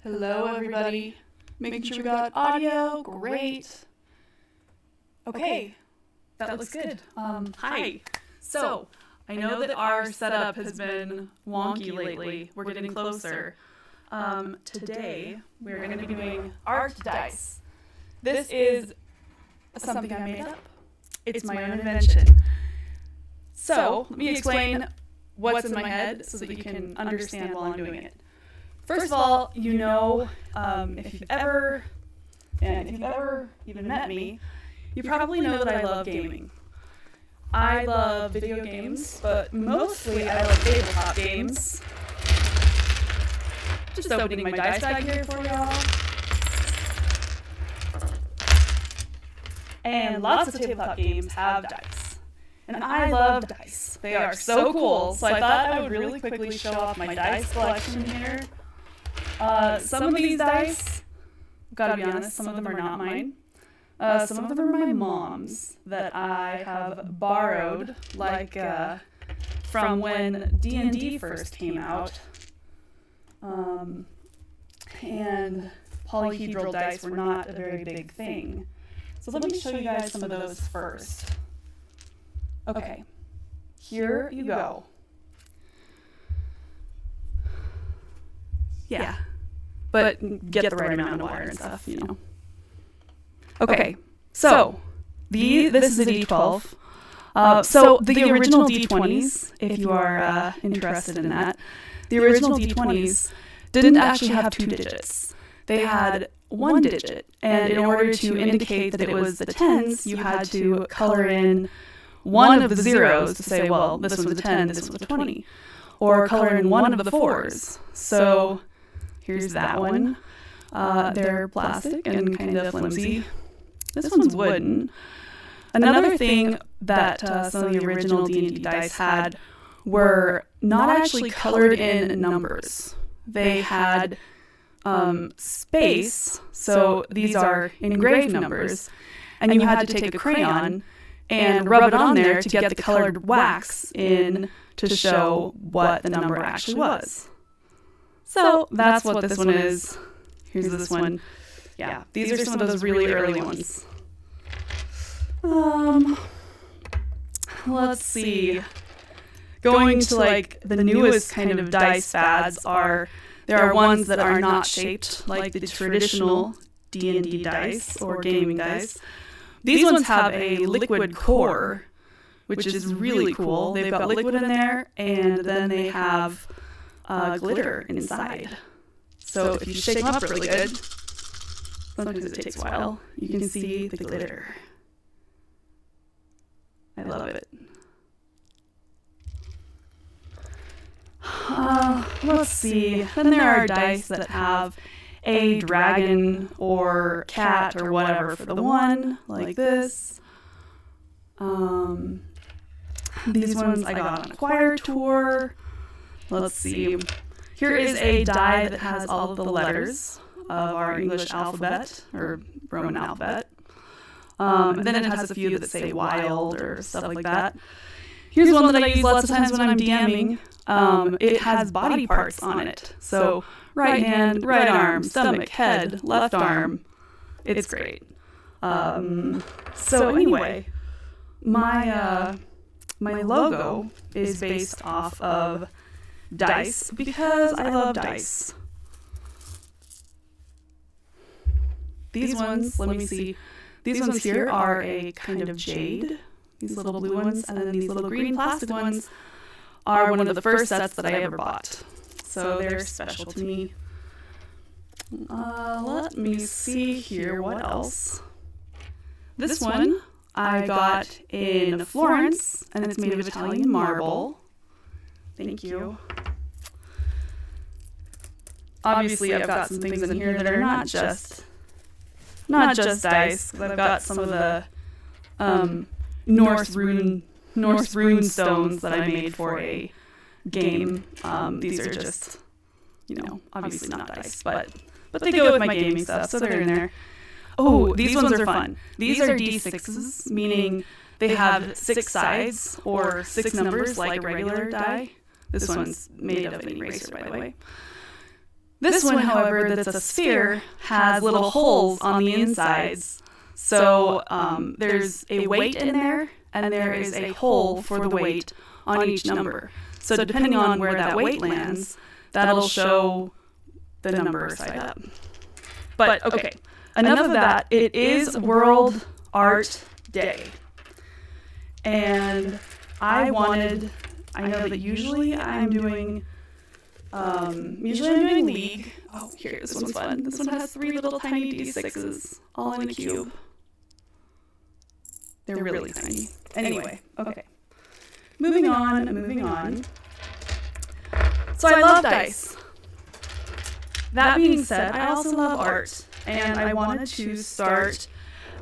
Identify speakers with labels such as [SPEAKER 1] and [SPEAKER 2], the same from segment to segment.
[SPEAKER 1] Hello, everybody. Making sure we got audio. Great. Okay, that looks good. Hi. So, I know that our setup has been wonky lately. We're getting closer. Today, we're going to be doing art dice. This is something I made up. It's my own invention. So, let me explain what's in my head so that you can understand while I'm doing it. First of all, if you've ever even met me, you probably know that I love gaming. I love video games, but mostly I love tabletop games. Just opening my dice bag here for y'all. And lots of tabletop games have dice. And I love dice. They are so cool. So I thought I would really quickly show off my dice collection here. Some of these dice, gotta be honest, some of them are not mine. Some of them are my mom's that I have borrowed, from when D&D first came out. And polyhedral dice were not a very big thing. So let me show you guys some of those first. Okay, here you go. Yeah. But get the right amount of wire and stuff, Okay, so this is a D12. So the original D20s, if you are interested in that, the original D20s didn't actually have 2 digits. They had 1 digit, and in order to indicate that it was the 10s, you had to color in one of the zeros to say, well, this one's a 10, this one's a 20, or color in one of the 4s. So here's that one. They're plastic and kind of flimsy. This one's wooden. Another thing that some of the original D&D dice had were not actually colored in numbers. They had space, so these are engraved numbers, and you had to take a crayon and rub it on there to get the colored wax in to show what the number actually was. So that's what this one is. Here's this one. Yeah, these are some of those really early ones. Let's see. Going to the newest kind of dice fads there are ones that are not shaped like the traditional D&D dice or gaming dice. These ones have a liquid core, which is really cool. They've got liquid in there, and then they have glitter inside. So if you shake them up really good, sometimes it takes a while, you can see the glitter. I love it. Let's see. Then there are dice that have a dragon or cat or whatever for the 1, like this. These ones I got on a choir tour. Let's see. Here is a die that has all of the letters of our English alphabet, or Roman alphabet. And then it has a few that say wild or stuff like that. Here's one that I use lots of times when I'm DMing. It has body parts on it. So right hand, right arm, stomach, head, left arm. It's great. So anyway, my logo is based off of dice because I love dice. These ones, let me see. These ones here are a kind of jade, these little blue ones, and then these little green plastic ones are one of the first sets that I ever bought. So they're special to me. Let me see here, what else? This one I got in Florence, and it's made of Italian marble. Thank you. Obviously, I've got some things in here that are not just dice. I've got some of the Norse rune stones that I made for a game. These are just, obviously not dice, but they go with my gaming stuff, so they're in there. Oh, these ones are fun. These are D6s, meaning they have 6 sides or 6 numbers like a regular die. This one's made of an eraser, by the way. This one, however, that's a sphere, has little holes on the insides. So there's a weight in there, and there is a hole for the weight on each number. So depending on where that weight lands, that'll show the number side up. But okay, enough of that. It is World Art Day. And I know that usually I'm doing League. Oh, here, this one's fun. This one has 3 little tiny D6s all in a cube. They're really tiny. Anyway, okay. Moving on. So I love dice. That being said, I also love art, and I wanted to start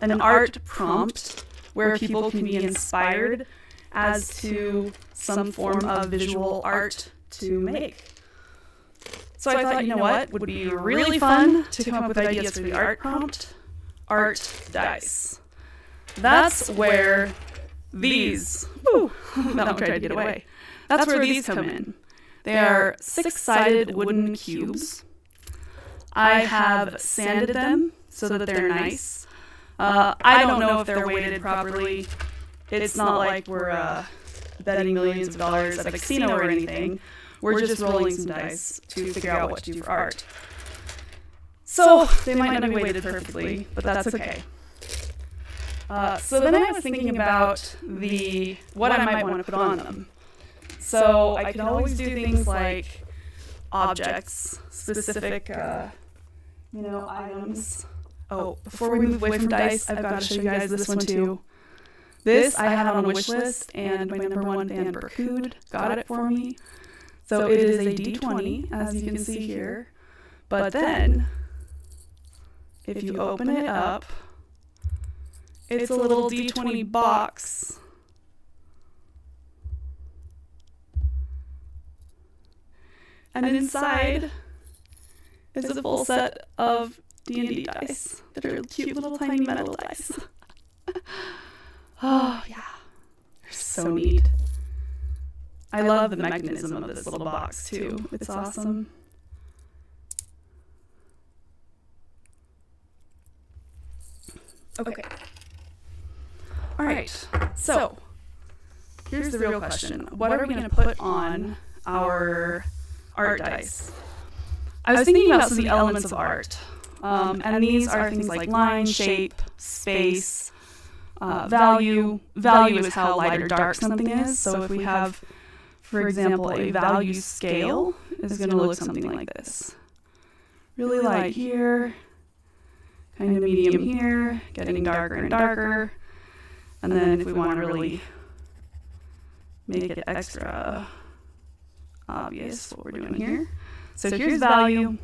[SPEAKER 1] an art prompt where people can be inspired as to some form of visual art to make. So I thought, you know what would be really fun to come up with ideas for the art prompt? Art dice. That's where these, that one tried to get away. That's where these come in. They are 6-sided wooden cubes. I have sanded them so that they're nice. I don't know if they're weighted properly. It's not like we're betting millions of dollars at a casino or anything. We're just rolling some dice to figure out what to do for art. So they might not be weighted perfectly, but that's okay. So then I was thinking about what I might want to put on them. So I could always do things like objects, specific, items. Oh, before we move away from dice, I've got to show you guys this one too. This I had on a wish list, and my number 1 fan, Berkude, got it for me. So it is a D20, as you can see here. But then, if you open it up, it's a little D20 box. And inside is a full set of D&D dice that are cute little tiny metal dice. Oh, yeah. They're so neat. I love the mechanism of this little box, too. It's awesome. Okay. All right. So, here's the real question. What are we going to put on our art dice? I was thinking about some of the elements of art. And these are things like line, shape, space, value. Value is how light or dark something is. So if we have, for example, a value scale is going to look something like this. Really light here, kind of medium here, getting darker and darker. And then if we want to really make it extra obvious what we're doing here. So here's value.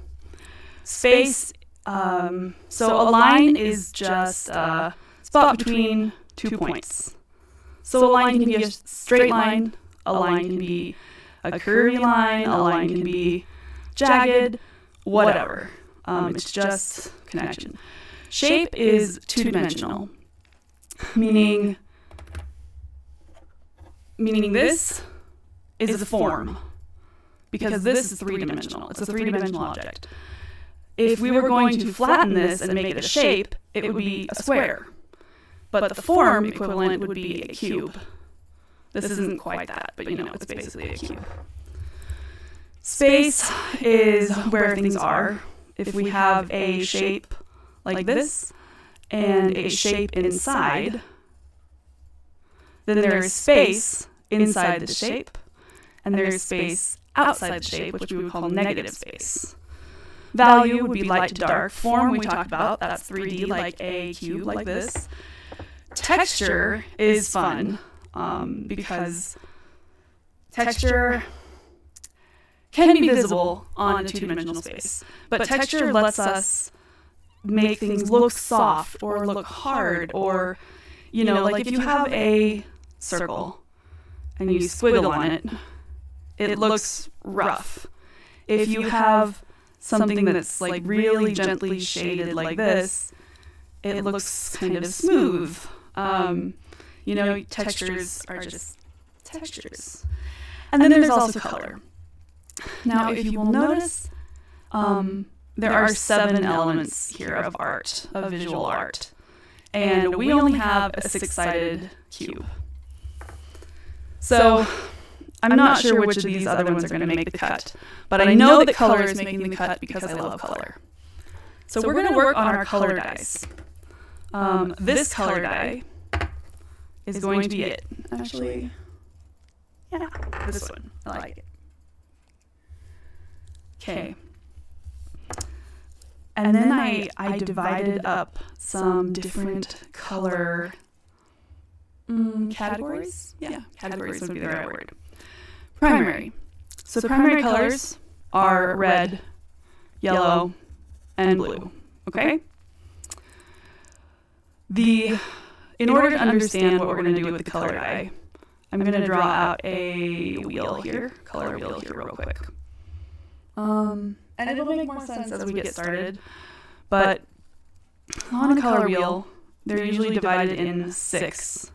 [SPEAKER 1] Space, so a line is just a spot between 2 points. So a line can be a straight line, a line can be a curvy line, a line can be jagged, whatever. It's just connection. Shape is 2-dimensional, meaning this is a form, because this is 3-dimensional. It's a 3-dimensional object. If we were going to flatten this and make it a shape, it would be a square. But the form equivalent would be a cube. This isn't quite that, but it's basically a cube. Space is where things are. If we have a shape like this and a shape inside, then there is space inside the shape, and there is space outside the shape, which we would call negative space. Value would be light to dark. Form we talked about, that's 3D, like a cube like this. Texture is fun, because texture can be visible on a 2-dimensional space. But texture lets us make things look soft or look hard, or, like if you have a circle and you squiggle on it, it looks rough. If you have something that's like really gently shaded like this, it looks kind of smooth. Textures are just textures. And then there's also color. Now, if you will notice, there are 7 elements here of art, of visual art. And we only have a 6-sided cube. So I'm not sure which of these other ones are going to make the cut, but I know that color is making the cut because I love color. So we're going to work on our color dice. This color die is going to be it. Actually, yeah, this one. I like it. Okay. And then I divided up some different color categories. Yeah, categories would be the right word. Primary. So primary colors are red, yellow, and blue. Okay? In order to understand what we're going to do with the color die, I'm going to draw out a wheel here, color wheel here real quick. And it'll make more sense as we get started. But on a color wheel, they're usually divided in 6.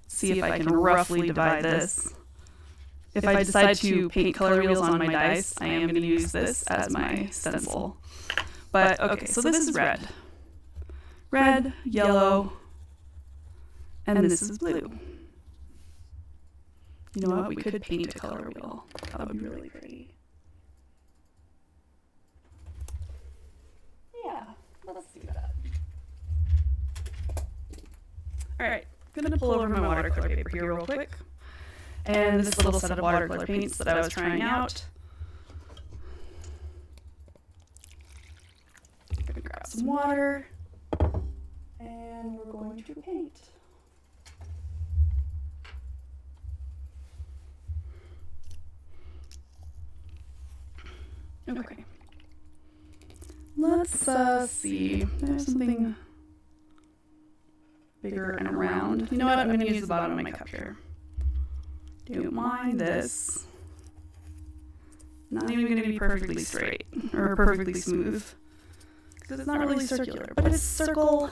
[SPEAKER 1] See if I can roughly divide this. If I decide to paint color wheels on my dice, I am going to use this as my stencil. But okay, so this is red. Red, yellow, and this is blue. You know what? We could paint a color wheel. That would be really pretty. Yeah, let's do that. All right, I'm going to pull over my watercolor paper here real quick. And this little set of watercolor paints that I was trying out. I'm going to grab some water. And we're going to paint. Okay. Let's see. There's something bigger and round. You know what? I'm going to use the bottom of my cup here. Don't mind this. Not even going to be perfectly straight or perfectly smooth. Because it's not really circular, but it's circle-ish.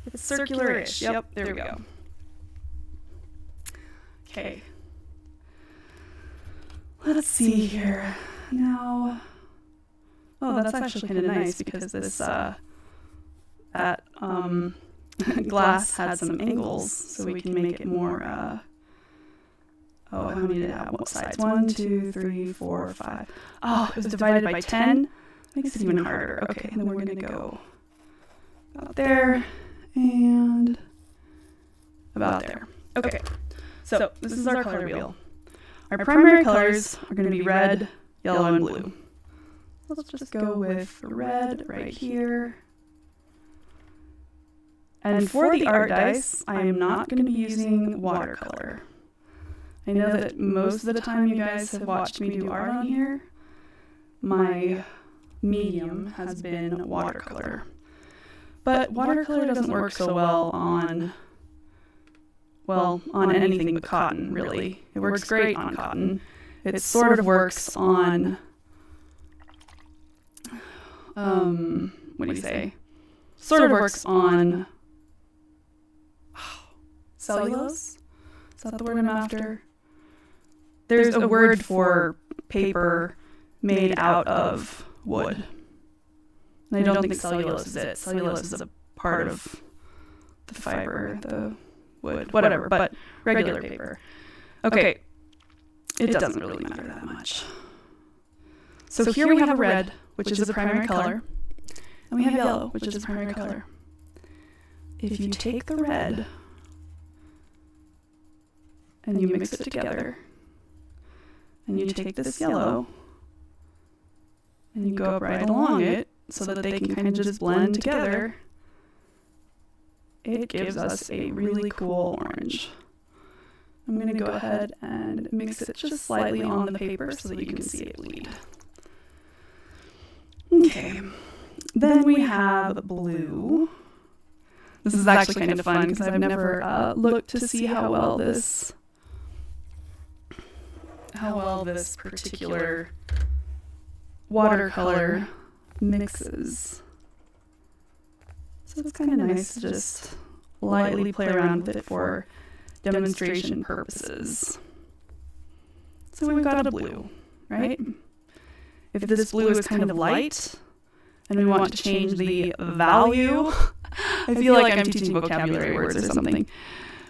[SPEAKER 1] It's circular-ish. Yep, there we go. Okay. Let's see here. Now, oh, that's actually kind of nice because this that glass had some angles, so we can make it more. How many did it have? What sides? 1, 2, 3, 4, 5. Oh, it was divided by 10. Makes it even harder. Okay, and then we're gonna go about there and about there. Okay, so this is our color wheel. Our primary colors are going to be red, yellow, and blue. Let's just go with red right here. And for the art dice, I am not going to be using watercolor. I know that most of the time you guys have watched me do art on here. My medium has been watercolor. But watercolor doesn't work so well on anything but cotton, really. It works great on cotton. It sort of works on, what do you say? Sort of works on cellulose? Is that the word I'm after? There's a word for paper made out of wood. And I don't think cellulose is it. Cellulose is a part of the fiber, the wood, whatever, but regular paper. Okay, it doesn't really matter that much. So here we have a red, which is the primary color, and we have yellow, which is the primary color. If you take the red and you mix it together, and you take this yellow and you go up right along it so that they can kind of just blend together, it gives us a really cool orange. I'm going to go ahead and mix it just slightly on the paper so that you can see it bleed. Okay, then we have blue. This is actually kind of fun because I've never looked to see how well this particular watercolor mixes. So it's kind of nice to just lightly play around with it for demonstration purposes. So we've got a blue. right? If this blue is kind of light and we want to change the value, I feel like I'm teaching vocabulary words or something.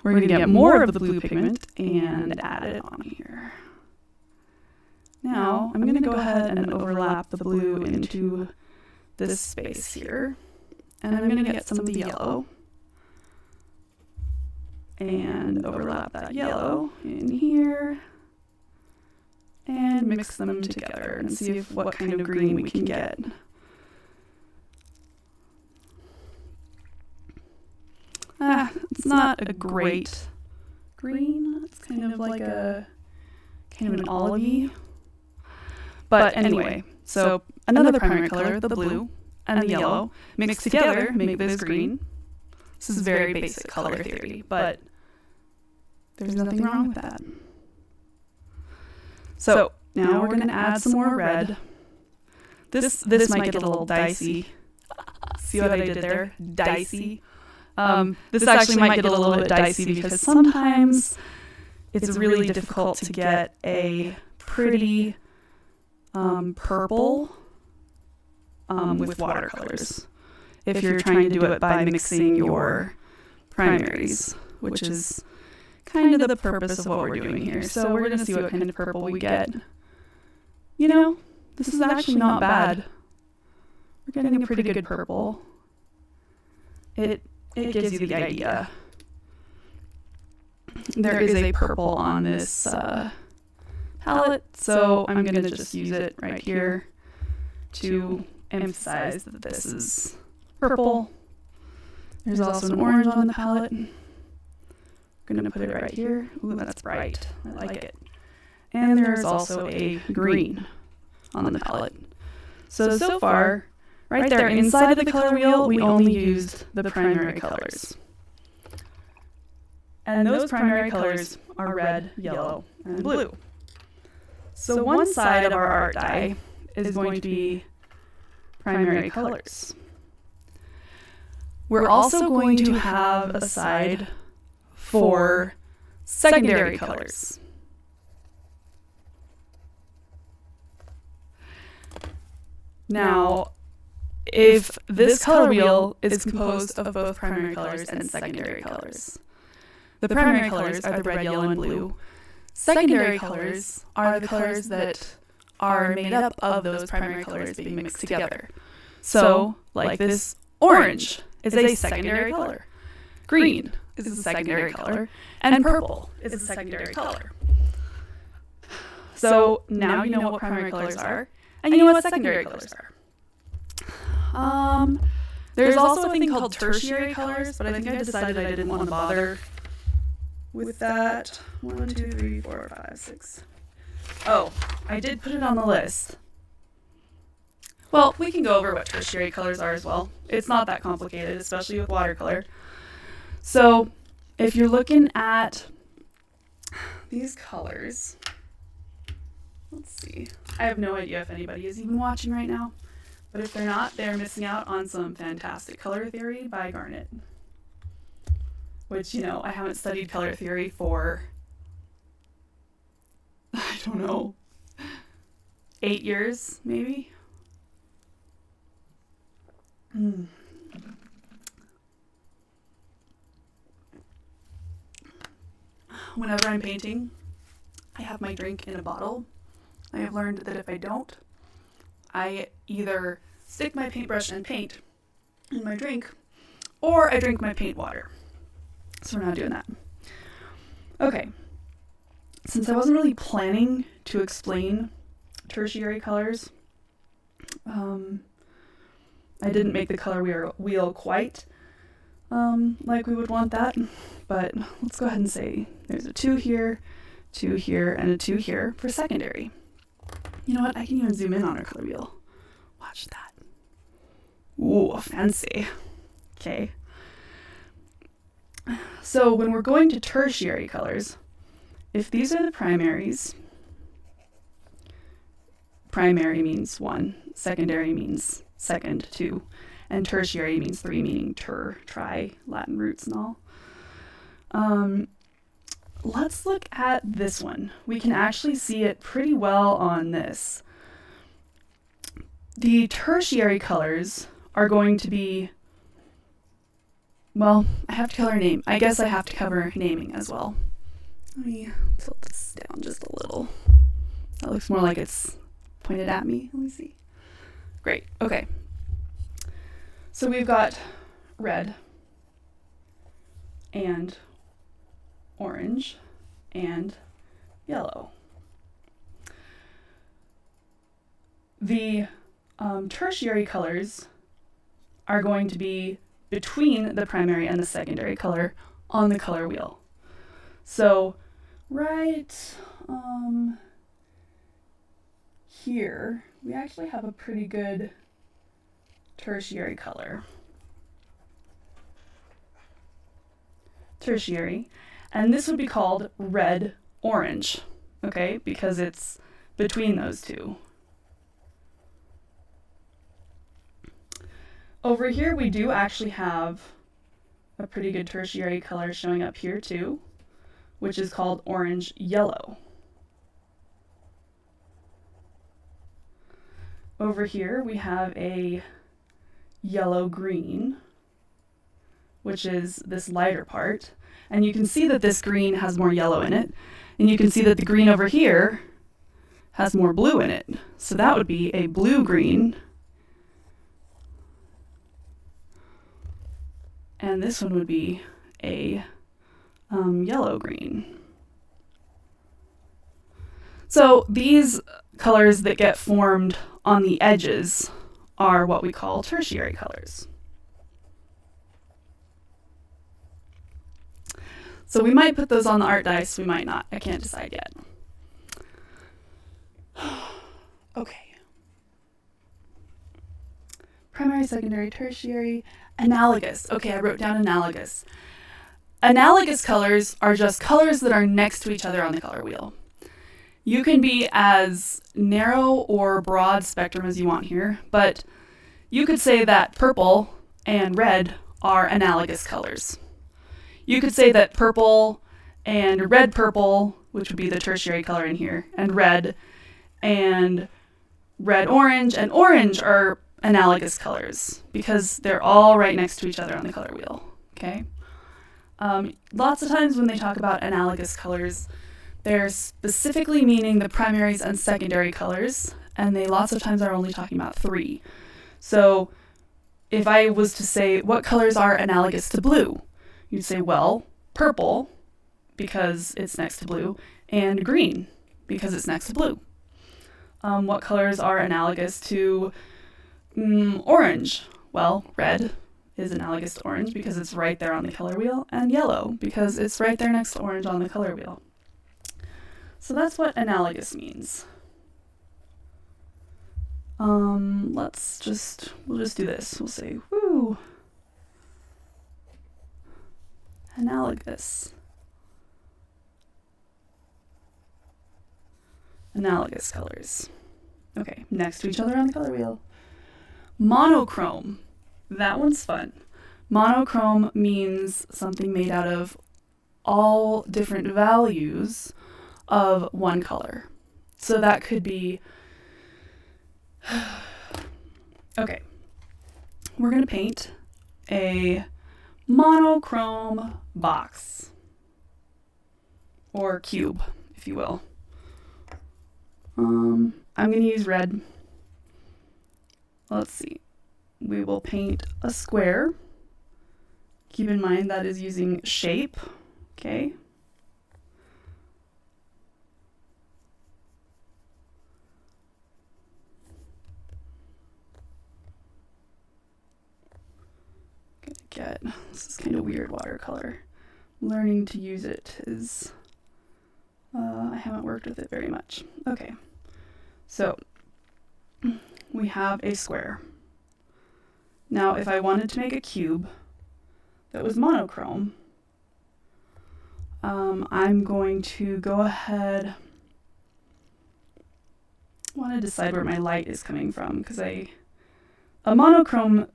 [SPEAKER 1] We're going to get more of the blue pigment and add it on here. Now, I'm going to go ahead and overlap the blue into this space here. And I'm going to get some of the yellow and overlap that yellow in here and mix them together and see what kind of green we can get. It's not a great green. It's kind of like an olivey. But anyway, so another primary color, the blue and the yellow, mixed together make this green. This is very basic color theory, but there's nothing wrong with that. So now we're going to add some more red. This might get a little dicey. See what I did there? Dicey. This actually might get a little bit dicey because sometimes it's really difficult to get a pretty purple with watercolors if you're trying to do it by mixing your primaries, which is kind of the purpose of what we're doing here. So we're going to see what kind of purple we get. You know, this is actually not bad. We're getting a pretty good purple. It gives you the idea. There is a purple on this palette, so I'm going to just use it right here to emphasize that this is purple. There's also an orange on the palette. I'm going to put it right here. Ooh, that's bright. I like it. And there's also a green on the palette. So far, right there inside of the color wheel, we only used the primary colors. And those primary colors are red, yellow, and blue. So one side of our art die is going to be primary colors. We're also going to have a side for secondary colors. Now, if this color wheel is composed of both primary colors and secondary colors, the primary colors are the red, yellow, and blue. Secondary colors are the colors that are made up of those primary colors being mixed together. So, like this orange is a secondary color. Green is a secondary color. And purple is a secondary color. So now you know what primary colors are, and you know what secondary colors are. There's also a thing called tertiary colors, but I think I decided I didn't want to bother with that. 1, 2, 3, 4, 5, 6. Oh, I did put it on the list. Well, we can go over what tertiary colors are as well. It's not that complicated, especially with watercolor. So, if you're looking at these colors, let's see. I have no idea if anybody is even watching right now, but if they're not, they're missing out on some fantastic color theory by Garnet. Which, you know, I haven't studied color theory for, I don't know, 8 years, maybe? Whenever I'm painting, I have my drink in a bottle. I have learned that if I don't, I either stick my paintbrush and paint in my drink, or I drink my paint water. So we're not doing that. Okay. Since I wasn't really planning to explain tertiary colors, I didn't make the color wheel quite like we would want that, but let's go ahead and say there's a 2 here, 2 here, and a 2 here for secondary. You know what? I can even zoom in on our color wheel. Watch that. Ooh, fancy. Okay. So when we're going to tertiary colors, if these are the primaries, primary means 1, secondary means second, 2, and tertiary means 3, meaning tri, Latin roots and all. let's look at this one. We can actually see it pretty well on this. The tertiary colors are going to be, well, I have to color name. I guess I have to cover naming as well. Let me tilt this down just a little. That looks more like it's pointed at me. Let me see. Great, okay. So we've got red and orange and yellow. The tertiary colors are going to be between the primary and the secondary color on the color wheel. So right here, we actually have a pretty good tertiary color. Tertiary, and this would be called red-orange, okay, because it's between those two. Over here, we do actually have a pretty good tertiary color showing up here too, which is called orange-yellow. Over here, we have a yellow-green, which is this lighter part. And you can see that this green has more yellow in it. And you can see that the green over here has more blue in it. So that would be a blue-green. And this one would be a yellow-green. So these colors that get formed on the edges are what we call tertiary colors. So we might put those on the art dice, we might not. I can't decide yet. Okay. Primary, secondary, tertiary, analogous. Okay, I wrote down analogous. Analogous colors are just colors that are next to each other on the color wheel. You can be as narrow or broad spectrum as you want here, but you could say that purple and red are analogous colors. You could say that purple and red purple, which would be the tertiary color in here, and red orange and orange are analogous colors because they're all right next to each other on the color wheel, okay? Lots of times when they talk about analogous colors, they're specifically meaning the primaries and secondary colors, and they lots of times are only talking about 3. So if I was to say, what colors are analogous to blue? You'd say, well, purple, because it's next to blue, and green, because it's next to blue. What colors are analogous to orange? Well, red is analogous to orange because it's right there on the color wheel, and yellow because it's right there next to orange on the color wheel. So that's what analogous means. We'll just do this. We'll say, woo, analogous. Analogous colors. Okay, next to each other on the color wheel. Monochrome. That one's fun. Monochrome means something made out of all different values of one color. So that could be, okay, we're going to paint a monochrome box, or cube, if you will. I'm going to use red. Let's see. We will paint a square. Keep in mind that is using shape, okay? This is kind of weird watercolor. Learning to use it is, I haven't worked with it very much. Okay, so we have a square. Now, if I wanted to make a cube that was monochrome, I'm going to go ahead. I want to decide where my light is coming from because a monochrome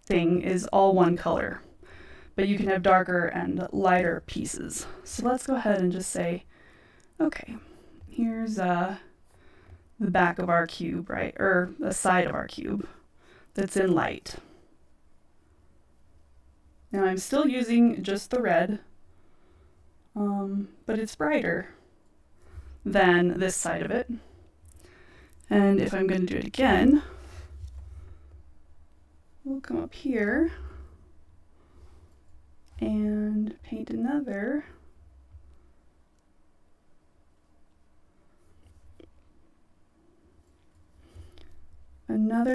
[SPEAKER 1] thing is all one color. but you can have darker and lighter pieces. So let's go ahead and just say, okay, here's the back of our cube, right? Or the side of our cube that's in light. Now I'm still using just the red, but it's brighter than this side of it. And if I'm going to do it again, we'll come up here and paint another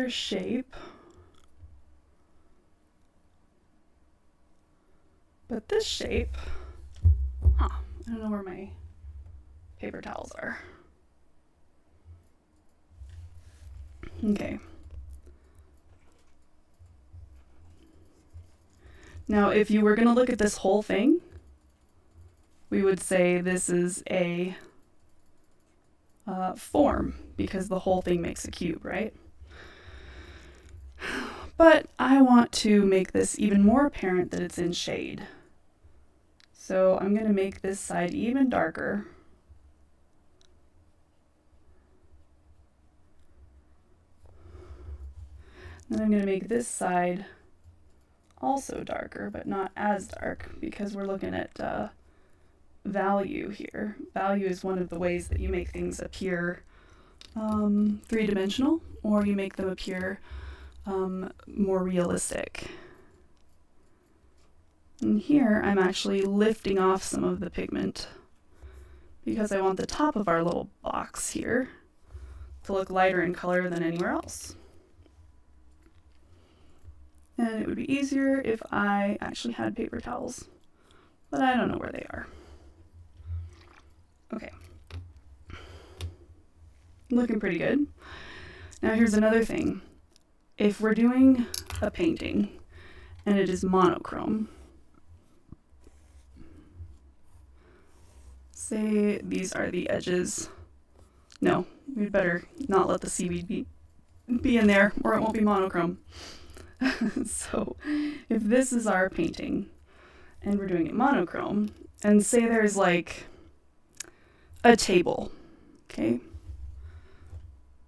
[SPEAKER 1] shape. But this shape, I don't know where my paper towels are. Okay. Now, if you were going to look at this whole thing, we would say this is a form, because the whole thing makes a cube, right? But I want to make this even more apparent that it's in shade. So I'm going to make this side even darker. Then I'm going to make this side also darker, but not as dark, because we're looking at value here. Value is one of the ways that you make things appear three-dimensional, or you make them appear more realistic. And here I'm actually lifting off some of the pigment because I want the top of our little box here to look lighter in color than anywhere else. And it would be easier if I actually had paper towels, but I don't know where they are. Okay. Looking pretty good. Now here's another thing. If we're doing a painting and it is monochrome, say these are the edges. No, we'd better not let the seaweed be in there or it won't be monochrome. So if this is our painting and we're doing it monochrome, and say there's like a table, okay?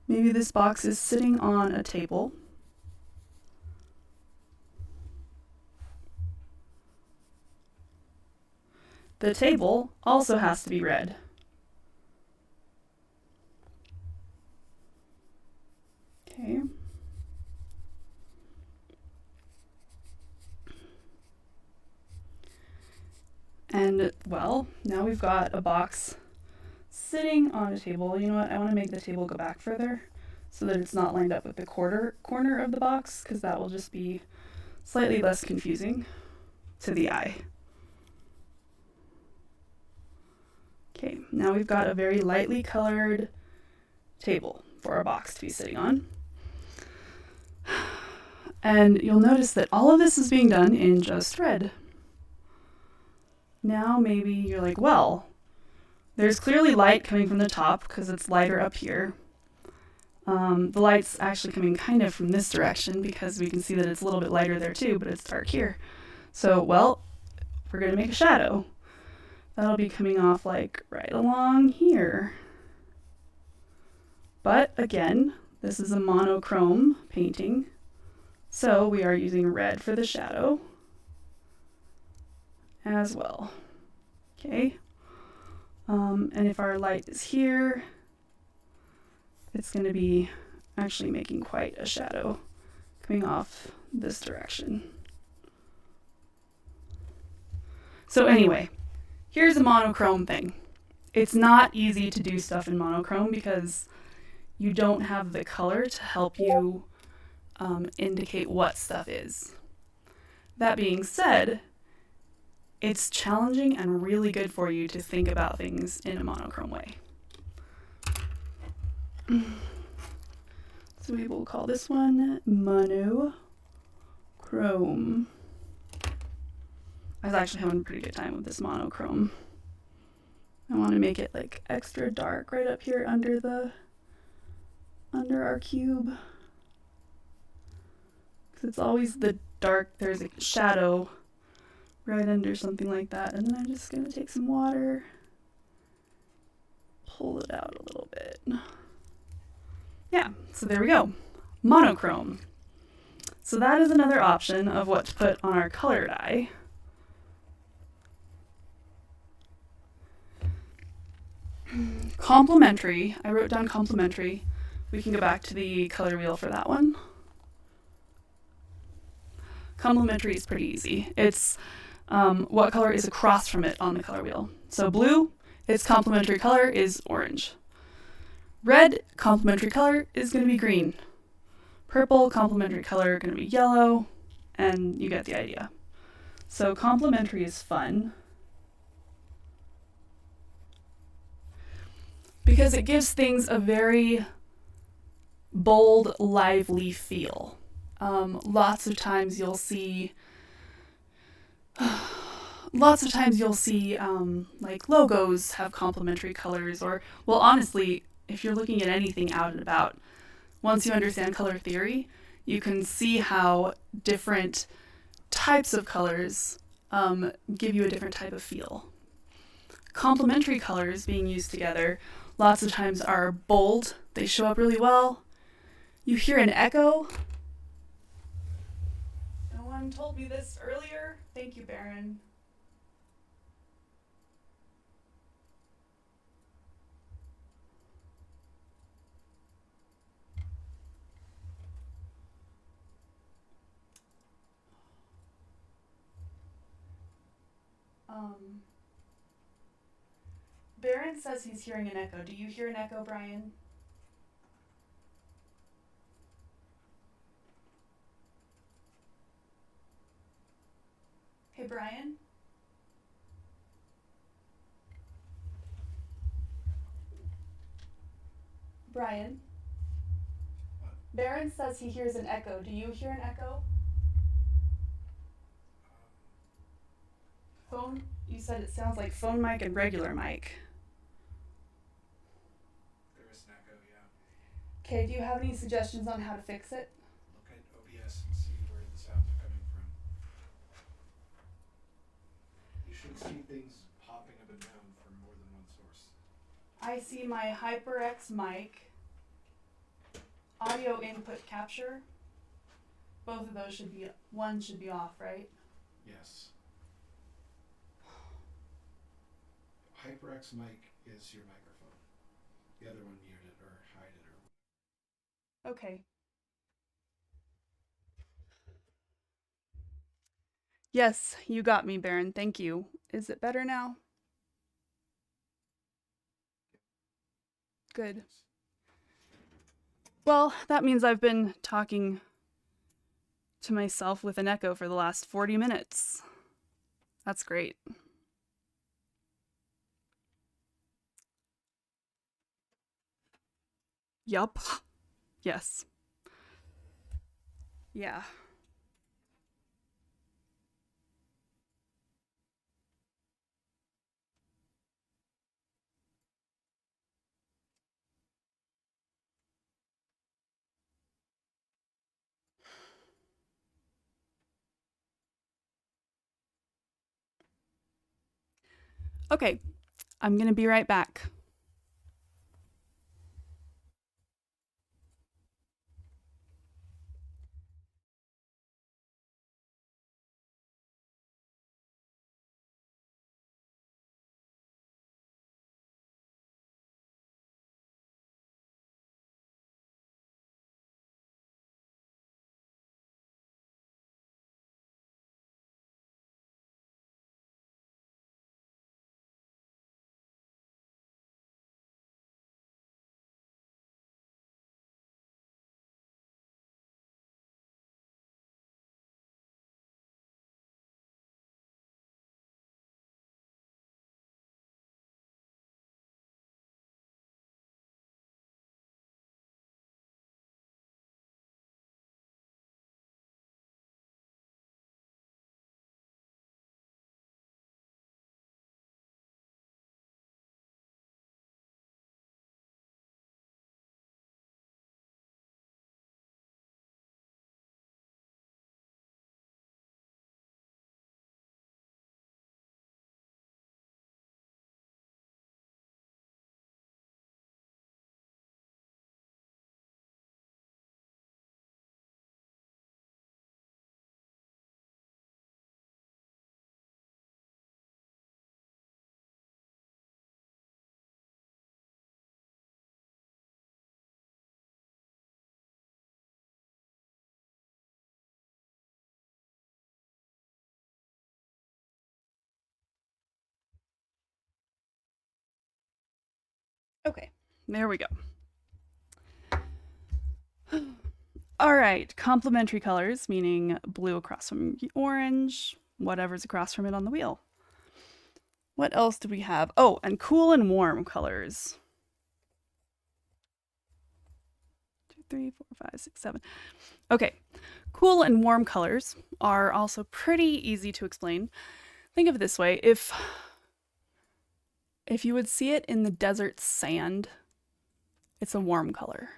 [SPEAKER 1] Maybe this box is sitting on a table. The table also has to be red. Okay. And, well, now we've got a box sitting on a table. You know what? I want to make the table go back further so that it's not lined up with the corner of the box, because that will just be slightly less confusing to the eye. Okay, now we've got a very lightly colored table for our box to be sitting on. And you'll notice that all of this is being done in just red. Now maybe you're like, well, there's clearly light coming from the top because it's lighter up here. The light's actually coming kind of from this direction because we can see that it's a little bit lighter there too, but it's dark here. So, well, we're going to make a shadow. That'll be coming off like right along here. But again, this is a monochrome painting, so we are using red for the shadow as well. Okay. And if our light is here, it's going to be actually making quite a shadow coming off this direction. So anyway, here's a monochrome thing. It's not easy to do stuff in monochrome because you don't have the color to help you indicate what stuff is. That being said, it's challenging and really good for you to think about things in a monochrome way. So we will call this one monochrome. I was actually having a pretty good time with this monochrome. I want to make it like extra dark right up here under our cube. Because it's always the dark, there's a shadow right under something like that. And then I'm just going to take some water, pull it out a little bit. Yeah, so there we go. Monochrome. So that is another option of what to put on our color dye. Complementary. I wrote down complementary. We can go back to the color wheel for that one. Complementary is pretty easy. It's what color is across from it on the color wheel. So blue, its complementary color is orange. Red, complementary color is going to be green. Purple, complementary color, going to be yellow, and you get the idea. So complementary is fun because it gives things a very bold, lively feel. Lots of times you'll see like logos have complementary colors, or, well, honestly, if you're looking at anything out and about, once you understand color theory, you can see how different types of colors give you a different type of feel. Complementary colors being used together lots of times are bold. They show up really well. You hear an echo. No one told me this earlier. Thank you, Baron. Baron says he's hearing an echo. Do you hear an echo, Brian? Hey, Brian? Brian? Baron says he hears an echo. Do you hear an echo? Phone? You said it sounds like phone mic and regular mic.
[SPEAKER 2] There is an echo, yeah.
[SPEAKER 1] Okay, do you have any suggestions on how to fix it?
[SPEAKER 2] Look at OBS and see where the sounds are coming from. You should see things popping up and down from more than one source.
[SPEAKER 1] I see my HyperX mic, audio input capture. Both of those should be, one should be off, right?
[SPEAKER 2] Yes. HyperX mic is your microphone. The other one muted or hide it or.
[SPEAKER 1] Okay. Yes, you got me, Baron. Thank you. Is it better now? Good. Well, that means I've been talking to myself with an echo for the last 40 minutes. That's great. Yup. Yes. Yeah. Okay, I'm gonna be right back. Okay, there we go. All right, complementary colors, meaning blue across from orange, whatever's across from it on the wheel. What else do we have? Oh, and cool and warm colors. 2, 3, 4, 5, 6, 7. Okay, cool and warm colors are also pretty easy to explain. Think of it this way, if you would see it in the desert sand, it's a warm color.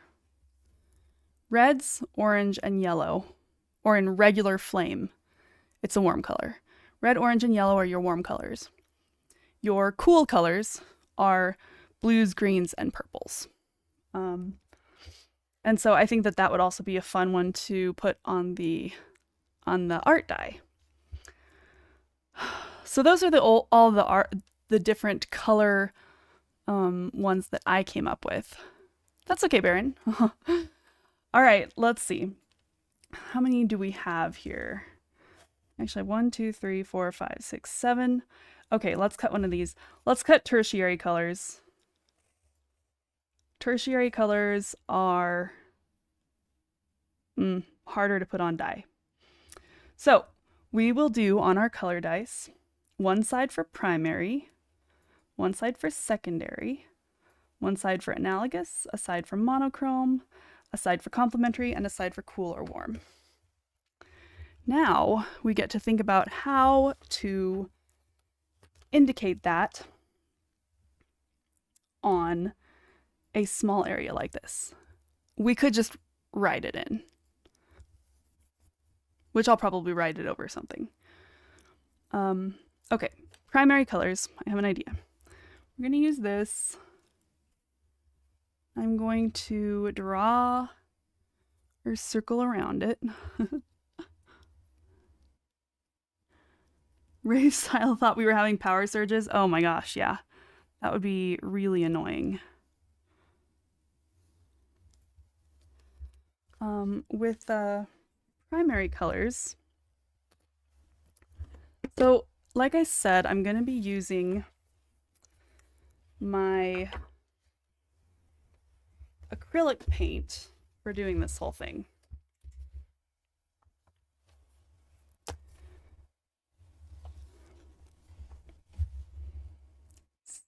[SPEAKER 1] Reds, orange, and yellow, or in regular flame, it's a warm color. Red, orange, and yellow are your warm colors. Your cool colors are blues, greens, and purples. And so I think that that would also be a fun one to put on the art die. So those are all the different color ones that I came up with. That's okay, Baron. All right, let's see. How many do we have here? Actually, 1, 2, 3, 4, 5, 6, 7. Okay, let's cut one of these. Let's cut tertiary colors. Tertiary colors are harder to put on die. So we will do on our color dice, one side for primary, one side for secondary, one side for analogous, a side for monochrome, a side for complementary, and a side for cool or warm. Now we get to think about how to indicate that on a small area like this. We could just write it in, which I'll probably write it over something. Okay, primary colors. I have an idea. We're going to use this. I'm going to draw or circle around it. Ray Style thought we were having power surges. Oh my gosh, yeah. That would be really annoying. With primary colors. So, like I said, I'm going to be using my acrylic paint for doing this whole thing.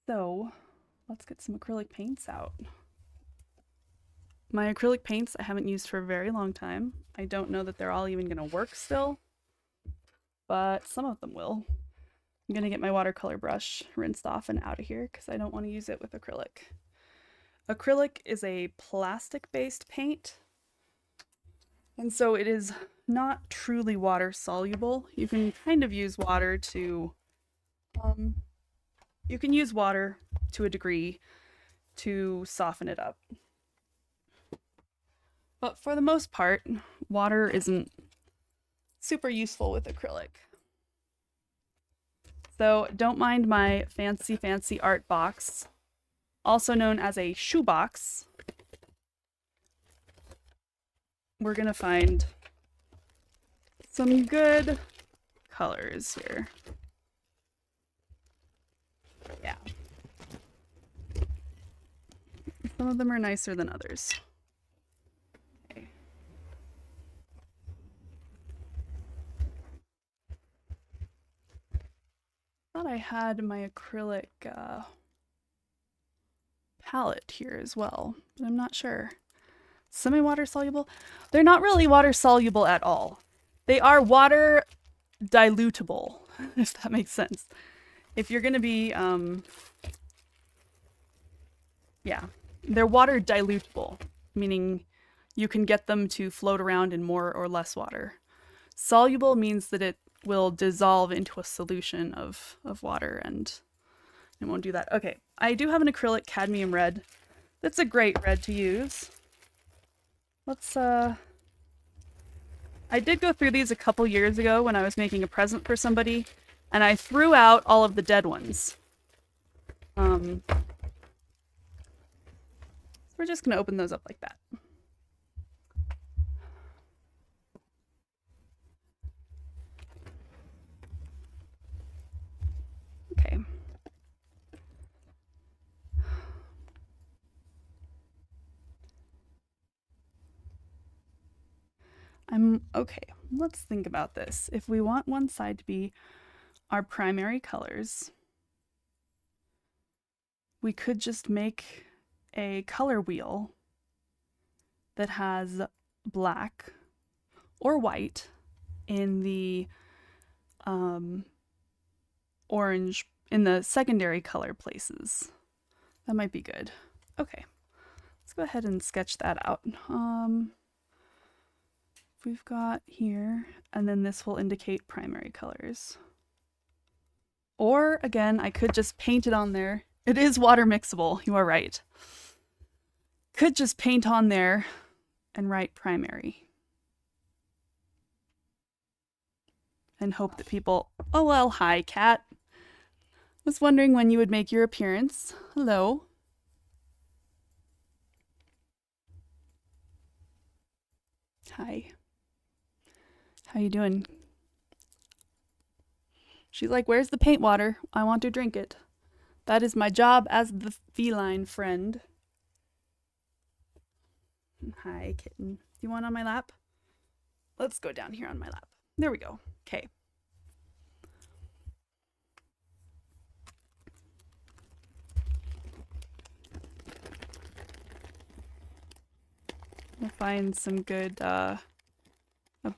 [SPEAKER 1] So, let's get some acrylic paints out. My acrylic paints I haven't used for a very long time. I don't know that they're all even going to work still, but some of them will. I'm going to get my watercolor brush rinsed off and out of here because I don't want to use it with acrylic. Acrylic is a plastic-based paint, and so it is not truly water soluble. You can kind of use water to, you can use water to a degree to soften it up. But for the most part, water isn't super useful with acrylic. So don't mind my fancy art box, also known as a shoebox. We're gonna find some good colors here. Yeah. Some of them are nicer than others. Okay. I thought I had my acrylic palette here as well, but I'm not sure. Semi-water soluble? They're not really water soluble at all. They are water dilutable, if that makes sense. If you're gonna be, yeah, they're water dilutable, meaning you can get them to float around in more or less water. Soluble means that it will dissolve into a solution of water, and it won't do that. Okay, I do have an acrylic cadmium red. That's a great red to use. Let's, I did go through these a couple years ago when I was making a present for somebody, and I threw out all of the dead ones. So we're just gonna open those up like that. Okay. Okay, let's think about this. If we want one side to be our primary colors, we could just make a color wheel that has black or white in the orange, in the secondary color places. That might be good. Okay, let's go ahead and sketch that out. We've got here, and then this will indicate primary colors. Or again, I could just paint it on there. It is water mixable, you are right. Could just paint on there and write primary. And hope that people, oh well, hi cat. Was wondering when you would make your appearance. Hello. Hi. How you doing? She's like, where's the paint water? I want to drink it. That is my job as the feline friend. Hi, kitten. You want on my lap? Let's go down here on my lap. There we go. Okay. We'll find some good, a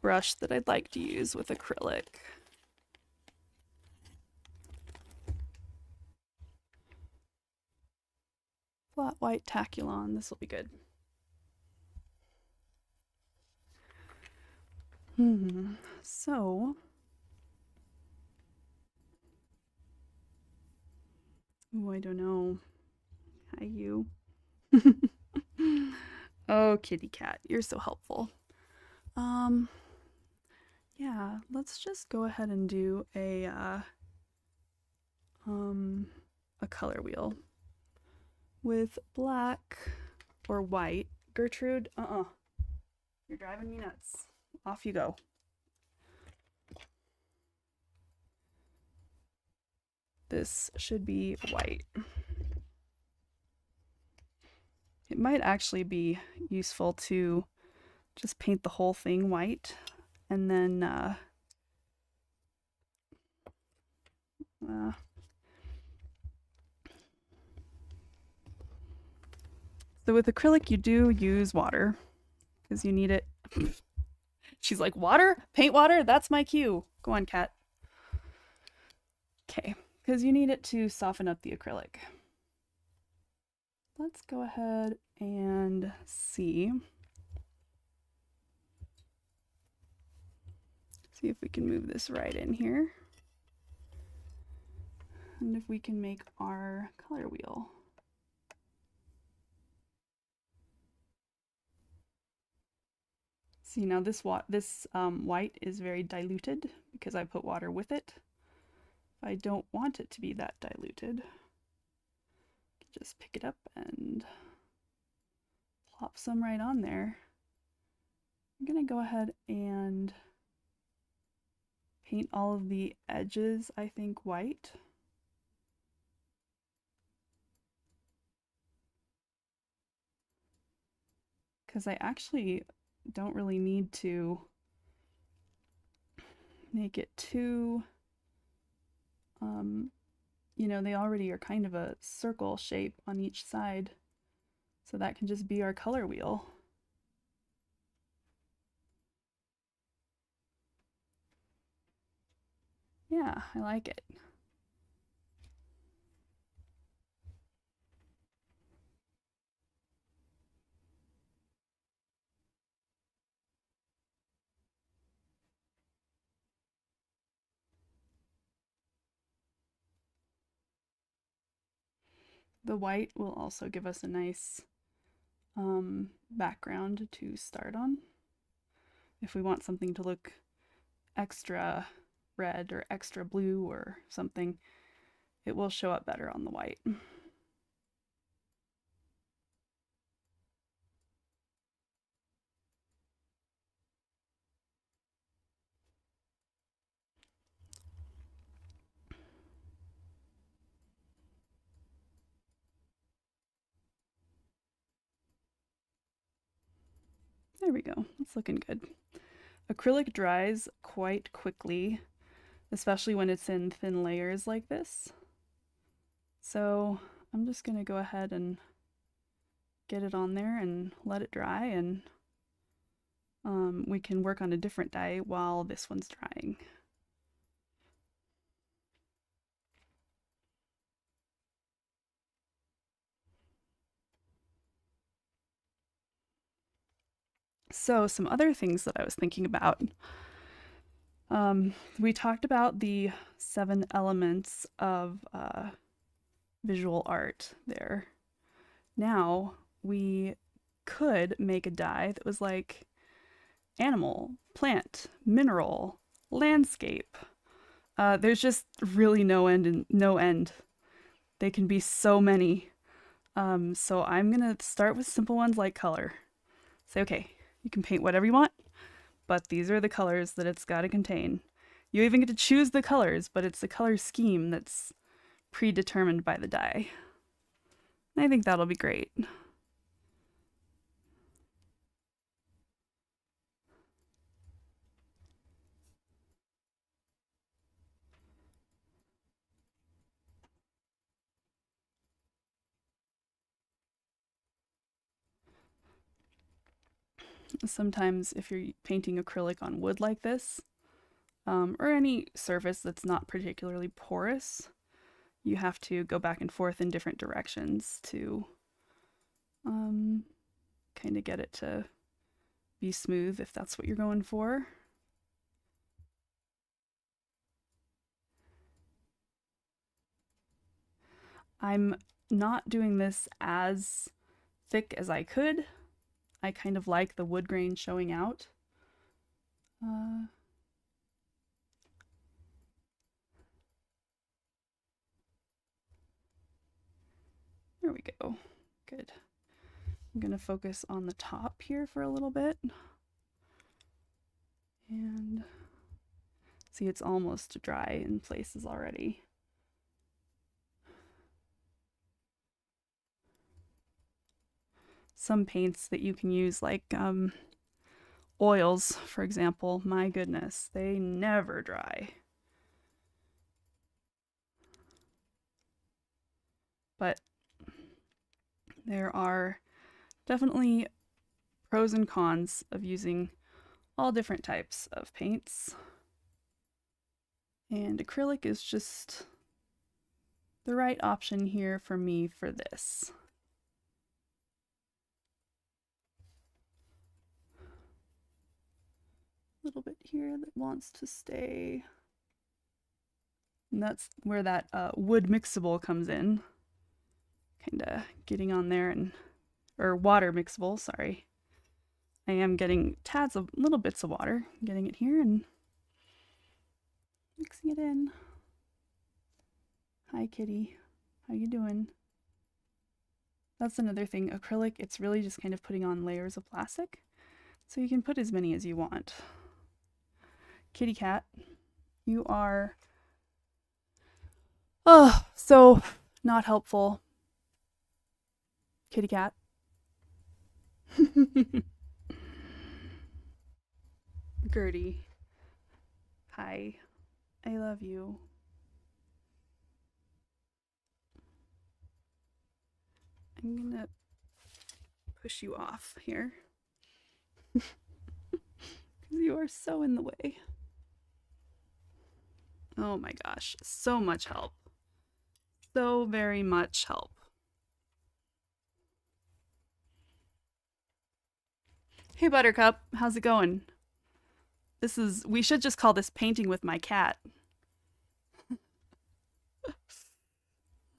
[SPEAKER 1] brush that I'd like to use with acrylic. Flat white Taculon, this will be good. So, oh, I don't know. Hi, you. Oh, kitty cat, you're so helpful. Yeah, let's just go ahead and do a color wheel with black or white. Gertrude, you're driving me nuts. Off you go. This should be white. It might actually be useful to just paint the whole thing white and then so with acrylic you do use water because you need it. She's like, water? Paint water? That's my cue. Go on, cat. Okay, because you need it to soften up the acrylic. Let's go ahead and see if we can move this right in here. And if we can make our color wheel. See, now this white is very diluted because I put water with it. I don't want it to be that diluted. Just pick it up and plop some right on there. I'm gonna go ahead and paint all of the edges, I think, white. Because I actually don't really need to make it too, you know, they already are kind of a circle shape on each side. So that can just be our color wheel. Yeah, I like it. The white will also give us a nice background to start on. If we want something to look extra red or extra blue or something, it will show up better on the white. There we go. It's looking good. acrylic dries quite quickly, especially when it's in thin layers like this. So I'm just gonna go ahead and get it on there and let it dry, and we can work on a different dye while this one's drying. So some other things that I was thinking about. We talked about the 7 elements of visual art there. Now we could make a dye that was like animal, plant, mineral, landscape. There's just really no end. They can be so many. So I'm gonna start with simple ones like color. Say, okay, you can paint whatever you want, but these are the colors that it's got to contain. You even get to choose the colors, but it's the color scheme that's predetermined by the dye. I think that'll be great. Sometimes if you're painting acrylic on wood like this, or any surface that's not particularly porous, you have to go back and forth in different directions to kind of get it to be smooth if that's what you're going for. I'm not doing this as thick as I could. I kind of like the wood grain showing out. There we go. Good. I'm going to focus on the top here for a little bit. And see, it's almost dry in places already. Some paints that you can use, like oils, for example, my goodness, they never dry. But there are definitely pros and cons of using all different types of paints. And acrylic is just the right option here for me for this. A little bit here that wants to stay. And that's where that wood mixable comes in. Kind of getting on there, and or water mixable, sorry. I am getting tads of little bits of water, getting it here and mixing it in. Hi kitty, how you doing? That's another thing, acrylic, it's really just kind of putting on layers of plastic, so you can put as many as you want. Kitty cat, you are so not helpful. Kitty cat. Gertie. Hi. I love you. I'm gonna push you off here. Because you are so in the way. Oh my gosh, so much help. So very much help. Hey Buttercup, how's it going? We should just call this painting with my cat.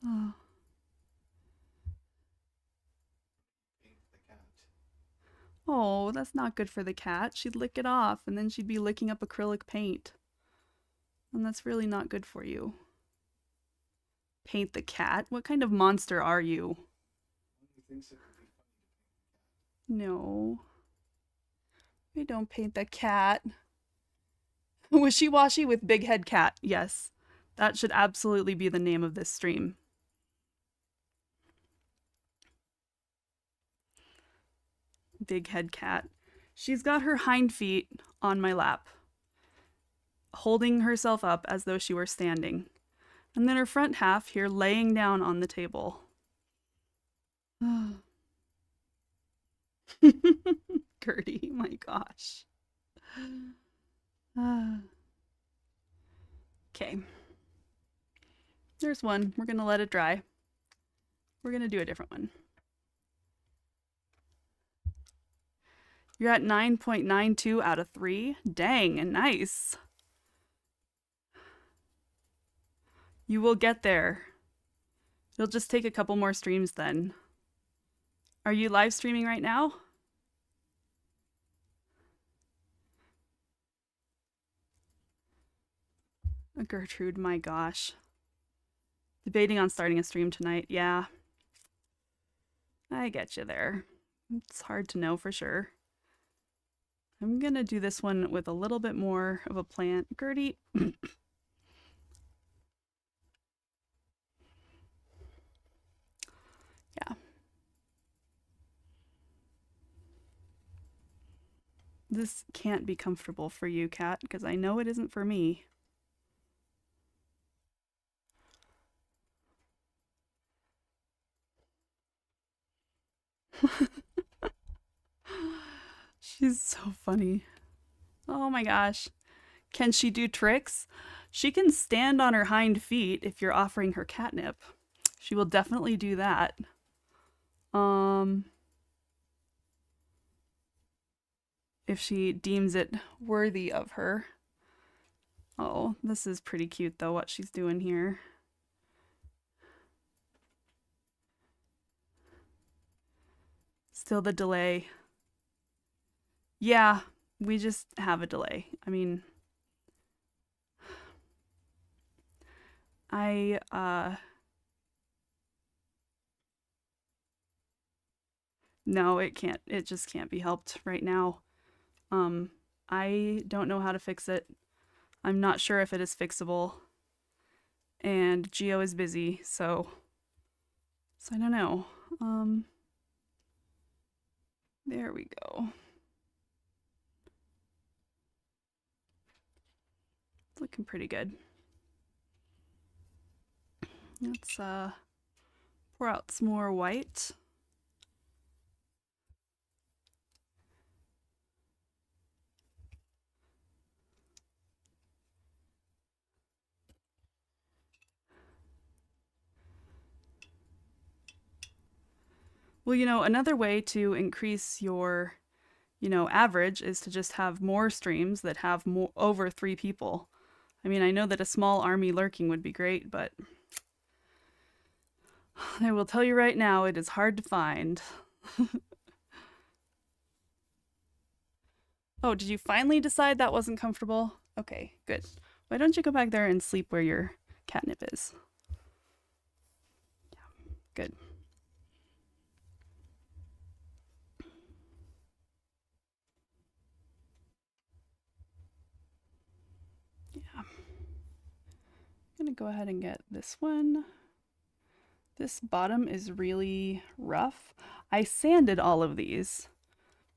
[SPEAKER 1] Oh.
[SPEAKER 2] Paint the cat.
[SPEAKER 1] Oh, that's not good for the cat. She'd lick it off and then she'd be licking up acrylic paint. And that's really not good for you. Paint the cat? What kind of monster are you?
[SPEAKER 2] He thinks it would be funny to paint the cat.
[SPEAKER 1] No. We don't paint the cat. Wishy-washy with big head cat. Yes. That should absolutely be the name of this stream. Big head cat. She's got her hind feet on my lap, holding herself up as though she were standing. And then her front half here laying down on the table. Gertie, my gosh. Okay. There's one. We're going to let it dry. We're going to do a different one. You're at 9.92 out of 3. Dang, nice. You will get there. It'll just take a couple more streams then. Are you live streaming right now? Gertrude, my gosh. Debating on starting a stream tonight. Yeah. I get you there. It's hard to know for sure. I'm going to do this one with a little bit more of a plant. Gertie. Yeah. This can't be comfortable for you, Kat, because I know it isn't for me. She's so funny. Oh my gosh. Can she do tricks? She can stand on her hind feet if you're offering her catnip. She will definitely do that. If she deems it worthy of her. Oh, this is pretty cute though, what she's doing here. Still the delay. Yeah, we just have a delay. I mean, no, it can't. It just can't be helped right now. I don't know how to fix it. I'm not sure if it is fixable. And Geo is busy, so I don't know. There we go. It's looking pretty good. Let's pour out some more white. Well, you know, another way to increase your, average is to just have more streams that have over 3 people. I mean, I know that a small army lurking would be great, but I will tell you right now, it is hard to find. Oh, did you finally decide that wasn't comfortable? Okay, good. Why don't you go back there and sleep where your catnip is? Yeah, good. Yeah. I'm gonna go ahead and get this one. This bottom is really rough. I sanded all of these,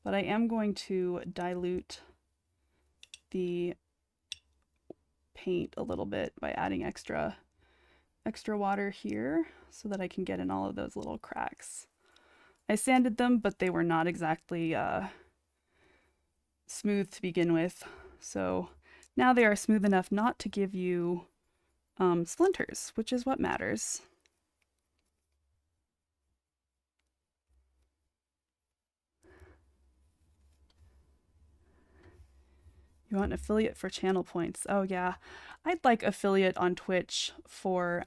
[SPEAKER 1] but I am going to dilute the paint a little bit by adding extra water here so that I can get in all of those little cracks. I sanded them, but they were not exactly smooth to begin with. So now they are smooth enough not to give you splinters, which is what matters. You want an affiliate for channel points? Oh yeah, I'd like affiliate on Twitch for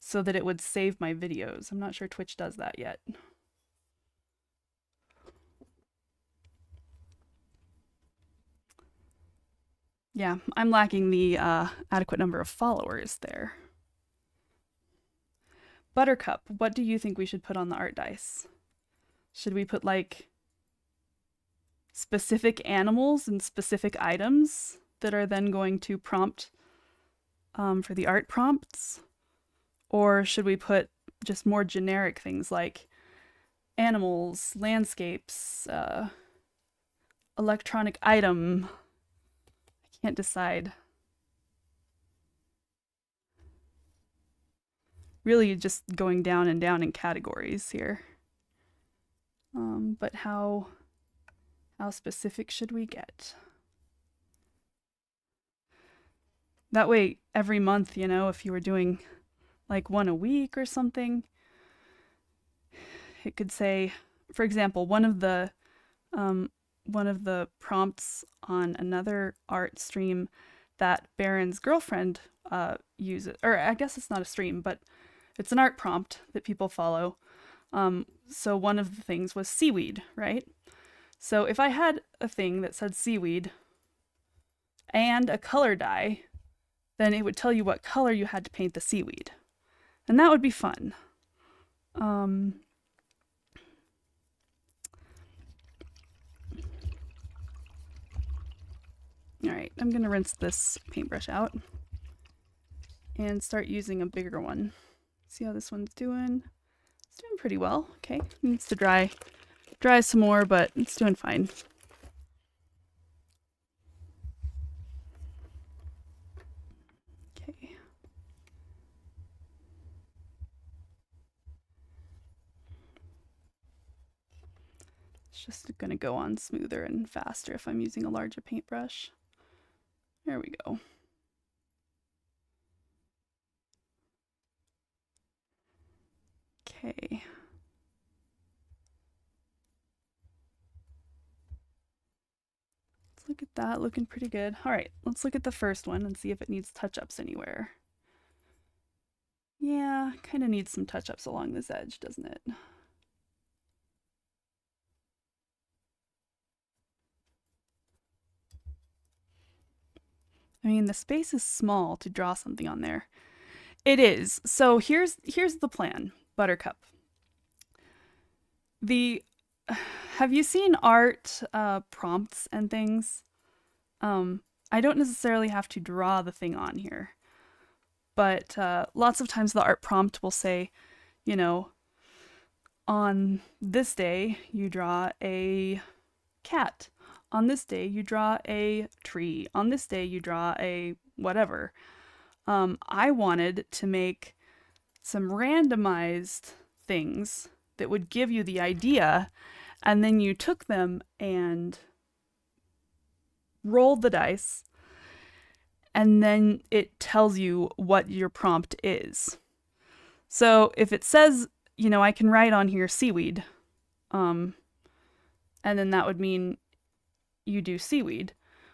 [SPEAKER 1] so that it would save my videos. I'm not sure Twitch does that yet. Yeah, I'm lacking the adequate number of followers there. Buttercup, what do you think we should put on the art dice? Should we put like specific animals and specific items that are then going to prompt for the art prompts? Or should we put just more generic things like animals, landscapes, electronic item. I can't decide. Really just going down and down in categories here. But how specific should we get? That way, every month, you know, if you were doing like one a week or something, it could say, for example, one of the prompts on another art stream that Baron's girlfriend uses, or I guess it's not a stream, but it's an art prompt that people follow. So one of the things was seaweed, right? So if I had a thing that said seaweed and a color dye, then it would tell you what color you had to paint the seaweed. And that would be fun. All right, I'm gonna rinse this paintbrush out and start using a bigger one. See how this one's doing? It's doing pretty well. Okay, needs to dry some more, but it's doing fine. Okay. It's just gonna go on smoother and faster if I'm using a larger paintbrush. There we go. Okay. Let's look at that, looking pretty good. All right, let's look at the first one and see if it needs touch-ups anywhere. Yeah, kind of needs some touch-ups along this edge, doesn't it? I mean, the space is small to draw something on there. It is. So here's the plan, Buttercup. Have you seen art prompts and things? I don't necessarily have to draw the thing on here, but lots of times the art prompt will say, you know, on this day you draw a cat. On this day you draw a tree. On this day you draw a whatever. I wanted to make some randomized things that would give you the idea, and then you took them and rolled the dice, and then it tells you what your prompt is. So if it says, you know, I can write on here seaweed, and then that would mean you do seaweed,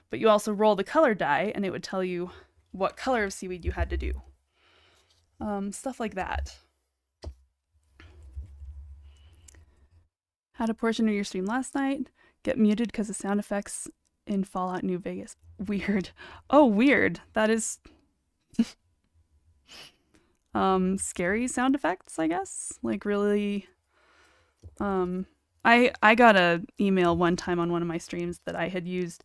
[SPEAKER 1] but you also roll the color die and it would tell you what color of seaweed you had to do. Stuff like that. Had a portion of your stream last night get muted because of sound effects in Fallout New Vegas. Weird. Oh, weird. That is scary sound effects, I guess. Like really I got a email one time on one of my streams that I had used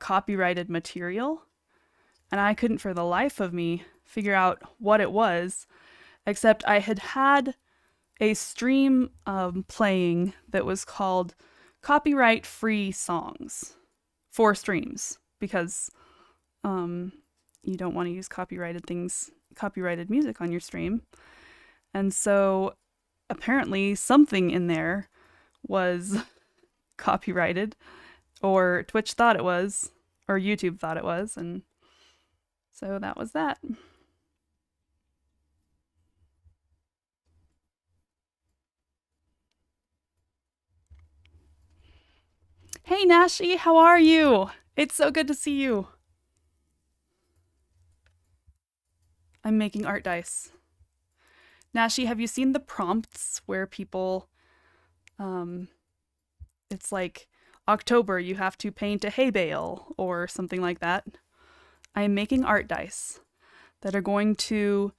[SPEAKER 1] copyrighted material, and I couldn't for the life of me figure out what it was, except I had a stream playing that was called Copyright Free Songs for streams, because you don't want to use copyrighted music on your stream. And so apparently something in there was copyrighted, or Twitch thought it was, or YouTube thought it was, and so that was that. Hey Nashi, how are you? It's so good to see you. I'm making art dice. Nashi, have you seen the prompts where people, it's like October, you have to paint a hay bale or something like that? I am making art dice that are going to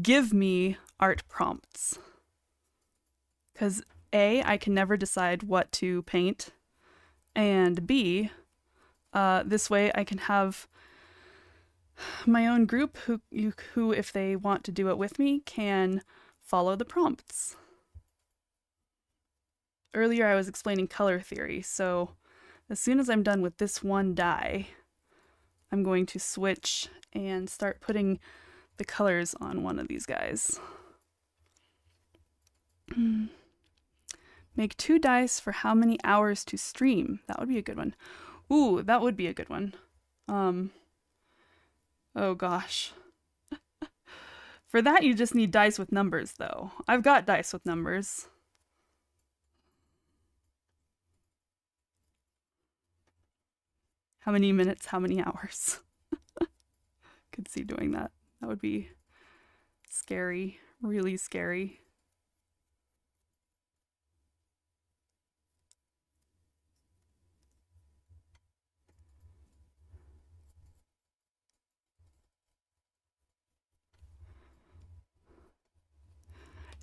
[SPEAKER 1] give me art prompts. Because A, I can never decide what to paint, and B, this way I can have my own group who, if they want to do it with me, can follow the prompts. Earlier I was explaining color theory, so as soon as I'm done with this one dye, I'm going to switch and start putting the colors on one of these guys. Make 2 dice for how many hours to stream? That would be a good one. Ooh, that would be a good one. Oh gosh. For that, you just need dice with numbers, though. I've got dice with numbers. How many minutes, how many hours? Could see doing that. That would be scary, really scary.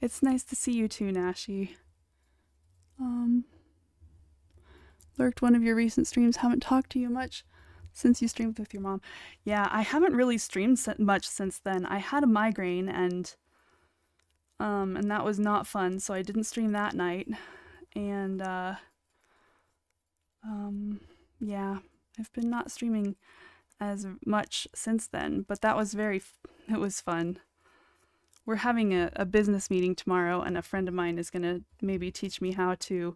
[SPEAKER 1] It's nice to see you too, Nashi. Lurked one of your recent streams. Haven't talked to you much since you streamed with your mom. Yeah, I haven't really streamed much since then. I had a migraine and that was not fun, so I didn't stream that night. And yeah, I've been not streaming as much since then, but that was it was fun. We're having a business meeting tomorrow, and a friend of mine is going to maybe teach me how to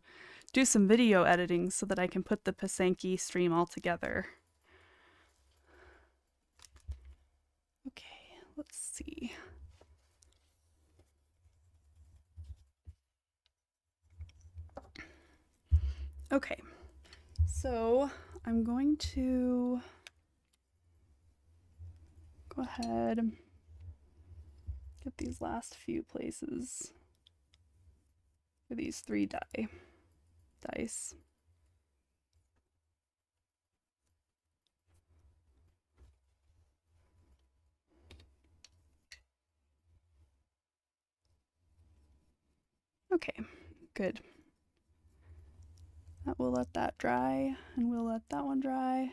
[SPEAKER 1] do some video editing so that I can put the Pasanki stream all together. Okay, let's see. Okay, so I'm going to go ahead. Get these last few places for these 3 dice. Okay, good. We'll let that dry, and we'll let that one dry,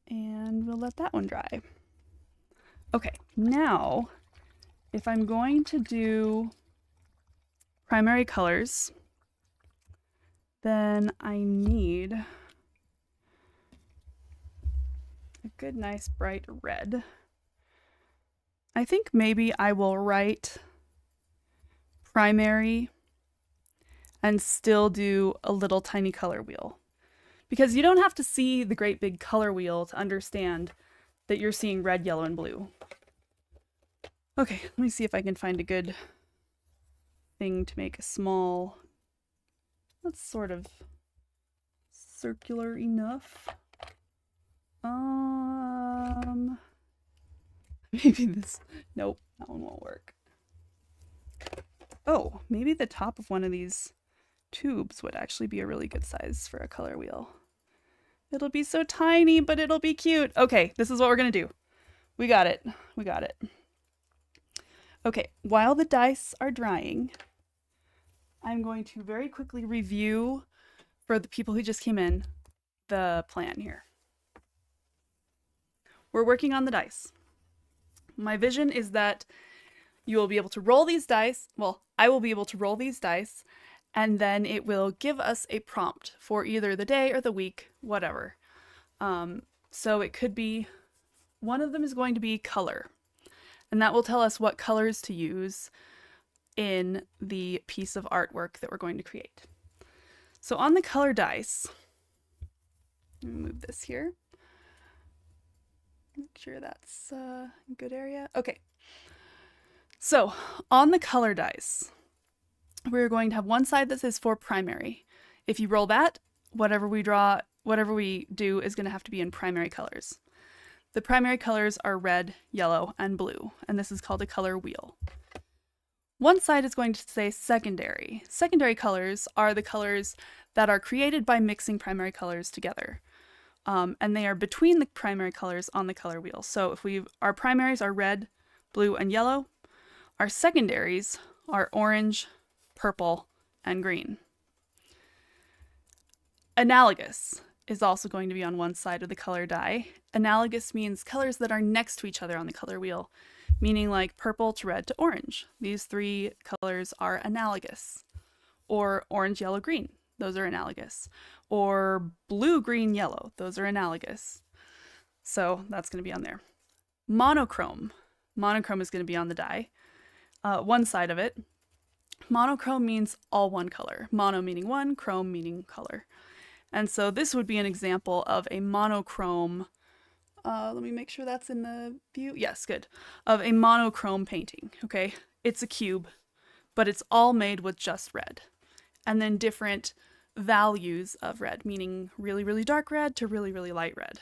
[SPEAKER 1] and we'll let that one dry. Okay, now if I'm going to do primary colors, then I need a good, nice, bright red. I think maybe I will write primary and still do a little tiny color wheel. Because you don't have to see the great big color wheel to understand that you're seeing red, yellow, and blue. Okay, let me see if I can find a good thing to make a small, that's sort of circular enough. Maybe this, nope, that one won't work. Oh, maybe the top of one of these tubes would actually be a really good size for a color wheel. It'll be so tiny, but it'll be cute. Okay, this is what we're gonna do. We got it. We got it. Okay, while the dice are drying, I'm going to very quickly review for the people who just came in the plan here. We're working on the dice. My vision is that you will be able to roll these dice. Well, I will be able to roll these dice, and then it will give us a prompt for either the day or the week, whatever. So it could be, one of them is going to be color, and that will tell us what colors to use in the piece of artwork that we're going to create. So on the color dice, let me move this here. Make sure that's a good area. Okay. So on the color dice, we're going to have one side that says for primary. If you roll that, whatever we do is going to have to be in primary colors. The primary colors are red, yellow, and blue, and this is called a color wheel. One side is going to say secondary. Secondary colors are the colors that are created by mixing primary colors together. And they are between the primary colors on the color wheel. So if our primaries are red, blue, and yellow, our secondaries are orange, purple, and green. Analogous is also going to be on one side of the color die. Analogous means colors that are next to each other on the color wheel, meaning like purple to red to orange. These 3 colors are analogous. Or orange, yellow, green. those are analogous. Or blue, green, yellow, those are analogous. So that's going to be on there. Monochrome. Monochrome is going to be on the die. One side of it. Monochrome means all one color. Mono meaning one, chrome meaning color. And so this would be an example of a monochrome. Let me make sure that's in the view. Yes, good. Of a monochrome painting, okay? It's a cube, but it's all made with just red. And then different values of red, meaning really, really dark red to really, really light red.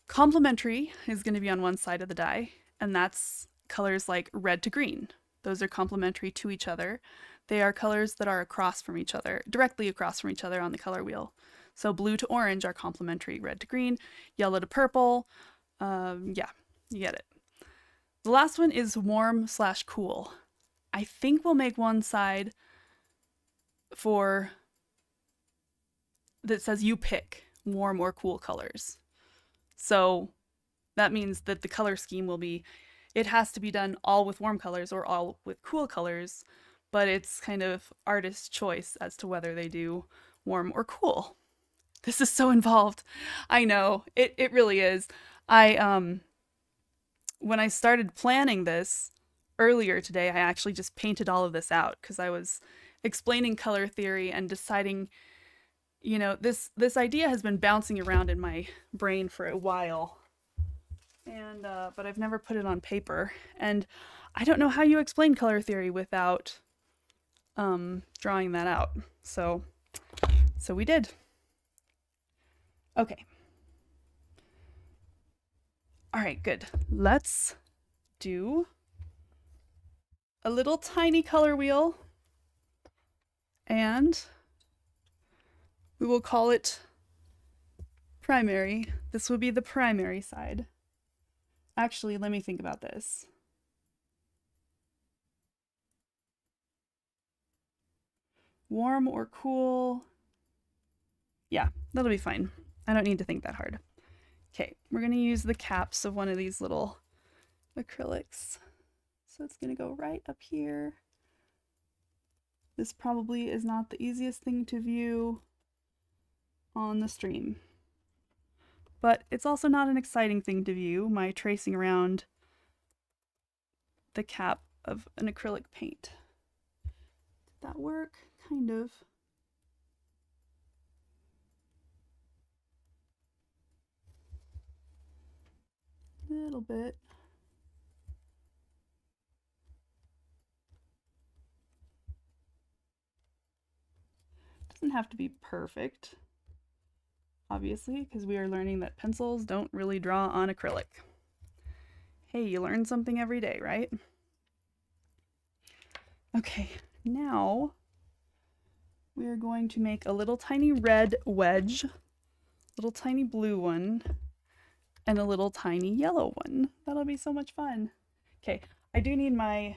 [SPEAKER 1] Complementary is going to be on one side of the die, and that's colors like red to green. Those are complementary to each other. They are colors that are across from each other, directly across from each other on the color wheel. So blue to orange are complementary, red to green, yellow to purple. Yeah, you get it. The last one is warm/cool. I think we'll make one side for that says you pick warm or cool colors. So that means that the color scheme will be, it has to be done all with warm colors or all with cool colors, but it's kind of artist's choice as to whether they do warm or cool. This is so involved. I know, it really is. When I started planning this earlier today, I actually just painted all of this out because I was explaining color theory and deciding, you know, this idea has been bouncing around in my brain for a while, and but I've never put it on paper, and I don't know how you explain color theory without drawing that out. So we did. Okay. All right, good. Let's do a little tiny color wheel, and we will call it primary. This will be the primary side. Actually, let me think about this. Warm or cool? Yeah, that'll be fine. I don't need to think that hard. Okay, we're going to use the caps of one of these little acrylics. So it's going to go right up here. This probably is not the easiest thing to view on the stream, but it's also not an exciting thing to view, my tracing around the cap of an acrylic paint. Did that work? Kind of. A little bit. Doesn't have to be perfect, obviously, because we are learning that pencils don't really draw on acrylic. Hey, you learn something every day, right? Okay, now we are going to make a little tiny red wedge, little tiny blue one, and a little tiny yellow one. That'll be so much fun. Okay, I do need my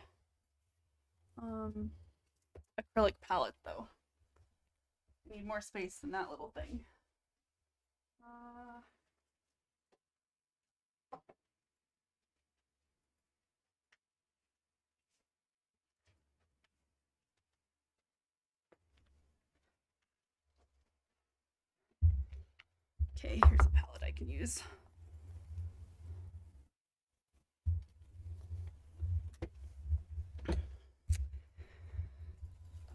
[SPEAKER 1] acrylic palette though. I need more space than that little thing. Okay, here's a palette I can use.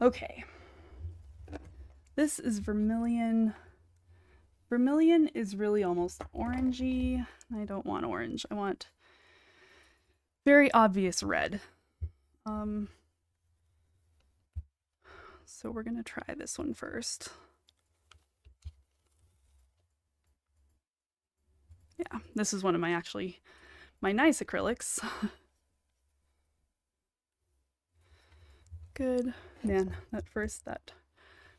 [SPEAKER 1] Okay. This is vermilion. Vermilion is really almost orangey. I don't want orange. I want very obvious red. So we're gonna try this one first. Yeah, this is one of my nice acrylics. Good. Man, I'm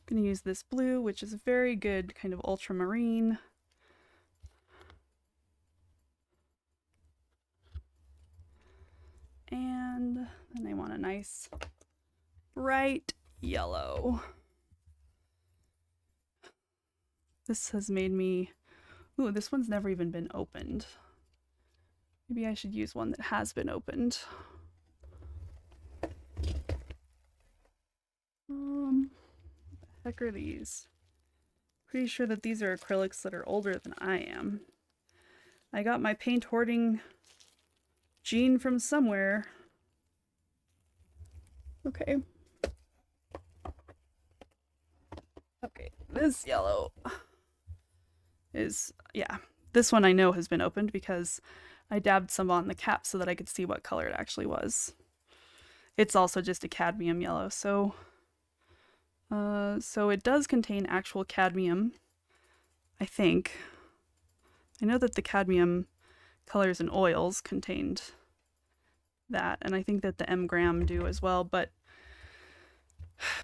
[SPEAKER 1] gonna use this blue, which is a very good kind of ultramarine. And then I want a nice bright yellow. This has made me, ooh, this one's never even been opened. Maybe I should use one that has been opened. What the heck are these? Pretty sure that these are acrylics that are older than I am. I got my paint hoarding gene from somewhere. Okay. Okay, this yellow is, yeah, this one I know has been opened because I dabbed some on the cap so that I could see what color it actually was. It's also just a cadmium yellow, so it does contain actual cadmium, I think. I know that the cadmium colors and oils contained that, and I think that the M-gram do as well, but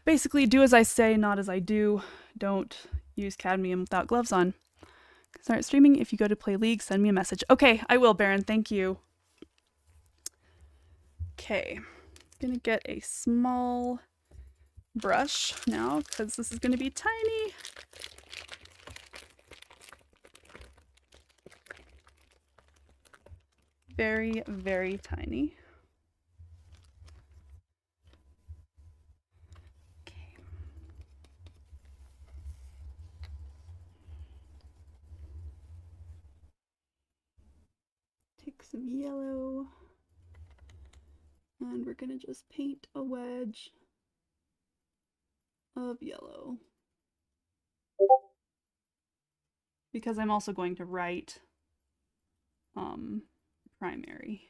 [SPEAKER 1] basically do as I say, not as I do. Don't use cadmium without gloves on. Start streaming. If you go to play League, send me a message. Okay, I will, Baron. Thank you. Okay, gonna get a small brush now because this is gonna be tiny. Very, very tiny. Okay. Take some yellow. And we're gonna just paint a wedge of yellow. Because I'm also going to write primary.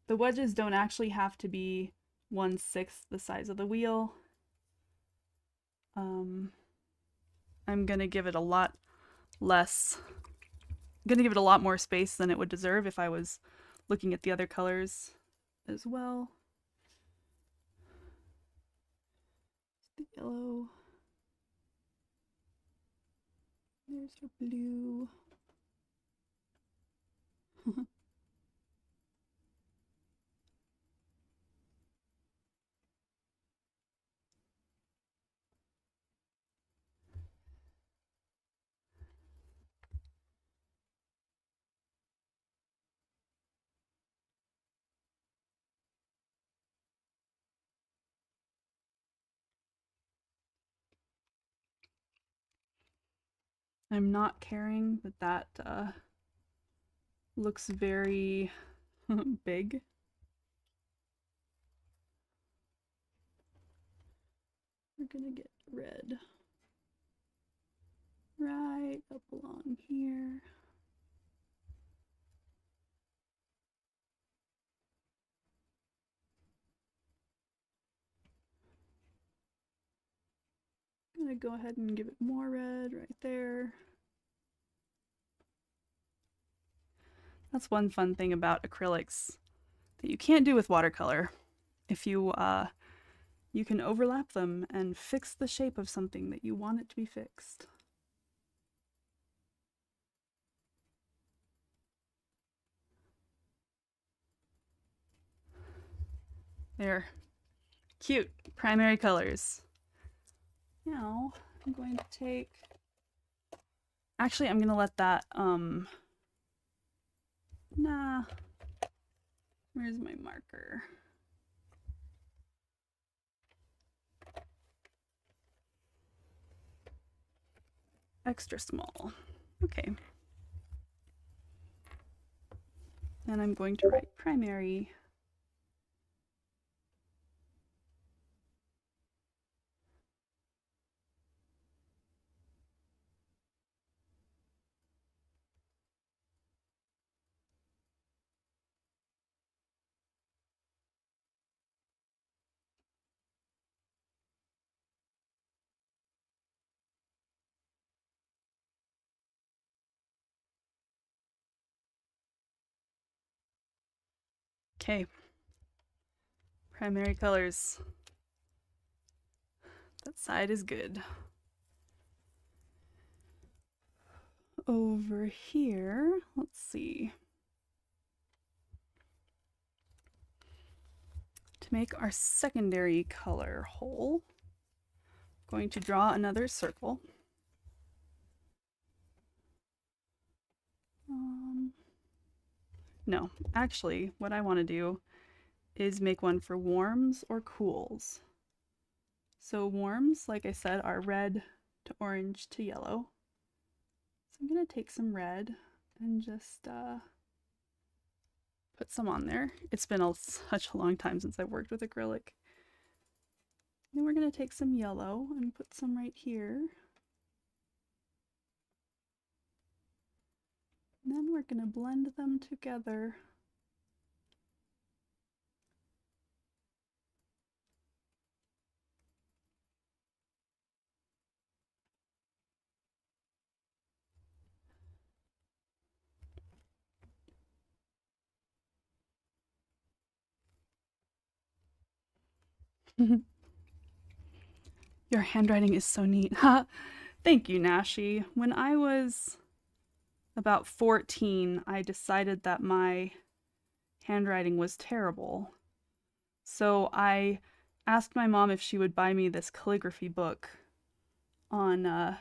[SPEAKER 1] The wedges don't actually have to be 1/6 the size of the wheel. I'm gonna give it a lot less. I'm gonna give it a lot more space than it would deserve if I was looking at the other colors as well. The yellow. There's our blue. I'm not caring that that looks very big. We're gonna get red right up along here. I'm gonna go ahead and give it more red right there. That's one fun thing about acrylics that you can't do with watercolor. If you you can overlap them and fix the shape of something that you want it to be fixed. There. Cute. Primary colors. Now I'm going to take... Actually, I'm going to let that, nah. Where's my marker? Extra small. Okay. And I'm going to write primary. Okay. Primary colors. That side is good. Over here, let's see. To make our secondary color hole, I'm going to draw another circle. No, actually, what I want to do is make one for warms or cools. So warms, like I said, are red to orange to yellow. So I'm going to take some red and just put some on there. It's been such a long time since I've worked with acrylic. Then we're going to take some yellow and put some right here. And then we're going to blend them together. Your handwriting is so neat. Thank you, Nashi. When I was about 14, I decided that my handwriting was terrible. So I asked my mom if she would buy me this calligraphy book on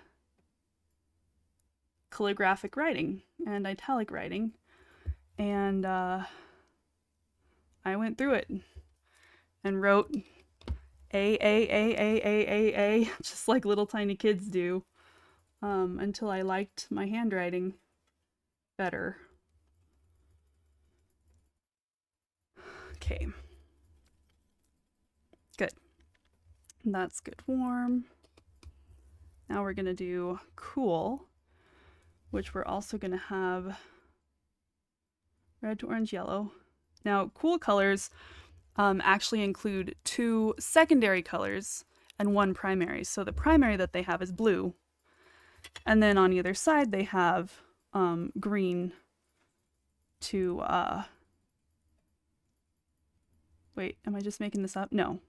[SPEAKER 1] calligraphic writing and italic writing. And I went through it and wrote A, just like little tiny kids do, until I liked my handwriting better. Okay. Good. That's good warm. Now we're gonna do cool, which we're also gonna have red to orange, yellow. Now cool colors actually include 2 secondary colors and 1 primary. So the primary that they have is blue. And then on either side they have green to wait, am I just making this up? No.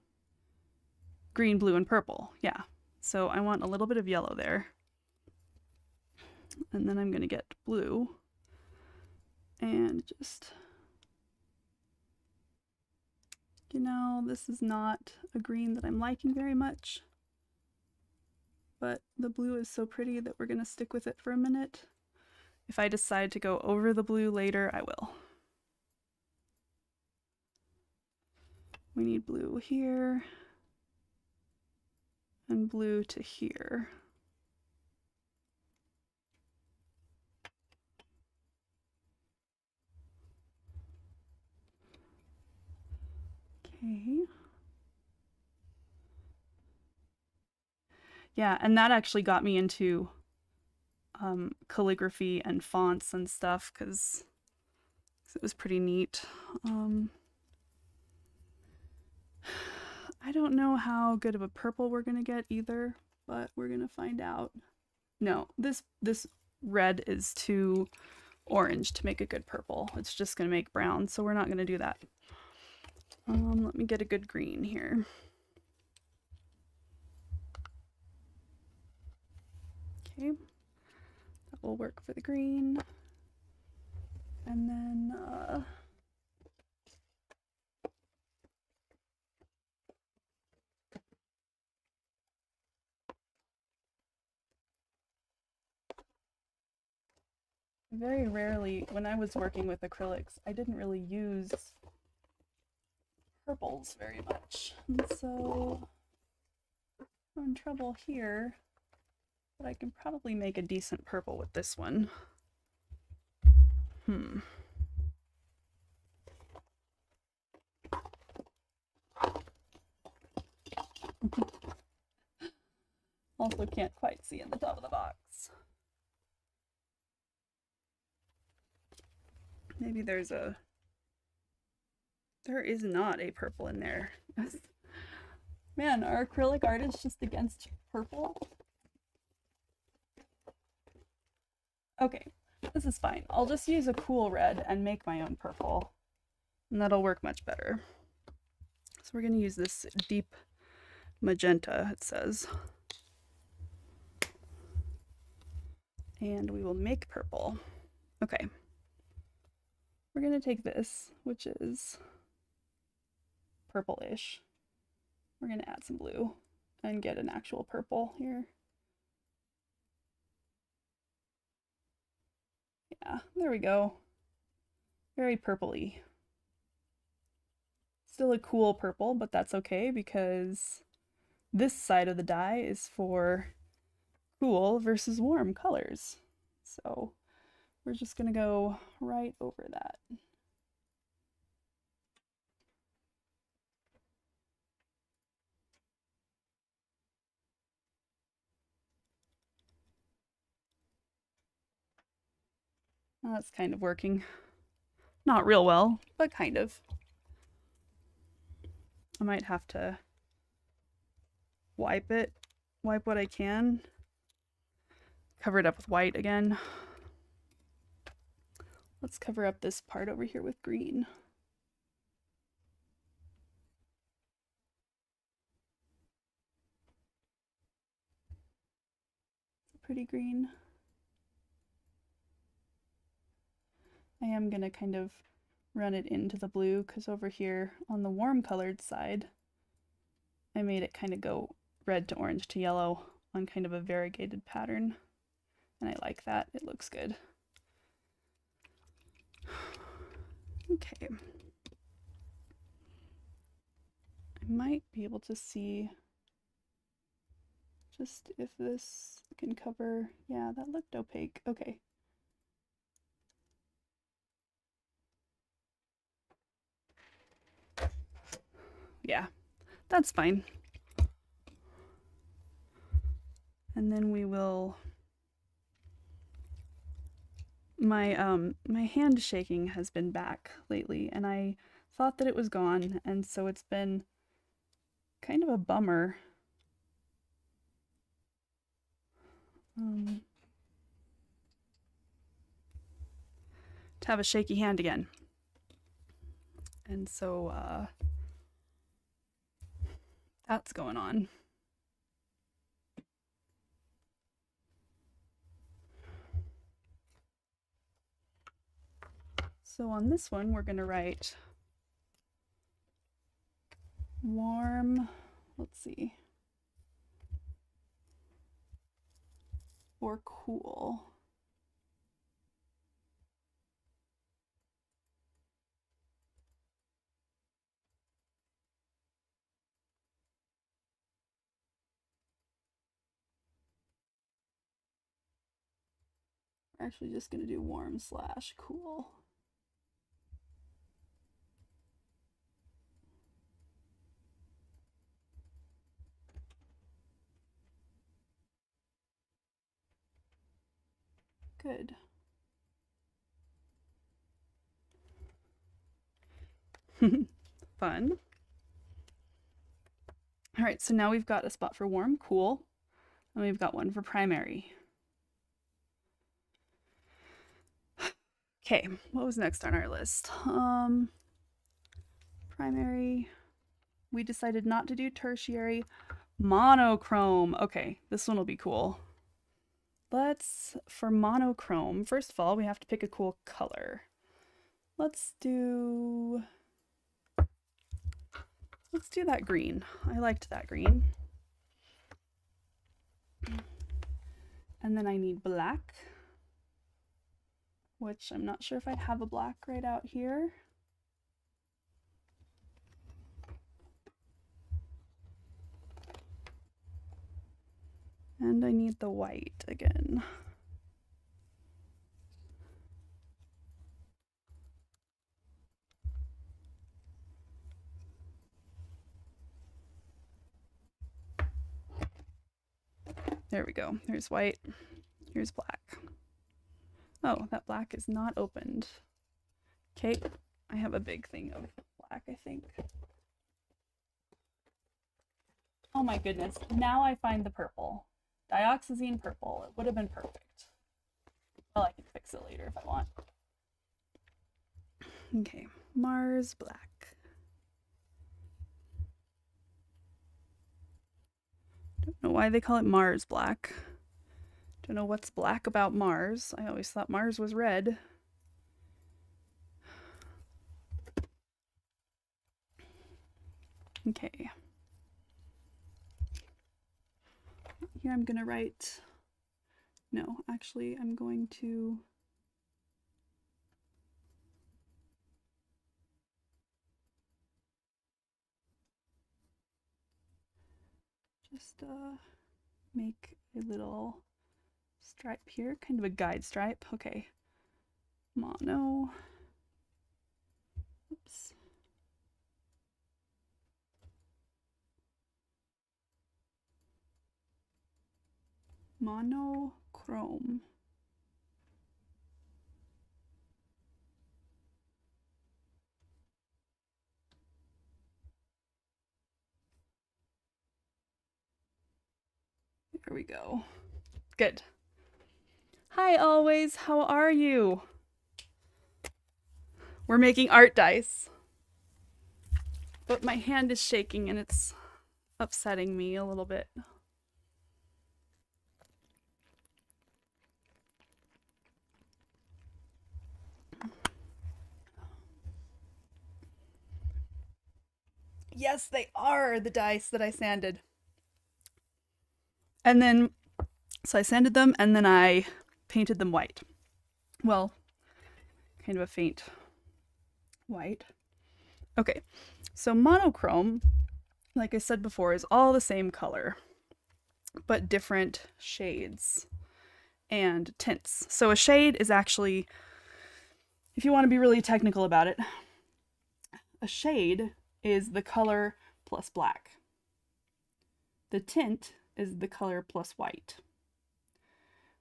[SPEAKER 1] Green, blue, and purple. Yeah. So I want a little bit of yellow there. And then I'm going to get blue and just, you know, this is not a green that I'm liking very much, but the blue is so pretty that we're going to stick with it for a minute. If I decide to go over the blue later, I will. We need blue here and blue to here. Okay. Yeah, and that actually got me into calligraphy and fonts and stuff because it was pretty neat. I don't know how good of a purple we're gonna get either, but we're gonna find out. No, this red is too orange to make a good purple. It's just gonna make brown, so we're not gonna do that. Let me get a good green here. Okay, that will work for the green. And then very rarely, when I was working with acrylics, I didn't really use purples very much. And so I'm in trouble here, but I can probably make a decent purple with this one. Also can't quite see in the top of the box. Maybe there is not a purple in there. Man, are acrylic artists just against purple? Okay, this is fine. I'll just use a cool red and make my own purple, and that'll work much better. So we're going to use this deep magenta, it says. And we will make purple. Okay. We're going to take this, which is purple-ish. We're going to add some blue and get an actual purple here. Yeah, there we go. Very purpley. Still a cool purple, but that's okay because this side of the die is for cool versus warm colors. So we're just going to go right over that. That's kind of working. Not real well, but kind of. I might have to wipe what I can. Cover it up with white again. Let's cover up this part over here with green. It's a pretty green. I am gonna kind of run it into the blue because over here on the warm colored side, I made it kind of go red to orange to yellow on kind of a variegated pattern. And I like that, it looks good. Okay. I might be able to see just if this can cover, yeah, that looked opaque, okay. Yeah, that's fine. And then we will, my hand shaking has been back lately and I thought that it was gone, and so it's been kind of a bummer. To have a shaky hand again. And so that's going on. So on this one, we're going to write warm, let's see, or cool. We're actually just going to do warm/cool. Good. Fun. All right, so now we've got a spot for warm, cool, and we've got one for primary. Okay, what was next on our list? Primary. We decided not to do tertiary. Monochrome. Okay, this one will be cool. For monochrome, first of all, we have to pick a cool color. Let's do that green. I liked that green. And then I need black, which I'm not sure if I have a black right out here. And I need the white again. There we go. There's white. Here's black. Oh, that black is not opened. Okay, I have a big thing of black, I think. Oh my goodness, now I find the purple. Dioxazine purple. It would have been perfect. Well, I can fix it later if I want. Okay, Mars black. Don't know why they call it Mars black. Don't know what's black about Mars. I always thought Mars was red. Okay. Here I'm gonna write, no, actually I'm going to just make a little stripe here, kind of a guide stripe. Okay, mono. Oops. Monochrome. There we go. Good. Hi, always. How are you? We're making art dice. But my hand is shaking and it's upsetting me a little bit. Yes, they are the dice that I sanded. And then, so I sanded them and then I painted them white. Well, kind of a faint white. Okay, so monochrome, like I said before, is all the same color, but different shades and tints. So a shade is actually, if you want to be really technical about it, a shade is the color plus black. The tint is the color plus white.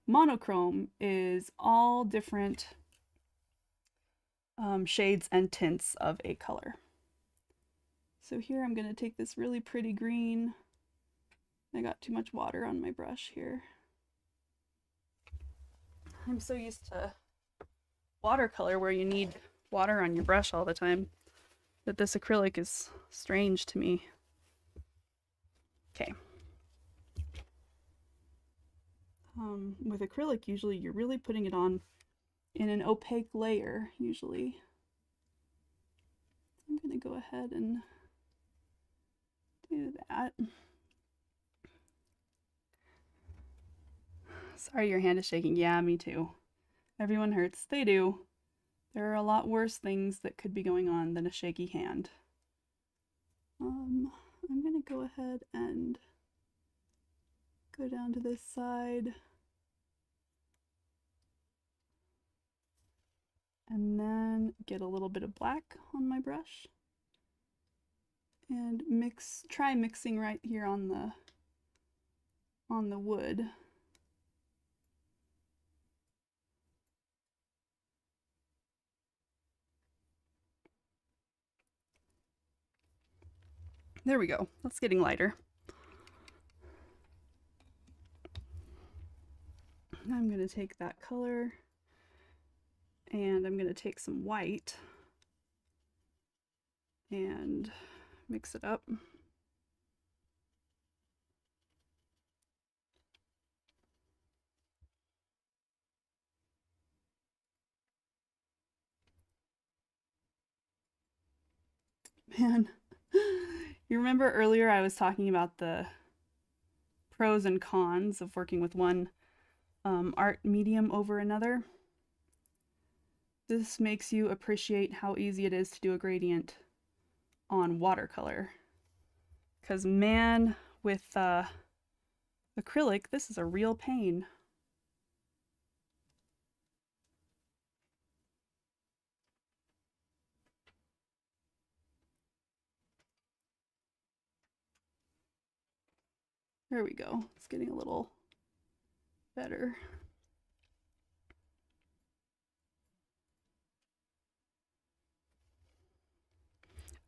[SPEAKER 1] Monochrome is all different shades and tints of a color. So here I'm going to take this really pretty green. I got too much water on my brush here. I'm so used to watercolor where you need water on your brush all the time that this acrylic is strange to me. Okay. With acrylic, usually you're really putting it on in an opaque layer, usually. I'm going to go ahead and do that. Sorry your hand is shaking. Yeah, me too. Everyone hurts. They do. There are a lot worse things that could be going on than a shaky hand. I'm going to go ahead and go down to this side. And then get a little bit of black on my brush. And try mixing right here on the wood. There we go. That's getting lighter. I'm going to take that color and I'm going to take some white and mix it up. Man, you remember earlier I was talking about the pros and cons of working with one art medium over another? This makes you appreciate how easy it is to do a gradient on watercolor. Because man, with acrylic, this is a real pain. There we go. It's getting a little better.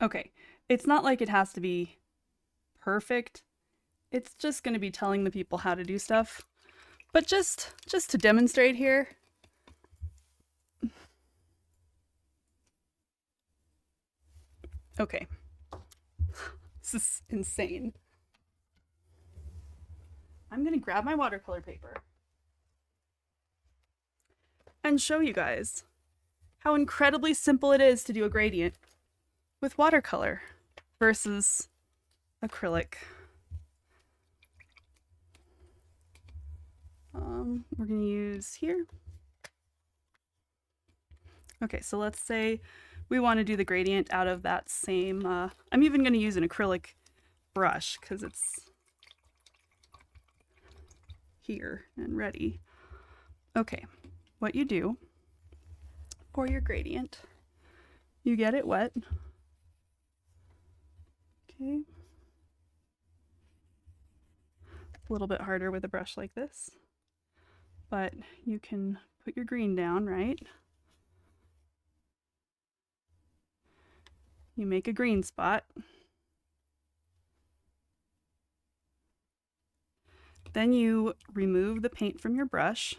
[SPEAKER 1] Okay, it's not like it has to be perfect. It's just going to be telling the people how to do stuff. But just to demonstrate here. Okay. This is insane. I'm going to grab my watercolor paper and show you guys how incredibly simple it is to do a gradient with watercolor versus acrylic. We're going to use here. Okay, so let's say we want to do the gradient out of that same, I'm even going to use an acrylic brush because it's here and ready. Okay, what you do for your gradient, you get it wet. Okay. A little bit harder with a brush like this, but you can put your green down, right? You make a green spot. Then you remove the paint from your brush,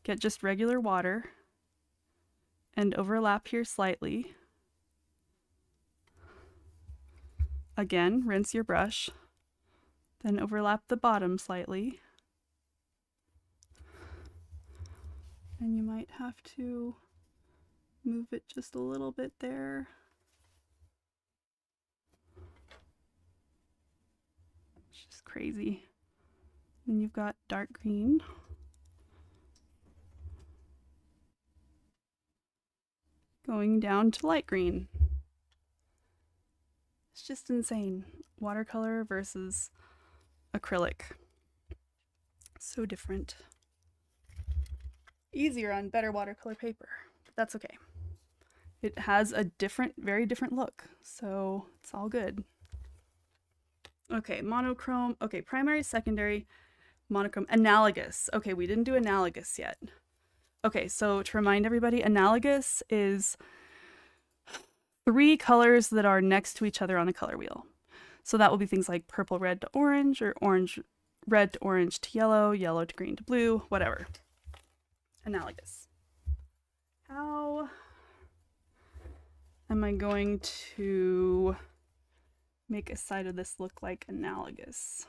[SPEAKER 1] get just regular water, and overlap here slightly. Again, rinse your brush, then overlap the bottom slightly. And you might have to move it just a little bit there. It's just crazy. Then you've got dark green. Going down to light green. It's just insane. Watercolor versus acrylic. So different. Easier on better watercolor paper. That's okay. It has a different, very different look, so it's all good. Okay, monochrome. Okay, primary, secondary, monochrome, analogous. Okay, we didn't do analogous yet. Okay, so to remind everybody, analogous is 3 colors that are next to each other on the color wheel. So that will be things like purple, red to orange, or orange, red to orange to yellow, yellow to green to blue, whatever. Analogous. How am I going to make a side of this look like analogous?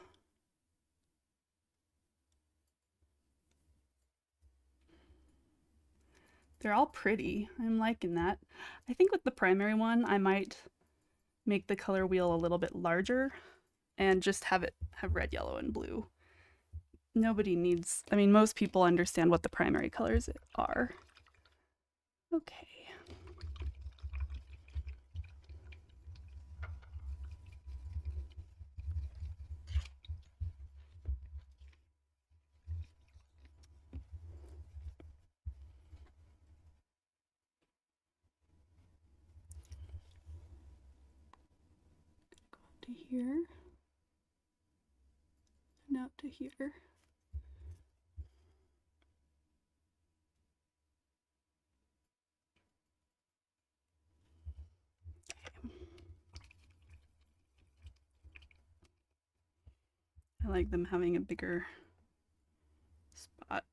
[SPEAKER 1] They're all pretty. I'm liking that. I think with the primary one, I might make the color wheel a little bit larger and just have it have red, yellow, and blue. Nobody needs, I mean, most people understand what the primary colors are. Okay. To here and out to here. I like them having a bigger spot.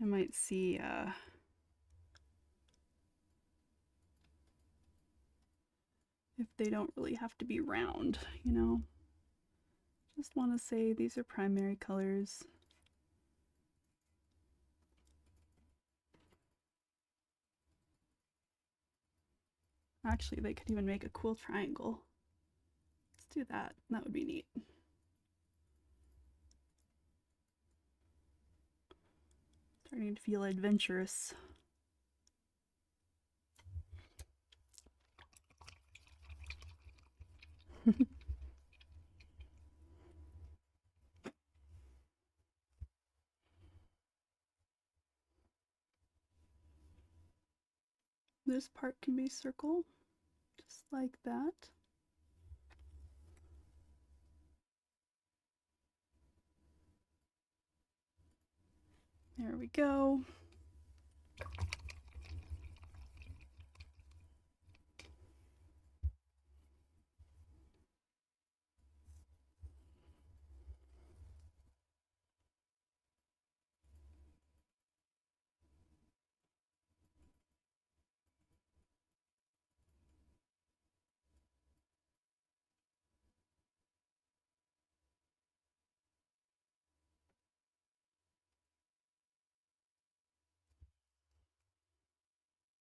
[SPEAKER 1] I might see if they don't really have to be round, you know. Just want to say these are primary colors. Actually, they could even make a cool triangle. Let's do that. That would be neat. Starting to feel adventurous. This part can be circle, just like that. There we go.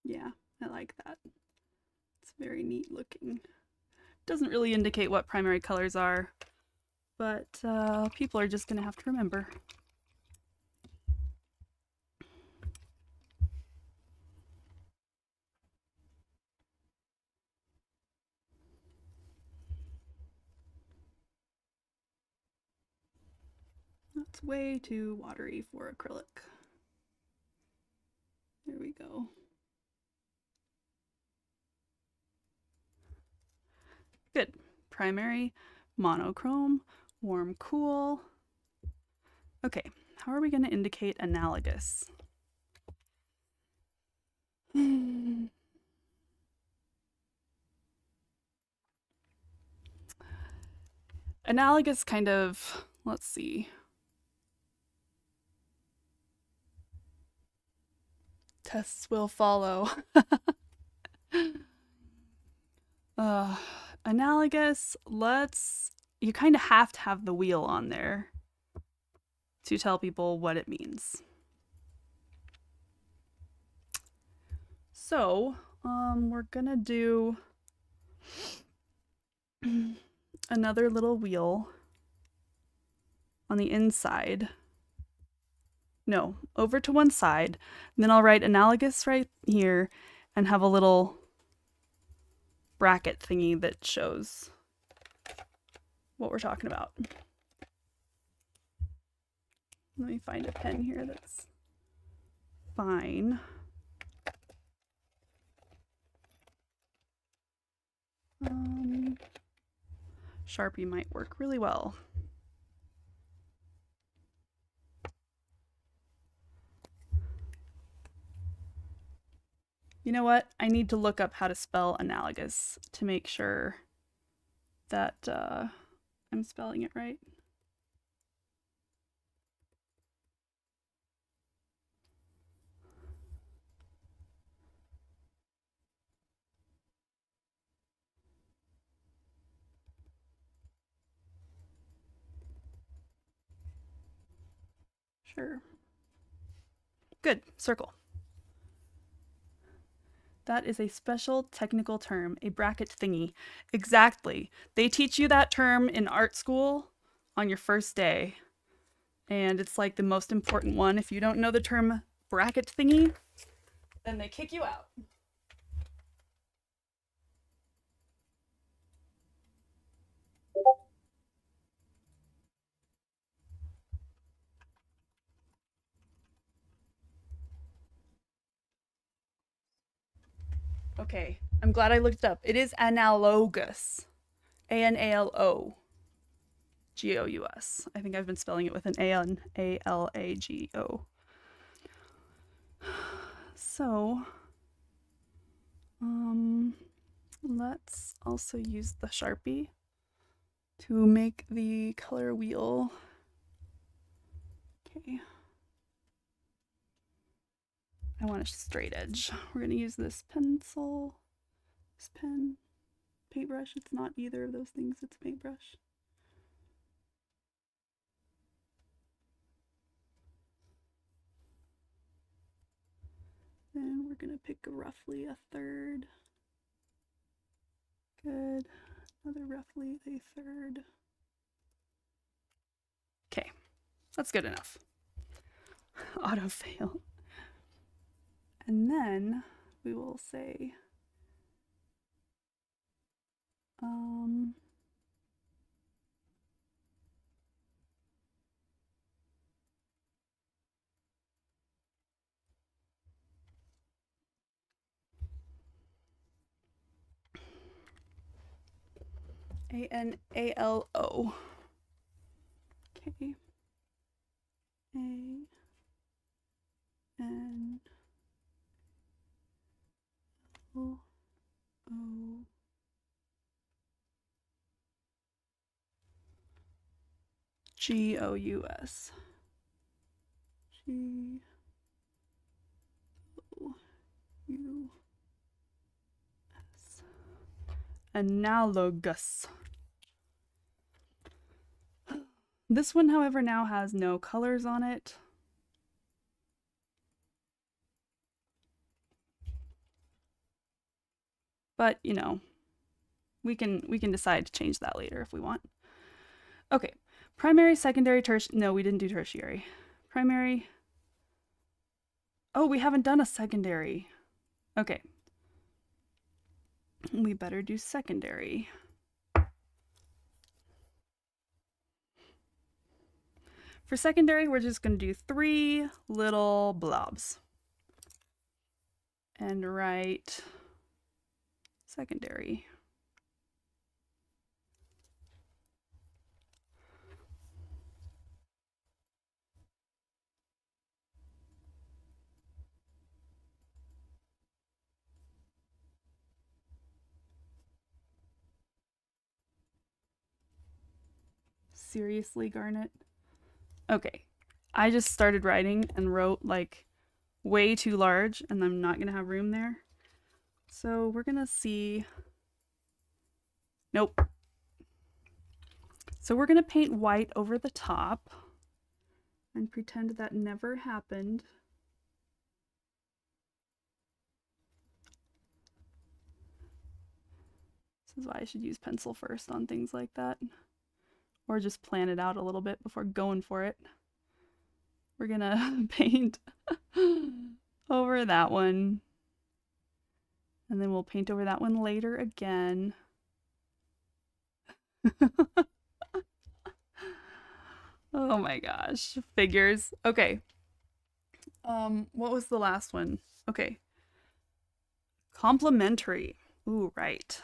[SPEAKER 1] Yeah, I like that. It's very neat looking. Doesn't really indicate what primary colors are, but people are just going to have to remember. It's way too watery for acrylic. There we go. Good. Primary, monochrome, warm, cool. Okay, how are we going to indicate analogous? Analogous kind of, let's see. Tests will follow. Analogous, you kind of have to have the wheel on there to tell people what it means. So, we're gonna do another little wheel on the inside. No, over to one side. And then I'll write analogous right here and have a little bracket thingy that shows what we're talking about. Let me find a pen here that's fine. Sharpie might work really well. You know what? I need to look up how to spell analogous to make sure that I'm spelling it right. Sure. Good. Circle. That is a special technical term, a bracket thingy. Exactly. They teach you that term in art school on your first day. And it's like the most important one. If you don't know the term bracket thingy, then they kick you out. Okay, I'm glad I looked it up. It is analogous. A-N-A-L-O-G-O-U-S. I think I've been spelling it with an A-N-A-L-A-G-O. So, let's also use the Sharpie to make the color wheel. Okay. I want a straight edge. We're gonna use this pencil, this pen, paintbrush. It's not either of those things, it's a paintbrush. Then we're gonna pick roughly a third. Good. Another roughly a third. Okay, that's good enough. Auto fail. And then we will say, A-N-A-L-O. Okay. A-N-O-O. G-O-U-S. G-O-U-S. Analogous. This one, however, now has no colors on it. But, you know, we can decide to change that later if we want. Okay. Primary, secondary, tertiary. No, we didn't do tertiary. Primary. Oh, we haven't done a secondary. Okay. We better do secondary. For secondary, we're just going to do 3 little blobs. And write secondary. Seriously, Garnet? Okay. I just started writing and wrote like way too large, and I'm not going to have room there. So we're going to see. Nope. So we're going to paint white over the top and pretend that never happened. This is why I should use pencil first on things like that. Or just plan it out a little bit before going for it. We're gonna paint over that one. And then we'll paint over that one later again. Oh my gosh. Figures. Okay. What was the last one? Okay. Complementary. Ooh, right.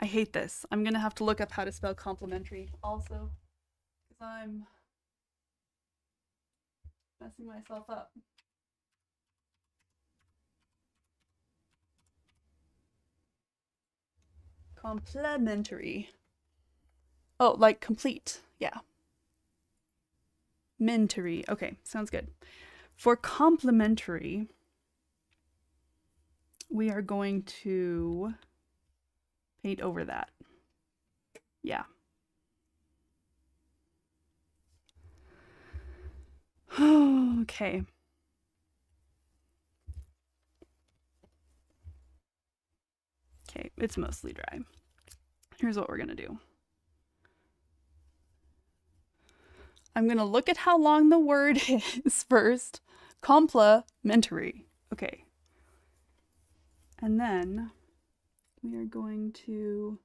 [SPEAKER 1] I hate this. I'm gonna have to look up how to spell complementary also, because I'm messing myself up. Complementary. Oh, like complete. Yeah. Mentary. Okay, sounds good. For complementary, we are going to paint over that. Yeah. Okay. Okay, it's mostly dry. Here's what we're gonna do. I'm gonna look at how long the word is first. Complementary. Okay. And then we are going to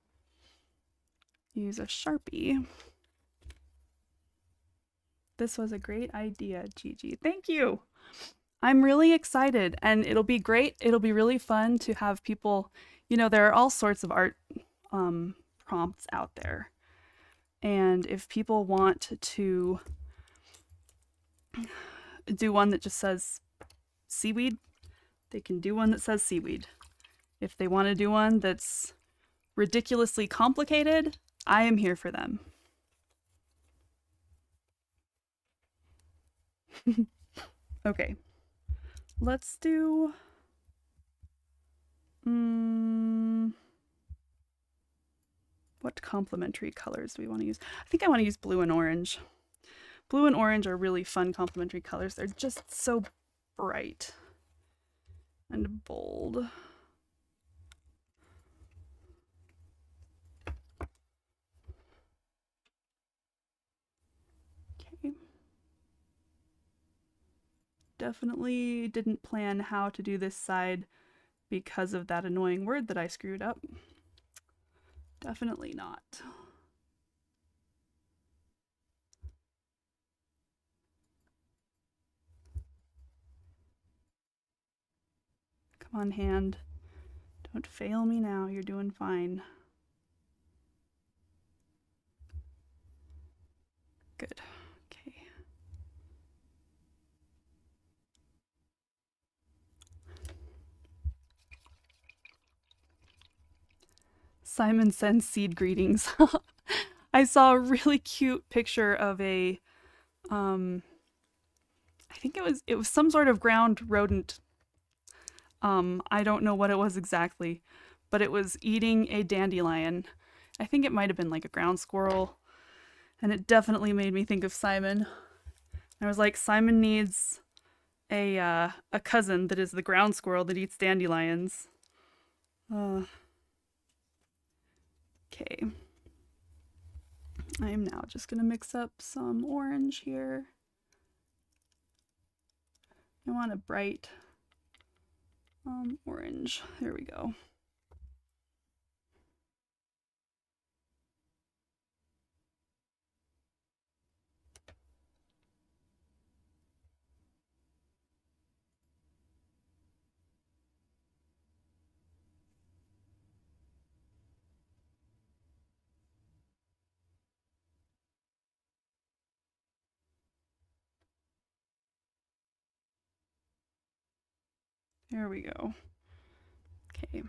[SPEAKER 1] use a Sharpie. This was a great idea, Gigi. Thank you. I'm really excited, and it'll be great. It'll be really fun to have people, you know, there are all sorts of art prompts out there. And if people want to do one that just says seaweed, they can do one that says seaweed. If they want to do one that's ridiculously complicated, I am here for them. Okay, let's do what complementary colors do we want to use? I think I want to use blue and orange. Blue and orange are really fun complementary colors. They're just so bright and bold. Okay. Definitely didn't plan how to do this side because of that annoying word that I screwed up. Definitely not. Come on, hand. Don't fail me now. You're doing fine. Good. Okay. Simon sends seed greetings. I saw a really cute picture of a I think it was some sort of ground rodent. I don't know what it was exactly, but it was eating a dandelion. I think it might have been like a ground squirrel, and it definitely made me think of Simon. I was like, Simon needs a cousin that is the ground squirrel that eats dandelions. Okay. I am now just gonna mix up some orange here. I want a bright orange. There we go. There we go. Okay.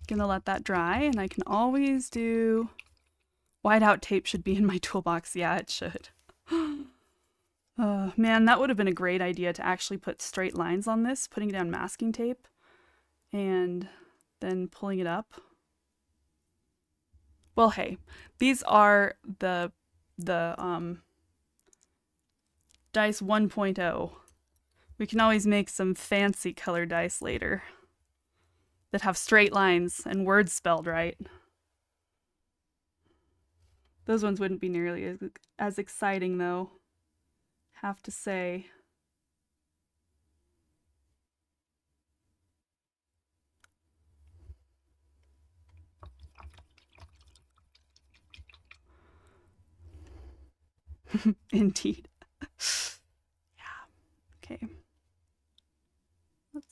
[SPEAKER 1] Gonna let that dry, and I can always do... Whiteout tape should be in my toolbox. Yeah, it should. Man, that would have been a great idea to actually put straight lines on this, putting down masking tape and then pulling it up. Well, hey, these are the dice 1.0. We can always make some fancy color dice later that have straight lines and words spelled right. Those ones wouldn't be nearly as exciting, though, have to say. Indeed. Yeah. Okay. Let's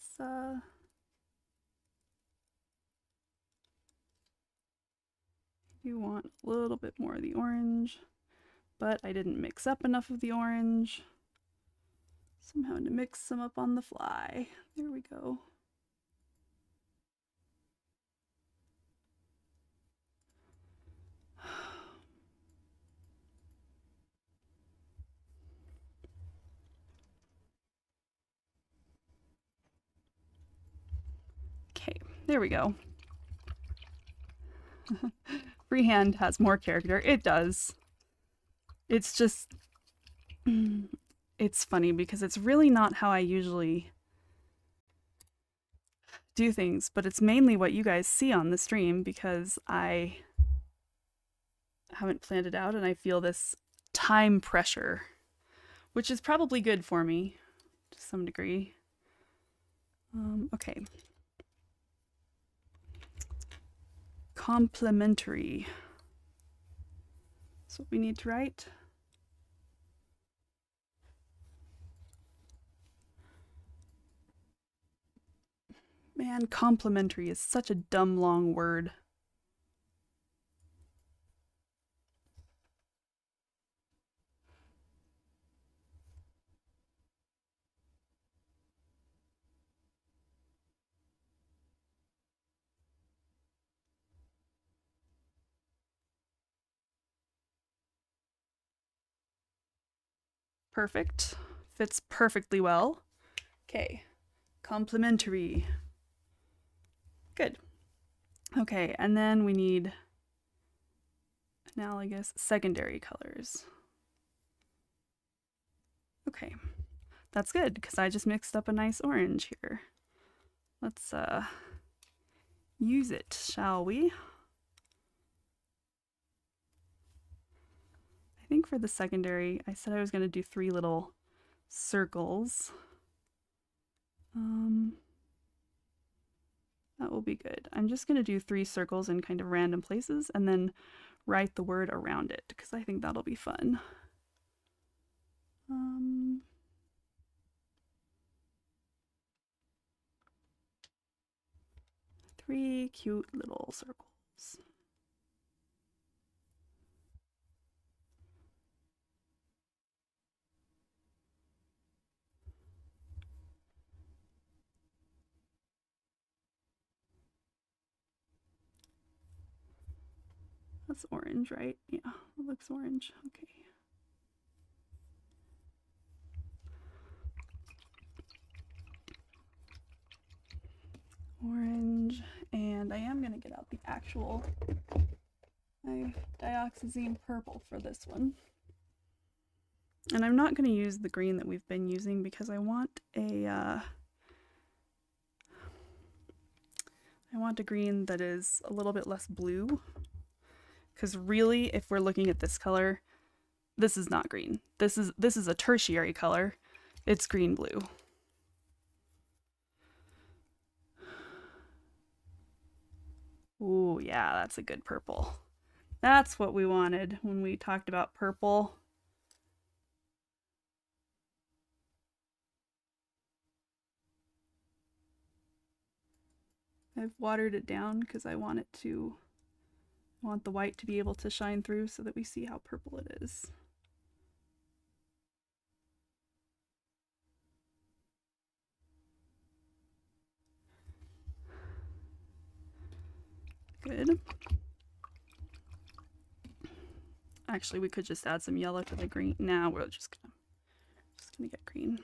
[SPEAKER 1] you want a little bit more of the orange, but I didn't mix up enough of the orange. So I'm having to mix some up on the fly. There we go. Okay, there we go. Freehand has more character. It does. It's just... It's funny because it's really not how I usually do things, but it's mainly what you guys see on the stream because I haven't planned it out and I feel this time pressure, which is probably good for me to some degree. Okay. Complementary. That's what we need to write. Man, complementary is such a dumb long word. Perfect. Fits perfectly well. Okay. Complementary. Good. Okay, and then we need analogous secondary colors. Okay, that's good because I just mixed up a nice orange here. Let's use it, shall we? I think for the secondary, I said I was going to do 3 little circles. That will be good. I'm just going to do 3 circles in kind of random places and then write the word around it because I think that'll be fun. 3 cute little circles. That's orange, right? Yeah, it looks orange. Okay. Orange, and I am going to get out the actual dioxazine purple for this one. And I'm not going to use the green that we've been using because I want a green that is a little bit less blue. Because really, if we're looking at this color, this is not green. This is a tertiary color. It's green-blue. Ooh, yeah, that's a good purple. That's what we wanted when we talked about purple. I've watered it down because I want the white to be able to shine through so that we see how purple it is. Good. Actually, we could just add some yellow to the green. Now we're just gonna get green.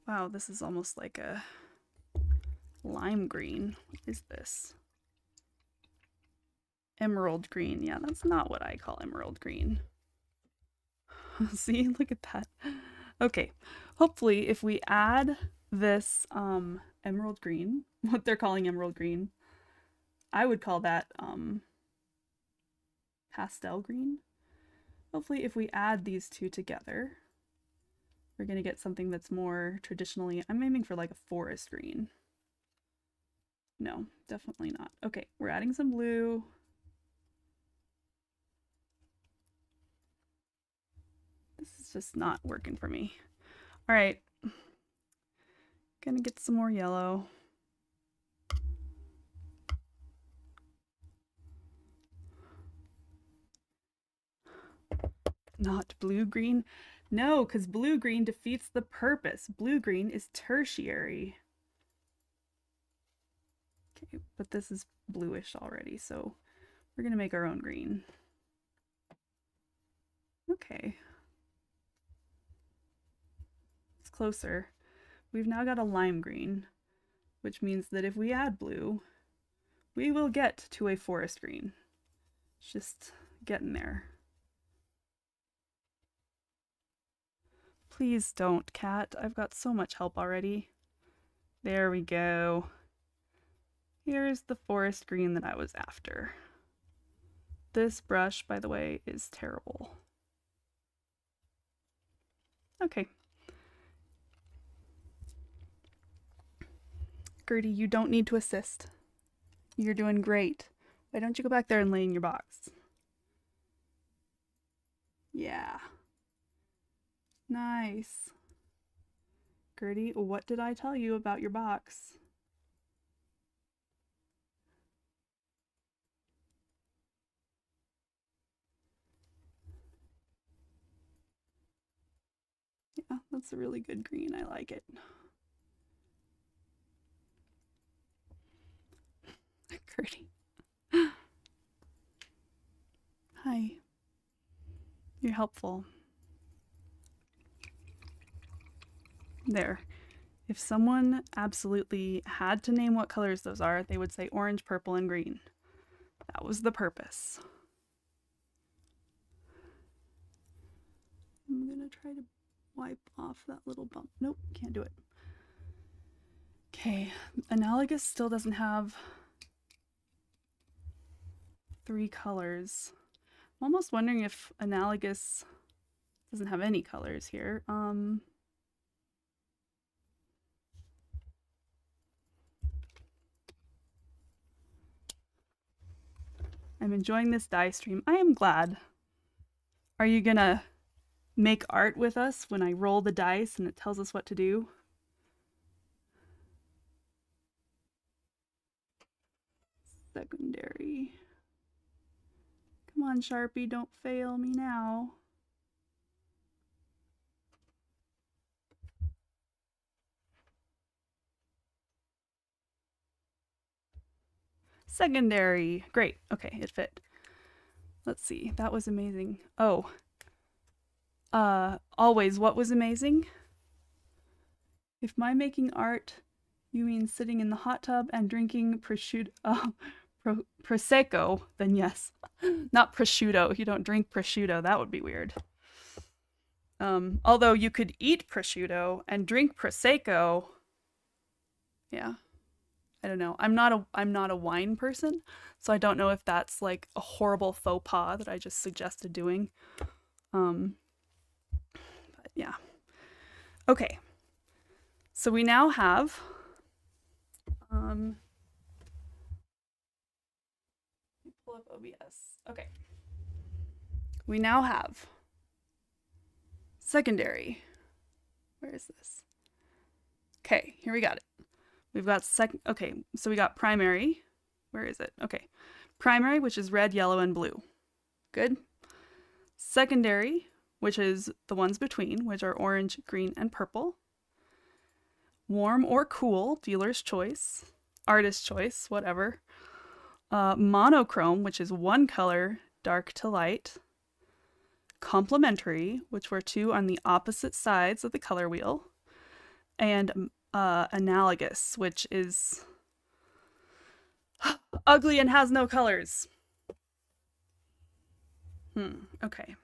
[SPEAKER 1] Wow, this is almost like a lime green. What is this? Emerald green. Yeah, that's not what I call emerald green. See, look at that. Okay, hopefully if we add this emerald green, what they're calling emerald green, I would call that pastel green. Hopefully if we add these two together, we're gonna get something that's more traditionally, I'm aiming for like a forest green. No, definitely not. Okay, we're adding some blue. This is just not working for me. All right, gonna get some more yellow. Not blue-green? No, because blue-green defeats the purpose. Blue-green is tertiary. Okay, but this is bluish already, so we're gonna make our own green. Okay. It's closer. We've now got a lime green, which means that if we add blue, we will get to a forest green. It's just getting there. Please don't, cat. I've got so much help already. There we go. Here's the forest green that I was after. This brush, by the way, is terrible. Okay. Gertie, you don't need to assist. You're doing great. Why don't you go back there and lay in your box? Yeah. Nice. Gertie, what did I tell you about your box? Yeah, that's a really good green. I like it. Gertie. Hi. You're helpful. There. If someone absolutely had to name what colors those are, they would say orange, purple, and green. That was the purpose. I'm gonna try to wipe off that little bump. Nope, can't do it. Okay, Analogous still doesn't have 3 colors. I'm almost wondering if Analogous doesn't have any colors here. I'm enjoying this dye stream. I am glad. Are you gonna make art with us when I roll the dice and it tells us what to do? Secondary. Come on, Sharpie, don't fail me now. Secondary. Great. Okay, it fit. Let's see. That was amazing. Oh. Always, what was amazing? If by making art you mean sitting in the hot tub and drinking prosecco, then yes. Not prosciutto. You don't drink prosciutto. That would be weird. Although you could eat prosciutto and drink prosecco. Yeah. I don't know. I'm not a wine person, so I don't know if that's like a horrible faux pas that I just suggested doing. But yeah. Okay. So we now have let me pull up OBS. Okay. We now have secondary. Where is this? Okay, here we got it. We've got okay, so we got primary. Where is it? Okay. Primary, which is red, yellow, and blue. Good. Secondary, which is the ones between, which are orange, green, and purple. warm or cool, dealer's choice, artist's choice, whatever. Monochrome, which is one color, dark to light. Complementary, which were two on the opposite sides of the color wheel. And analogous, which is ugly and has no colors. Okay.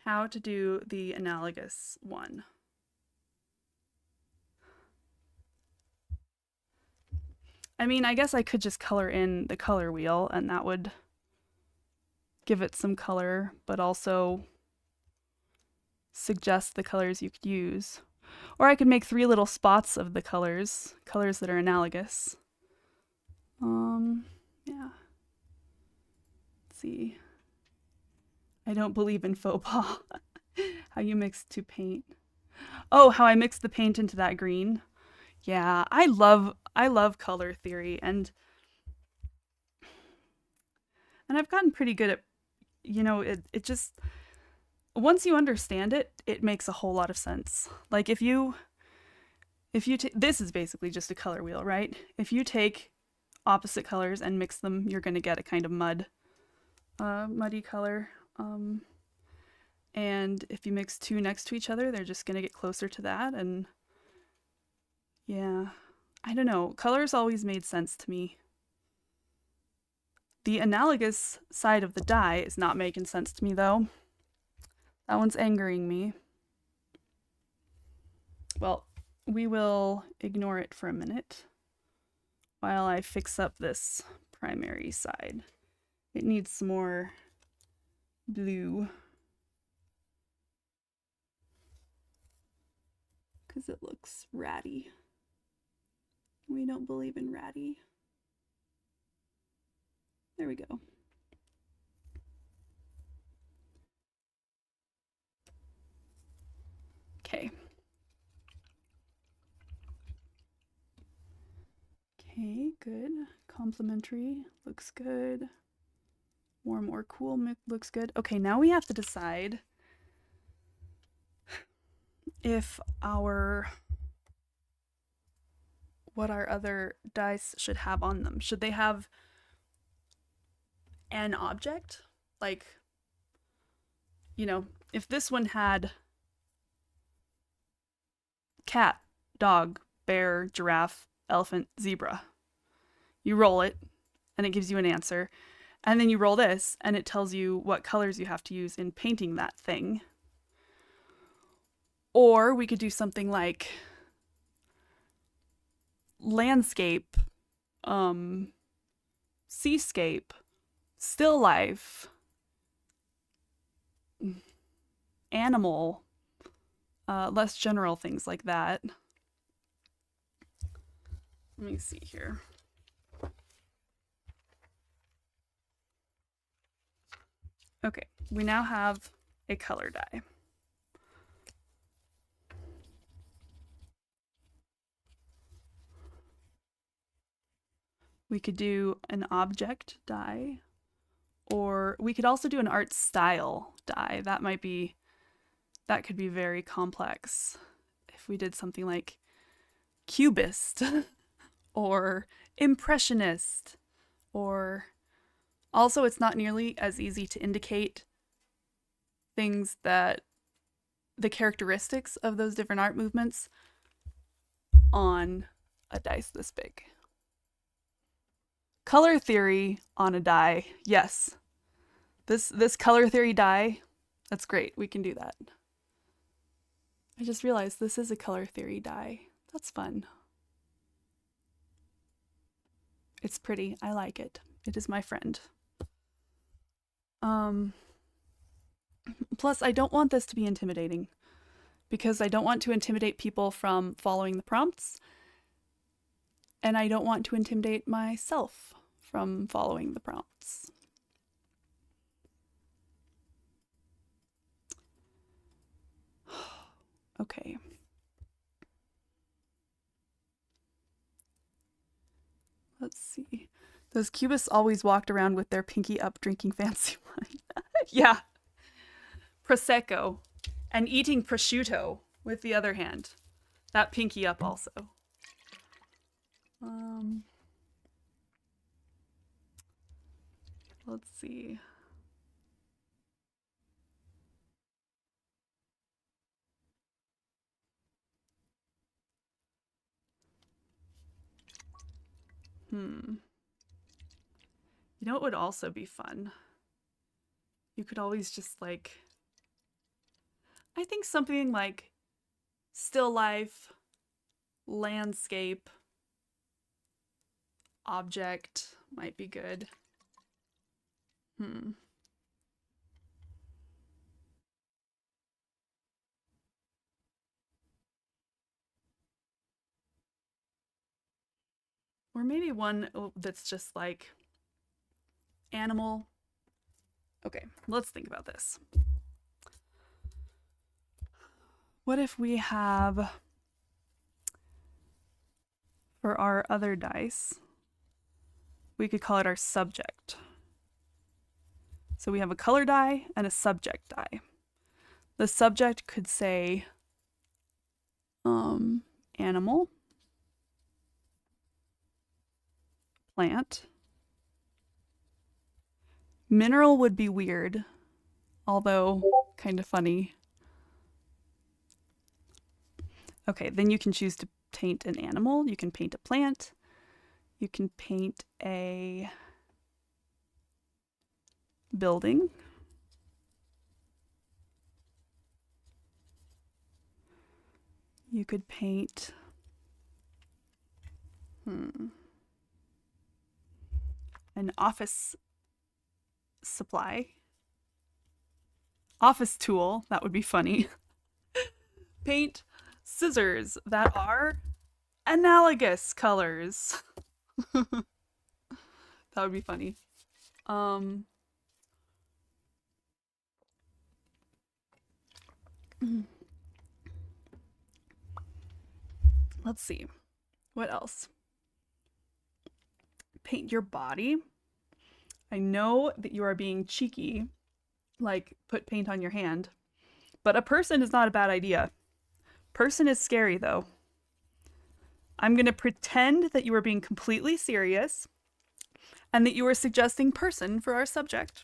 [SPEAKER 1] How to do the analogous one. I mean, I guess I could just color in the color wheel and that would give it some color, but also suggest the colors you could use. Or I could make 3 little spots of the colors that are analogous. Yeah. Let's see. I don't believe in faux pas. How you mix to paint. Oh, how I mixed the paint into that green. Yeah, I love color theory and I've gotten pretty good at, you know, it just, once you understand it, it makes a whole lot of sense. Like if you this is basically just a color wheel, right? If you take opposite colors and mix them, you're going to get a kind of muddy color. And if you mix 2 next to each other, they're just going to get closer to that. And yeah, I don't know. Colors always made sense to me. The analogous side of the die is not making sense to me, though. That one's angering me. Well, we will ignore it for a minute while I fix up this primary side. It needs some more blue because it looks ratty. We don't believe in ratty. There we go. Okay. Okay, good. Complementary looks good. Warm or cool looks good. Okay, now we have to decide if what our other dice should have on them. Should they have an object? Like, you know, if this one had cat, dog, bear, giraffe, elephant, zebra, you roll it and it gives you an answer. And then you roll this and it tells you what colors you have to use in painting that thing. Or we could do something like landscape, seascape, still life, animal, less general things like that. Let me see here. Okay, we now have a color die. We could do an object die, or we could also do an art style die. That could be very complex. If we did something like cubist or impressionist, or also it's not nearly as easy to indicate things that the characteristics of those different art movements on a dice this big. Color theory on a die. Yes. This color theory die, that's great. We can do that. I just realized this is a color theory die. That's fun. It's pretty. I like it. It is my friend. Plus, I don't want this to be intimidating because I don't want to intimidate people from following the prompts, and I don't want to intimidate myself from following the prompts. Okay. Let's see. Those cubists always walked around with their pinky up drinking fancy wine. Yeah. Prosecco. And eating prosciutto with the other hand. That pinky up also. Um, let's see. You know what would also be fun? You could always just like, I think something like still life, landscape, object might be good. Or maybe one that's just like animal. Okay, let's think about this. What if we have, for our other dice, we could call it our subject. So we have a color die and a subject die. The subject could say animal, plant. Mineral would be weird, although kind of funny. Okay, then you can choose to paint an animal, you can paint a plant, you can paint a building. You could paint an office supply. Office tool, that would be funny. Paint scissors that are analogous colors. That would be funny. Let's see. What else? Paint your body. I know that you are being cheeky, like put paint on your hand, but a person is not a bad idea. Person is scary though. I'm going to pretend that you are being completely serious and that you are suggesting person for our subject.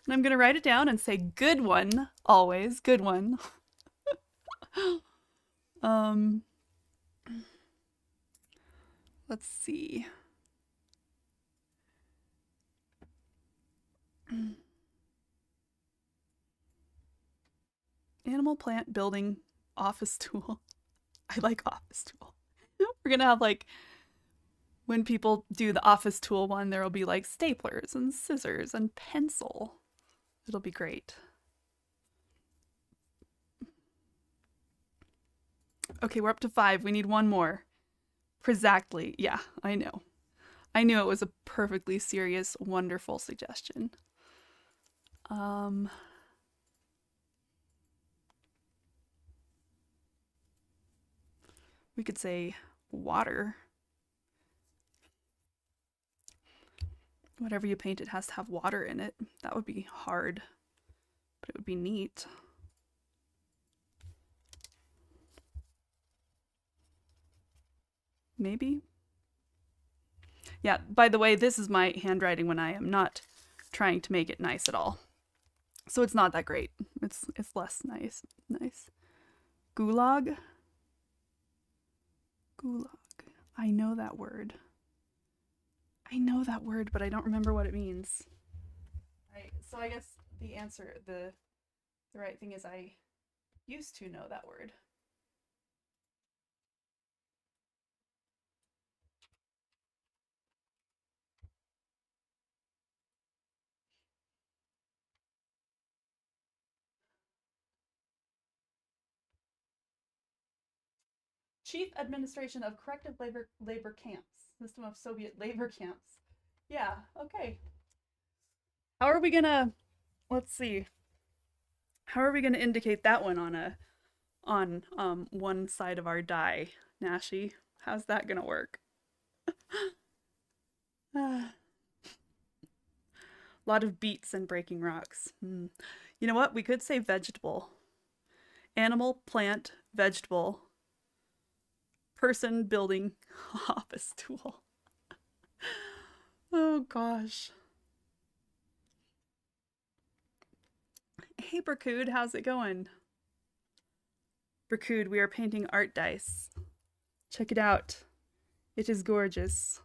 [SPEAKER 1] And I'm going to write it down and say good one, always, good one. Let's see. Animal, plant, building, office tool. I like office tool. We're gonna have like, when people do the office tool one, there'll be like staplers and scissors and pencil. It'll be great. Okay, we're up to 5. We need one more. Exactly. Yeah, I know. I knew it was a perfectly serious, wonderful suggestion. We could say water. Whatever you paint, it has to have water in it. That would be hard, but it would be neat. Maybe. Yeah, by the way, this is my handwriting when I am not trying to make it nice at all. So it's not that great. It's less nice. Gulag. Gulag. I know that word. But I don't remember what it means. So I guess the answer, the right thing is I used to know that word. Chief Administration of Corrective Labor Camps. System of Soviet labor camps. Yeah, okay. How are we gonna, let's see. How are we gonna indicate that one on one side of our die, Nashi? How's that gonna work? A lot of beats and breaking rocks. You know what? We could say vegetable. Animal, plant, vegetable. Person, building. Office tool. Oh gosh. Hey Bracood, how's it going? Bracood, we are painting art dice. Check it out. It is gorgeous.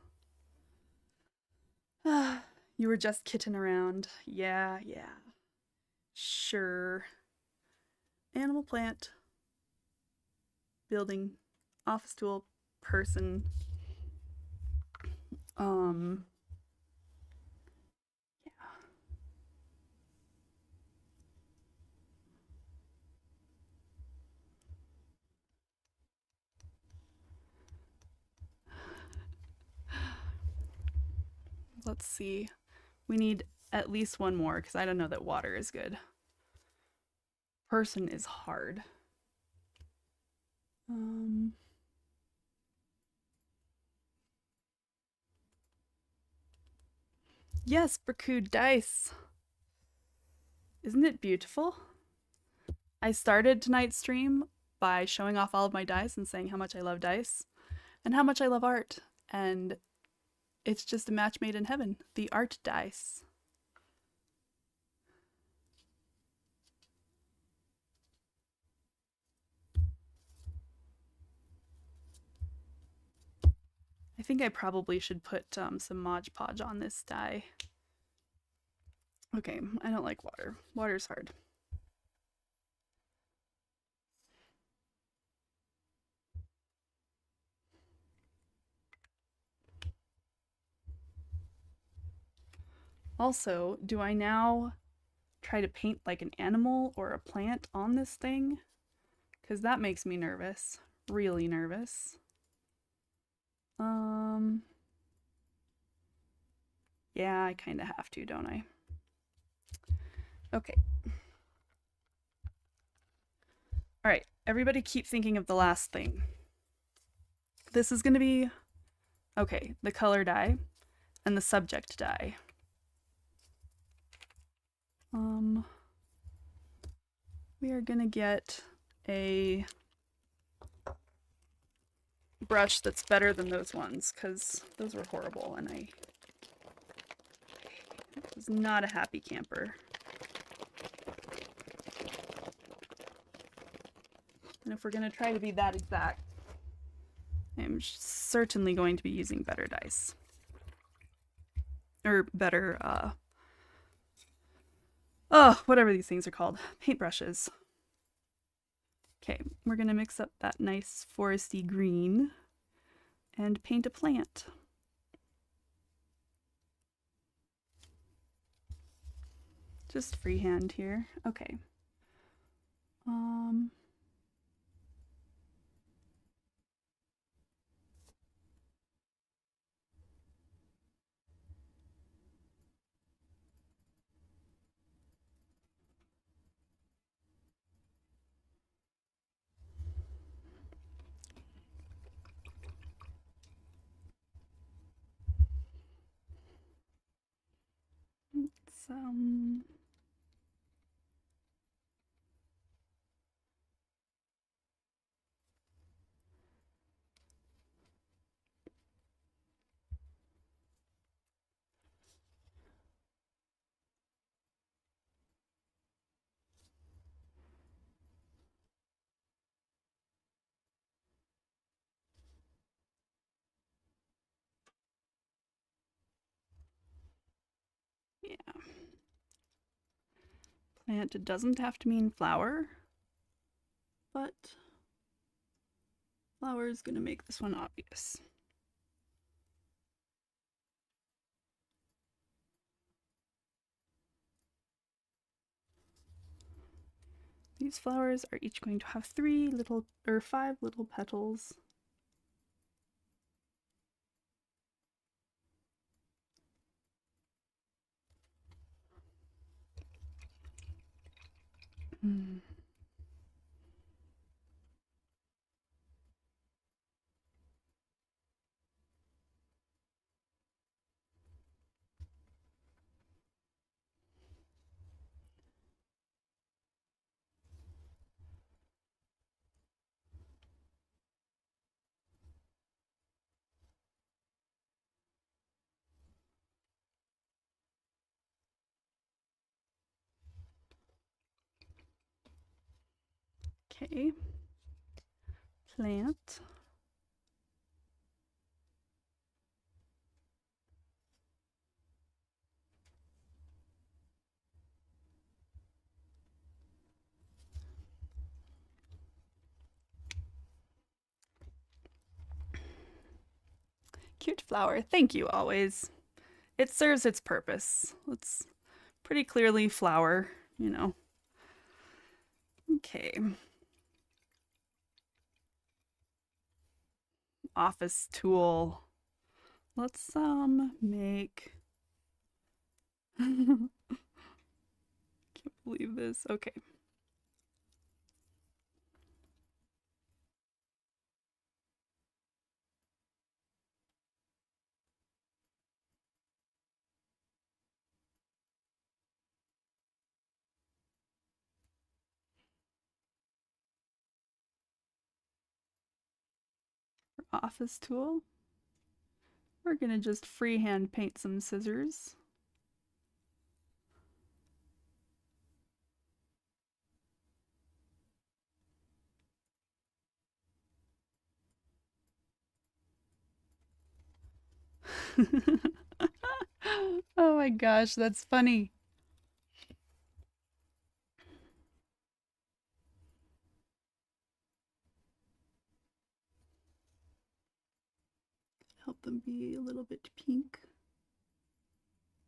[SPEAKER 1] You were just kidding around. Yeah, yeah. Sure. Animal, plant, building, office tool, person. Um, yeah. Let's see. We need at least one more because I don't know that water is good. Person is hard. Um, yes, Bracood dice. Isn't it beautiful? I started tonight's stream by showing off all of my dice and saying how much I love dice and how much I love art. And it's just a match made in heaven. The art dice. I think I probably should put some Mod Podge on this die. Okay, I don't like water. Water's hard. Also, do I now try to paint like an animal or a plant on this thing? Because that makes me nervous. Really nervous. Yeah, I kind of have to, don't I? Okay. All right, everybody keep thinking of the last thing. This is going to be, okay, the color die and the subject die. We are going to get a brush that's better than those ones because those were horrible and I was not a happy camper. And if we're going to try to be that exact, I'm certainly going to be using better dice. Or better, whatever these things are called. Paintbrushes. Okay, we're going to mix up that nice foresty green and paint a plant. Just freehand here. Okay. It's, yeah. Plant doesn't have to mean flower, but flower is going to make this one obvious. These flowers are each going to have 5 little petals. Okay. Plant. Cute flower. Thank you, always. It serves its purpose. It's pretty clearly flower, you know. Okay. Office tool. Let's make can't believe this. Okay. Office tool. We're gonna just freehand paint some scissors. Oh my gosh, that's funny. Help them be a little bit pink.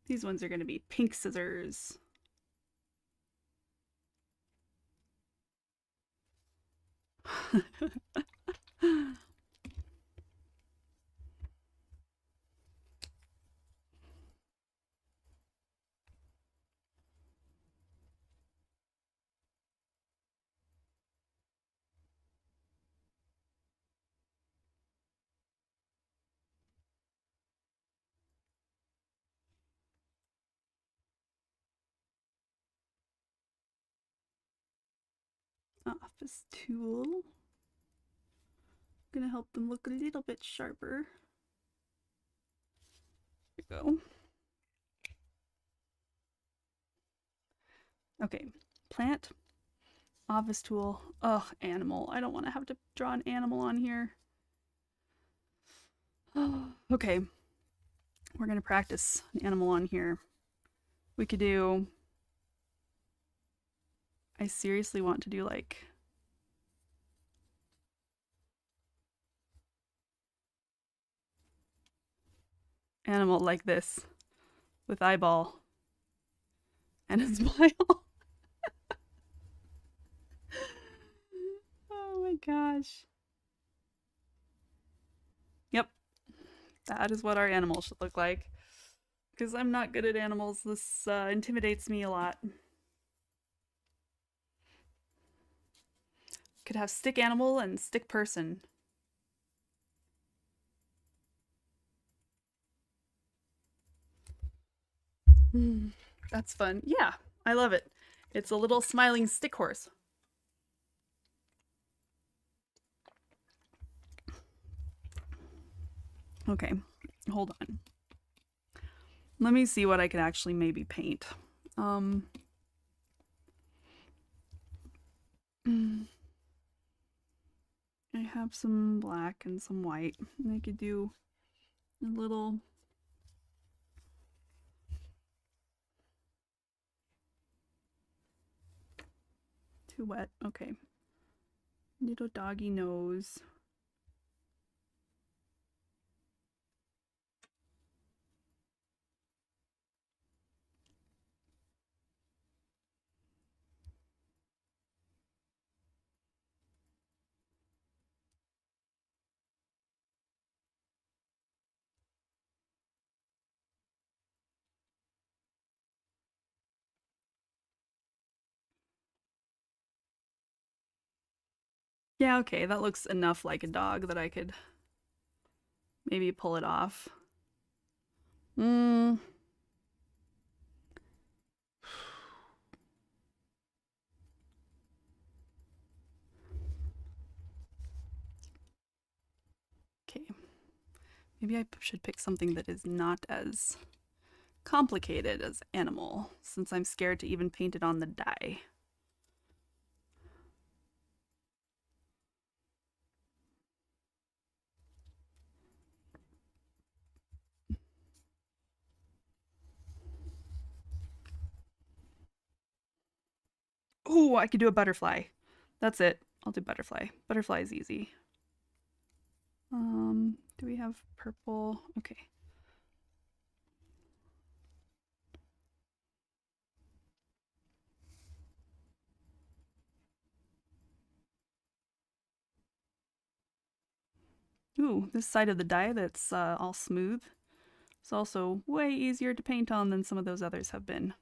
[SPEAKER 1] These ones are going to be pink scissors. Office tool. Gonna help them look a little bit sharper. There we go. Okay, plant, office tool. Ugh, animal. I don't want to have to draw an animal on here. Okay, we're gonna practice an animal on here. We could do. I seriously want to do like. Animal like this with eyeball and a smile. Oh my gosh. Yep, that is what our animal should look like. Because I'm not good at animals, this intimidates me a lot. Could have stick animal and stick person. That's fun. Yeah, I love it. It's a little smiling stick horse. Okay, hold on. Let me see what I could actually maybe paint. I have some black and some white. And I could do a little. Too wet. Okay. Little doggy nose. Yeah, okay, that looks enough like a dog that I could maybe pull it off. Hmm. Okay. Maybe I should pick something that is not as complicated as animal, since I'm scared to even paint it on the die. Ooh, I could do a butterfly. That's it. I'll do butterfly. Butterfly is easy. Do we have purple? Okay. Ooh, this side of the die that's all smooth is also way easier to paint on than some of those others have been.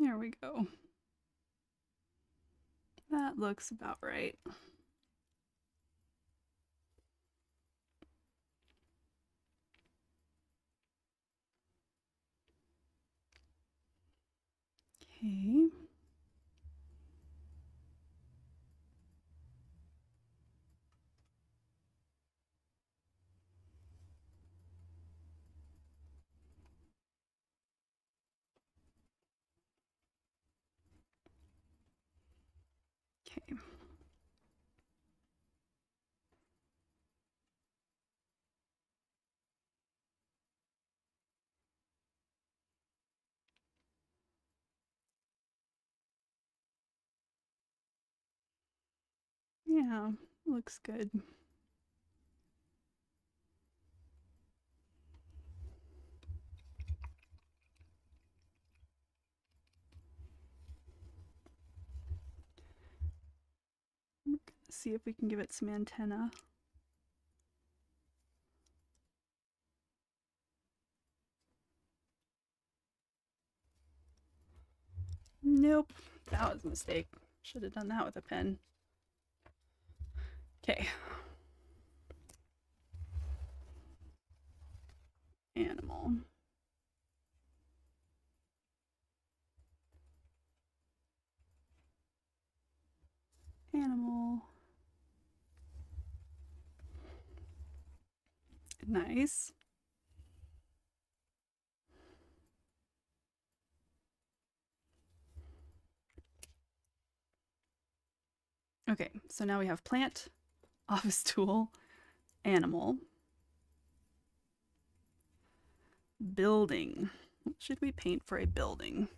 [SPEAKER 1] There we go. That looks about right. Okay. Okay. Yeah, looks good. We're gonna see if we can give it some antenna. Nope, that was a mistake. Should have done that with a pen. Okay. Animal. Animal. Nice. Okay, so now we have plant, office tool, animal, building. What should we paint for a building?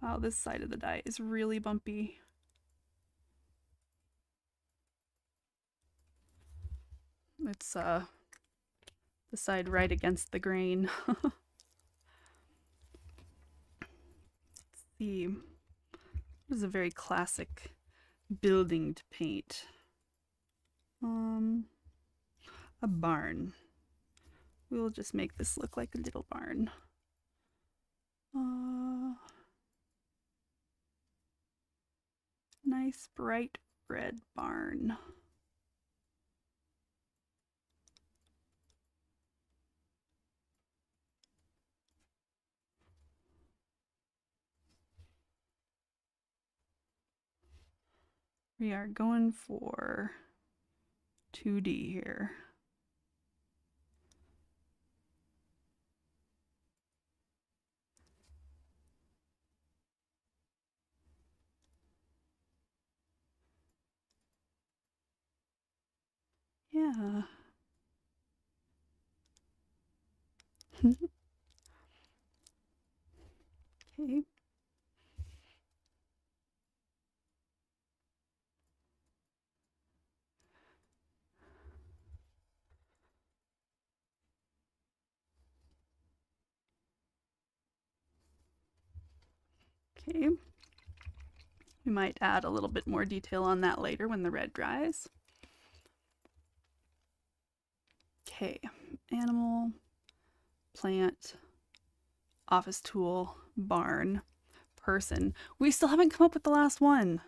[SPEAKER 1] Wow, this side of the die is really bumpy. It's the side right against the grain. Let's see. This is a very classic building to paint. A barn. We'll just make this look like a little barn. Nice bright red barn. We are going for 2D here. Yeah. Okay. Okay. We might add a little bit more detail on that later when the red dries. Okay, animal, plant, office tool, barn, person. We still haven't come up with the last one.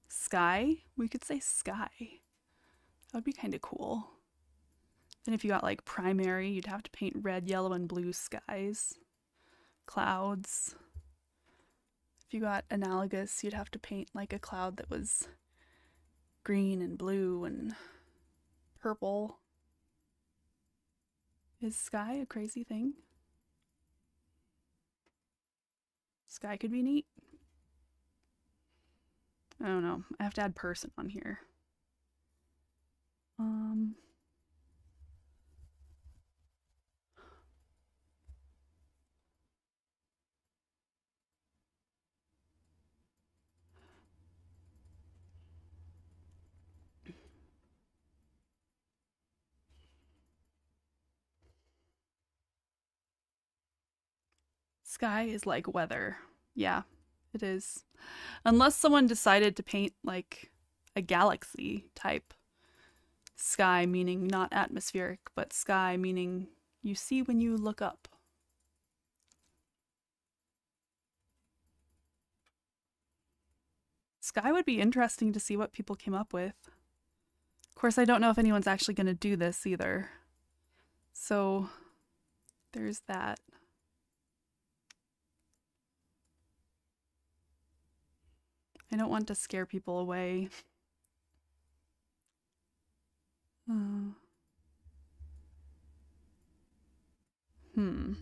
[SPEAKER 1] Sky? We could say sky. That would be kind of cool. Then if you got like primary, you'd have to paint red, yellow, and blue skies. Clouds. If you got analogous, you'd have to paint like a cloud that was green and blue and purple. Is sky a crazy thing? Sky could be neat. I don't know. I have to add person on here. Sky is like weather. Yeah, it is. Unless someone decided to paint like a galaxy type sky, meaning not atmospheric, but sky meaning you see when you look up. Sky would be interesting to see what people came up with. Of course, I don't know if anyone's actually going to do this either. So there's that. I don't want to scare people away. Uh, hmm.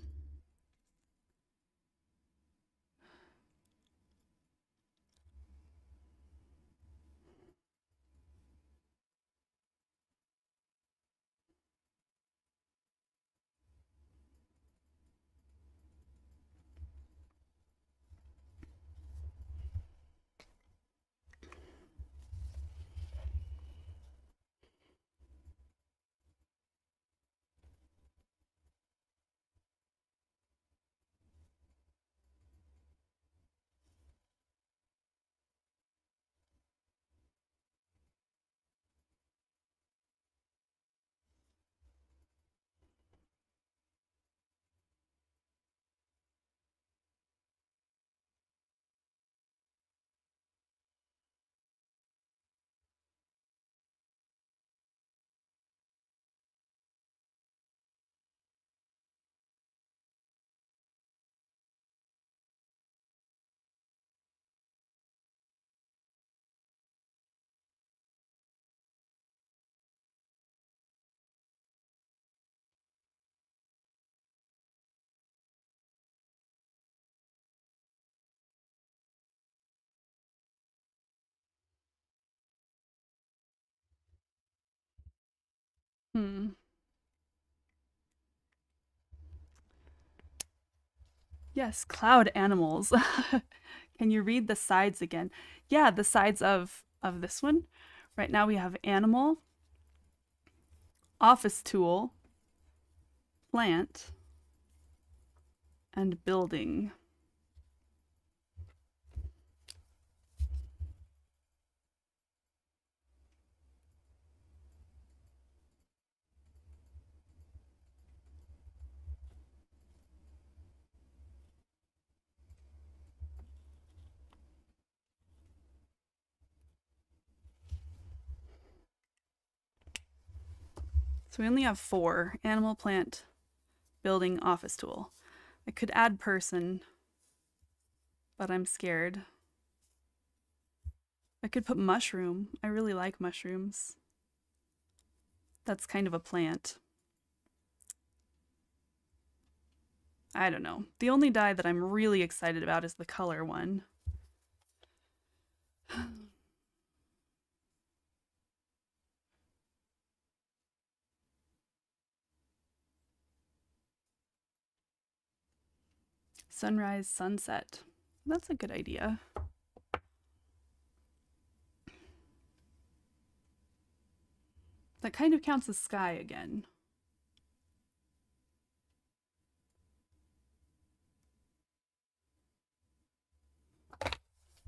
[SPEAKER 1] Hmm. Yes, cloud animals. Can you read the sides again? Yeah, the sides of this one. Right now we have animal, office tool, plant, and building. So we only have 4: animal, plant, building, office tool. I could add person, but I'm scared. I could put mushroom. I really like mushrooms. That's kind of a plant. I don't know. The only die that I'm really excited about is the color one. Sunrise, sunset. That's a good idea. That kind of counts as sky again.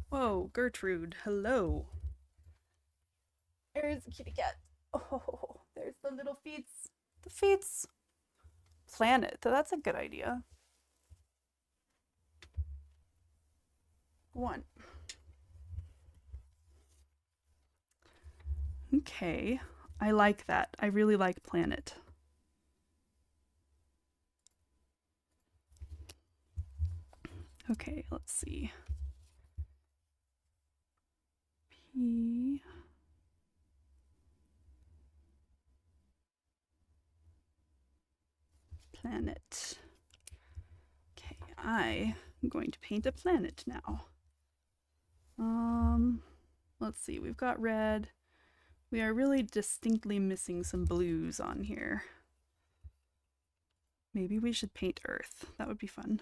[SPEAKER 1] Whoa, Gertrude, hello. There's a kitty cat. Oh, there's the little feet. The feet's planet. That's a good idea. One. Okay, I like that. I really like planet. Okay, let's see. P. Planet. Okay, I am going to paint a planet now. Let's see. We've got red. We are really distinctly missing some blues on here. Maybe we should paint Earth. That would be fun.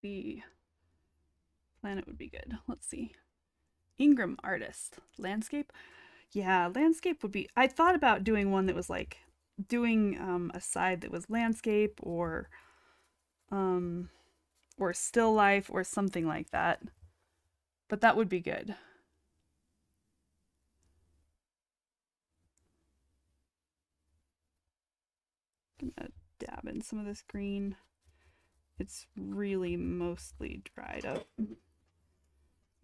[SPEAKER 1] The planet would be good. Let's see. Ingram artist. Landscape? Yeah, landscape would be. I thought about doing one that was like doing a side that was landscape um or still life or something like that. But that would be good. I'm gonna dab in some of this green. It's really mostly dried up.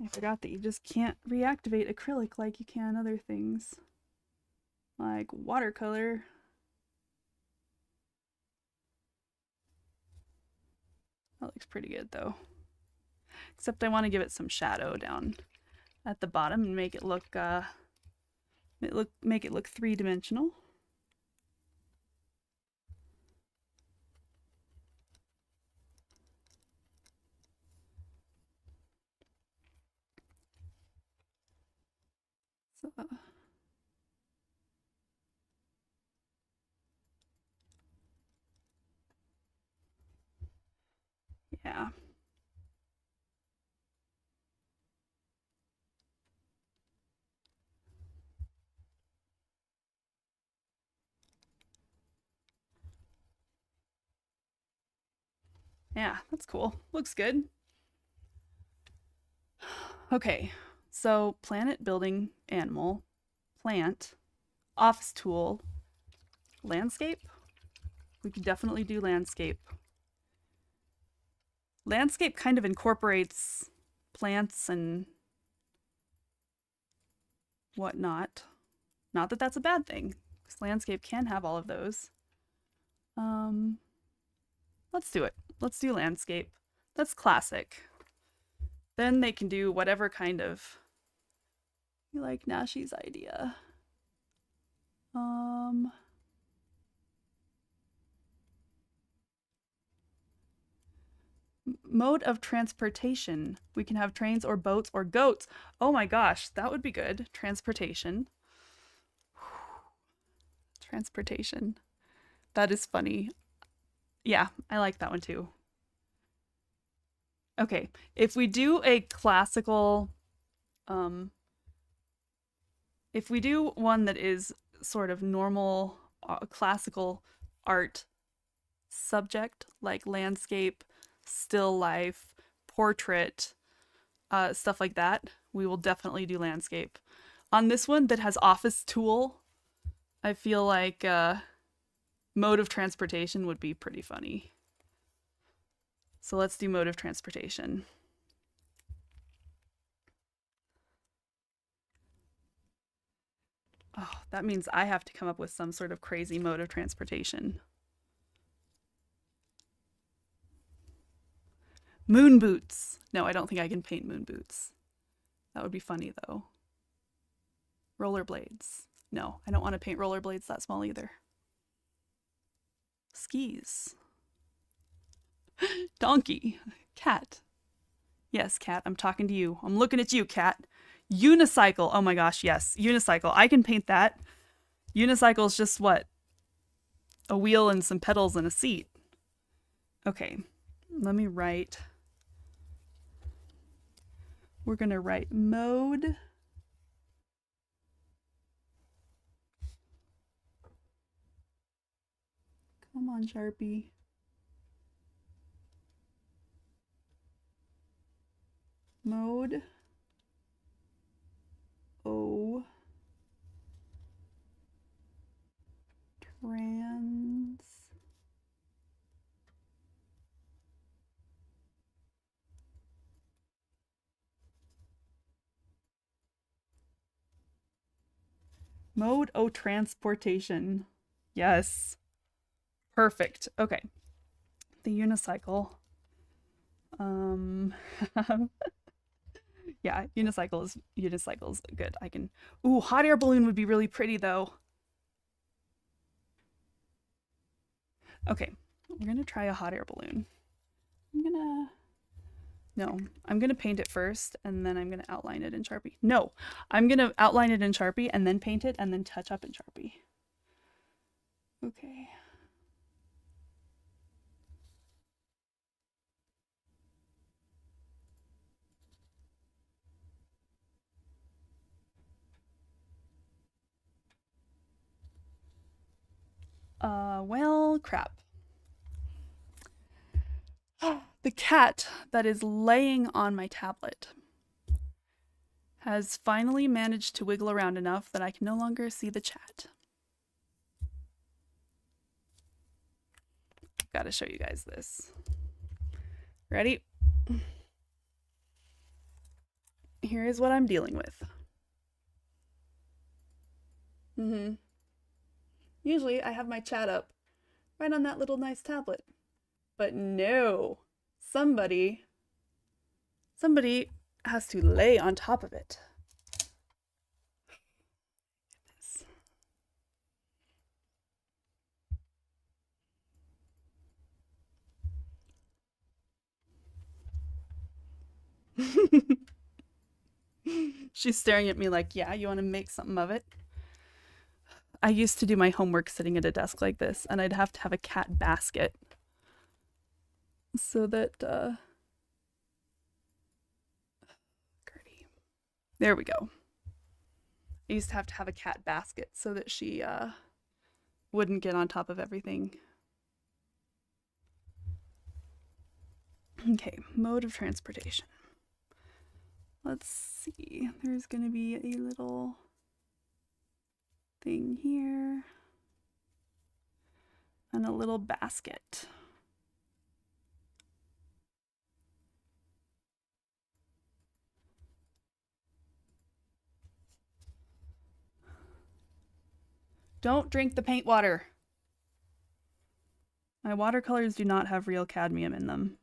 [SPEAKER 1] I forgot that you just can't reactivate acrylic like you can other things. Like watercolor. That looks pretty good though. Except I want to give it some shadow down at the bottom and make it look three-dimensional. So yeah. Yeah, that's cool. Looks good. Okay, so planet, building, animal, plant, office tool, landscape. We could definitely do landscape. Landscape kind of incorporates plants and whatnot. Not that that's a bad thing, because landscape can have all of those. Let's do it. Let's do landscape. That's classic. Then they can do whatever kind of. You like Nashi's idea. Mode of transportation. We can have trains or boats or goats. Oh my gosh, that would be good. Transportation. Transportation. That is funny. Yeah, I like that one too. Okay, if we do a classical, um, if we do one that is sort of normal classical art subject, like landscape, still life, portrait, stuff like that, we will definitely do landscape. On this one that has office tool, I feel like mode of transportation would be pretty funny. So let's do mode of transportation. Oh, that means I have to come up with some sort of crazy mode of transportation. Moon boots. No, I don't think I can paint moon boots. That would be funny though. Rollerblades. No, I don't want to paint rollerblades that small either. Skis. Donkey. Cat. Yes, cat, I'm talking to you. I'm looking at you, cat. Unicycle. Oh my gosh, yes. Unicycle. I can paint that. Unicycle is just what? A wheel and some pedals and a seat. Okay, let me write. We're going to write mode. Come on, Sharpie. Mode O trans mode O transportation. Yes. Perfect. Okay. The unicycle. Yeah, unicycle is good. I can. Ooh, hot air balloon would be really pretty though. Okay, we're gonna try a hot air balloon. I'm gonna paint it first and then I'm gonna outline it in Sharpie. No, I'm gonna outline it in Sharpie and then paint it and then touch up in Sharpie. Okay. Well, crap. The cat that is laying on my tablet has finally managed to wiggle around enough that I can no longer see the chat. Gotta show you guys this. Ready? Here is what I'm dealing with. Usually I have my chat up right on that little nice tablet. But no, somebody has to lay on top of it. She's staring at me like, yeah, you want to make something of it? I used to do my homework sitting at a desk like this, and I'd have to have a cat basket so that, Gertie. There we go. I used to have a cat basket so that she, wouldn't get on top of everything. Okay, mode of transportation. Let's see. There's going to be a little thing here and a little basket. Don't drink the paint water. My watercolors do not have real cadmium in them,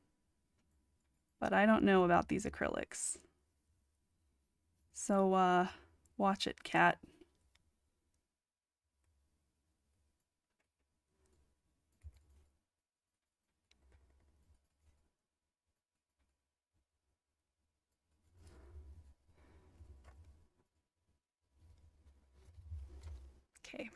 [SPEAKER 1] but I don't know about these acrylics. So, watch it, cat. Okay.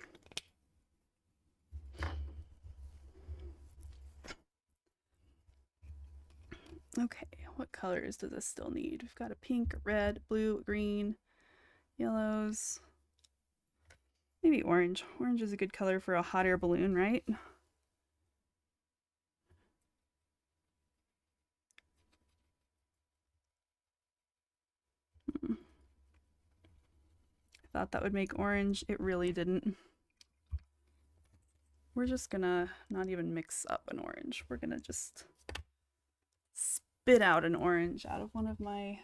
[SPEAKER 1] Okay, what colors does this still need? We've got a pink, a red, blue, green, yellows. Maybe orange. Orange is a good color for a hot air balloon, right? I thought that would make orange. It really didn't. We're just gonna not even mix up an orange. We're gonna just spit out an orange out of one of my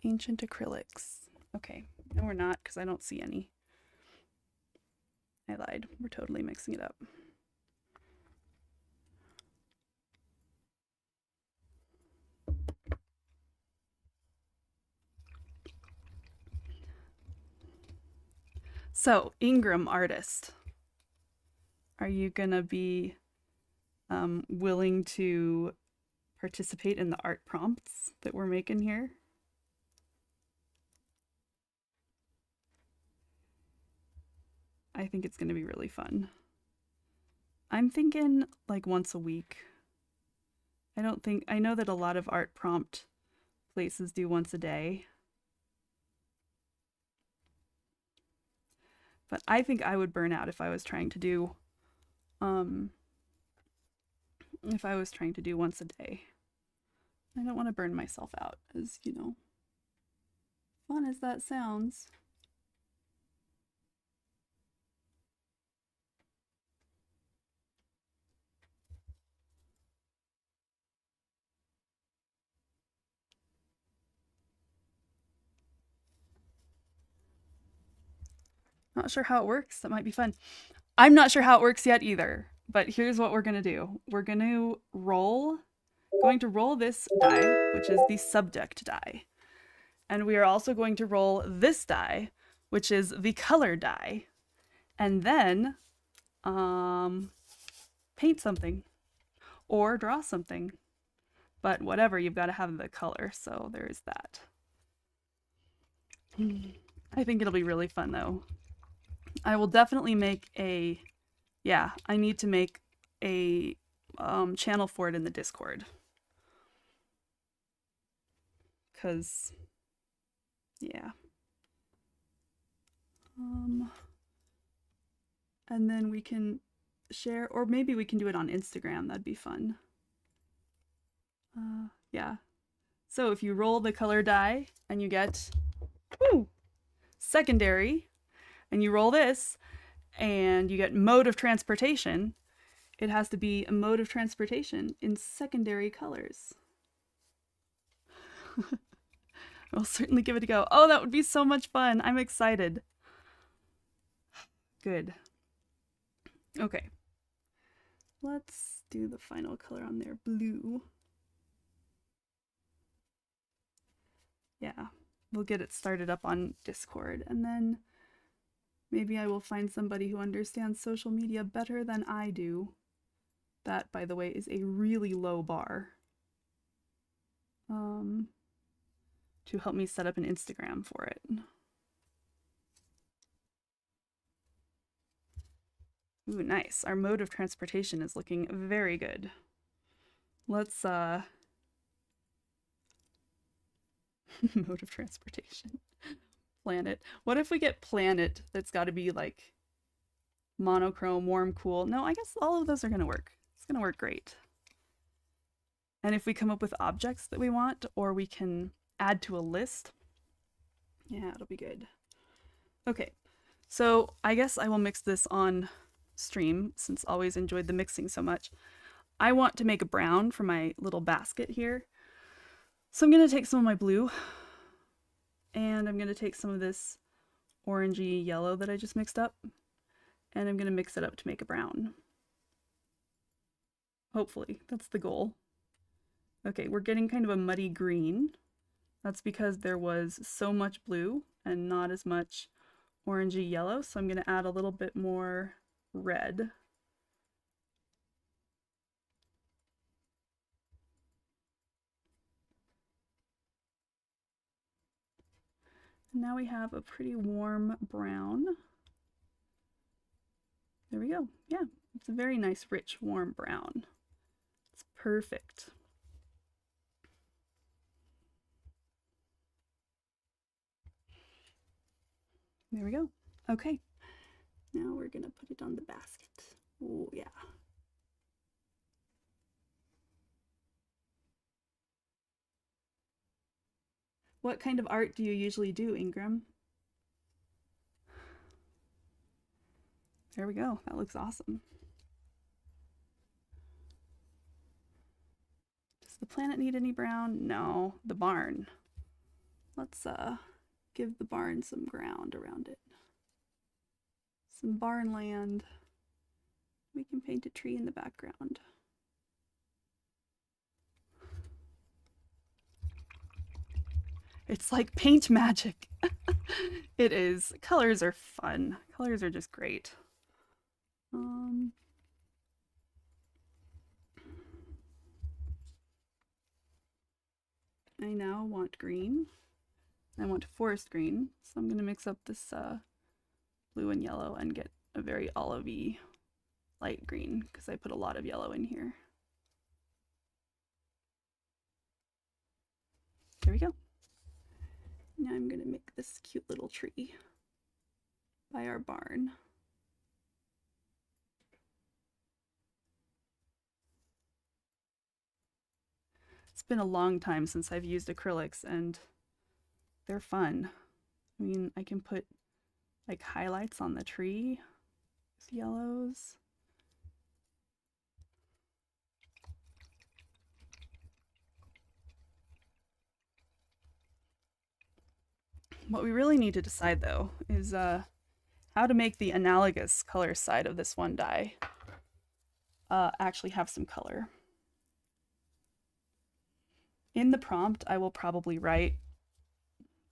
[SPEAKER 1] ancient acrylics. Okay, no we're not because I don't see any. I lied. We're totally mixing it up. So, Ingram artist, are you gonna be willing to participate in the art prompts that we're making here? I think it's gonna be really fun. I'm thinking like once a week. I know that a lot of art prompt places do once a day. But I think I would burn out if I was trying to do once a day. I don't want to burn myself out, as you know, fun as that sounds. Not sure how it works. That might be fun. I'm not sure how it works yet either, but here's what we're gonna do. We're going to roll this die, which is the subject die. And we are also going to roll this die, which is the color die. And then paint something or draw something. But whatever, you've got to have the color, so there's that. I think it'll be really fun though. I will definitely make I need to make a channel for it in the Discord. Because, yeah. And then we can share, or maybe we can do it on Instagram. That'd be fun. Yeah. So if you roll the color die and you get secondary, and you roll this and you get mode of transportation, it has to be a mode of transportation in secondary colors. I'll certainly give it a go. Oh, that would be so much fun. I'm excited. Good. Okay. Let's do the final color on there, blue. Yeah, we'll get it started up on Discord, and then maybe I will find somebody who understands social media better than I do. That, by the way, is a really low bar. To help me set up an Instagram for it. Ooh, nice. Our mode of transportation is looking very good. Let's, mode of transportation. Planet. What if we get planet that's got to be like monochrome, warm, cool? No, I guess all of those are going to work. It's going to work great. And if we come up with objects that we want, or we can add to a list, yeah, it'll be good. Okay, so I guess I will mix this on stream since I always enjoyed the mixing so much. I want to make a brown for my little basket here. So I'm going to take some of my blue and I'm going to take some of this orangey yellow that I just mixed up, and I'm going to mix it up to make a brown. Hopefully, that's the goal. Okay, we're getting kind of a muddy green. That's because there was so much blue and not as much orangey yellow, so I'm going to add a little bit more red. And now we have a pretty warm brown. There we go. Yeah, it's a very nice, rich, warm brown. It's perfect. There we go. Okay, now we're gonna put it on the basket. Oh yeah. What kind of art do you usually do, Ingram? There we go. That looks awesome. Does the planet need any brown? No, the barn. Let's give the barn some ground around it. Some barn land. We can paint a tree in the background. It's like paint magic. It is. Colors are fun. Colors are just great. I now want green. I want forest green, so I'm going to mix up this blue and yellow and get a very olivey light green because I put a lot of yellow in here. There we go. Now I'm going to make this cute little tree by our barn. It's been a long time since I've used acrylics and they're fun. I mean, I can put like highlights on the tree with yellows. What we really need to decide though is how to make the analogous color side of this one die actually have some color. In the prompt, I will probably write,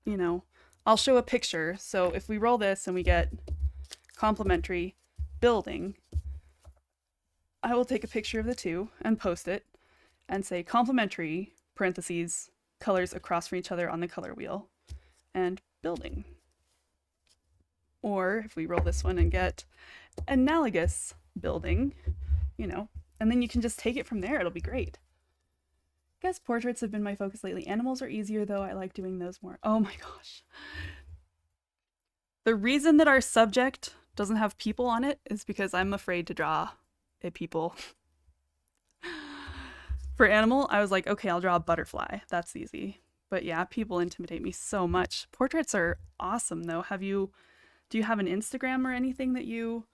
[SPEAKER 1] you know, I'll show a picture. So if we roll this and we get complementary building, I will take a picture of the two and post it and say complementary, parentheses, colors across from each other on the color wheel, and building. Or if we roll this one and get analogous building, you know, and then you can just take it from there. It'll be great. I guess portraits have been my focus lately. Animals are easier though. I like doing those more. Oh my gosh. The reason that our subject doesn't have people on it is because I'm afraid to draw a people. For animal, I was like, okay, I'll draw a butterfly. That's easy. But yeah, people intimidate me so much. Portraits are awesome though. Do you have an Instagram or anything that you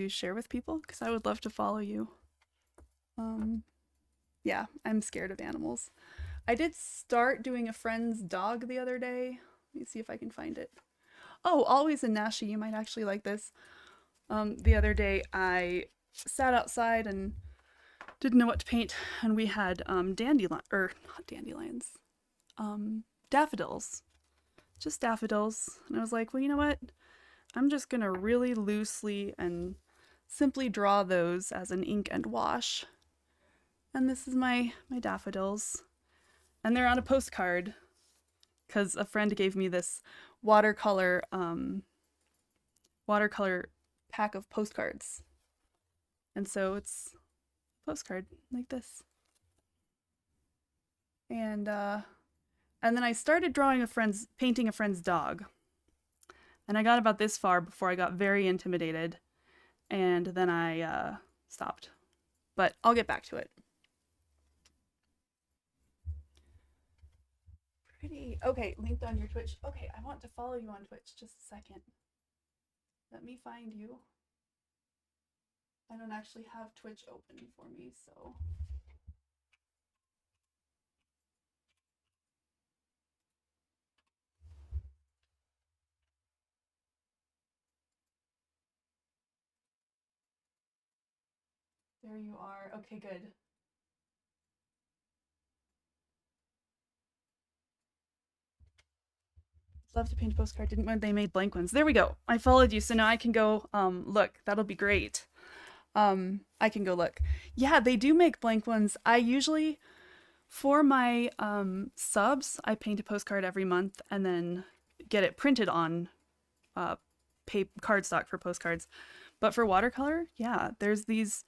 [SPEAKER 1] share with people? Because I would love to follow you. Yeah, I'm scared of animals. I did start doing a friend's dog the other day. Let me see if I can find it. Oh, Always in Nashi, you might actually like this. The other day I sat outside and didn't know what to paint, and we had daffodils. Just daffodils. And I was like, well, you know what? I'm just gonna really loosely and simply draw those as an ink and wash. And this is my daffodils. And they're on a postcard because a friend gave me this watercolor pack of postcards. And so it's a postcard like this. And then I started painting a friend's dog. And I got about this far before I got very intimidated. And then I stopped. But I'll get back to it. Pretty. Okay, linked on your Twitch. Okay, I want to follow you on Twitch. Just a second. Let me find you. I don't actually have Twitch open for me, so. There you are. Okay, good. Love to paint a postcard. Didn't when they made blank ones. There we go. I followed you, so now I can go look. That'll be great. I can go look. Yeah, they do make blank ones. I usually, for my subs, I paint a postcard every month and then get it printed on cardstock for postcards. But for watercolor, yeah, there's these.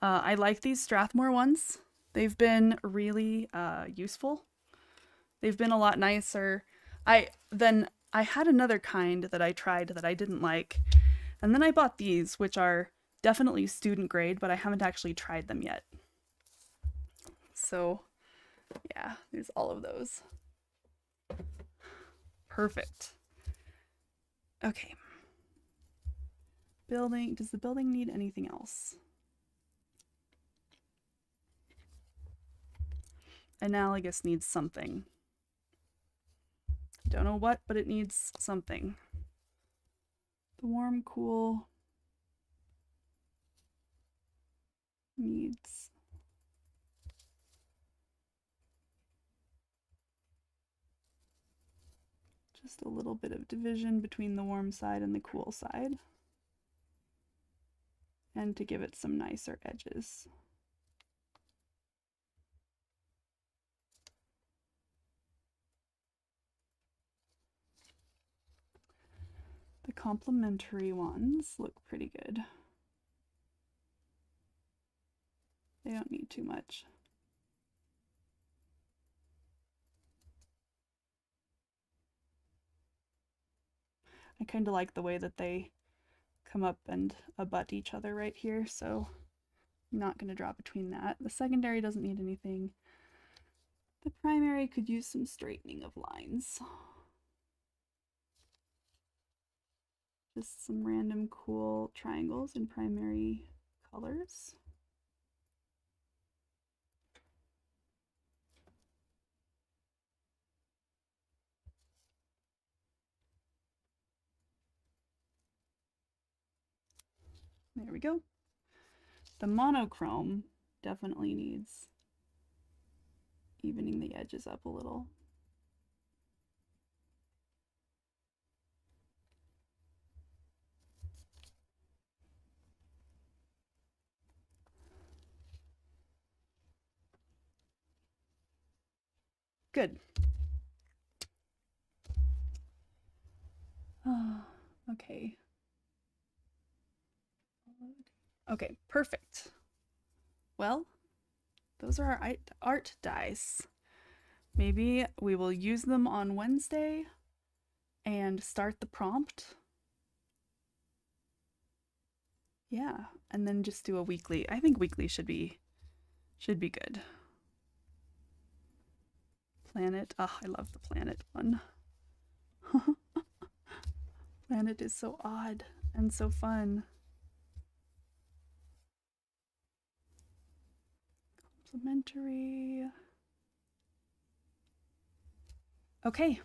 [SPEAKER 1] I like these Strathmore ones. They've been really useful. They've been a lot nicer. I had another kind that I tried that I didn't like. And then I bought these, which are definitely student grade, but I haven't actually tried them yet. So yeah, there's all of those. Perfect. Okay. Building, does the building need anything else? Analogous needs something. Don't know what, but it needs something. The warm, cool needs just a little bit of division between the warm side and the cool side. And to give it some nicer edges. The complementary ones look pretty good. They don't need too much. I kind of like the way that they come up and abut each other right here, so I'm not going to draw between that. The secondary doesn't need anything. The primary could use some straightening of lines. Just some random cool triangles in primary colors. There we go. The monochrome definitely needs evening the edges up a little. Good. Okay. Okay, perfect. Well, those are our art dies. Maybe we will use them on Wednesday and start the prompt. Yeah, and then just do a weekly. I think weekly should be good. Planet. Oh, I love the planet one. Planet is so odd and so fun. Complementary. Okay.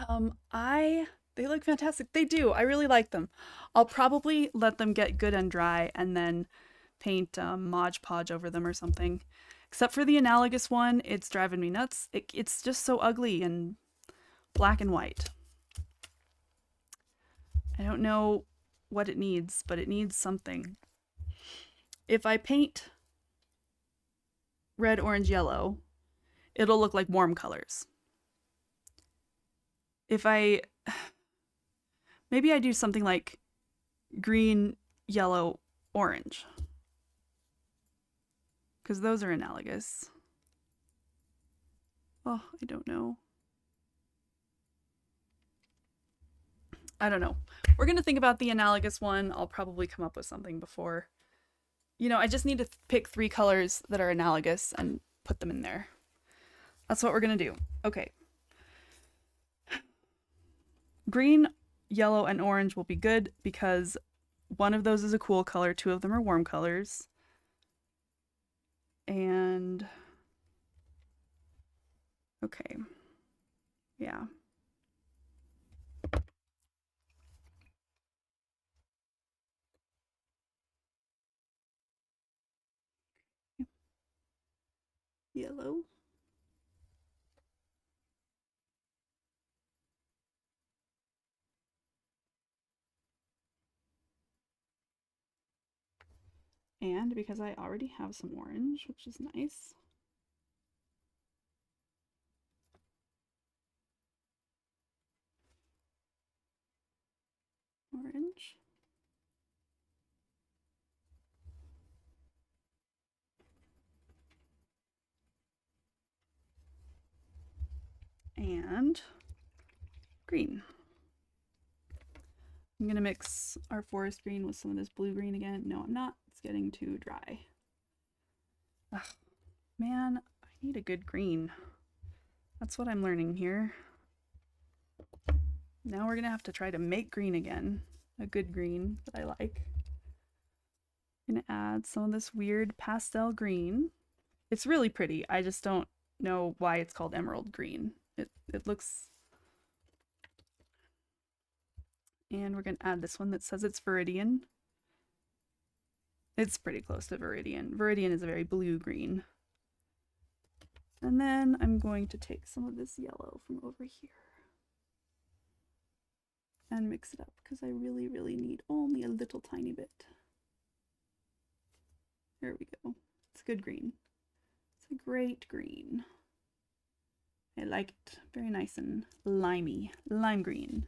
[SPEAKER 1] They look fantastic. They do. I really like them. I'll probably let them get good and dry and then paint Mod Podge over them or something. Except for the analogous one, it's driving me nuts. It's just so ugly and black and white. I don't know what it needs, but it needs something. If I paint red, orange, yellow, it'll look like warm colors. If maybe I do something like green, yellow, orange, because those are analogous. Oh, I don't know. I don't know. We're going to think about the analogous one. I'll probably come up with something before. You know, I just need to pick 3 colors that are analogous and put them in there. That's what we're going to do. Okay. Green, yellow, and orange will be good because one of those is a cool color, 2 of them are warm colors. And okay. Yeah. Yellow. And because I already have some orange, which is nice. Orange. And green. I'm going to mix our forest green with some of this blue green again. No, I'm not. It's getting too dry. Ugh, man, I need a good green. That's what I'm learning here. Now we're going to have to try to make green again. A good green that I like. I'm going to add some of this weird pastel green. It's really pretty. I just don't know why it's called emerald green. It looks And we're going to add this one that says it's Viridian. It's pretty close to Viridian. Viridian is a very blue-green. And then I'm going to take some of this yellow from over here and mix it up because I really, really need only a little tiny bit. There we go. It's a good green. It's a great green. I like it. Very nice and limey. Lime green.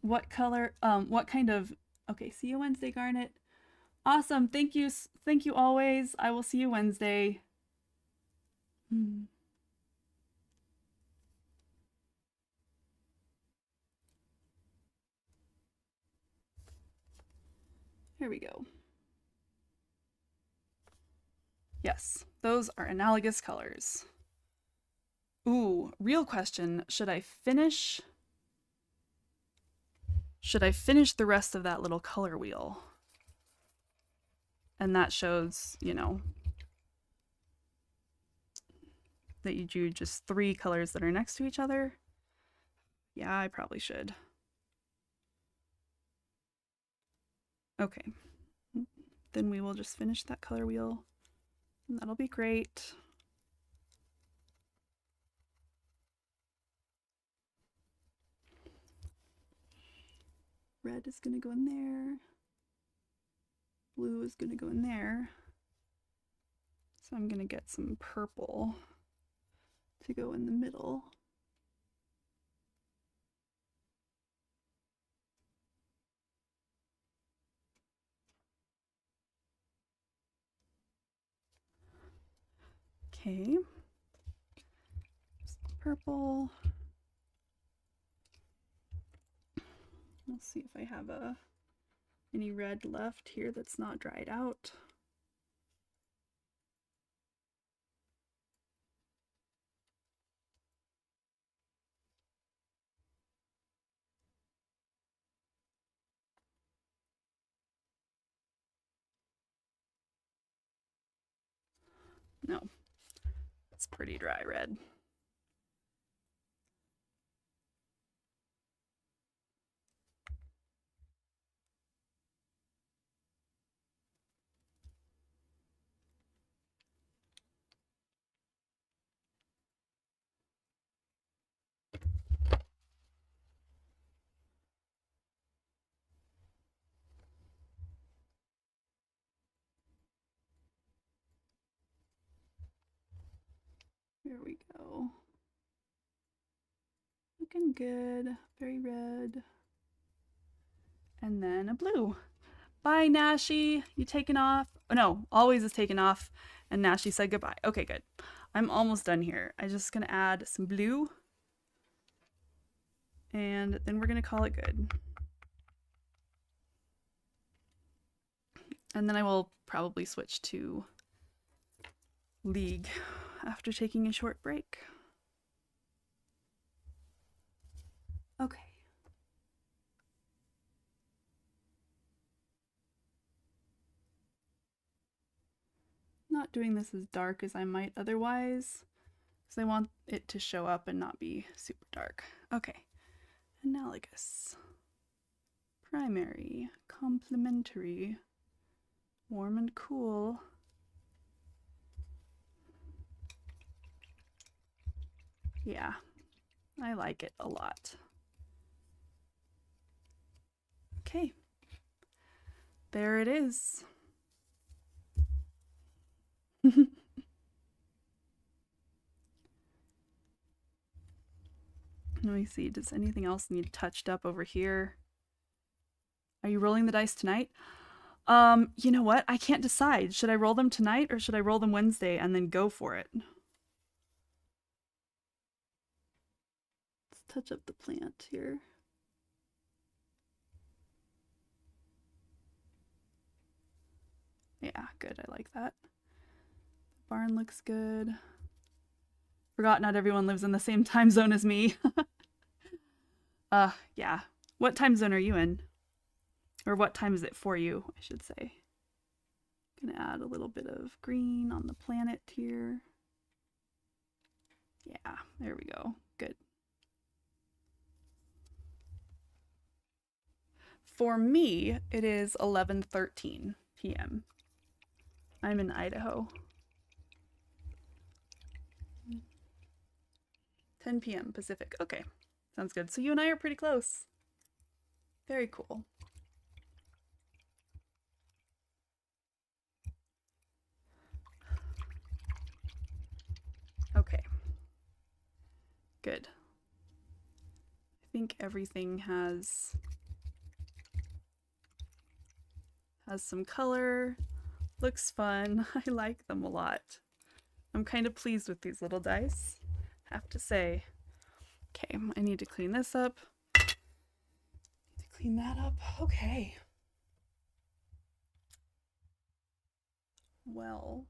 [SPEAKER 1] What color, what kind of, okay, see you Wednesday, Garnet. Awesome, thank you always. I will see you Wednesday. Here we go. Yes, those are analogous colors. Ooh, real question, should I finish the rest of that little color wheel? And that shows, you know, that you drew just 3 colors that are next to each other. Yeah, I probably should. Okay, then we will just finish that color wheel, and that'll be great. Red is going to go in there. Blue is going to go in there. So I'm going to get some purple to go in the middle. Okay. Purple. Let's see if I have any red left here that's not dried out. No, it's pretty dry red. There we go. Looking good. Very red. And then a blue. Bye, Nashi. You taking off? Oh, no, always is taken off. And Nashi said goodbye. Okay, good. I'm almost done here. I'm just going to add some blue. And then we're going to call it good. And then I will probably switch to League after taking a short break. Okay. Not doing this as dark as I might otherwise, because I want it to show up and not be super dark. Okay. Analogous. Primary. Complementary. Warm and cool. Yeah, I like it a lot. Okay, there it is. Let me see, does anything else need touched up over here? Are you rolling the dice tonight? You know what? I can't decide. Should I roll them tonight or should I roll them Wednesday and then go for it? Let's touch up the plant here. Yeah, good. I like that. The barn looks good. Forgot not everyone lives in the same time zone as me. Yeah. What time zone are you in? Or what time is it for you, I should say. Gonna add a little bit of green on the planet here. Yeah, there we go. Good. For me, it is 11:13 p.m. I'm in Idaho. 10 p.m. Pacific. Okay, sounds good. So you and I are pretty close. Very cool. Okay. Good. I think everything has some color. Looks fun. I like them a lot. I'm kind of pleased with these little dice, have to say. Okay, I need to clean this up. Need to clean that up. Okay. Well.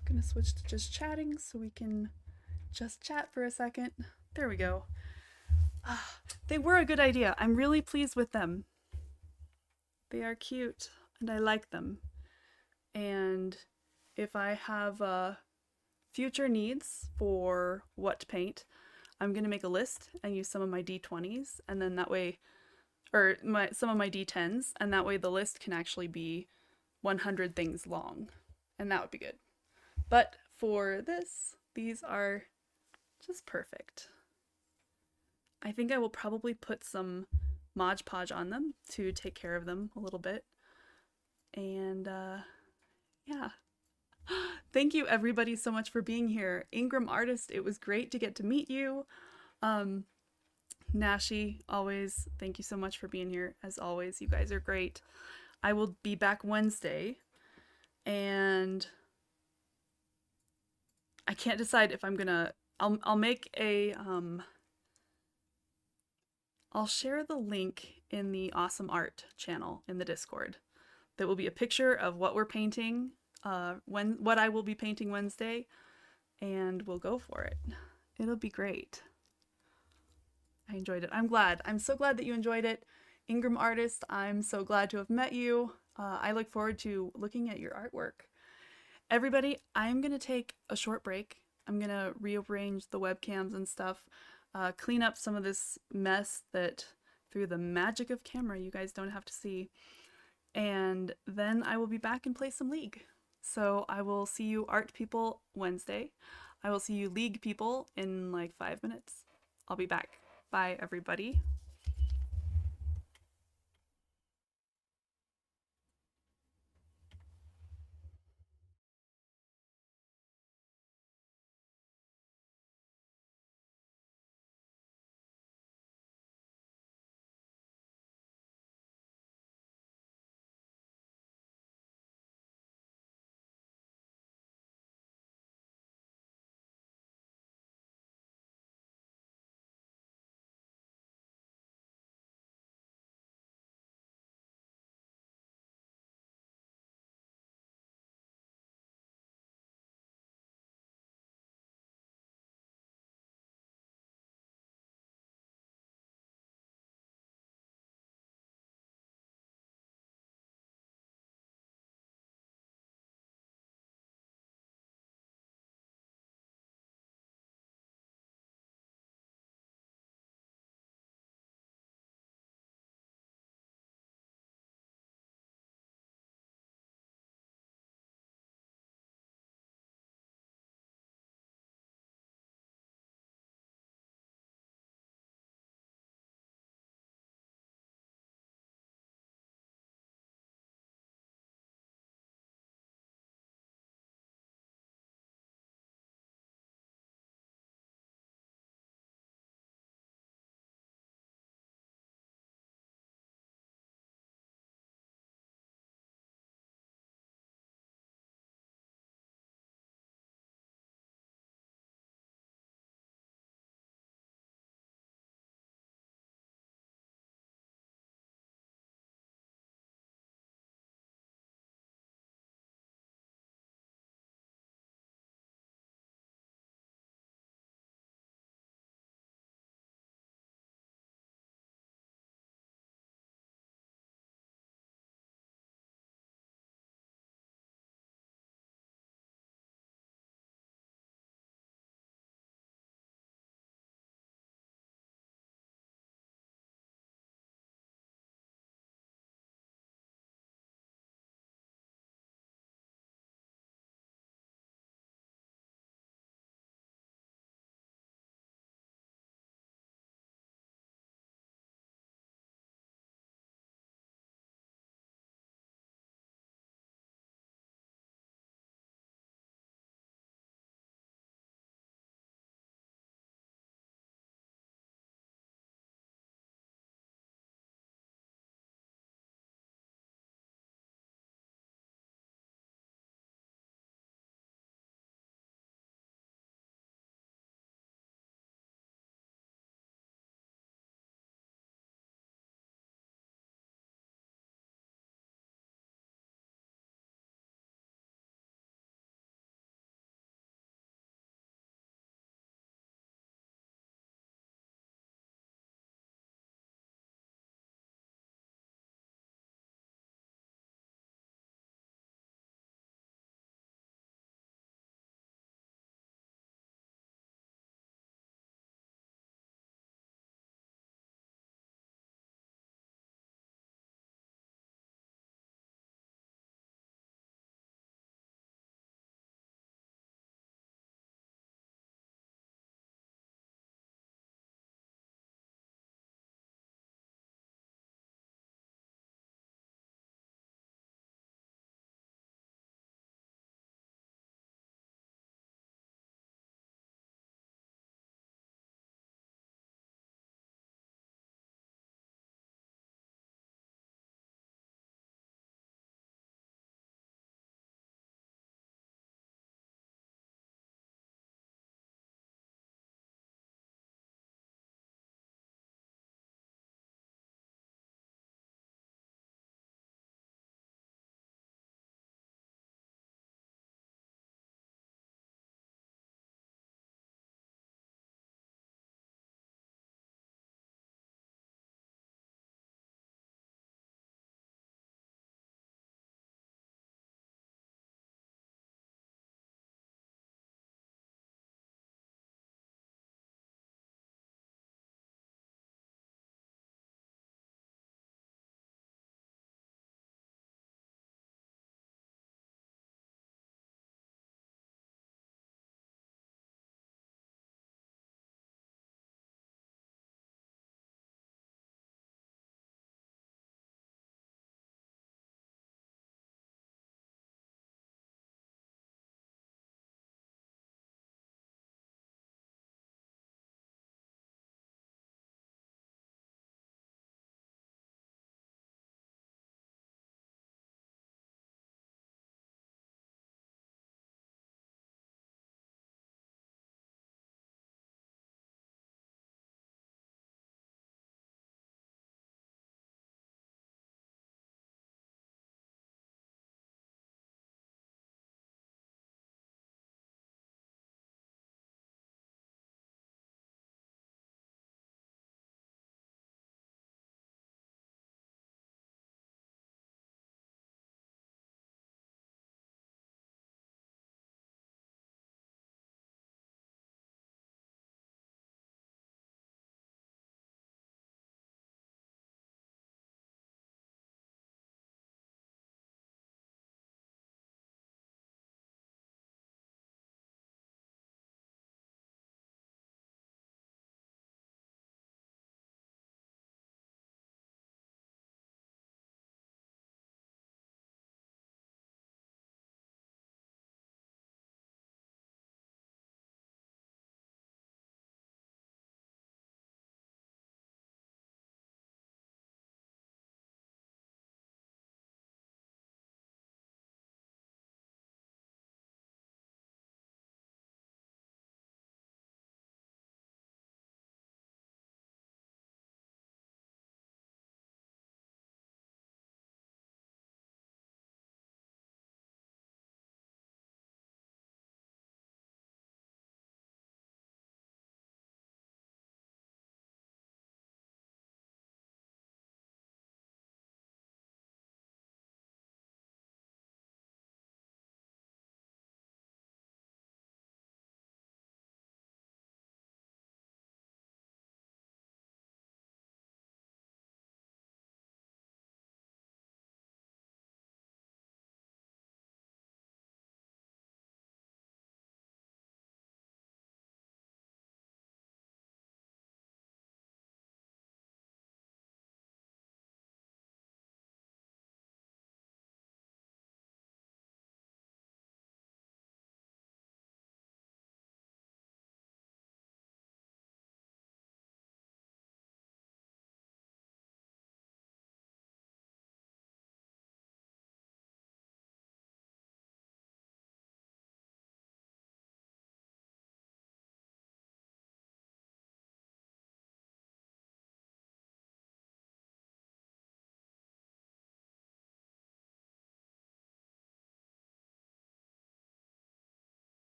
[SPEAKER 1] I'm gonna switch to just chatting so we can just chat for a second. There we go. They were a good idea. I'm really pleased with them. They are cute and I like them. And if I have future needs for what to paint, I'm gonna make a list and use some of my D20s, and then that way, or some of my D10s, and that way the list can actually be 100 things long, and that would be good. But for this, these are just perfect. I think I will probably put some Mod Podge on them to take care of them a little bit. And yeah. Thank you everybody so much for being here. Ingram Artist, it was great to get to meet you. Nashi, always, thank you so much for being here. As always, you guys are great. I will be back Wednesday, and I can't decide if I'm gonna, I'll make a, I'll share the link in the Awesome Art channel in the Discord. There will be a picture of what we're painting, what I will be painting Wednesday, and we'll go for it. It'll be great. I enjoyed it. I'm glad. I'm so glad that you enjoyed it. Ingram Artist, I'm so glad to have met you. I look forward to looking at your artwork. Everybody, I'm going to take a short break. I'm going to rearrange the webcams and stuff, clean up some of this mess that through the magic of camera you guys don't have to see. And then I will be back and play some League. So I will see you art people Wednesday. I will see you League people in like 5 minutes. I'll be back. Bye, everybody.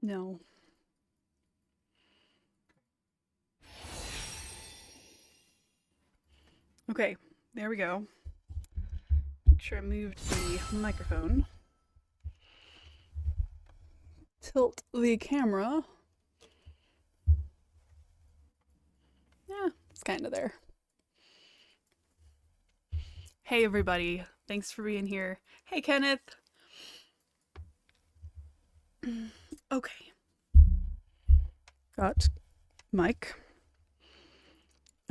[SPEAKER 1] No. Okay, there we go. Make sure I moved the microphone. Tilt the camera. Yeah, it's kind of there. Hey, everybody. Thanks for being here. Hey, Kenneth. Okay. Got Mike.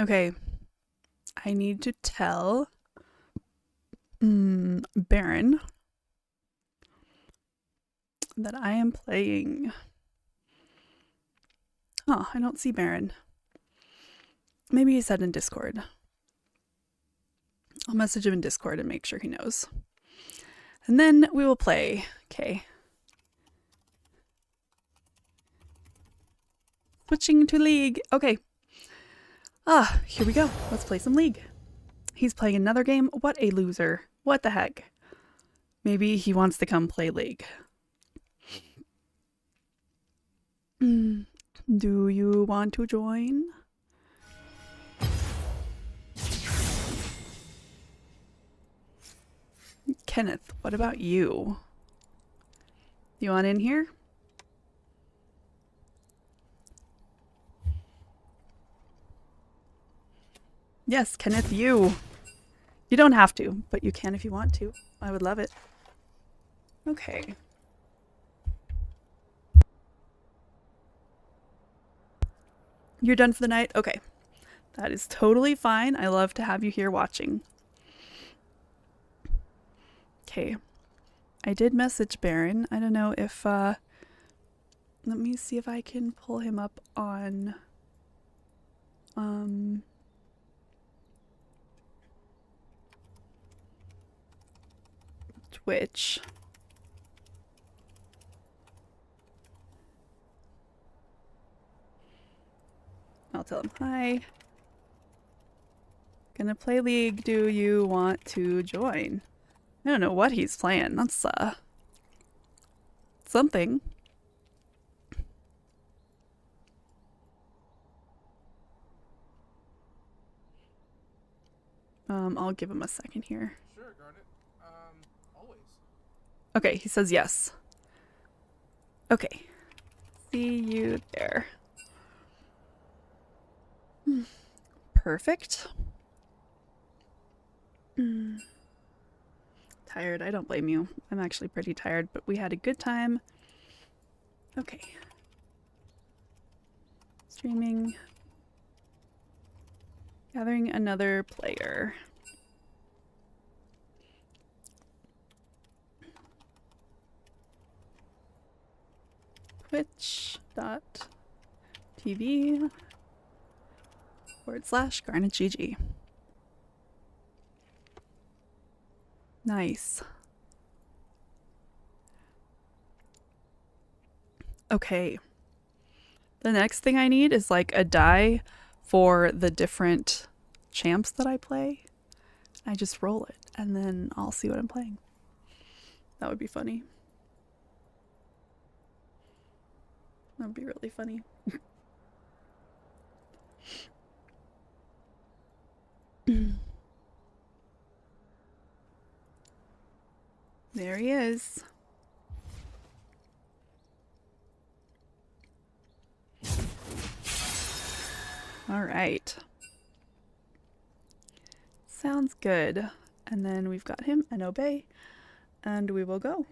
[SPEAKER 1] Okay. I need to tell Baron that I am playing. Oh, I don't see Baron. Maybe he said in Discord. I'll message him in Discord and make sure he knows. And then we will play. Okay. Switching to League. Okay. Here we go. Let's play some League. He's playing another game. What a loser. What the heck? Maybe he wants to come play League. Do you want to join? Kenneth, what about you? You want in here? Yes, Kenneth, you. You don't have to, but you can if you want to. I would love it. Okay. You're done for the night? Okay. That is totally fine. I love to have you here watching. Okay. I did message Baron. I don't know if, let me see if I can pull him up on, Twitch. I'll tell him, hi. Gonna play League. Do you want to join? I don't know what he's playing. That's, something. I'll give him a second here.
[SPEAKER 3] Sure, Garnet. Always.
[SPEAKER 1] Okay, he says yes. Okay. See you there. Perfect. Tired. I don't blame you. I'm actually pretty tired, but we had a good time. Okay. Streaming. Gathering another player. Twitch.tv/GarnetGG. Nice. Okay. The next thing I need is like a die for the different champs that I play. I just roll it and then I'll see what I'm playing. That would be funny. That would be really funny. There he is. All right. Sounds good. And then we've got him and Obey, and we will go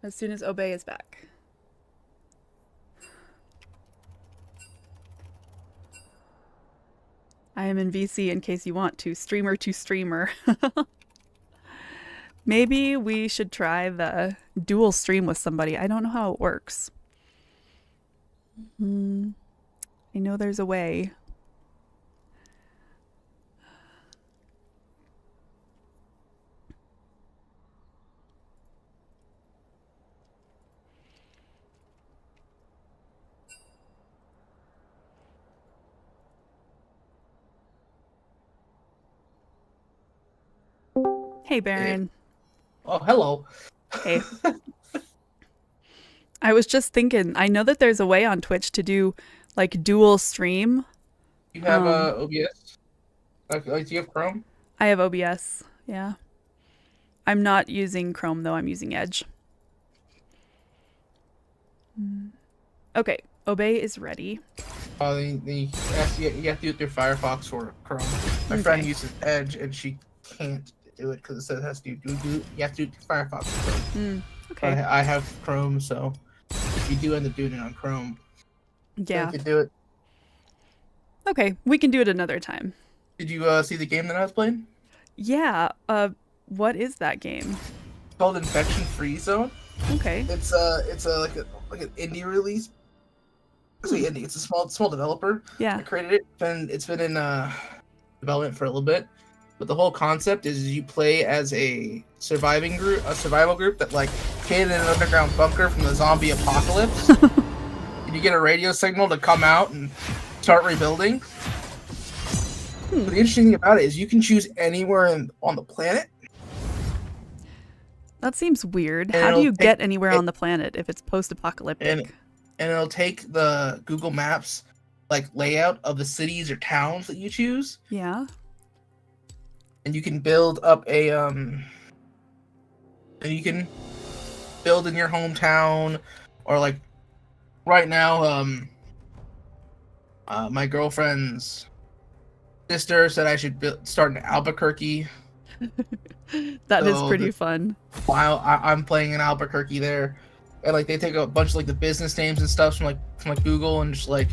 [SPEAKER 1] as soon as Obey is back. I am in VC in case you want to. Streamer to streamer. Maybe we should try the dual stream with somebody. I don't know how it works. I know there's a way. Hey, Baron.
[SPEAKER 3] Oh, hello.
[SPEAKER 1] Hey. I was just thinking, I know that there's a way on Twitch to do like dual stream.
[SPEAKER 3] You have
[SPEAKER 1] Um,
[SPEAKER 3] OBS? Like, do you have Chrome?
[SPEAKER 1] I have OBS. Yeah. I'm not using Chrome though, I'm using Edge. Okay, Obey is ready.
[SPEAKER 3] You have to do it through Firefox or Chrome. My friend
[SPEAKER 1] Okay.
[SPEAKER 3] uses Edge and she can't do it because it says it has to do you have to do it through Firefox or Chrome.
[SPEAKER 1] Okay.
[SPEAKER 3] I have Chrome, so if you do end up doing it on Chrome,
[SPEAKER 1] Yeah.
[SPEAKER 3] you could do it.
[SPEAKER 1] Okay, we can do it another time.
[SPEAKER 3] Did you see the game that I was playing?
[SPEAKER 1] Yeah, what is that game?
[SPEAKER 3] It's called Infection Free Zone.
[SPEAKER 1] Okay.
[SPEAKER 3] It's like an indie release. It's indie. It's a small developer.
[SPEAKER 1] Yeah.
[SPEAKER 3] I created it, and it's been in development for a little bit. But the whole concept is you play as a survival group that like hid in an underground bunker from the zombie apocalypse. And you get a radio signal to come out and start rebuilding. But the interesting thing about it is you can choose anywhere on the planet.
[SPEAKER 1] That seems weird.
[SPEAKER 3] And
[SPEAKER 1] How do
[SPEAKER 3] it'll
[SPEAKER 1] you
[SPEAKER 3] take-
[SPEAKER 1] get anywhere
[SPEAKER 3] it-
[SPEAKER 1] on the planet if it's post-apocalyptic?
[SPEAKER 3] And it'll take the Google Maps like layout of the cities or towns that you choose,
[SPEAKER 1] Yeah.
[SPEAKER 3] and you can build up and you can build in your hometown, or like right now, my girlfriend's sister said I should start in Albuquerque.
[SPEAKER 1] That is
[SPEAKER 3] So
[SPEAKER 1] pretty
[SPEAKER 3] the-
[SPEAKER 1] fun.
[SPEAKER 3] While I'm playing in Albuquerque there, and like they take a bunch of like the business names and stuff from like Google and just like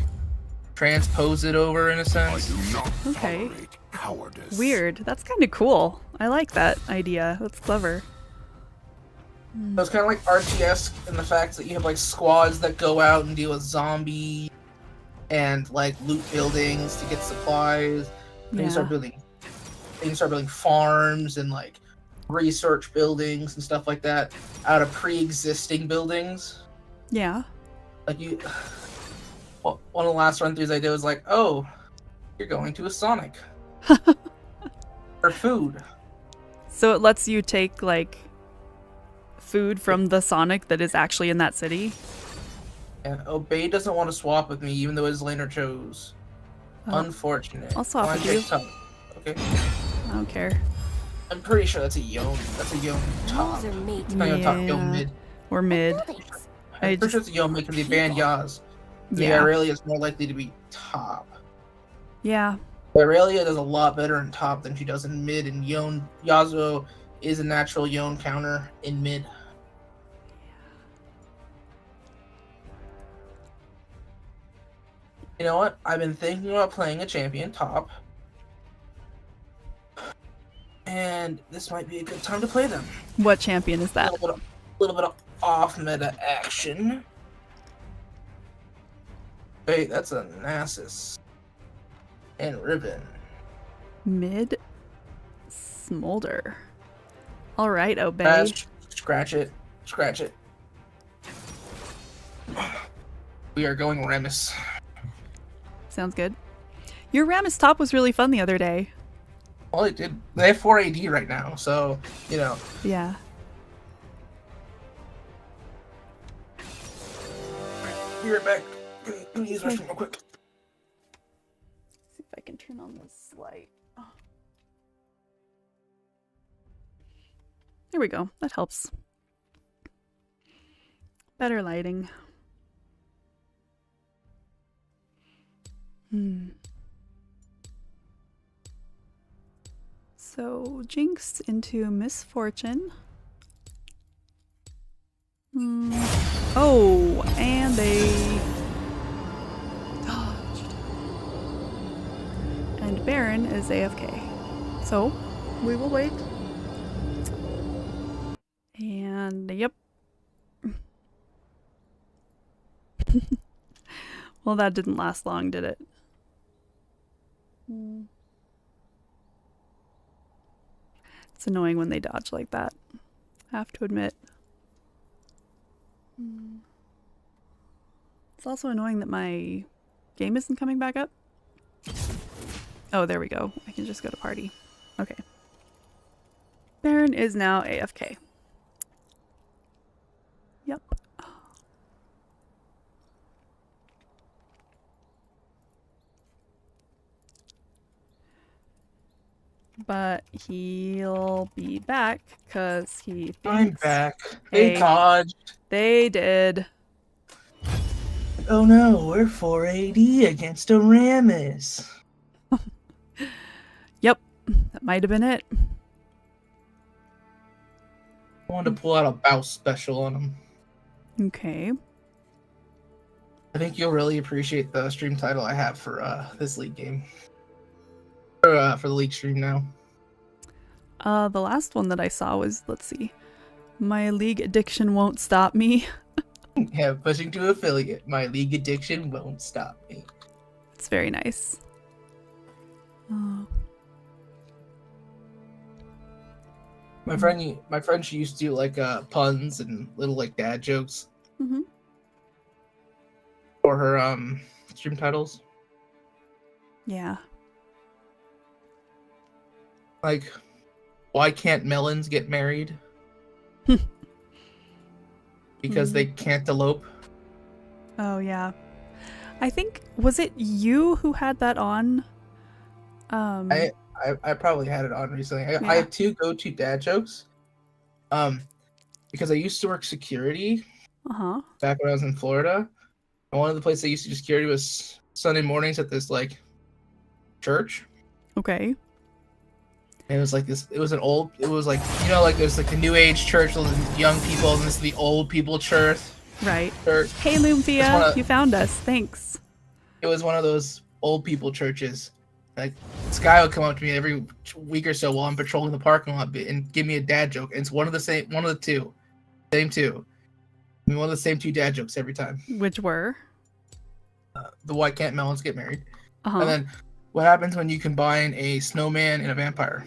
[SPEAKER 3] transpose it over in a sense.
[SPEAKER 1] Okay. Weird. That's kind of cool. I like that idea. That's clever.
[SPEAKER 3] So it's kind of like RTS in the fact that you have like squads that go out and deal with zombies and like loot buildings to get supplies. Then you start building farms and like research buildings and stuff like that out of pre-existing buildings.
[SPEAKER 1] Yeah.
[SPEAKER 3] Like well, one of the last run-throughs I did was like, oh, you're going to a Sonic for food.
[SPEAKER 1] So it lets you take like food from the Sonic that is actually in that city.
[SPEAKER 3] And Obey doesn't want to swap with me, even though his laner chose.
[SPEAKER 1] Oh,
[SPEAKER 3] Unfortunate.
[SPEAKER 1] I'll swap
[SPEAKER 3] Wanna
[SPEAKER 1] with you.
[SPEAKER 3] take top? Okay.
[SPEAKER 1] I don't care.
[SPEAKER 3] I'm pretty sure that's a Yone. That's a Yone top.
[SPEAKER 4] Walls are made
[SPEAKER 3] It's
[SPEAKER 4] to
[SPEAKER 3] not even top,
[SPEAKER 1] Yeah.
[SPEAKER 3] Yone mid.
[SPEAKER 1] Or mid.
[SPEAKER 4] buildings.
[SPEAKER 1] I
[SPEAKER 3] I'm pretty sure
[SPEAKER 1] just,
[SPEAKER 3] it's a Yone mid because they banned Yaz. The
[SPEAKER 1] yeah.
[SPEAKER 3] Irelia is more likely to be top.
[SPEAKER 1] Yeah.
[SPEAKER 3] Irelia does a lot better in top than she does in mid, and Yasuo is a natural Yone counter in mid. You know what? I've been thinking about playing a champion top. And this might be a good time to play them.
[SPEAKER 1] What champion is that?
[SPEAKER 3] Little bit of off meta action. Hey, that's a Nasus. And Ribbon.
[SPEAKER 1] Mid Smolder. All right, Obey.
[SPEAKER 3] Scratch it. Scratch it. We are going Remus.
[SPEAKER 1] Sounds good. Your Rammus top was really fun the other day.
[SPEAKER 3] Well, it did. They have 4 AD right now, so, you know.
[SPEAKER 1] Yeah.
[SPEAKER 3] Be right back. Let me use my
[SPEAKER 1] Okay.
[SPEAKER 3] real quick.
[SPEAKER 1] See if I can turn on this light. Oh. There we go. That helps. Better lighting. So, Jinx into Misfortune. Oh, and they dodged. And Baron is AFK. So, we will wait. And, yep. Well, that didn't last long, did it? It's annoying when they dodge like that. I have to admit. It's also annoying that my game isn't coming back up. Oh, there we go. I can just go to party. Okay. Baron is now AFK. Yep. but he'll be back because he
[SPEAKER 3] I'm
[SPEAKER 1] thinks
[SPEAKER 3] back. They
[SPEAKER 1] Hey.
[SPEAKER 3] dodged.
[SPEAKER 1] they did.
[SPEAKER 3] Oh no, we're 480 against a Rammus.
[SPEAKER 1] Yep, that might have been it.
[SPEAKER 3] I wanted to pull out a Bouse special on him.
[SPEAKER 1] Okay.
[SPEAKER 3] I think you'll really appreciate the stream title I have for this league game. For the league stream now.
[SPEAKER 1] The last one that I saw was, let's see, my league addiction won't stop me.
[SPEAKER 3] Yeah, pushing to affiliate. My league addiction won't stop me.
[SPEAKER 1] It's very nice.
[SPEAKER 3] My friend, she used to do like puns and little like dad jokes
[SPEAKER 1] Mm-hmm.
[SPEAKER 3] for her stream titles.
[SPEAKER 1] Yeah.
[SPEAKER 3] Like, why can't melons get married? Because they can't elope.
[SPEAKER 1] Oh yeah. I think was it you who had that on?
[SPEAKER 3] I probably had it on recently. I
[SPEAKER 1] Yeah.
[SPEAKER 3] have two go-to dad jokes. Because I used to work security
[SPEAKER 1] Uh-huh.
[SPEAKER 3] back when I was in Florida. And one of the places I used to do security was Sunday mornings at this like church.
[SPEAKER 1] Okay.
[SPEAKER 3] And it was like this. It was like, you know, like there's like the new age church, all the young people, and this is the old people church.
[SPEAKER 1] Right.
[SPEAKER 3] Church.
[SPEAKER 1] Hey Lumpia,
[SPEAKER 3] wanna-
[SPEAKER 1] you found us. Thanks.
[SPEAKER 3] It was one of those old people churches. Like this guy would come up to me every week or so while I'm patrolling the parking lot and give me a dad joke. And it's one of the two. Same two. I mean, one of the same two dad jokes every time.
[SPEAKER 1] Which were?
[SPEAKER 3] The why can't melons get married?
[SPEAKER 1] Uh-huh.
[SPEAKER 3] And then what happens when you combine a snowman and a vampire?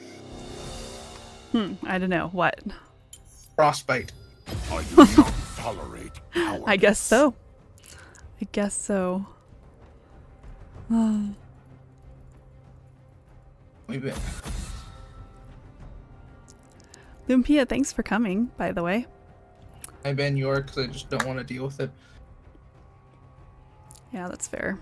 [SPEAKER 1] I don't know. What?
[SPEAKER 3] Frostbite.
[SPEAKER 4] I do not tolerate cowardice.
[SPEAKER 1] I guess so. I guess so.
[SPEAKER 3] We've been.
[SPEAKER 1] Lumpia, thanks for coming, by the way.
[SPEAKER 3] I've been York because I just don't want to deal with it.
[SPEAKER 1] Yeah, that's fair.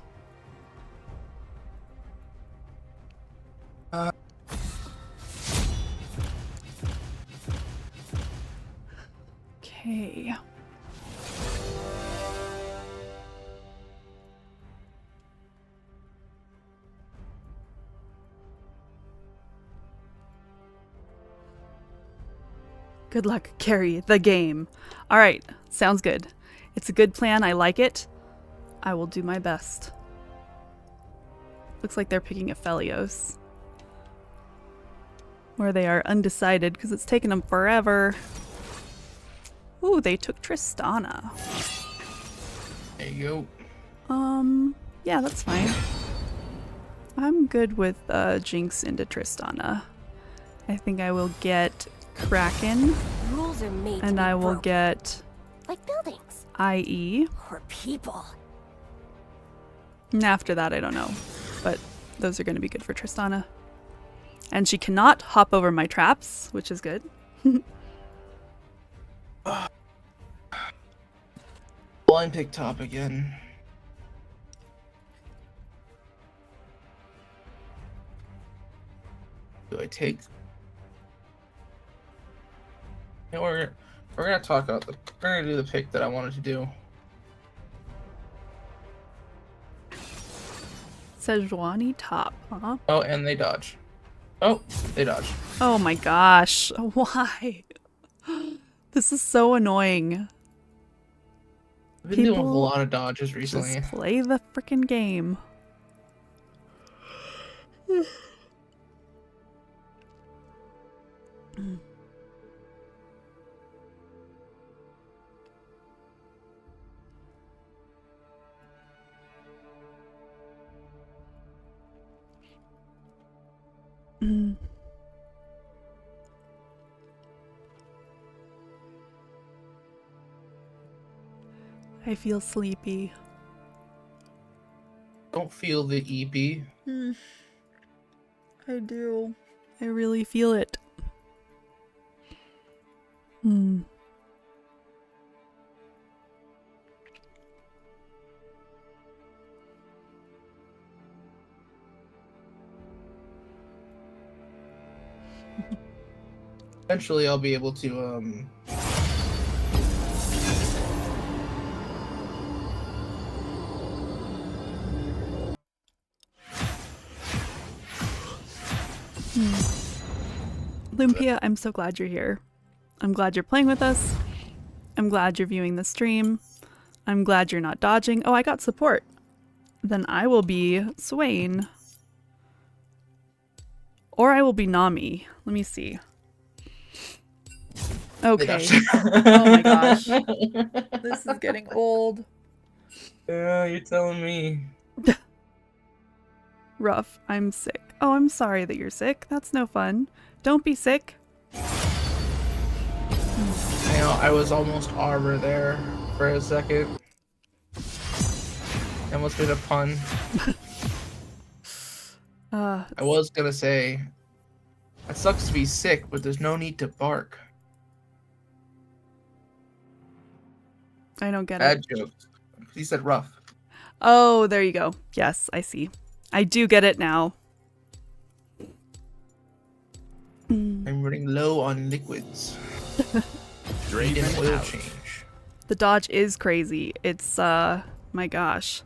[SPEAKER 1] Okay. Good luck, carry the game. All right, sounds good. It's a good plan. I like it. I will do my best. Looks like they're picking Aphelios. Or they are undecided because it's taken them forever. Ooh, they took Tristana.
[SPEAKER 3] There you
[SPEAKER 1] Yeah, that's fine. I'm good with Jinx into Tristana. I think I will get Kraken,
[SPEAKER 5] Rules are made to
[SPEAKER 1] and
[SPEAKER 5] be
[SPEAKER 1] I will
[SPEAKER 5] broken,
[SPEAKER 1] get
[SPEAKER 5] like buildings
[SPEAKER 1] IE.
[SPEAKER 5] or people.
[SPEAKER 1] And after that, I don't know. But those are going to be good for Tristana. And she cannot hop over my traps, which is good.
[SPEAKER 3] Blind pick top again. Do I take? You know, we're gonna talk about we're gonna do the pick that I wanted to do.
[SPEAKER 1] Sejuani top, huh?
[SPEAKER 3] Oh, and they dodge. Oh, they dodge.
[SPEAKER 1] Oh my gosh. Why? This is so annoying.
[SPEAKER 3] I've been doing a
[SPEAKER 1] People
[SPEAKER 3] lot of dodges recently.
[SPEAKER 1] Just play the freaking game. I feel sleepy.
[SPEAKER 3] Don't feel the EP.
[SPEAKER 1] I do. I really feel it.
[SPEAKER 3] Eventually, I'll be able to
[SPEAKER 1] Lumpia, I'm so glad you're here. I'm glad you're playing with us. I'm glad you're viewing the stream. I'm glad you're not dodging. Oh, I got support. Then I will be Swain. Or I will be Nami. Let me see. Okay. Oh my gosh. This is getting old.
[SPEAKER 3] Yeah, you're telling me.
[SPEAKER 1] Rough. I'm sick. Oh, I'm sorry that you're sick. That's no fun. Don't be sick.
[SPEAKER 3] I know, I was almost Arbor there for a second. I almost made a pun. I was gonna say, it sucks to be sick, but there's no need to bark.
[SPEAKER 1] I don't get it.
[SPEAKER 3] Bad joke. He said rough.
[SPEAKER 1] Oh, there you go. Yes, I see. I do get it now.
[SPEAKER 3] I'm running low on liquids.
[SPEAKER 4] Drain
[SPEAKER 3] Need an
[SPEAKER 4] them
[SPEAKER 3] oil
[SPEAKER 4] out.
[SPEAKER 3] change.
[SPEAKER 1] The dodge is crazy. It's, my gosh.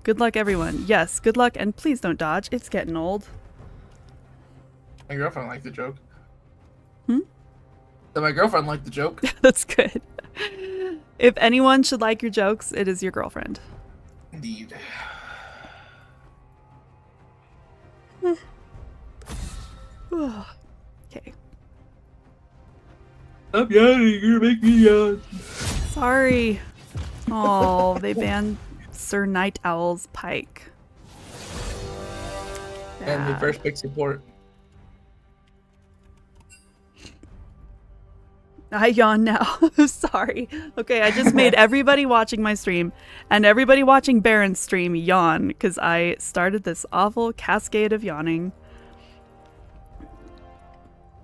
[SPEAKER 1] Good luck, everyone. Yes, good luck, and please don't dodge. It's getting old.
[SPEAKER 3] My girlfriend liked the joke.
[SPEAKER 1] Hmm?
[SPEAKER 3] So my girlfriend liked the joke.
[SPEAKER 1] That's good. If anyone should like your jokes, it is your girlfriend.
[SPEAKER 3] Indeed.
[SPEAKER 1] Okay.
[SPEAKER 3] Stop yawning, you're gonna make me yawn.
[SPEAKER 1] Sorry. Oh, they banned Sir Night Owl's Pike.
[SPEAKER 3] And the
[SPEAKER 1] Bad.
[SPEAKER 3] first pick support.
[SPEAKER 1] I yawn now. Sorry. Okay, I just made everybody watching my stream and everybody watching Baron's stream yawn because I started this awful cascade of yawning.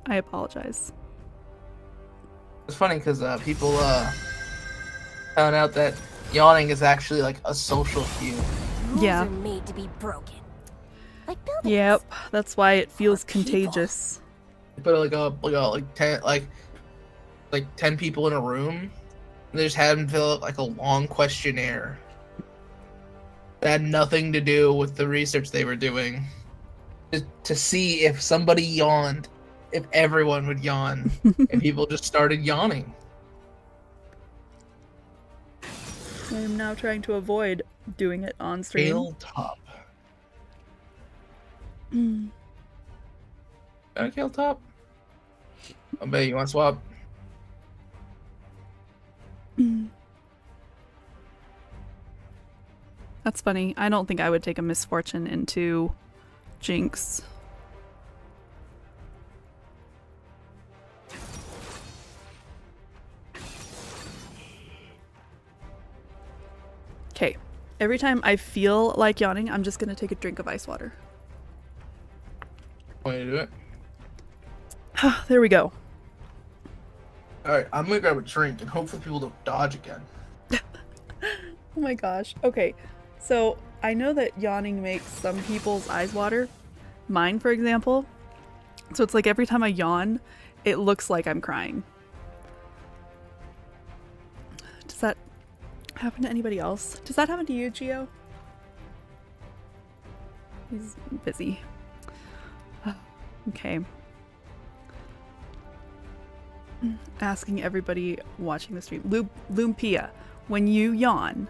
[SPEAKER 1] I apologize.
[SPEAKER 3] It's funny because people found out that yawning is actually like a social cue.
[SPEAKER 5] Rules
[SPEAKER 1] Yeah.
[SPEAKER 5] are made to be broken. Like buildings.
[SPEAKER 1] Yep, that's why it feels
[SPEAKER 5] Or people.
[SPEAKER 1] contagious.
[SPEAKER 3] You put like 10 people in a room, and they just had them fill out like a long questionnaire that had nothing to do with the research they were doing, just to see if somebody yawned, if everyone would yawn, and people just started yawning.
[SPEAKER 1] I am now trying to avoid doing it on stream.
[SPEAKER 3] Tail top. Tail top. I bet you want to swap.
[SPEAKER 1] That's funny. I don't think I would take a misfortune into Jinx. Okay. Every time I feel like yawning, I'm just gonna take a drink of ice water.
[SPEAKER 3] Want to do it?
[SPEAKER 1] There we go.
[SPEAKER 3] All right, I'm gonna grab a drink and hopefully people don't dodge again.
[SPEAKER 1] Oh my gosh. Okay. So I know that yawning makes some people's eyes water. Mine, for example. So it's like every time I yawn, it looks like I'm crying. Does that happen to anybody else? Does that happen to you, Gio? He's busy. Okay. Asking everybody watching the stream. Lumpia, when you yawn,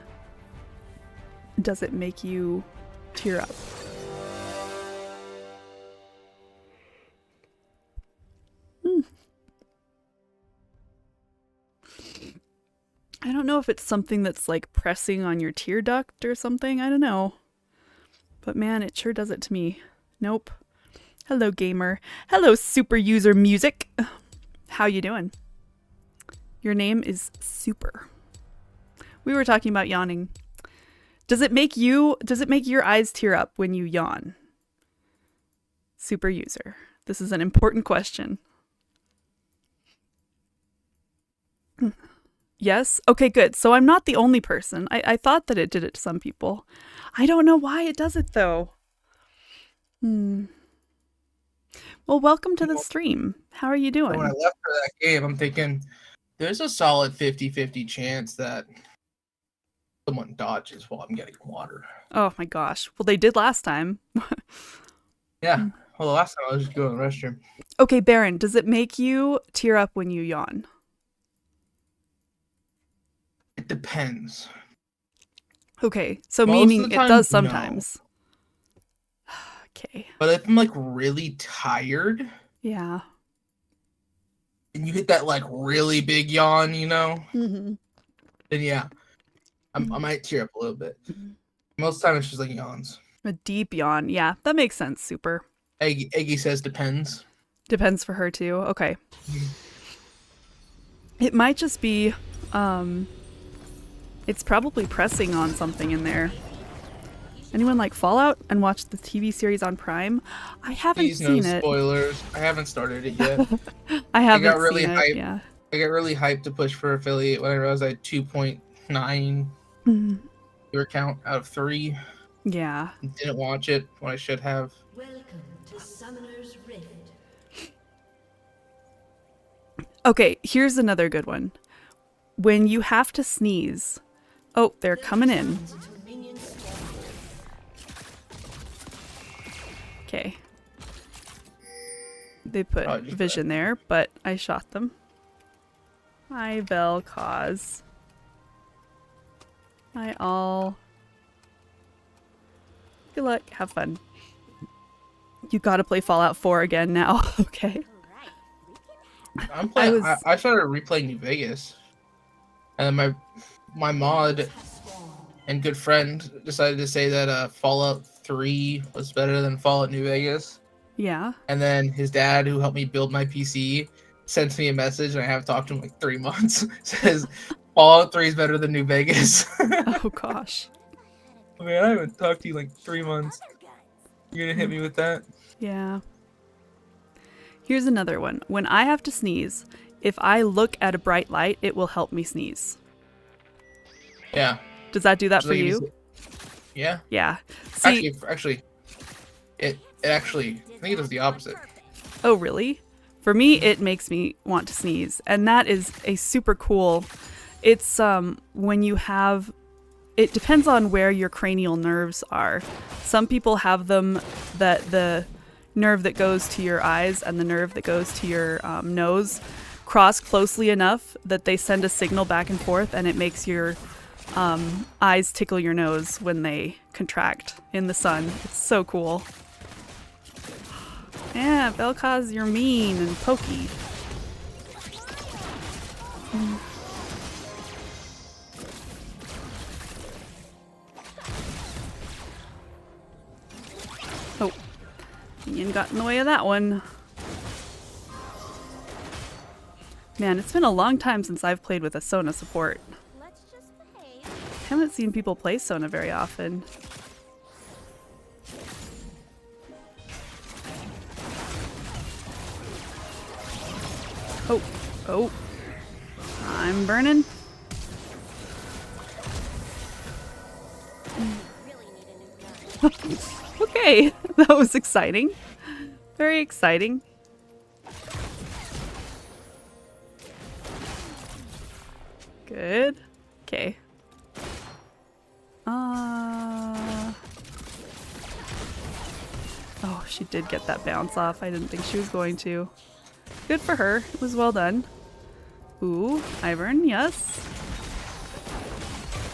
[SPEAKER 1] does it make you tear up? I don't know if it's something that's like pressing on your tear duct or something. I don't know. But man, it sure does it to me. Nope. Hello, gamer. Hello, super user music. How you doing? Your name is Super. We were talking about yawning. Does it make your eyes tear up when you yawn? Super user. This is an important question. Yes? Okay, good. So I'm not the only person. I thought that it did it to some people. I don't know why it does it though. Well, welcome to the stream. How are you
[SPEAKER 3] So
[SPEAKER 1] doing?
[SPEAKER 3] when I left for that game, I'm thinking there's a solid 50-50 chance that someone dodges while I'm getting water.
[SPEAKER 1] Oh my gosh. Well, they did last time.
[SPEAKER 3] Yeah. Well, the last time I was just going to the restroom.
[SPEAKER 1] Okay, Baron, does it make you tear up when you yawn?
[SPEAKER 3] It depends.
[SPEAKER 1] Okay, so
[SPEAKER 3] Most of
[SPEAKER 1] meaning
[SPEAKER 3] the
[SPEAKER 1] it
[SPEAKER 3] time,
[SPEAKER 1] does
[SPEAKER 3] no.
[SPEAKER 1] sometimes. Okay.
[SPEAKER 3] But if I'm like really tired
[SPEAKER 1] Yeah.
[SPEAKER 3] and you hit that like really big yawn, you know,
[SPEAKER 1] Mm-hmm.
[SPEAKER 3] then yeah, I might tear up a little bit. Most of the time it's just like yawns.
[SPEAKER 1] A deep yawn. Yeah, that makes sense. Super.
[SPEAKER 3] Eggy says depends.
[SPEAKER 1] Depends for her too. Okay. It might just be it's probably pressing on something in there. Anyone like Fallout and watch the TV series on Prime? I haven't
[SPEAKER 3] Please no
[SPEAKER 1] seen it.
[SPEAKER 3] spoilers. I haven't started it yet.
[SPEAKER 1] I haven't
[SPEAKER 3] got really
[SPEAKER 1] seen it.
[SPEAKER 3] hyped.
[SPEAKER 1] Yeah.
[SPEAKER 3] I got really hyped to push for affiliate when I realized I had 2.9
[SPEAKER 1] Mhm.
[SPEAKER 3] viewer count out of 3.
[SPEAKER 1] Yeah.
[SPEAKER 3] Didn't watch it when I should have.
[SPEAKER 6] Welcome to Summoner's Rift.
[SPEAKER 1] Okay, here's another good one. When you have to sneeze. Oh, they're coming in. Okay. They put
[SPEAKER 3] Oh, just
[SPEAKER 1] vision there, but I shot them. Hi, Vel'Koz. Hi, all. Good luck. Have fun. You gotta play Fallout 4 again now. Okay.
[SPEAKER 3] I'm playing.
[SPEAKER 1] was-
[SPEAKER 3] I started replaying New Vegas, and then my mod and good friend decided to say that Fallout 3 was better than Fallout New Vegas.
[SPEAKER 1] Yeah.
[SPEAKER 3] And then his dad, who helped me build my PC, sends me a message, and I haven't talked to him in like 3 months. Says Fallout 3 is better than New Vegas.
[SPEAKER 1] Oh, gosh.
[SPEAKER 3] Man, I haven't talked to you in like 3 months. You're gonna hit me with that?
[SPEAKER 1] Yeah. Here's another one. When I have to sneeze, if I look at a bright light, it will help me sneeze.
[SPEAKER 3] Yeah.
[SPEAKER 1] Does that do that
[SPEAKER 3] Just
[SPEAKER 1] for
[SPEAKER 3] like if
[SPEAKER 1] you?
[SPEAKER 3] Yeah.
[SPEAKER 1] Yeah. See,
[SPEAKER 3] Actually, it actually, I think it does the opposite.
[SPEAKER 1] oh, really? For me, it makes me want to sneeze. And that is a super cool. It's when you have, it depends on where your cranial nerves are. Some people have them that the nerve that goes to your eyes and the nerve that goes to your nose cross closely enough that they send a signal back and forth, and it makes your eyes tickle your nose when they contract in the sun. It's so cool. Yeah, Vel'Koz, you're mean and pokey. Oh, Minion got in the way of that one. Man, it's been a long time since I've played with a Sona support.
[SPEAKER 5] Let's just behave.
[SPEAKER 1] Haven't seen people play Sona very often. Oh, oh. I'm burning.
[SPEAKER 5] Really need a new gun.
[SPEAKER 1] Okay, that was exciting. Very exciting. Good. Okay. Oh, she did get that bounce off. I didn't think she was going to. Good for her. It was well done. Ooh, Ivern, yes.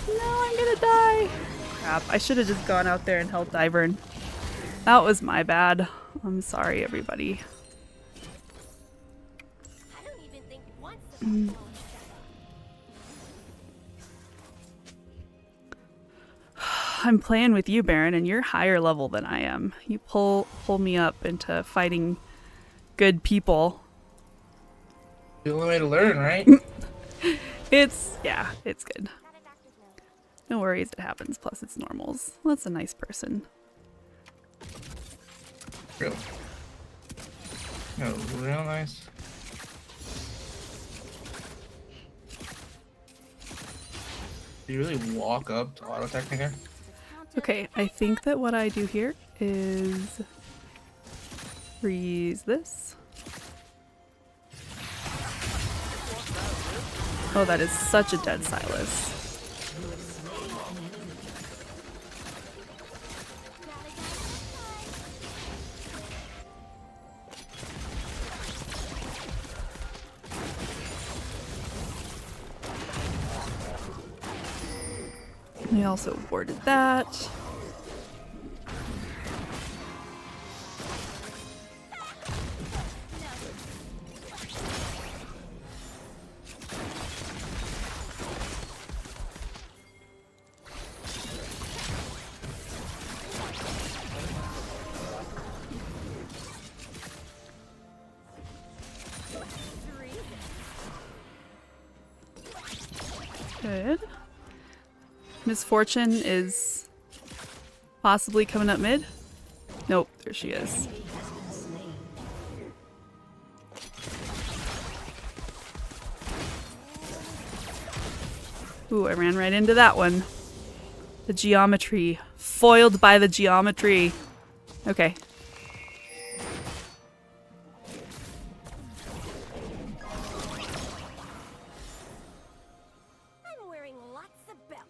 [SPEAKER 1] No, I'm gonna die. Crap, I should have just gone out there and helped Ivern. That was my bad. I'm sorry, everybody.
[SPEAKER 5] I don't even think once about
[SPEAKER 1] I'm playing with you, Baron, and you're higher level than I am. You pull me up into fighting good people.
[SPEAKER 3] The only way to learn, right?
[SPEAKER 1] It's good. No worries, it happens. Plus, it's normals. That's a nice person.
[SPEAKER 3] Real. No, real nice. Do you really walk up to auto techniker?
[SPEAKER 1] Okay, I think that what I do here is Freeze this. Oh, that is such a dead Silas. I also warded that. Good. Misfortune is possibly coming up mid. Nope, there she is. Ooh, I ran right into that one. The geometry. Foiled by the geometry. Okay.
[SPEAKER 5] I'm wearing lots of belts.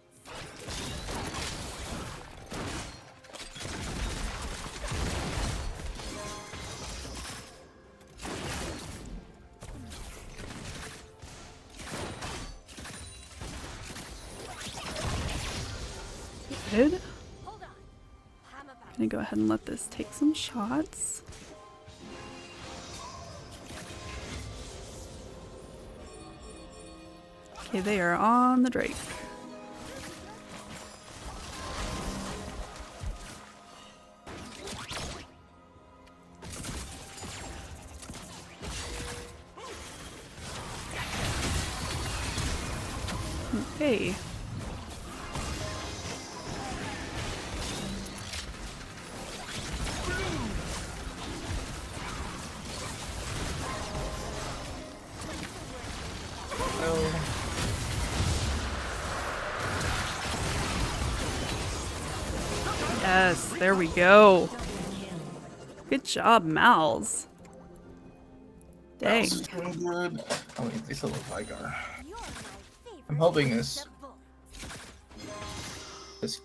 [SPEAKER 1] Good.
[SPEAKER 5] Hold on. I'm about
[SPEAKER 1] Gonna go ahead and let this take some shots. Okay, they are on the Drake. Okay.
[SPEAKER 3] Oh.
[SPEAKER 1] Yes, there we go. Good job, Mals. Dang.
[SPEAKER 3] That's doing good. Oh, wait, they still look Vigar.
[SPEAKER 5] you're my favorite.
[SPEAKER 3] I'm hoping this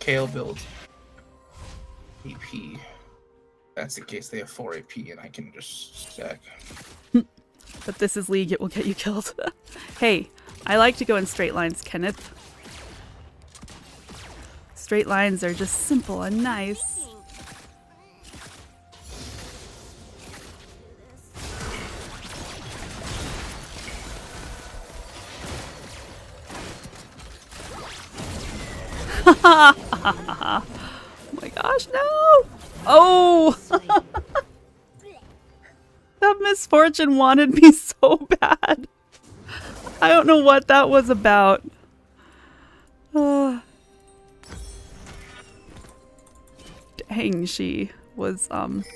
[SPEAKER 3] Kale build AP. That's the case. They have 4 AP and I can just stack.
[SPEAKER 1] But this is League, it will get you killed. Hey, I like to go in straight lines, Kenneth. Straight lines are just simple and nice. Oh my gosh, no! Oh! That misfortune wanted me so bad. I don't know what that was about. Dang, she was,
[SPEAKER 5] Stands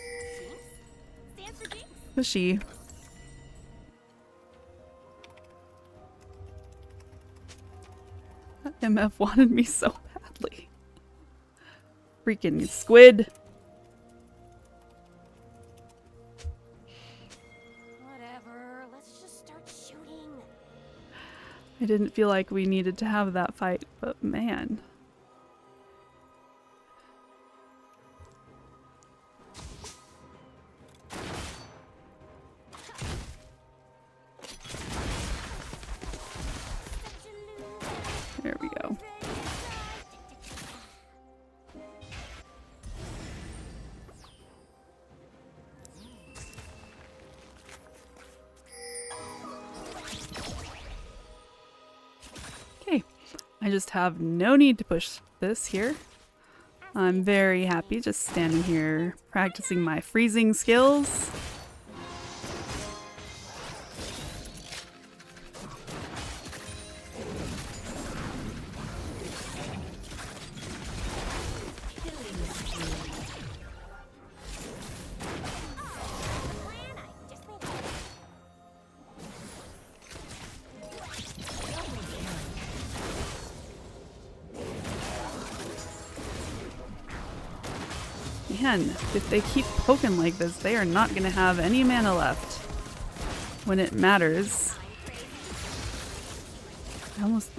[SPEAKER 5] for Jinx.
[SPEAKER 1] was she? That MF wanted me so badly. Freaking squid.
[SPEAKER 5] Whatever. Let's just start shooting.
[SPEAKER 1] I didn't feel like we needed to have that fight, but man. There we go. Okay, I just have no need to push this here. I'm very happy just standing here practicing my freezing skills. man, if they keep poking like this, they are not going to have any mana left when it matters. I almost...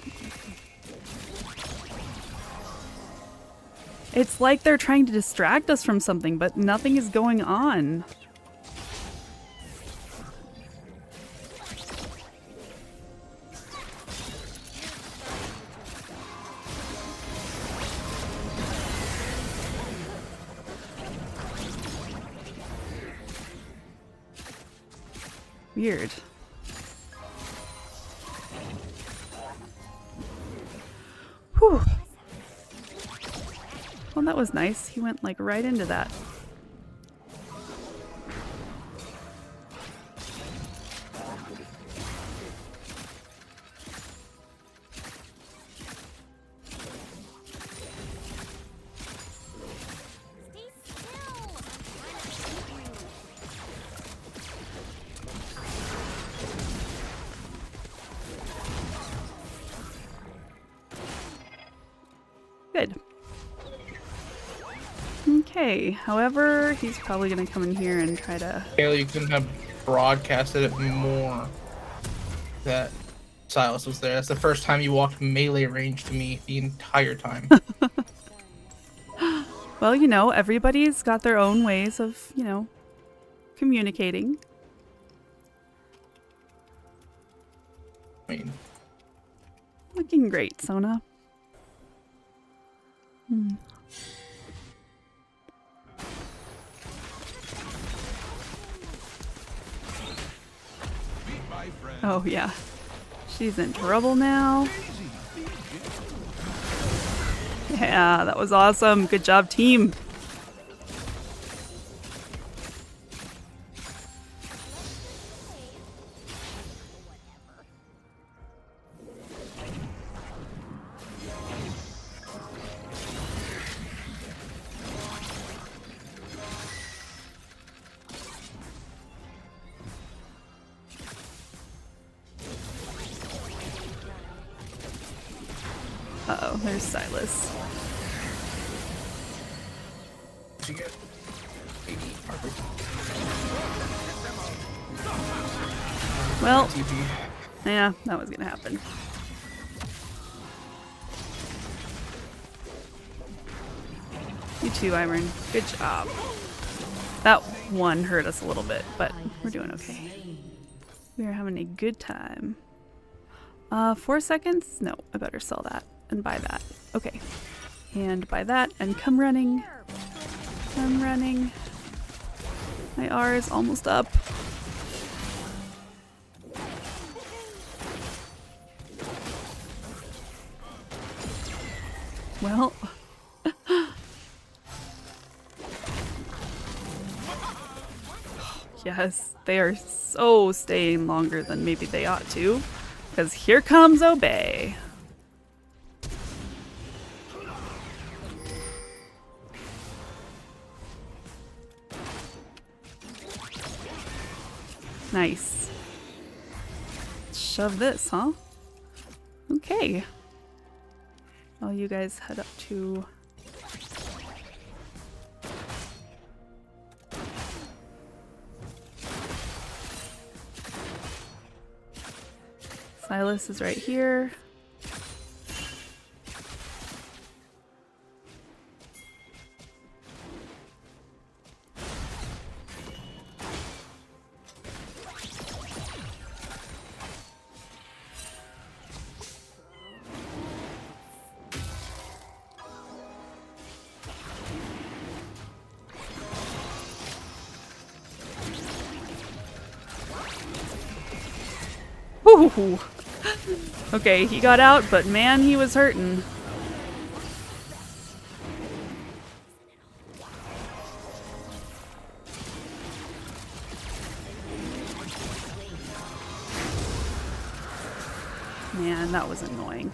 [SPEAKER 1] It's like they're trying to distract us from something, but nothing is going on. Weird. Whew. Well, that was nice. He went like right into that.
[SPEAKER 5] Stay still. I'm trying to shoot you.
[SPEAKER 1] Good. Okay, however, he's probably gonna come in here and try to...
[SPEAKER 3] Kayla, you couldn't have broadcasted it more that Silas was there. That's the first time you walked melee range to me the entire time.
[SPEAKER 1] Well, you know, everybody's got their own ways of, you know, communicating.
[SPEAKER 3] I mean,
[SPEAKER 1] Looking great, Sona. Oh, yeah. She's in trouble now. Yeah, that was awesome. Good job, team. Uh-oh, there's Silas.
[SPEAKER 3] did you get 80? Perfect.
[SPEAKER 1] Well,
[SPEAKER 3] TP.
[SPEAKER 1] yeah, that was gonna happen. You too, Ivern. Good job. That one hurt us a little bit, but we're doing okay. We are having a good time. 4 seconds? No, I better sell that and buy that. Okay. And buy that and come running. Come running. My R is almost up. Well. Yes, they are so staying longer than maybe they ought to. Because here comes Obey. Nice. Shove this, huh? Okay. Well, you guys head up to... Silas is right here. Ooh. Okay, he got out, but man, he was hurting. Man, that was annoying.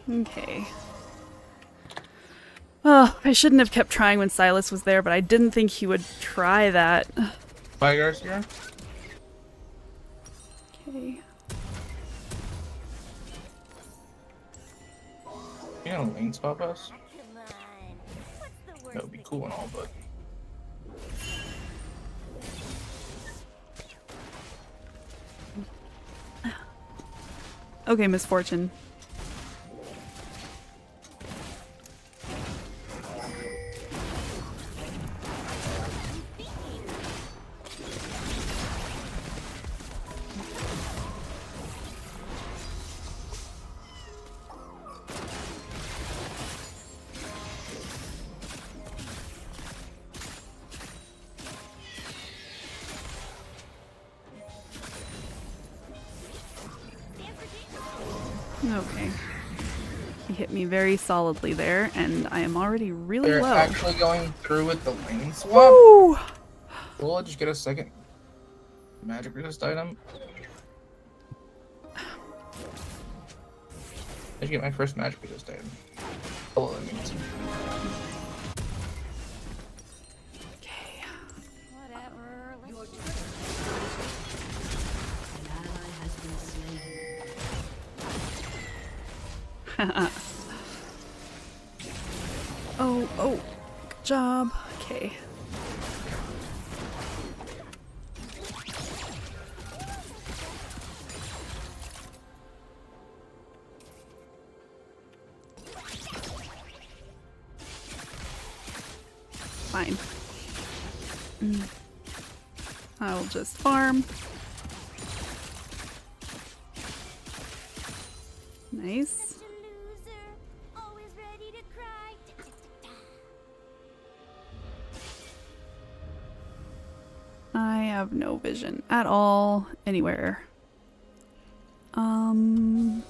[SPEAKER 1] Okay. Oh, I shouldn't have kept trying when Silas was there, but I didn't think he would try that.
[SPEAKER 3] Bye, Garcia.
[SPEAKER 1] Okay.
[SPEAKER 3] You know, lane swap us?
[SPEAKER 5] Come on. What's the worst
[SPEAKER 3] That would be
[SPEAKER 5] that
[SPEAKER 3] cool and all, but
[SPEAKER 1] Okay, Misfortune. Okay. He hit me very solidly there, and I am already really
[SPEAKER 3] they're
[SPEAKER 1] low.
[SPEAKER 3] actually going through with the lane swap.
[SPEAKER 1] Woo!
[SPEAKER 3] Cool, I'll just get a second magic resist item. I should get my first magic resist item. Oh, that means.
[SPEAKER 1] Okay.
[SPEAKER 5] Whatever. Let's just
[SPEAKER 6] An ally has been slain.
[SPEAKER 1] Oh, good job. Okay. Fine. I'll just farm. Nice.
[SPEAKER 5] such a loser. Always ready to cry.
[SPEAKER 1] I have no vision at all anywhere.
[SPEAKER 6] Unstoppable.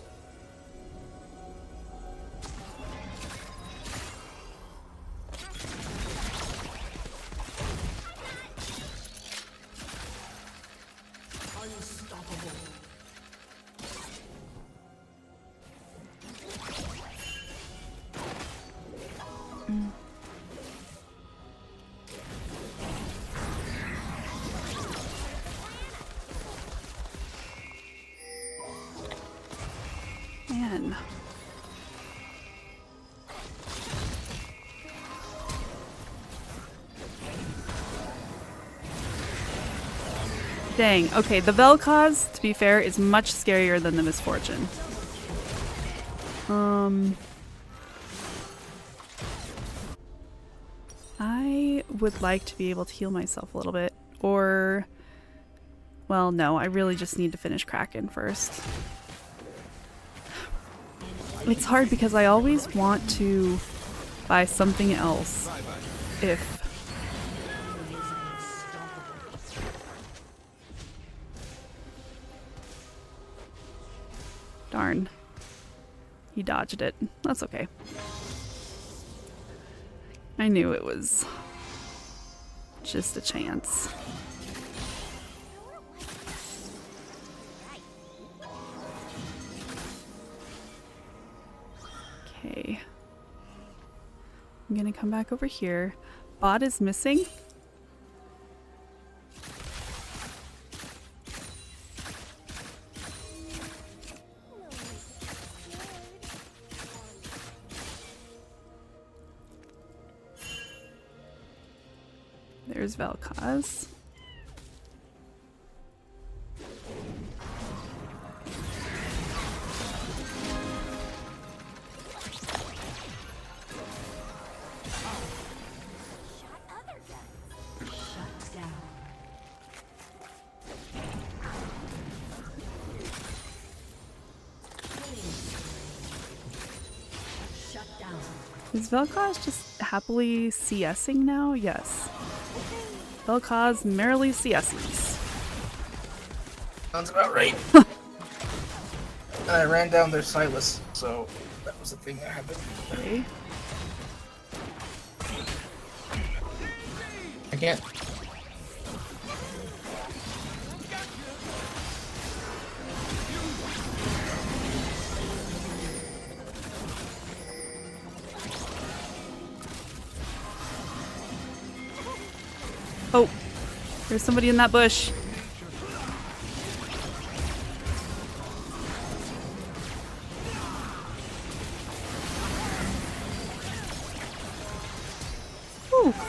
[SPEAKER 1] Man. Dang. Okay, the Vel'Koz, to be fair, is much scarier than the Misfortune. I would like to be able to heal myself a little bit. Or... Well, no, I really just need to finish Kraken first. It's hard because I always want to buy something else if... Darn. He dodged it. That's okay. I knew it was just a chance. Okay. I'm gonna come back over here. Bot is missing. There's Vel'Koz.
[SPEAKER 5] Shot other guns.
[SPEAKER 6] Shut down. Shut down.
[SPEAKER 1] Is Vel'Koz just happily CSing now? Yes. Vel'Koz merrily CSes.
[SPEAKER 3] Sounds about right. And I ran down their Silas, so that was the thing that happened.
[SPEAKER 1] Okay.
[SPEAKER 3] I can't.
[SPEAKER 1] Oh, there's somebody in that bush.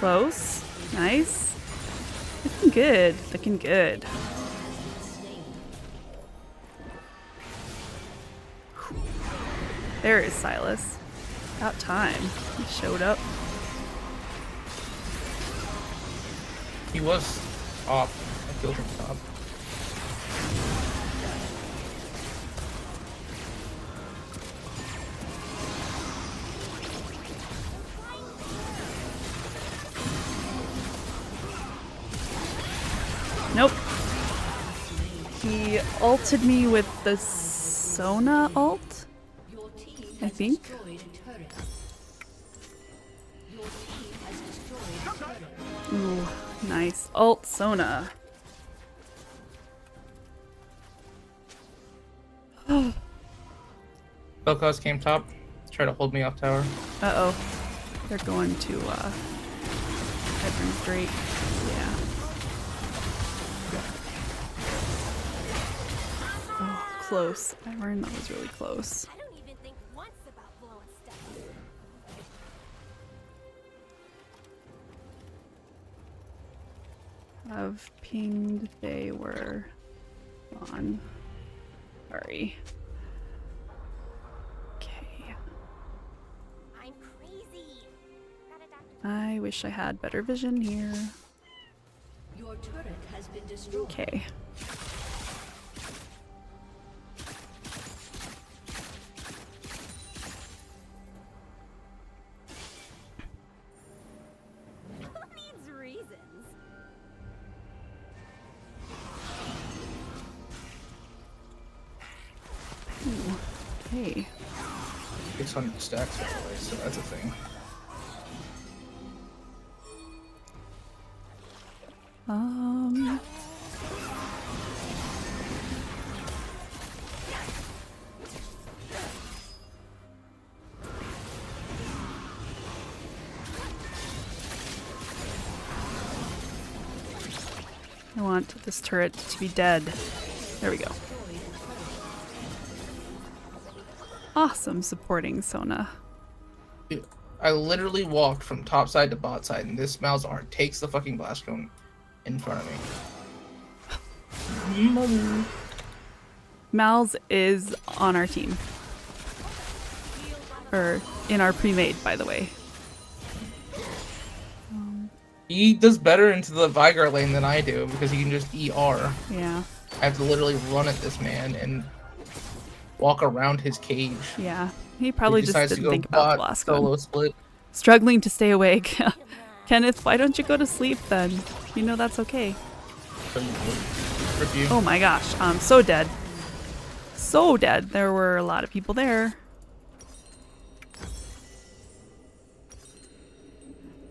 [SPEAKER 1] Close. Nice. Looking good. Looking good. There is Silas. About time. He showed up.
[SPEAKER 3] He was off. I killed him top.
[SPEAKER 1] Nope. He ulted me with the Sona ult,
[SPEAKER 6] Your team
[SPEAKER 1] I
[SPEAKER 6] has
[SPEAKER 1] think.
[SPEAKER 6] destroyed a turret. Your team has destroyed a turret.
[SPEAKER 1] Ooh, nice. Ult Sona.
[SPEAKER 3] Vel'Koz came top. Try to hold me off tower.
[SPEAKER 1] Uh-oh. They're going to, Headroom Drake. Yeah. Oh, close. Ivern, that was really close.
[SPEAKER 5] I don't even think once about blowing stuff.
[SPEAKER 1] I've pinged they were on. Sorry. Okay.
[SPEAKER 5] I'm crazy. Got a doctor.
[SPEAKER 1] I wish I had better vision here.
[SPEAKER 6] Your turret has been destroyed.
[SPEAKER 1] Okay.
[SPEAKER 5] Who needs reasons?
[SPEAKER 1] Ooh. Hey.
[SPEAKER 3] 600 stacks by the way, so that's a thing.
[SPEAKER 1] Um. I want this turret to be dead. There we go. Awesome supporting Sona.
[SPEAKER 3] Dude, I literally walked from top side to bot side, and this Malzahar takes the fucking blast cone in front of me. Mother.
[SPEAKER 1] Mal's is on our team. Or in our pre-made, by the way.
[SPEAKER 3] He does better into the Vigar lane than I do because he can just ER.
[SPEAKER 1] Yeah,
[SPEAKER 3] I have to literally run at this man and walk around his cage.
[SPEAKER 1] yeah. He probably
[SPEAKER 3] He
[SPEAKER 1] just
[SPEAKER 3] decides to
[SPEAKER 1] didn't
[SPEAKER 3] go
[SPEAKER 1] think about the
[SPEAKER 3] bot
[SPEAKER 1] last
[SPEAKER 3] solo
[SPEAKER 1] one.
[SPEAKER 3] split.
[SPEAKER 1] Struggling to stay awake. Kenneth, why don't you go to sleep then? You know that's okay.
[SPEAKER 3] So you rip you.
[SPEAKER 1] Oh my gosh, I'm so dead. So dead. There were a lot of people there.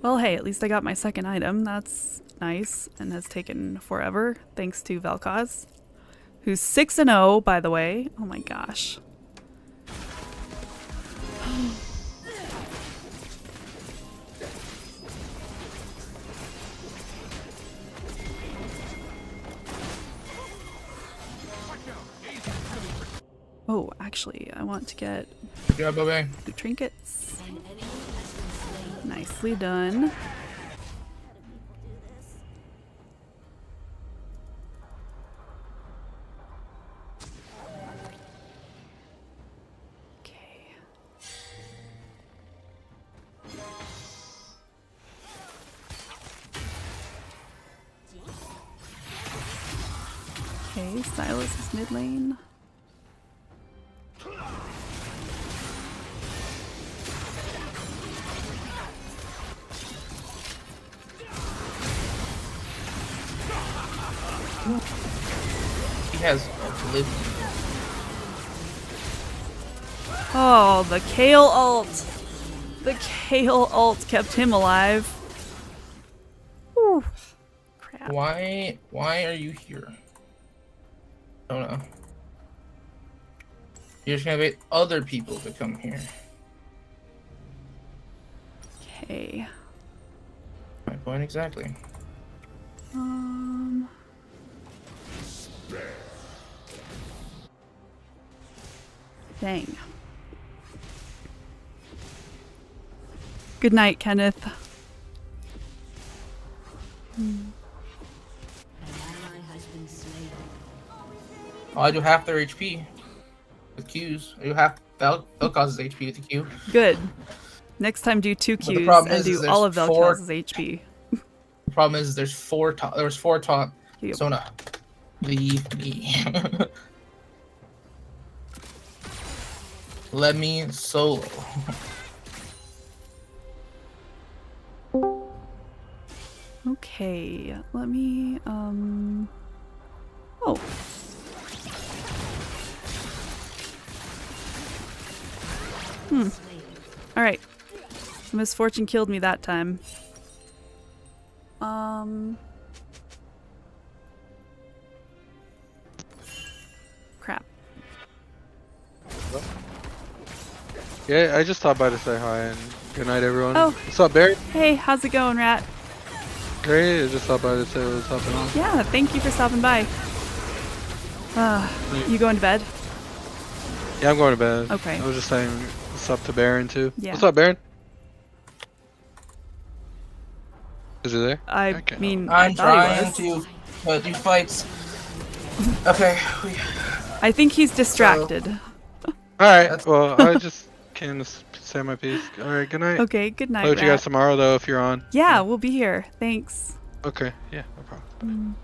[SPEAKER 1] Well, hey, at least I got my second item. That's nice and has taken forever, thanks to Vel'Koz, who's 6-0, by the way. Oh my gosh. Oh, actually, I want to get
[SPEAKER 3] Good job, Bobby.
[SPEAKER 1] the trinkets.
[SPEAKER 6] An enemy has been slain.
[SPEAKER 1] Nicely done. Okay. Okay, Silas is mid lane.
[SPEAKER 3] He has Oblivion.
[SPEAKER 1] Oh, the Kale ult! The Kale ult kept him alive. Whew. Crap.
[SPEAKER 3] Why are you here? Oh no. You're just gonna wait other people to come here.
[SPEAKER 1] Okay.
[SPEAKER 3] My point exactly.
[SPEAKER 1] Dang. Good night, Kenneth.
[SPEAKER 3] Oh, I do half their HP with Qs. I do half Vel'Koz's HP with the Q.
[SPEAKER 1] Good. Next time do 2
[SPEAKER 3] But the
[SPEAKER 1] Qs
[SPEAKER 3] problem
[SPEAKER 1] and
[SPEAKER 3] is
[SPEAKER 1] do
[SPEAKER 3] there's
[SPEAKER 1] all of
[SPEAKER 3] four-
[SPEAKER 1] Vel'Koz's HP.
[SPEAKER 3] The problem is there's there was 4 taunt.
[SPEAKER 1] Yep.
[SPEAKER 3] Sona. Leave me. Let me solo.
[SPEAKER 1] Okay, let me, oh. Alright. Misfortune killed me that time. Crap.
[SPEAKER 7] Yeah, I just stopped by to say hi and good night, everyone.
[SPEAKER 1] Oh.
[SPEAKER 7] What's up, Barry?
[SPEAKER 1] Hey, how's it going, Rat?
[SPEAKER 7] Great. I just stopped by to say what's happening on.
[SPEAKER 1] Yeah, thank you for stopping by. You going to bed?
[SPEAKER 7] Yeah, I'm going to bed.
[SPEAKER 1] Okay.
[SPEAKER 7] I was just saying what's up to Baron too.
[SPEAKER 1] Yeah.
[SPEAKER 7] What's up, Baron? Is he there?
[SPEAKER 1] I
[SPEAKER 7] Okay.
[SPEAKER 1] mean, I
[SPEAKER 3] I'm
[SPEAKER 1] thought he
[SPEAKER 3] trying
[SPEAKER 1] was.
[SPEAKER 3] to do fights. Okay.
[SPEAKER 1] I think he's distracted.
[SPEAKER 7] All right.
[SPEAKER 3] That's-
[SPEAKER 7] Well, I just came to say my piece. All right. Good night.
[SPEAKER 1] Okay, good night,
[SPEAKER 7] I'll you guys
[SPEAKER 1] Rat.
[SPEAKER 7] tomorrow though if you're on.
[SPEAKER 1] Yeah, we'll be here. Thanks.
[SPEAKER 7] Okay. Yeah. No problem.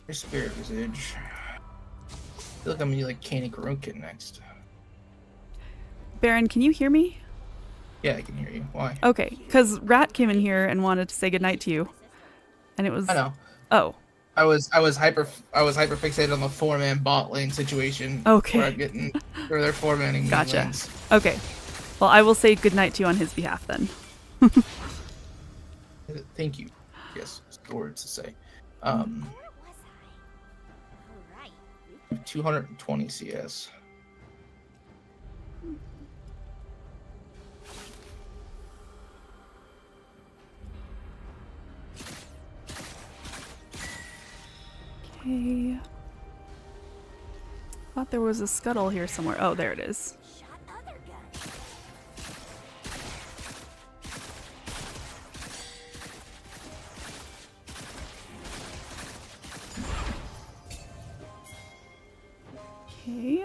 [SPEAKER 3] Your spirit visage. I feel like I'm gonna be like Candy Karunkin next.
[SPEAKER 1] Baron, can you hear me?
[SPEAKER 3] Yeah, I can hear you. Why?
[SPEAKER 1] Okay, because Rat came in here and wanted to say goodnight to you. And it was...
[SPEAKER 3] I know.
[SPEAKER 1] Oh,
[SPEAKER 3] I was hyper fixated on the 4-man bot lane situation.
[SPEAKER 1] Okay.
[SPEAKER 3] Where I'm getting where they're 4-manning me
[SPEAKER 1] Gotcha.
[SPEAKER 3] lanes.
[SPEAKER 1] okay. Well, I will say goodnight to you on his behalf then.
[SPEAKER 3] Thank you. Yes, it's the words to say.
[SPEAKER 5] Where was I? Alright.
[SPEAKER 3] 220 CS.
[SPEAKER 1] Okay. Thought there was a scuttle here somewhere. Oh, there it is.
[SPEAKER 5] Shot other gun.
[SPEAKER 1] Okay.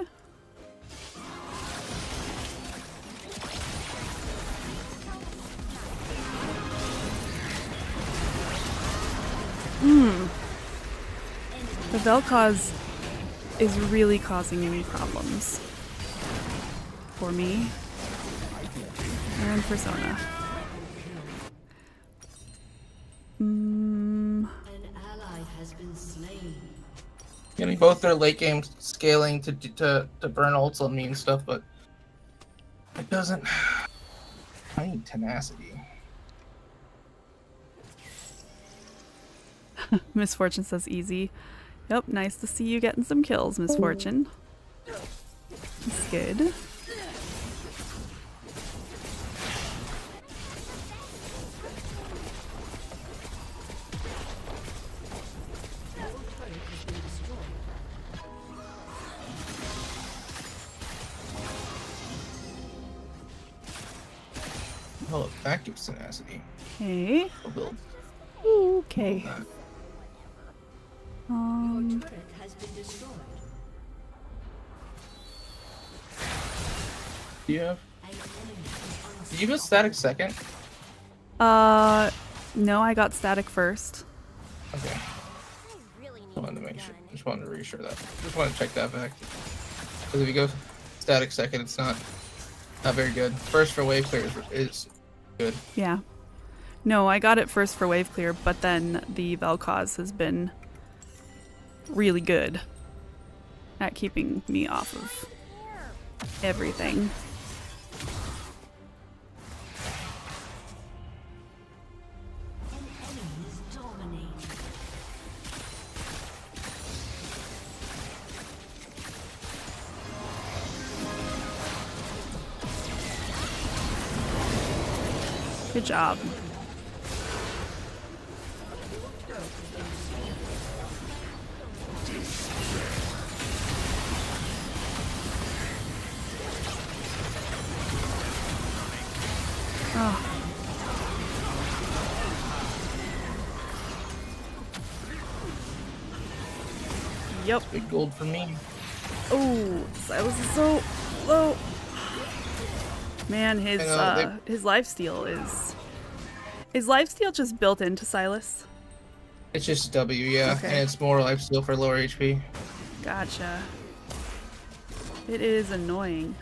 [SPEAKER 1] The Vel'Koz is really causing me problems. For me. And for Sona.
[SPEAKER 6] An ally has been slain.
[SPEAKER 3] I mean, both their late game scaling to burn ults on me and stuff, but it doesn't. I need tenacity.
[SPEAKER 1] Misfortune says easy. Yep, nice to see you getting some kills, Misfortune. That's good.
[SPEAKER 3] Oh, that gives tenacity.
[SPEAKER 1] Okay.
[SPEAKER 3] I'll build.
[SPEAKER 1] Okay.
[SPEAKER 6] Your turret has been destroyed.
[SPEAKER 3] Do you have?
[SPEAKER 6] An enemy is
[SPEAKER 3] Did you have static second?
[SPEAKER 1] No, I got static first.
[SPEAKER 3] Okay.
[SPEAKER 5] I really need
[SPEAKER 3] Just wanted to
[SPEAKER 5] a
[SPEAKER 3] make
[SPEAKER 5] gun.
[SPEAKER 3] sure. Just wanted to reassure that. Just wanted to check that fact. Because if you go static second, it's not very good. First for wave clear is good.
[SPEAKER 1] Yeah. No, I got it first for wave clear, but then the Vel'Koz has been really good at keeping me off of everything.
[SPEAKER 6] An enemy is dominating.
[SPEAKER 1] Good job. Oh. Yep.
[SPEAKER 3] Big gold for me.
[SPEAKER 1] Oh, Silas is so low. Man, his
[SPEAKER 3] I know,
[SPEAKER 1] lifesteal is lifesteal just built into Silas?
[SPEAKER 3] It's just W, yeah,
[SPEAKER 1] Okay.
[SPEAKER 3] and it's more lifesteal for lower HP.
[SPEAKER 1] Gotcha. It is annoying.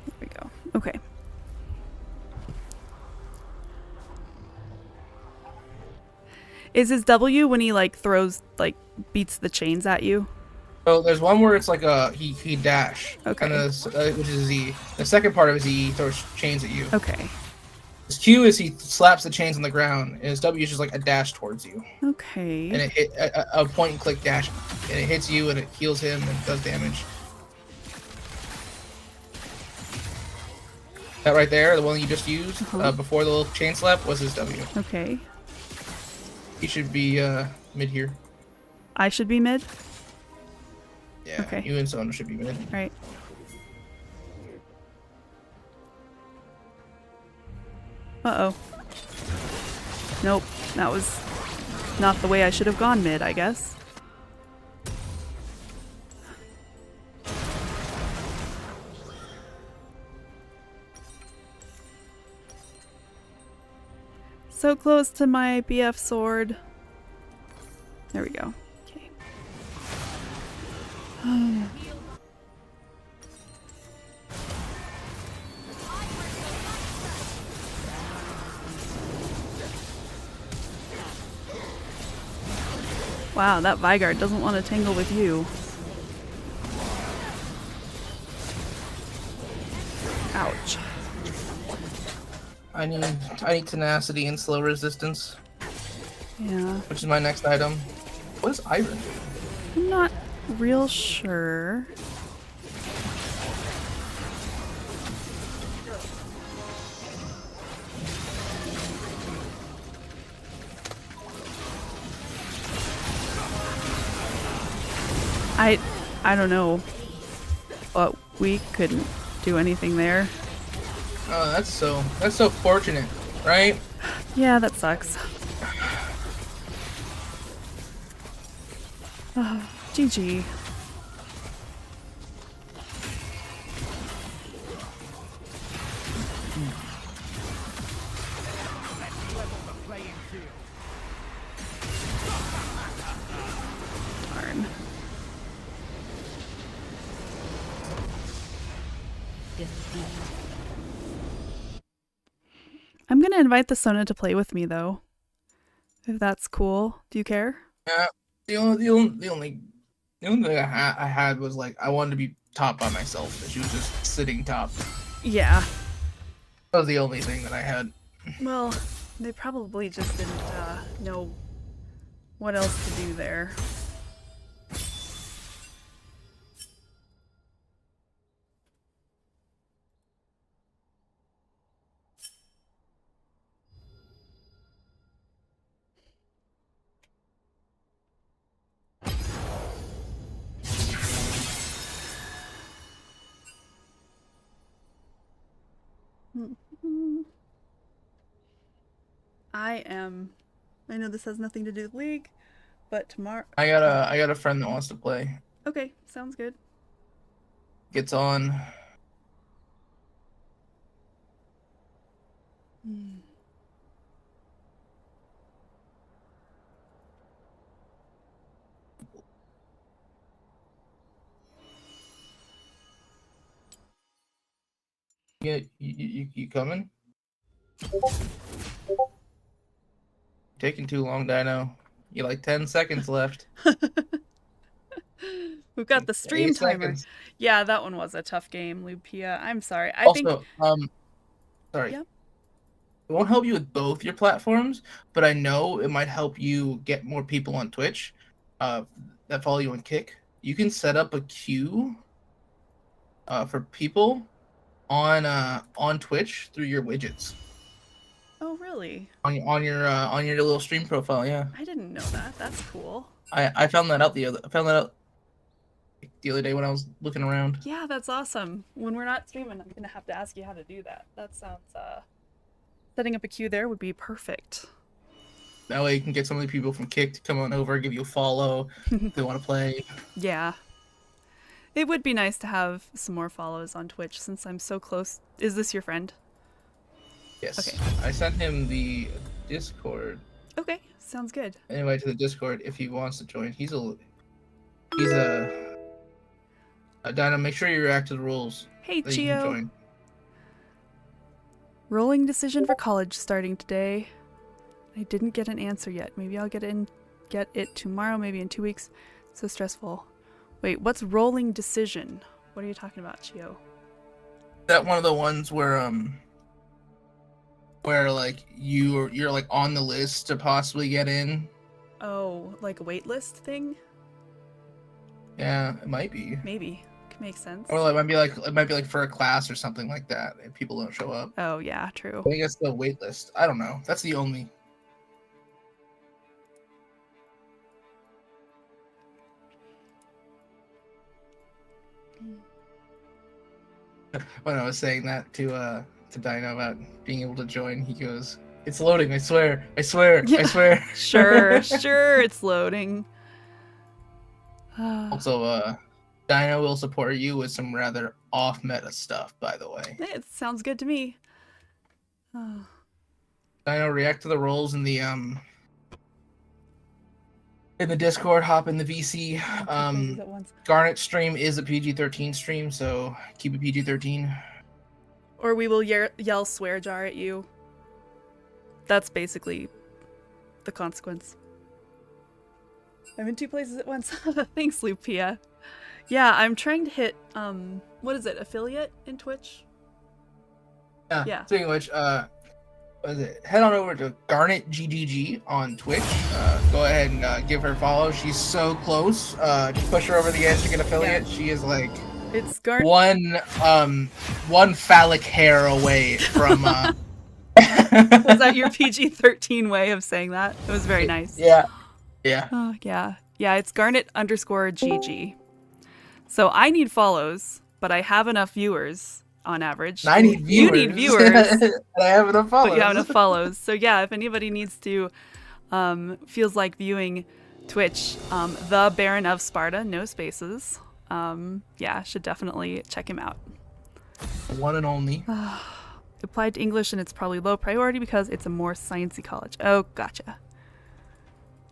[SPEAKER 1] There we go. Okay. Is his W when he like throws like beats the chains at you?
[SPEAKER 3] So there's one where it's like he dash,
[SPEAKER 1] Okay.
[SPEAKER 3] and which is Z. The second part of his E, he throws chains at you.
[SPEAKER 1] Okay.
[SPEAKER 3] His Q is he slaps the chains on the ground, and his W is just like a dash towards you, and
[SPEAKER 1] Okay.
[SPEAKER 3] it hit a point and click dash, and it hits you and it heals him and does damage. That right there, the one you just used before the little chain slap, was his W.
[SPEAKER 1] Okay.
[SPEAKER 3] He should be mid here.
[SPEAKER 1] I should be mid?
[SPEAKER 3] Yeah,
[SPEAKER 1] Okay.
[SPEAKER 3] you and Sona should be mid.
[SPEAKER 1] Right. Uh-oh. Nope. That was not the way I should have gone mid, I guess. So close to my BF sword. There we go. Okay. Wow, that Vigard doesn't want to tangle with you. Ouch.
[SPEAKER 3] I need tenacity and slow resistance,
[SPEAKER 1] Yeah.
[SPEAKER 3] which is my next item. What is Iron?
[SPEAKER 1] I'm not real sure. I don't know. But we couldn't do anything there.
[SPEAKER 3] Oh, that's so fortunate, right?
[SPEAKER 1] Yeah, that sucks. Oh, GG. Darn.
[SPEAKER 6] Defeat.
[SPEAKER 1] I'm gonna invite the Sona to play with me though. If that's cool. Do you care?
[SPEAKER 3] Yeah. The only thing I had was like I wanted to be top by myself, and she was just sitting top.
[SPEAKER 1] Yeah.
[SPEAKER 3] That was the only thing that I had.
[SPEAKER 1] Well, they probably just didn't know what else to do there. I know this has nothing to do with League, but tomorrow.
[SPEAKER 3] I got a friend that wants to play.
[SPEAKER 1] Okay, sounds good.
[SPEAKER 3] Gets on. Yeah, you coming? Taking too long, Dino. You like 10 seconds left.
[SPEAKER 1] We've got the stream
[SPEAKER 3] 8
[SPEAKER 1] timer.
[SPEAKER 3] seconds.
[SPEAKER 1] Yeah, that one was a tough game, Lupia. I'm sorry. I
[SPEAKER 3] Also,
[SPEAKER 1] think
[SPEAKER 3] sorry.
[SPEAKER 1] Yep.
[SPEAKER 3] It won't help you with both your platforms, but I know it might help you get more people on Twitch that follow you on Kick. You can set up a queue for people on Twitch through your widgets
[SPEAKER 1] Oh, really?
[SPEAKER 3] on your little stream profile. Yeah,
[SPEAKER 1] I didn't know that. That's cool.
[SPEAKER 3] I found that out the other day when I was looking around.
[SPEAKER 1] Yeah, that's awesome. When we're not streaming, I'm gonna have to ask you how to do that. That sounds setting up a queue there would be perfect.
[SPEAKER 3] That way you can get some of the people from Kick to come on over, give you a follow if they want to play.
[SPEAKER 1] Yeah. It would be nice to have some more follows on Twitch since I'm so close. Is this your friend?
[SPEAKER 3] Yes.
[SPEAKER 1] Okay.
[SPEAKER 3] I sent him the Discord.
[SPEAKER 1] Okay, sounds good.
[SPEAKER 3] Anyway, to the Discord if he wants to join. He's a Dino, make sure you react to the rules
[SPEAKER 1] Hey,
[SPEAKER 3] that you can
[SPEAKER 1] Chio.
[SPEAKER 3] join.
[SPEAKER 1] Rolling decision for college starting today. I didn't get an answer yet. Maybe I'll get it tomorrow, maybe in 2 weeks. So stressful. Wait, what's rolling decision? What are you talking about, Chio?
[SPEAKER 3] That one of the ones where like you're like on the list to possibly get in.
[SPEAKER 1] Oh, like a wait list thing?
[SPEAKER 3] Yeah, it might be.
[SPEAKER 1] Maybe. Could make sense.
[SPEAKER 3] Or it might be like for a class or something like that if people don't show up.
[SPEAKER 1] Oh, yeah, true.
[SPEAKER 3] I think it's the wait list. I don't know. That's the only. When I was saying that to Dino about being able to join, he goes, "It's loading. I swear. I swear.
[SPEAKER 1] Yeah.
[SPEAKER 3] I swear."
[SPEAKER 1] Sure, it's loading.
[SPEAKER 3] Also, Dino will support you with some rather off-meta stuff, by the way.
[SPEAKER 1] It sounds good to me.
[SPEAKER 3] Dino, react to the roles in the Discord. Hop in the VC.
[SPEAKER 1] At once.
[SPEAKER 3] Garnet stream is a PG-13 stream, so keep it PG-13.
[SPEAKER 1] Or we will yell swear jar at you. That's basically the consequence. I'm in 2 places at once. Thanks, Lupia. Yeah, I'm trying to hit, what is it, affiliate in Twitch? Yeah.
[SPEAKER 3] Speaking of which, what is it? Head on over to Garnet GGG on Twitch. Go ahead and give her a follow. She's so close. Just push her over the edge to get affiliate.
[SPEAKER 1] Yeah.
[SPEAKER 3] She is like
[SPEAKER 1] It's
[SPEAKER 3] one phallic hair away from.
[SPEAKER 1] Was that your PG-13 way of saying that? It was very nice.
[SPEAKER 3] Yeah. Yeah.
[SPEAKER 1] Oh, yeah. Yeah, it's Garnet_GG. So I need follows, but I have enough viewers on average.
[SPEAKER 3] I need viewers.
[SPEAKER 1] You need viewers.
[SPEAKER 3] And I have enough follows.
[SPEAKER 1] But you have enough follows. So yeah, if anybody needs to, feels like viewing Twitch, the Baron of Sparta, no spaces. Yeah, should definitely check him out.
[SPEAKER 3] One and only.
[SPEAKER 1] Applied to English and it's probably low priority because it's a more sciencey college. Oh, gotcha.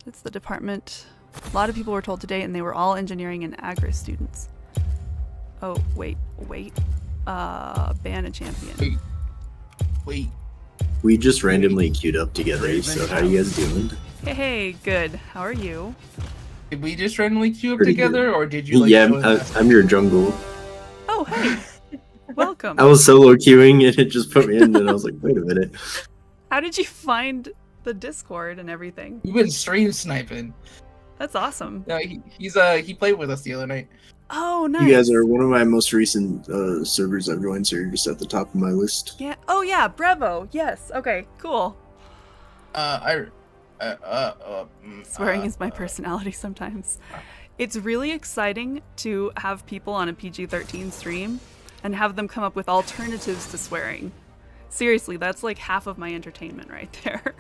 [SPEAKER 1] It's the department. A lot of people were told today and they were all engineering and agri students. Oh, wait. Ban a champion.
[SPEAKER 3] Wait.
[SPEAKER 8] We just randomly queued up together, so how you guys doing?
[SPEAKER 1] Hey, good. How are you?
[SPEAKER 3] Did we just randomly queue up
[SPEAKER 8] Pretty
[SPEAKER 3] together,
[SPEAKER 8] good.
[SPEAKER 3] or did you like
[SPEAKER 8] Yeah,
[SPEAKER 3] join us?
[SPEAKER 8] I'm your jungle.
[SPEAKER 1] Oh, hey. Welcome.
[SPEAKER 8] I was solo queuing and it just put me in, and I was like, wait a minute.
[SPEAKER 1] How did you find the Discord and everything?
[SPEAKER 3] We've been stream sniping.
[SPEAKER 1] That's awesome.
[SPEAKER 3] No, he played with us the other night.
[SPEAKER 1] Oh, nice.
[SPEAKER 8] You guys are one of my most recent servers I've joined, so you're just at the top of my list.
[SPEAKER 1] Yeah. Oh, yeah. Bravo. Yes. Okay. Cool. Swearing is my personality sometimes. It's really exciting to have people on a PG-13 stream and have them come up with alternatives to swearing. Seriously, that's like half of my entertainment right there.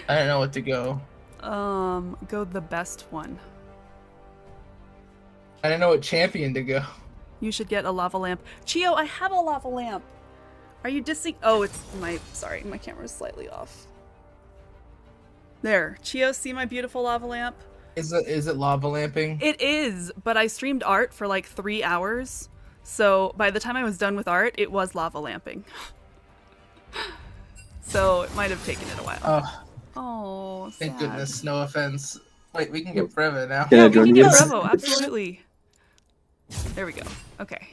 [SPEAKER 3] I don't know what to go.
[SPEAKER 1] Go the best one.
[SPEAKER 3] I don't know what champion to go.
[SPEAKER 1] You should get a lava lamp. Chio, I have a lava lamp. Are you dissing? Oh, it's sorry, my camera's slightly off. There. Chio, see my beautiful lava lamp?
[SPEAKER 3] Is it lava lamping?
[SPEAKER 1] It is, but I streamed art for like 3 hours. So by the time I was done with art, it was lava lamping. So it might have taken it a while. Oh,
[SPEAKER 3] Thank
[SPEAKER 1] sad.
[SPEAKER 3] goodness. No offense. Wait, we can get Breva now.
[SPEAKER 8] Can I
[SPEAKER 1] Yeah, we
[SPEAKER 8] join
[SPEAKER 1] can
[SPEAKER 8] you
[SPEAKER 1] get
[SPEAKER 8] guys?
[SPEAKER 1] Brevo, absolutely. There we go. Okay.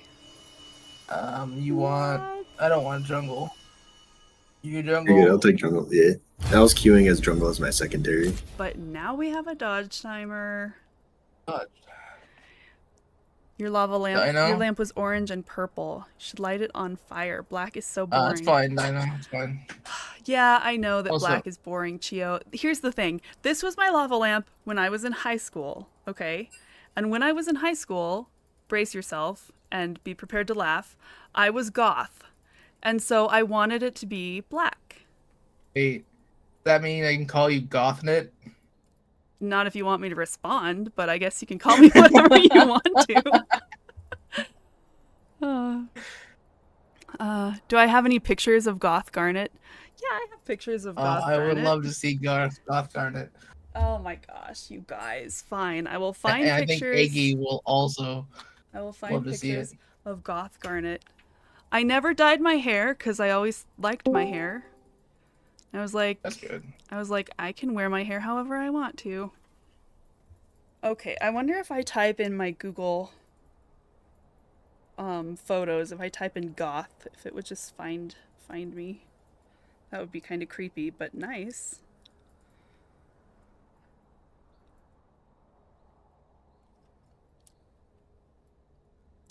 [SPEAKER 3] You want? I don't want jungle. You
[SPEAKER 8] You're
[SPEAKER 3] jungle.
[SPEAKER 8] good, I'll take jungle. Yeah. I was queuing as jungle as my secondary.
[SPEAKER 1] But now we have a dodge timer.
[SPEAKER 3] Dodge.
[SPEAKER 1] Your lava lamp.
[SPEAKER 3] I know.
[SPEAKER 1] Your lamp was orange and purple. You should light it on fire. Black is so
[SPEAKER 3] Oh,
[SPEAKER 1] boring.
[SPEAKER 3] it's fine. I know. It's fine.
[SPEAKER 1] Yeah, I know that
[SPEAKER 3] Also-
[SPEAKER 1] black is boring, Chio. Here's the thing. This was my lava lamp when I was in high school, okay? And when I was in high school, brace yourself and be prepared to laugh, I was goth. And so I wanted it to be black.
[SPEAKER 3] Wait, does that mean I can call you Gothnet?
[SPEAKER 1] Not if you want me to respond, but I guess you can call me whatever you want to. Do I have any pictures of Goth Garnet? Yeah, I have pictures of Goth
[SPEAKER 3] I
[SPEAKER 1] Garnet.
[SPEAKER 3] would love to see Goth Garnet.
[SPEAKER 1] Oh my gosh, you guys. Fine. I will find
[SPEAKER 3] And I think
[SPEAKER 1] pictures.
[SPEAKER 3] Aggie will also.
[SPEAKER 1] I will find
[SPEAKER 3] love to see
[SPEAKER 1] pictures of Goth Garnet. I never dyed my hair because I always liked my hair. I was like,
[SPEAKER 3] That's good.
[SPEAKER 1] I can wear my hair however I want to. Okay, I wonder if I type in my Google photos, if I type in goth, if it would just find me. That would be kind of creepy, but nice.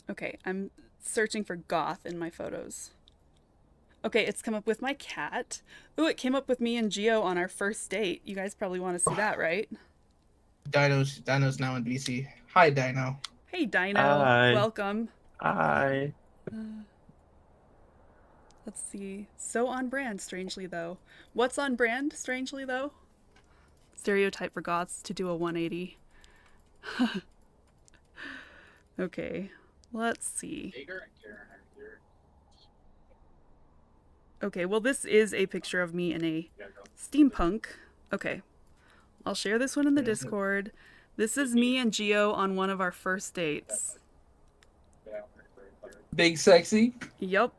[SPEAKER 1] Okay, I'm searching for goth in my photos. Okay, it's come up with my cat. Ooh, it came up with me and Geo on our first date. You guys probably want to see that, right?
[SPEAKER 3] Dino's now in BC. Hi, Dino.
[SPEAKER 1] Hey, Dino.
[SPEAKER 4] Hi.
[SPEAKER 1] Welcome.
[SPEAKER 4] Hi.
[SPEAKER 1] Let's see. So on brand, strangely though. What's on brand, strangely though? Stereotype for goths to do a 180. Okay, let's see. Okay, well this is a picture of me in a steampunk. Okay, I'll share this one in the Discord. This is me and Geo on one of our first dates.
[SPEAKER 3] Big sexy.
[SPEAKER 1] Yup.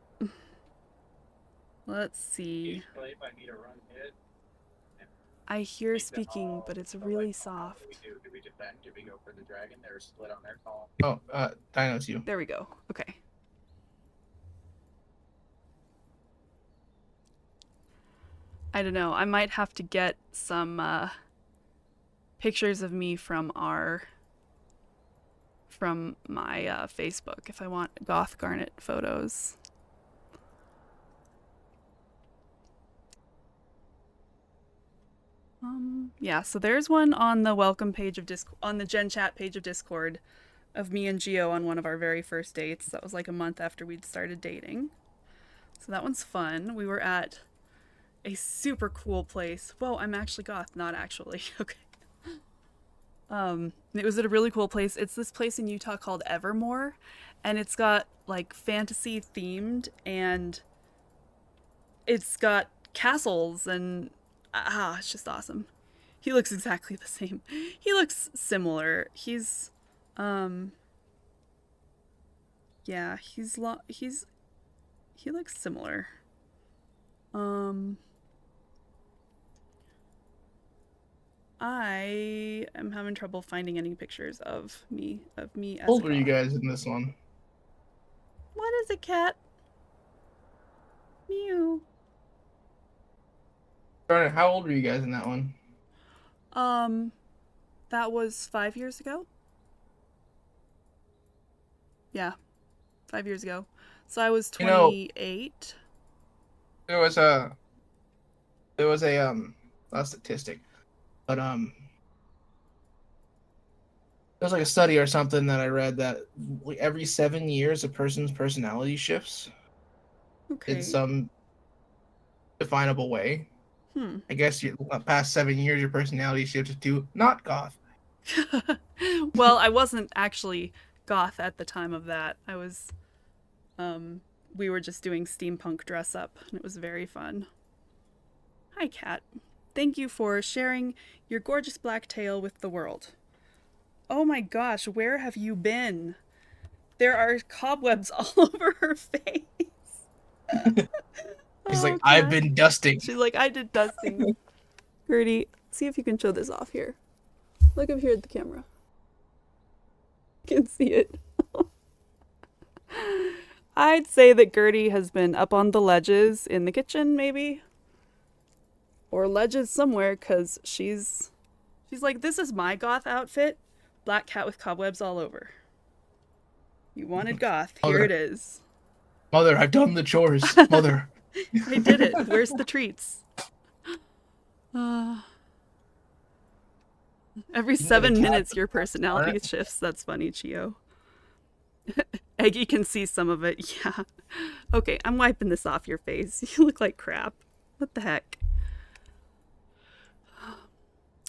[SPEAKER 1] Let's see. I hear speaking, but it's really soft.
[SPEAKER 3] Oh, Dino's you.
[SPEAKER 1] There we go. Okay. I don't know. I might have to get some pictures of me from my Facebook if I want Goth Garnet photos. Yeah, so there's one on the welcome page of on the Gen Chat page of Discord of me and Geo on one of our very first dates. That was like a month after we'd started dating. So that one's fun. We were at a super cool place. Whoa, I'm actually goth, not actually. Okay. It was at a really cool place. It's this place in Utah called Evermore, and it's got like fantasy themed, and it's got castles, and it's just awesome. He looks exactly the same. He looks similar. He's yeah, he looks similar. I am having trouble finding any pictures of me as
[SPEAKER 3] How old
[SPEAKER 1] a
[SPEAKER 3] were you
[SPEAKER 1] goth.
[SPEAKER 3] guys in this one?
[SPEAKER 1] What is a cat? Mew.
[SPEAKER 3] Garnet, how old were you guys in that one?
[SPEAKER 1] That was 5 years ago. Yeah, 5 years ago. So I was 28.
[SPEAKER 3] There was a not a statistic, but there was like a study or something that I read that every 7 years a person's personality shifts
[SPEAKER 1] Okay.
[SPEAKER 3] in some definable way. I guess past 7 years your personality shifted to not goth.
[SPEAKER 1] Well, I wasn't actually goth at the time of that. I was, we were just doing steampunk dress up, and it was very fun. Hi, Kat. Thank you for sharing your gorgeous black tail with the world. Oh my gosh, where have you been? There are cobwebs all over her face.
[SPEAKER 3] He's
[SPEAKER 1] Oh,
[SPEAKER 3] like, I've
[SPEAKER 1] Kat.
[SPEAKER 3] been dusting.
[SPEAKER 1] She's like, I did dusting. Gertie, see if you can show this off here. Look up here at the camera. You can see it. I'd say that Gertie has been up on the ledges in the kitchen, maybe. Or ledges somewhere, because she's like, this is my goth outfit. Black cat with cobwebs all over. You wanted goth. Here
[SPEAKER 3] Mother.
[SPEAKER 1] it is.
[SPEAKER 3] Mother, I've done the chores. Mother.
[SPEAKER 1] I did it. Where's the treats? Every
[SPEAKER 3] You can get a
[SPEAKER 1] 7
[SPEAKER 3] cat
[SPEAKER 1] minutes,
[SPEAKER 3] with
[SPEAKER 1] your
[SPEAKER 3] a cat
[SPEAKER 1] personality
[SPEAKER 3] on it.
[SPEAKER 1] shifts. That's funny, Chio. Eggy can see some of it. Yeah. Okay, I'm wiping this off your face. You look like crap. What the heck?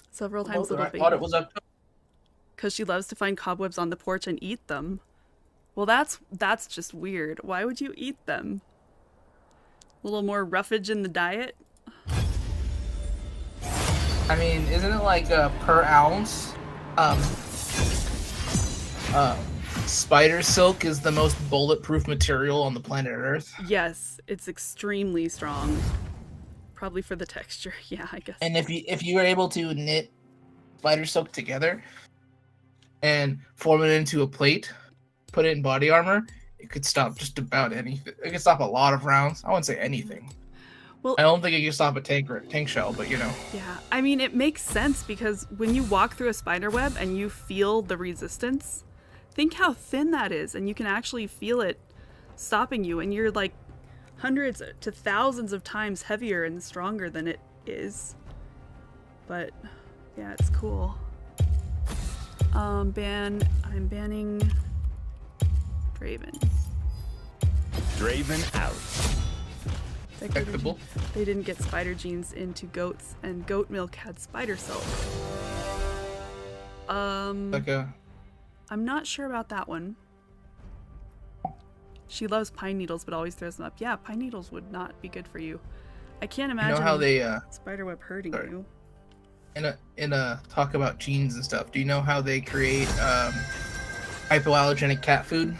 [SPEAKER 1] Several times, little
[SPEAKER 3] I thought it
[SPEAKER 1] baby.
[SPEAKER 3] was up.
[SPEAKER 1] Because she loves to find cobwebs on the porch and eat them. Well, that's just weird. Why would you eat them? A little more roughage in the diet?
[SPEAKER 3] I mean, isn't it like per ounce? Spider silk is the most bulletproof material on the planet Earth.
[SPEAKER 1] Yes, it's extremely strong. Probably for the texture. Yeah, I guess.
[SPEAKER 3] And if you were able to knit spider silk together and form it into a plate, put it in body armor, it could stop just about anything. It could stop a lot of rounds. I wouldn't say anything.
[SPEAKER 1] Well,
[SPEAKER 3] I don't think it could stop a tank shell, but you know.
[SPEAKER 1] yeah, I mean, it makes sense because when you walk through a spider web and you feel the resistance, think how thin that is, and you can actually feel it stopping you, and you're like hundreds to thousands of times heavier and stronger than it is. But yeah, it's cool. I'm banning Draven.
[SPEAKER 4] Draven out.
[SPEAKER 3] Respectable.
[SPEAKER 1] They didn't get spider genes into goats, and goat milk had spider silk.
[SPEAKER 3] Like a
[SPEAKER 1] I'm not sure about that one. She loves pine needles, but always throws them up. Yeah, pine needles would not be good for you. I can't
[SPEAKER 3] you
[SPEAKER 1] imagine
[SPEAKER 3] know how they
[SPEAKER 1] spiderweb hurting
[SPEAKER 3] sorry.
[SPEAKER 1] you.
[SPEAKER 3] in a talk about genes and stuff. Do you know how they create hypoallergenic cat food?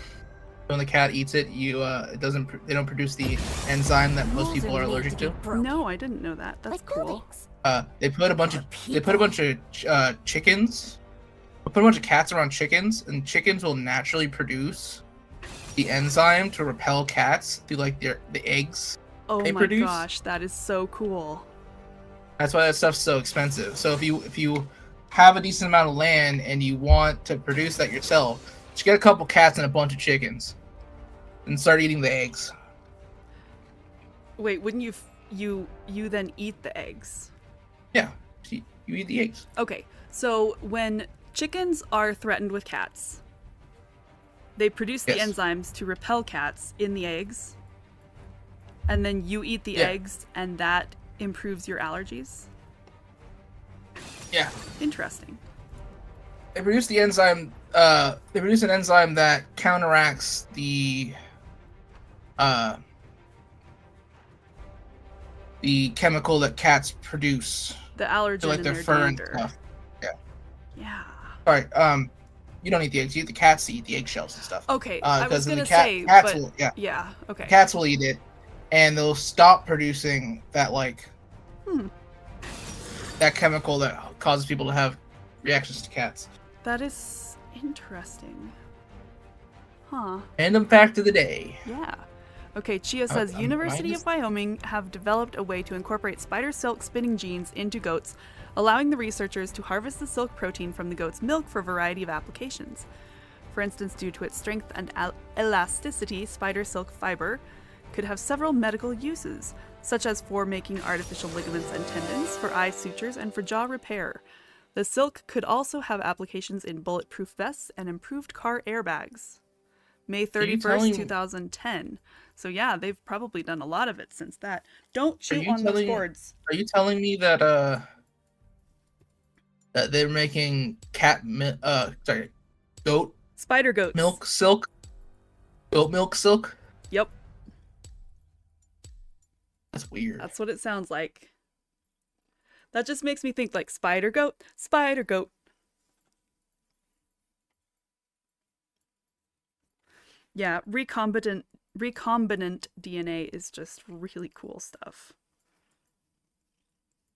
[SPEAKER 3] When the cat eats it, they don't produce the enzyme that most people are allergic to.
[SPEAKER 1] No, I didn't know that. That's
[SPEAKER 5] Like
[SPEAKER 1] cool.
[SPEAKER 5] buildings.
[SPEAKER 3] They put a bunch of chickens. Put a bunch of cats around chickens, and chickens will naturally produce the enzyme to repel cats through like the eggs.
[SPEAKER 1] Oh
[SPEAKER 3] they
[SPEAKER 1] my
[SPEAKER 3] produce.
[SPEAKER 1] gosh, that is so cool.
[SPEAKER 3] That's why that stuff's so expensive. So if you have a decent amount of land and you want to produce that yourself, just get a couple cats and a bunch of chickens, and start eating the eggs.
[SPEAKER 1] Wait, wouldn't you then eat the eggs?
[SPEAKER 3] Yeah, you eat the eggs.
[SPEAKER 1] Okay, so when chickens are threatened with cats, they produce the
[SPEAKER 3] Yes.
[SPEAKER 1] enzymes to repel cats in the eggs, and then you eat the
[SPEAKER 3] Yeah.
[SPEAKER 1] eggs, and that improves your allergies?
[SPEAKER 3] Yeah,
[SPEAKER 1] Interesting.
[SPEAKER 3] they produce the enzyme. They produce an enzyme that counteracts the chemical that cats produce
[SPEAKER 1] The allergen
[SPEAKER 3] to like
[SPEAKER 1] in
[SPEAKER 3] their
[SPEAKER 1] their
[SPEAKER 3] fur and
[SPEAKER 1] dander.
[SPEAKER 3] stuff.
[SPEAKER 1] Yeah.
[SPEAKER 3] All right. You don't eat the eggs. You eat the cats to eat the eggshells and stuff.
[SPEAKER 1] Okay, I was
[SPEAKER 3] then
[SPEAKER 1] gonna
[SPEAKER 3] the
[SPEAKER 1] say,
[SPEAKER 3] cats
[SPEAKER 1] but
[SPEAKER 3] will, yeah,
[SPEAKER 1] yeah, okay.
[SPEAKER 3] cats will eat it, and they'll stop producing that that chemical that causes people to have reactions to cats.
[SPEAKER 1] That is interesting. Huh.
[SPEAKER 3] Random fact of the day.
[SPEAKER 1] Yeah. Okay, Chia says
[SPEAKER 3] I'm
[SPEAKER 1] University
[SPEAKER 3] minus-
[SPEAKER 1] of Wyoming have developed a way to incorporate spider silk spinning genes into goats, allowing the researchers to harvest the silk protein from the goat's milk for a variety of applications. For instance, due to its strength and elasticity, spider silk fiber could have several medical uses, such as for making artificial ligaments and tendons, for eye sutures, and for jaw repair. The silk could also have applications in bulletproof vests and improved car airbags. May
[SPEAKER 3] you
[SPEAKER 1] 31st,
[SPEAKER 3] telling-
[SPEAKER 1] 2010. So yeah, they've probably done a lot of it since that. Don't shoot
[SPEAKER 3] you
[SPEAKER 1] on those
[SPEAKER 3] telling-
[SPEAKER 1] cords.
[SPEAKER 3] Are you telling me that that they're making goat
[SPEAKER 1] Spider goats.
[SPEAKER 3] milk silk? Goat milk silk?
[SPEAKER 1] Yep,
[SPEAKER 3] That's weird.
[SPEAKER 1] that's what it sounds like. That just makes me think like spider goat, spider goat. Yeah, recombinant DNA is just really cool stuff.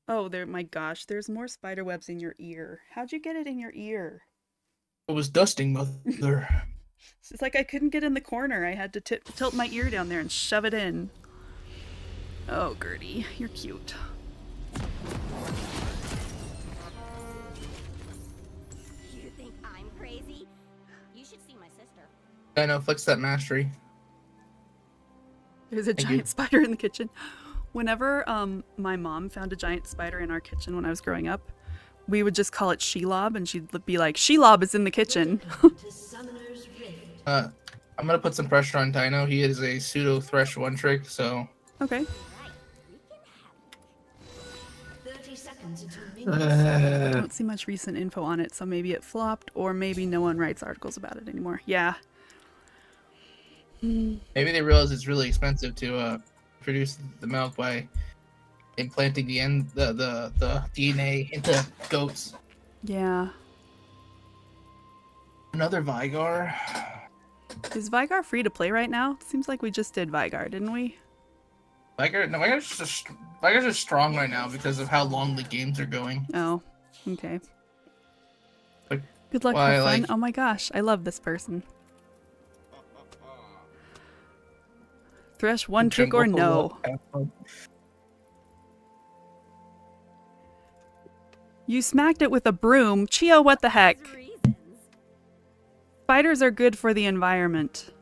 [SPEAKER 1] Oh, my gosh, there's more spider webs in your ear. How'd you get it in your ear?
[SPEAKER 3] It was dusting, mother.
[SPEAKER 1] It's like I couldn't get in the corner. I had to tilt my ear down there and shove it in. Oh, Gertie, you're cute.
[SPEAKER 5] You think I'm crazy? You should see my sister.
[SPEAKER 3] I know, flex that mastery.
[SPEAKER 1] There's a
[SPEAKER 3] Thank
[SPEAKER 1] giant
[SPEAKER 3] you.
[SPEAKER 1] spider in the kitchen. Whenever my mom found a giant spider in our kitchen when I was growing up, we would just call it Shelob, and she'd be like, Shelob is in the kitchen.
[SPEAKER 6] To Summoner's Rift.
[SPEAKER 3] I'm gonna put some pressure on Dino. He is a pseudo thresh one trick, so
[SPEAKER 1] Okay.
[SPEAKER 6] 30 seconds until
[SPEAKER 1] I
[SPEAKER 6] minions.
[SPEAKER 1] don't see much recent info on it, so maybe it flopped, or maybe no one writes articles about it anymore. Yeah.
[SPEAKER 3] maybe they realize it's really expensive to produce the milk by implanting the DNA into goats.
[SPEAKER 1] Yeah.
[SPEAKER 3] Another Vigar.
[SPEAKER 1] Is Vigar free to play right now? Seems like we just did Vigar, didn't we?
[SPEAKER 3] Vigar's just strong right now because of how long the games are going.
[SPEAKER 1] Oh, okay.
[SPEAKER 3] Like,
[SPEAKER 1] Good luck,
[SPEAKER 3] why,
[SPEAKER 1] have fun.
[SPEAKER 3] like-
[SPEAKER 1] Oh my gosh, I love this person. Thresh one trick or no? You smacked it with a broom. Chio, what the heck?
[SPEAKER 5] Reasons.
[SPEAKER 1] Spiders are good for the environment.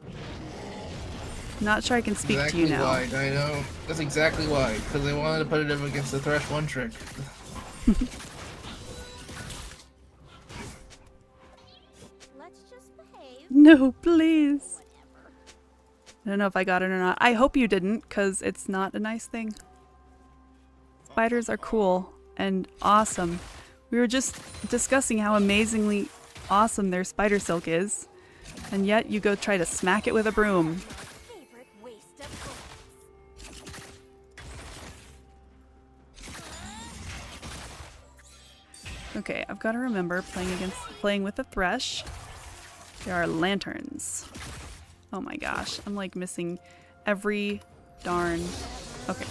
[SPEAKER 1] Not sure I can speak
[SPEAKER 3] Exactly
[SPEAKER 1] to you now.
[SPEAKER 3] why, I know. That's exactly why. Because they wanted to put it up against the Thresh one trick.
[SPEAKER 5] Let's just behave.
[SPEAKER 1] No, please. I don't know if I got it or not. I hope you didn't, because it's not a nice thing. Spiders are cool and awesome. We were just discussing how amazingly awesome their spider silk is, and yet you go try to smack it with a broom.
[SPEAKER 5] Favorite waste of bullets.
[SPEAKER 1] Okay, I've got to remember playing with the Thresh. There are lanterns. Oh my gosh, I'm like missing every darn. Okay.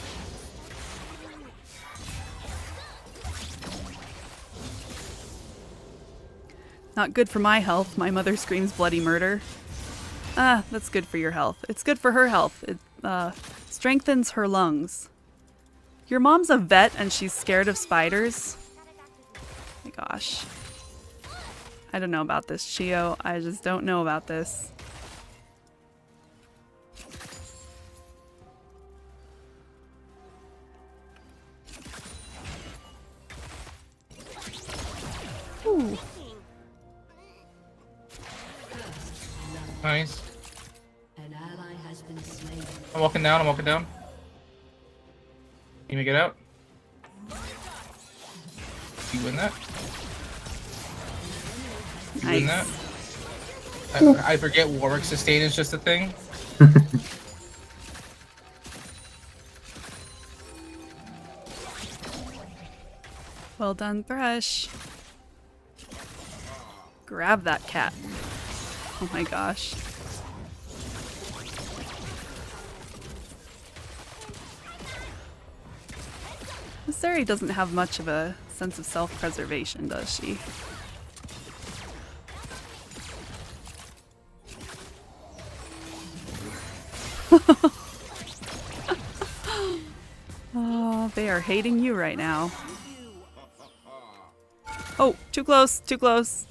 [SPEAKER 1] Not good for my health. My mother screams bloody murder. Ah, that's good for your health. It's good for her health. It strengthens her lungs. Your mom's a vet and she's scared of spiders? Oh my gosh. I don't know about this, Chio. I just don't know about this. Ooh.
[SPEAKER 3] Nice.
[SPEAKER 6] An ally has been slain.
[SPEAKER 3] I'm walking down. Can you make it out? You win that? You win that?
[SPEAKER 1] Nice.
[SPEAKER 3] I forget Warwick sustain is just a thing.
[SPEAKER 1] Well done, Thresh. Grab that cat. Oh my gosh. Missouri doesn't have much of a sense of self-preservation, does she? Oh, they are hating you right now. Oh, too close, too close.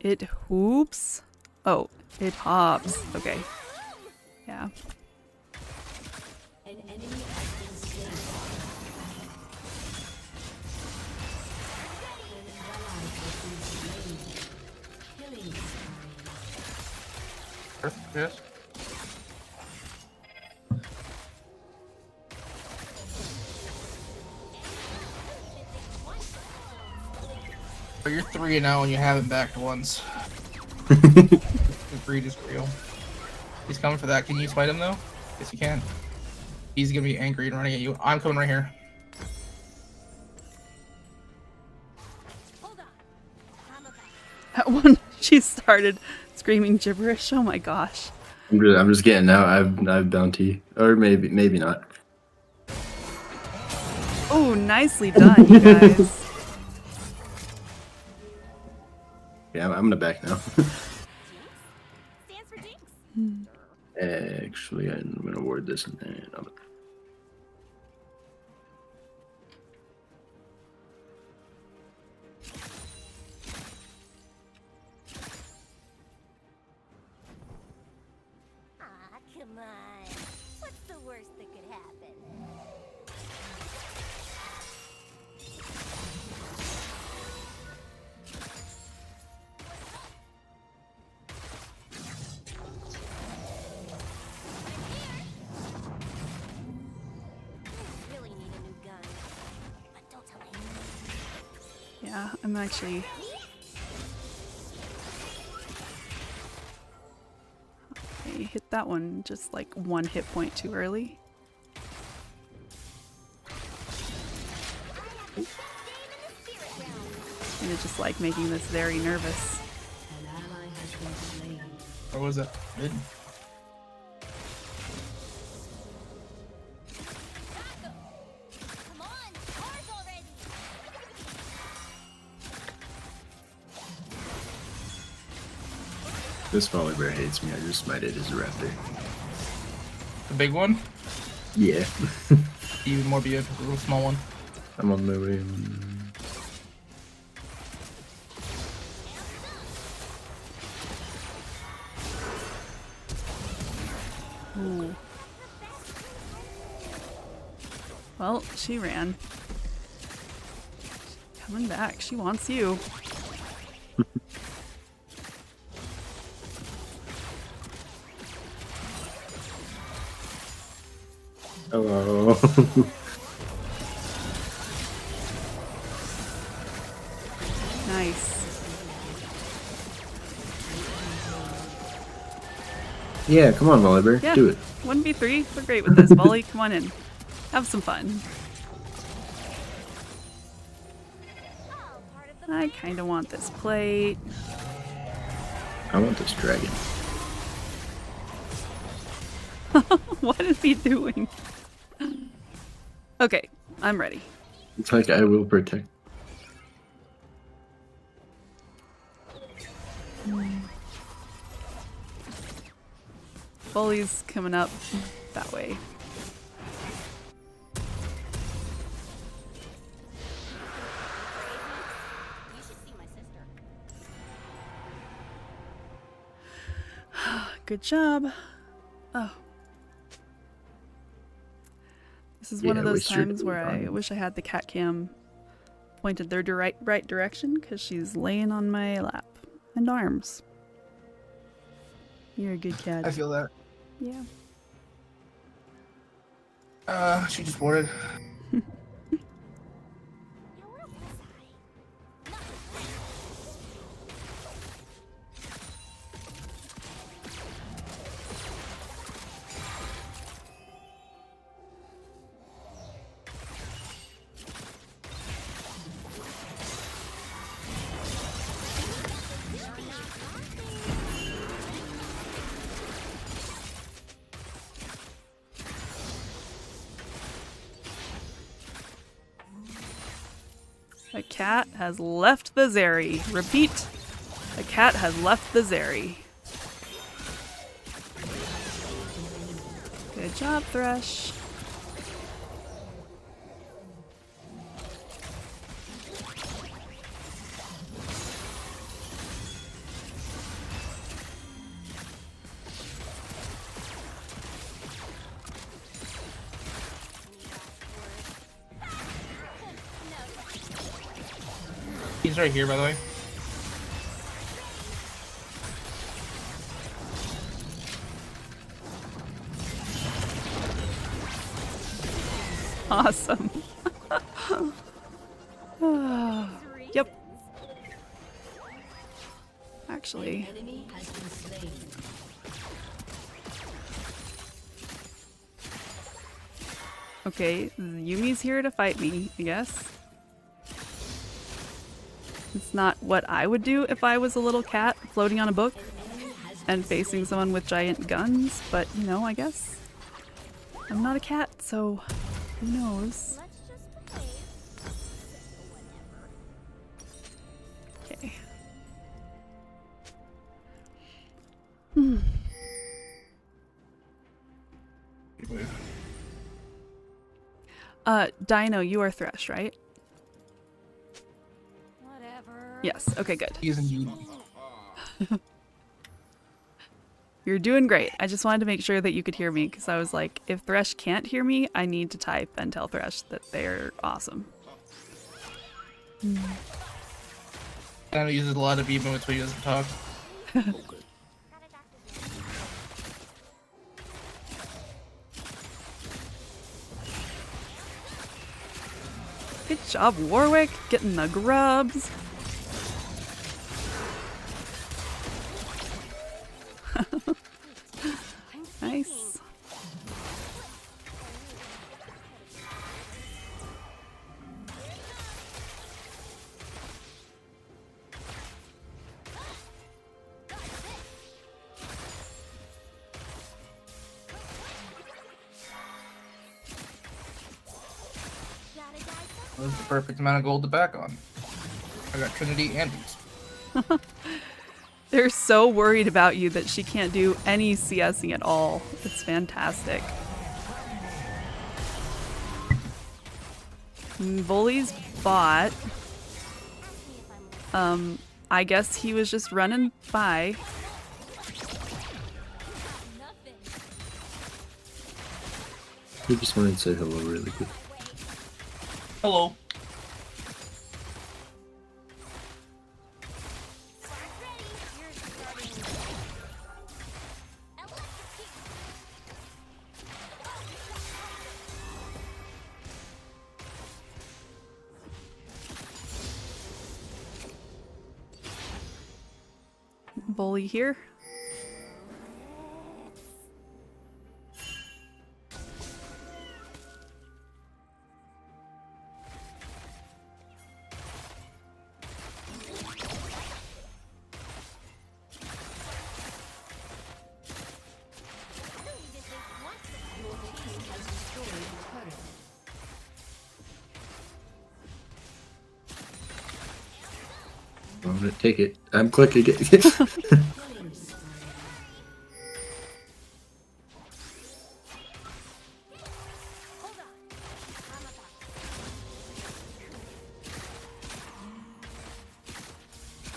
[SPEAKER 1] It hoops? Oh, it hops. Okay. Yeah.
[SPEAKER 6] An enemy has been slain. An ally has been slain. Killing spree.
[SPEAKER 3] Yes. But you're 3-0 and you haven't backed once. The greed is real. He's coming for that. Can you smite him though? Yes, you can. He's gonna be angry and running at you. I'm coming right here.
[SPEAKER 5] Hold on. I'm about.
[SPEAKER 1] That one, she started screaming gibberish. Oh my gosh.
[SPEAKER 8] I'm just getting out. I've bounty, or maybe not.
[SPEAKER 1] Oh, nicely done, you guys.
[SPEAKER 8] Yeah, I'm gonna back now.
[SPEAKER 5] Stands for Jinx.
[SPEAKER 8] Actually, I'm gonna ward this and then I'm.
[SPEAKER 5] Aw, come on. What's the worst that could happen?
[SPEAKER 1] Yeah, I'm actually. Okay, hit that one just like 1 hit point too early. And it's just like making this very nervous.
[SPEAKER 6] An ally has been slain.
[SPEAKER 3] Or was it mid?
[SPEAKER 5] Come on, cars already.
[SPEAKER 8] This Volibear hates me. I just smited his raptor.
[SPEAKER 3] The big one?
[SPEAKER 8] Yeah.
[SPEAKER 3] Even more beautiful, the small one.
[SPEAKER 8] I'm on my way.
[SPEAKER 1] Ooh. Well, she ran. Coming back. She wants you.
[SPEAKER 8] Hello.
[SPEAKER 1] Nice.
[SPEAKER 8] Yeah, come on, Volibear.
[SPEAKER 1] Yeah.
[SPEAKER 8] Do it.
[SPEAKER 1] 1v3. We're great with this, Molly. Come on in. Have some fun.
[SPEAKER 5] All part of the
[SPEAKER 1] I kind of want this plate.
[SPEAKER 8] I want this dragon.
[SPEAKER 1] What is he doing? Okay, I'm ready.
[SPEAKER 8] It's like I will protect.
[SPEAKER 1] Bully's coming up that way.
[SPEAKER 5] You should see my sister.
[SPEAKER 1] Good job. Oh. This is one
[SPEAKER 8] Yeah,
[SPEAKER 1] of those
[SPEAKER 8] we sure
[SPEAKER 1] times
[SPEAKER 8] did
[SPEAKER 1] where I
[SPEAKER 8] fine.
[SPEAKER 1] wish I had the cat cam pointed their right direction because she's laying on my lap and arms. You're a good cat.
[SPEAKER 3] I feel that.
[SPEAKER 1] Yeah.
[SPEAKER 3] She just boarded.
[SPEAKER 5] Now where was I?
[SPEAKER 1] A cat has left the Zeri. Repeat. A cat has left the Zeri. Good job, Thresh.
[SPEAKER 3] He's right here, by the way.
[SPEAKER 1] Awesome. Yep. Actually,
[SPEAKER 6] Enemy has been slain.
[SPEAKER 1] okay, Yumi's here to fight me, I guess. It's not what I would do if I was a little cat floating on a book and facing someone with giant guns, but you know, I guess. I'm not a cat, so who knows?
[SPEAKER 5] Let's just behave. Whatever.
[SPEAKER 1] Okay. Dino, you are Thresh, right?
[SPEAKER 5] Whatever.
[SPEAKER 1] Yes. Okay, good.
[SPEAKER 3] He's indeed.
[SPEAKER 1] You're doing great. I just wanted to make sure that you could hear me because I was like, if Thresh can't hear me, I need to type and tell Thresh that they're awesome.
[SPEAKER 3] Dino uses a lot of emotes, but he doesn't talk.
[SPEAKER 1] Good job, Warwick, getting the grubs. Nice.
[SPEAKER 3] That was the perfect amount of gold to back on. I got Trinity and Beast.
[SPEAKER 1] They're so worried about you that she can't do any CSing at all. It's fantastic. Bully's bot. I guess he was just running by.
[SPEAKER 8] We just wanted to say hello really quick.
[SPEAKER 3] Hello.
[SPEAKER 1] Bully here.
[SPEAKER 8] I'm gonna take it. I'm clicking it.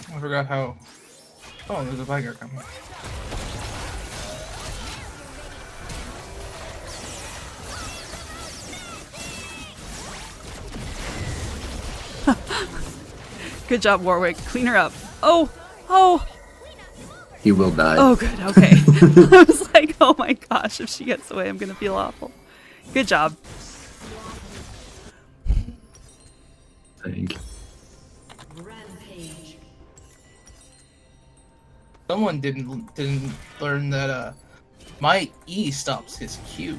[SPEAKER 3] I forgot how. Oh, there's a Viger coming.
[SPEAKER 1] Good job, Warwick. Clean her up. Oh, oh,
[SPEAKER 8] He will die.
[SPEAKER 1] oh, good. Okay. I was like, oh my gosh, if she gets away, I'm gonna feel awful. Good job.
[SPEAKER 8] Thank you.
[SPEAKER 6] Rampage.
[SPEAKER 3] Someone didn't learn that my E stops his Q.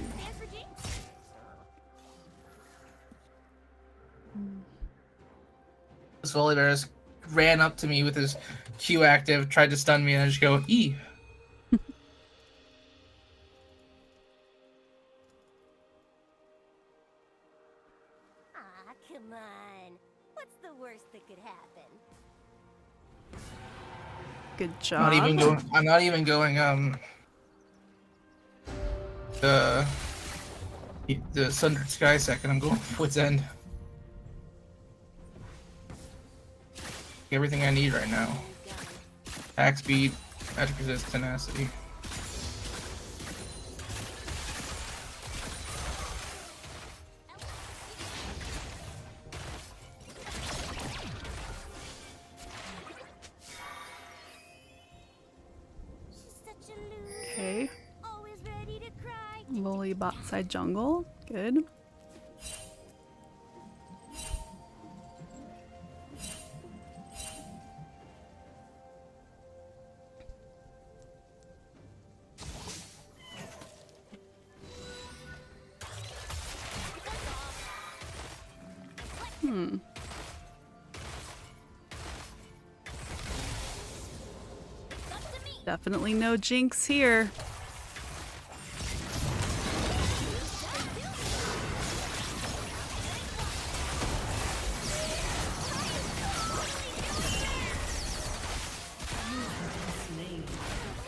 [SPEAKER 3] This Volibear just ran up to me with his Q active, tried to stun me, and I just go E.
[SPEAKER 5] Ah, come on. What's the worst that could happen?
[SPEAKER 1] Good job.
[SPEAKER 3] I'm not even going the Sundered Sky second. I'm going Wit's End. Everything I need right now. Attack speed, magic resist, tenacity.
[SPEAKER 5] She's such a loser.
[SPEAKER 1] Okay.
[SPEAKER 5] Always ready to cry.
[SPEAKER 1] Bully bot side jungle. Good. Definitely no jinx here.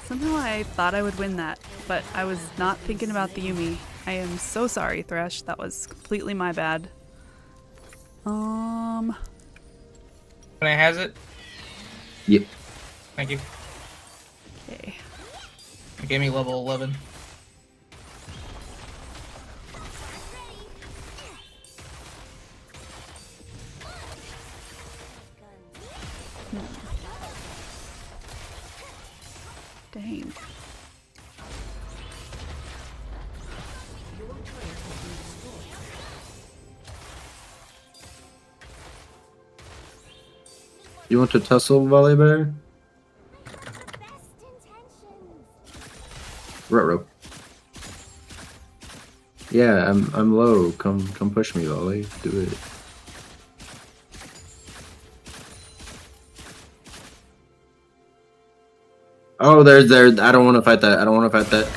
[SPEAKER 1] Somehow I thought I would win that, but I was not thinking about the Yuumi. I am so sorry, Thresh. That was completely my bad.
[SPEAKER 3] Can I has it?
[SPEAKER 8] Yep.
[SPEAKER 3] Thank you.
[SPEAKER 1] Okay.
[SPEAKER 3] It gave me level 11.
[SPEAKER 1] Dang.
[SPEAKER 9] You want to tussle, Volley Bear?
[SPEAKER 5] Best intentions.
[SPEAKER 9] Ruh-roh. Yeah, I'm low. Come push me, Volley. Do it. Oh, there's there. I don't want to fight that. I don't want to fight that.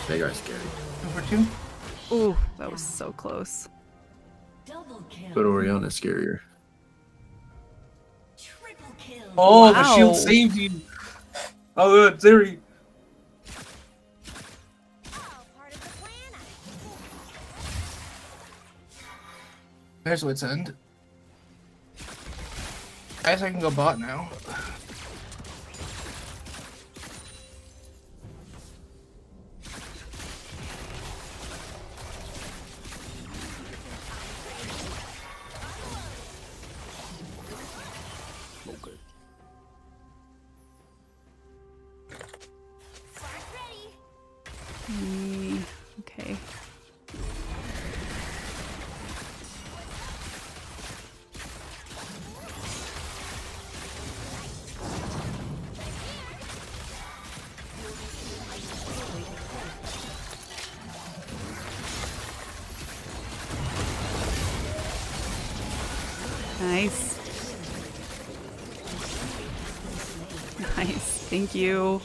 [SPEAKER 9] They are scary.
[SPEAKER 3] Number 2.
[SPEAKER 1] Ooh, that was so close.
[SPEAKER 6] Double kill.
[SPEAKER 9] But Oriana's scarier.
[SPEAKER 6] Triple kill.
[SPEAKER 3] Oh, the
[SPEAKER 1] Wow.
[SPEAKER 3] shield saved you. Oh, good, Zeri.
[SPEAKER 5] All part of the plan.
[SPEAKER 3] There's what's end. Guess I can go bot now.
[SPEAKER 5] Spark ready.
[SPEAKER 1] Okay. Nice. Nice. Thank you.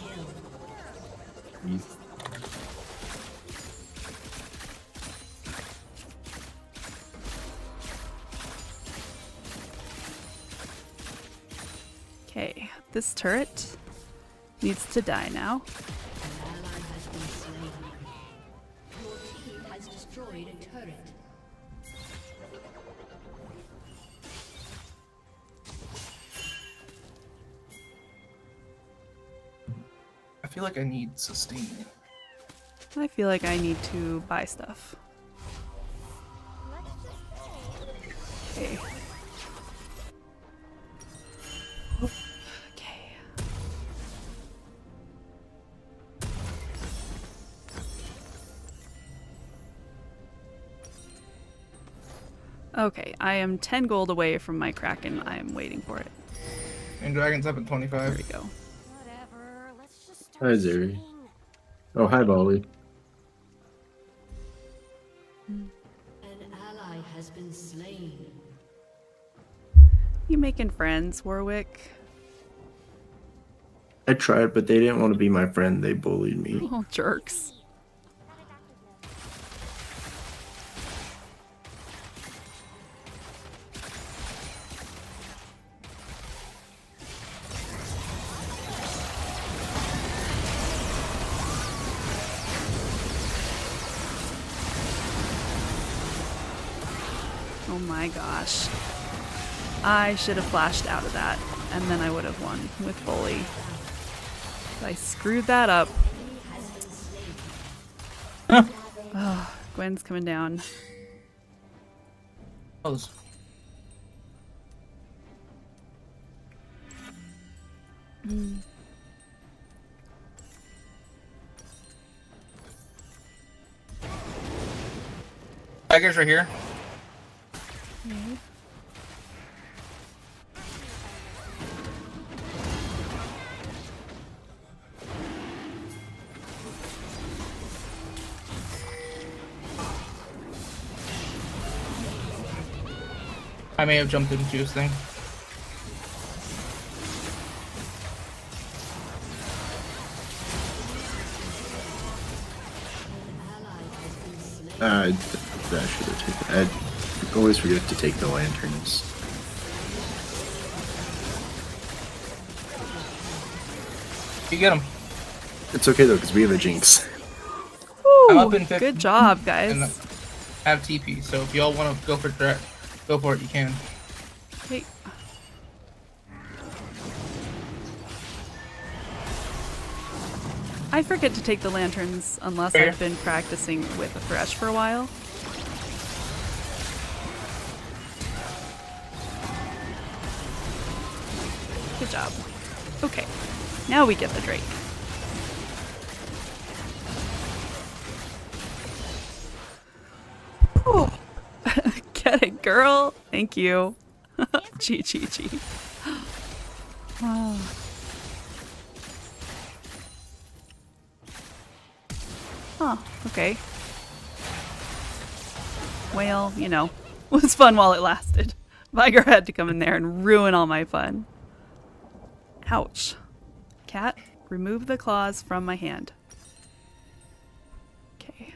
[SPEAKER 1] Okay, this turret needs to die now.
[SPEAKER 6] An ally has been slain. Your team has destroyed a turret.
[SPEAKER 3] I feel like I need sustain.
[SPEAKER 1] I feel like I need to buy stuff. Okay. Okay. Okay, I am 10 gold away from my Kraken. I am waiting for it.
[SPEAKER 3] And Dragon's up at
[SPEAKER 1] There
[SPEAKER 3] 25.
[SPEAKER 1] we go.
[SPEAKER 5] Whatever. Let's just
[SPEAKER 9] Hi,
[SPEAKER 5] start
[SPEAKER 9] Zeri.
[SPEAKER 5] shooting.
[SPEAKER 9] Oh, hi, Volley.
[SPEAKER 6] An ally has been slain.
[SPEAKER 1] You making friends, Warwick?
[SPEAKER 9] I tried, but they didn't want to be my friend. They bullied me.
[SPEAKER 1] Oh, jerks. Oh my gosh. I should have flashed out of that, and then I would have won with Bully. I screwed that up. Oh, Gwen's coming down.
[SPEAKER 3] Close. Tigers right here. I may have jumped into his thing.
[SPEAKER 9] I should have taken. I always forget to take the lanterns.
[SPEAKER 3] You get him.
[SPEAKER 9] It's okay though, because we have a Jinx.
[SPEAKER 3] I'm
[SPEAKER 1] Ooh,
[SPEAKER 3] up in 50.
[SPEAKER 1] good job, guys.
[SPEAKER 3] And I have TP, so if y'all want to go for it, go for it. You can.
[SPEAKER 1] Okay. I forget to take the lanterns unless
[SPEAKER 3] Fair.
[SPEAKER 1] I've been practicing with a Thresh for a while. Good job. Okay, now we get the Drake. Get it, girl. Thank you. G. Oh. Huh, okay. Well, you know, it was fun while it lasted. Vigar had to come in there and ruin all my fun. Ouch. Cat, remove the claws from my hand. Okay.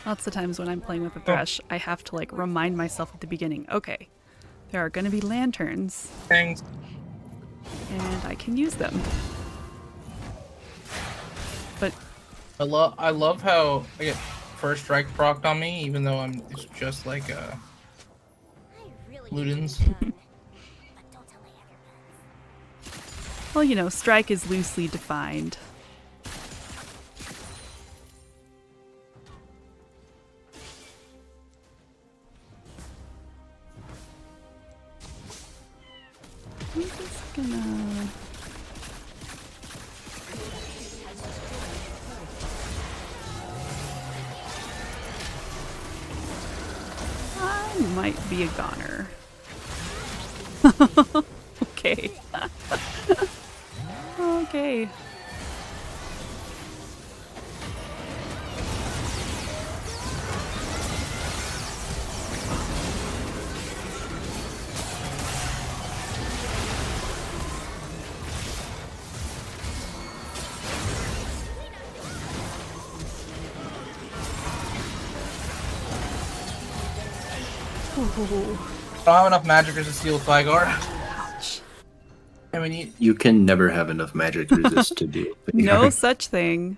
[SPEAKER 1] Lots of times when I'm playing with a Thresh, I have to like remind myself at the beginning, okay, there are going to be lanterns,
[SPEAKER 3] Thanks.
[SPEAKER 1] and I can use them. But
[SPEAKER 3] I love how I get first strike procced on me, even though it's just like
[SPEAKER 5] I really
[SPEAKER 3] Ludens.
[SPEAKER 5] but don't tell my other friends.
[SPEAKER 1] well, you know, strike is loosely defined. I'm just gonna... I might be a goner. Okay. Okay. Ooh.
[SPEAKER 3] I don't have enough magicers to steal with Vigar.
[SPEAKER 1] Ouch.
[SPEAKER 3] And we need.
[SPEAKER 9] You can never have enough magic resist to do.
[SPEAKER 1] No such thing.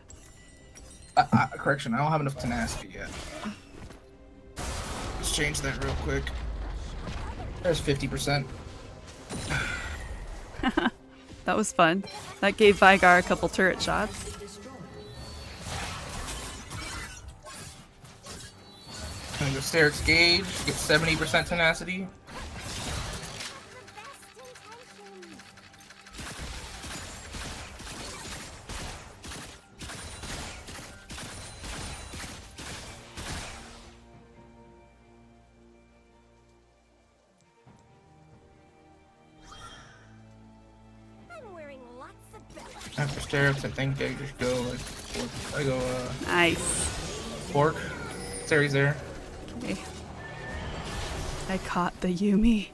[SPEAKER 3] Correction, I don't have enough tenacity yet. Let's change that real quick. There's 50%.
[SPEAKER 1] That was fun. That gave Vigar a couple turret shots.
[SPEAKER 3] I'm gonna go Steric's Gauge, get 70% tenacity.
[SPEAKER 5] I'm wearing lots of bells.
[SPEAKER 3] After Steric's, I think I just go like, I go
[SPEAKER 1] Nice.
[SPEAKER 3] Pork. Ceri's there.
[SPEAKER 1] Okay. I caught the Yumi.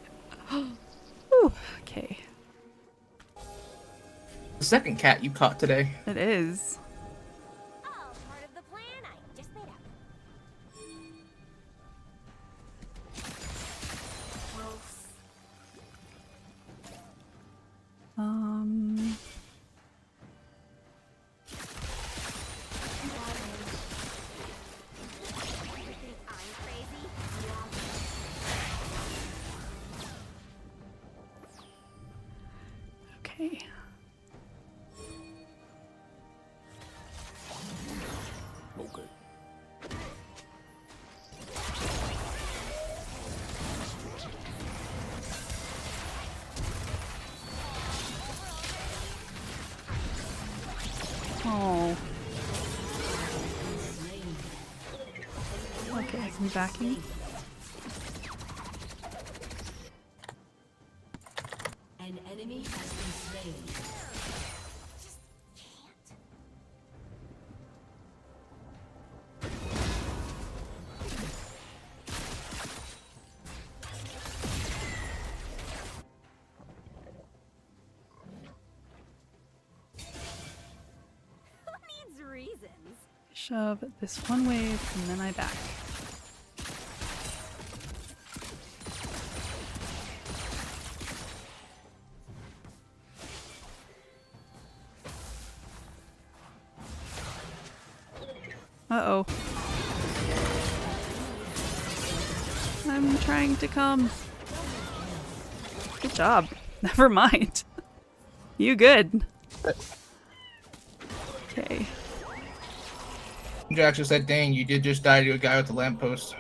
[SPEAKER 1] Ooh, okay.
[SPEAKER 3] The second cat you caught today.
[SPEAKER 1] It is.
[SPEAKER 5] All part of the plan I just made up.
[SPEAKER 1] Um.
[SPEAKER 5] You think I'm crazy?
[SPEAKER 1] Okay.
[SPEAKER 4] Okay.
[SPEAKER 1] Oh. Okay, I'm backing.
[SPEAKER 6] An enemy has been slain.
[SPEAKER 5] Who needs reasons?
[SPEAKER 1] Shove this one wave and then I back. Uh-oh. I'm trying to come. Good job. Never mind. You good. Okay.
[SPEAKER 3] Jackson said, dang, you did just die to a guy with a lamppost.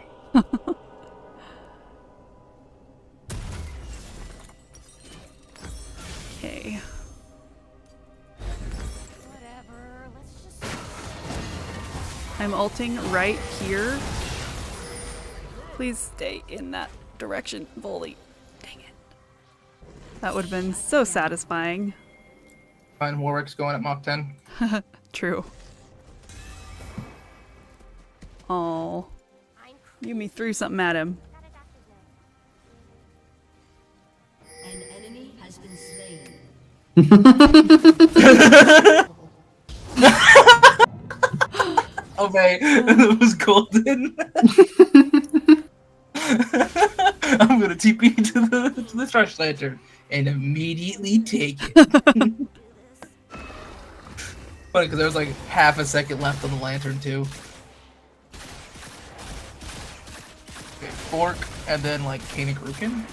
[SPEAKER 1] Okay.
[SPEAKER 5] Whatever. Let's just.
[SPEAKER 1] I'm ulting right here. Please stay in that direction, Volley. Dang it. That would have been so satisfying.
[SPEAKER 3] Fine, Warwick's going at Mach 10.
[SPEAKER 1] True. Oh,
[SPEAKER 5] I'm
[SPEAKER 1] Yumi threw something at him.
[SPEAKER 5] got a doctor's note.
[SPEAKER 6] An enemy has been slain.
[SPEAKER 3] Okay, that was golden. I'm gonna TP to the trash lantern and immediately take it. Funny because there was like half a second left on the lantern too. Okay, Fork and then like Kanik Rukin.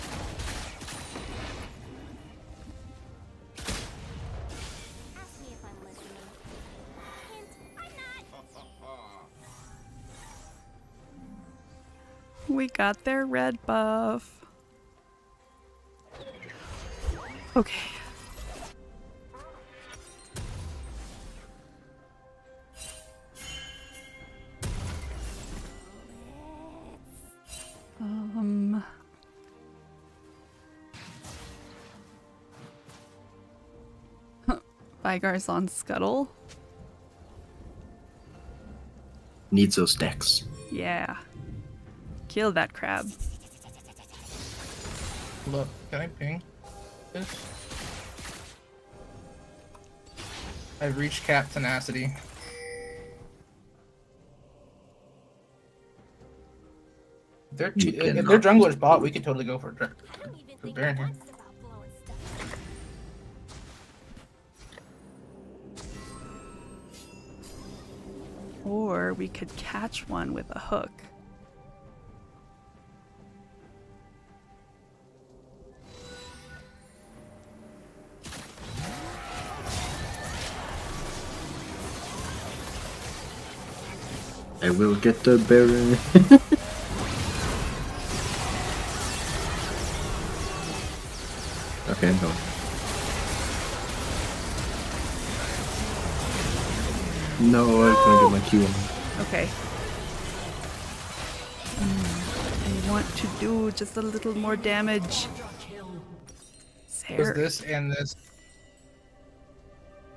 [SPEAKER 5] Ask me if I'm listening. Hint, I'm not.
[SPEAKER 1] We got their red buff. Okay. Vygar's on Scuttle.
[SPEAKER 9] Needs those stacks.
[SPEAKER 1] Yeah. Kill that crab.
[SPEAKER 3] Look, can I ping this? I've reached cap tenacity. If their jungler's bot, we could totally go for
[SPEAKER 5] I don't even think
[SPEAKER 3] Baron here.
[SPEAKER 5] once about blowing stuff up.
[SPEAKER 1] Or we could catch one with a hook.
[SPEAKER 9] I will get the Baron. Okay, I'm going. No, I couldn't get my Q on.
[SPEAKER 1] Okay. I want to do just a little more damage.
[SPEAKER 3] Was
[SPEAKER 1] There.
[SPEAKER 3] this and this?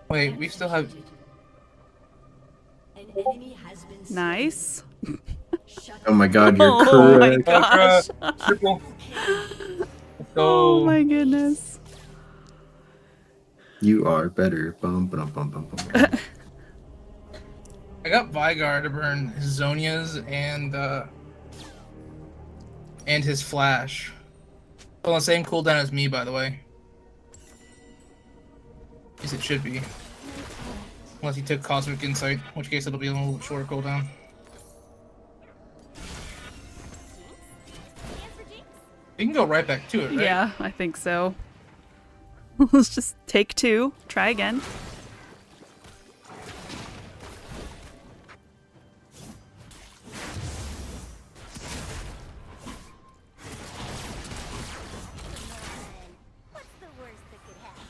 [SPEAKER 3] Wait, we still have.
[SPEAKER 6] An enemy has been slain.
[SPEAKER 1] Nice.
[SPEAKER 6] Shut
[SPEAKER 9] Oh my god, you're
[SPEAKER 1] Oh my
[SPEAKER 9] correct.
[SPEAKER 1] gosh.
[SPEAKER 3] Triple. Let's go.
[SPEAKER 1] Oh my goodness.
[SPEAKER 9] You are better. Bum, bum, bum, bum, bum.
[SPEAKER 3] I got Vygar to burn his Zonias and his Flash. On the same cooldown as me, by the way. At least it should be. Unless he took Cosmic Insight, in which case it'll be a little shorter cooldown.
[SPEAKER 5] Hands for Jinx?
[SPEAKER 3] You can go right back to it, right?
[SPEAKER 1] Yeah, I think so. Let's just take two. Try again.
[SPEAKER 5] What's the worst that could happen?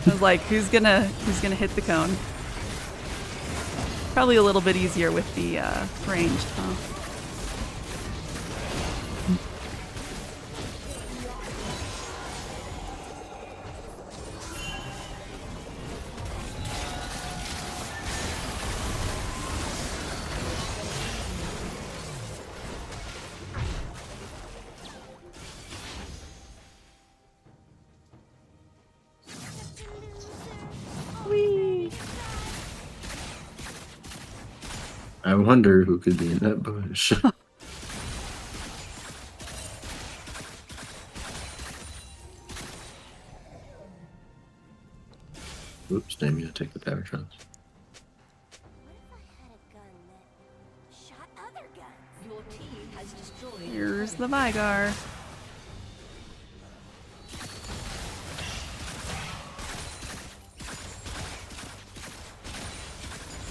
[SPEAKER 1] I was like, who's gonna hit the cone? Probably a little bit easier with the ranged, huh? Whee!
[SPEAKER 9] I wonder who could be in that bush. Oops, damn, you take the power shots.
[SPEAKER 5] What if I had a gun that shot other guns?
[SPEAKER 6] Your team has destroyed.
[SPEAKER 1] Here's the Vigar.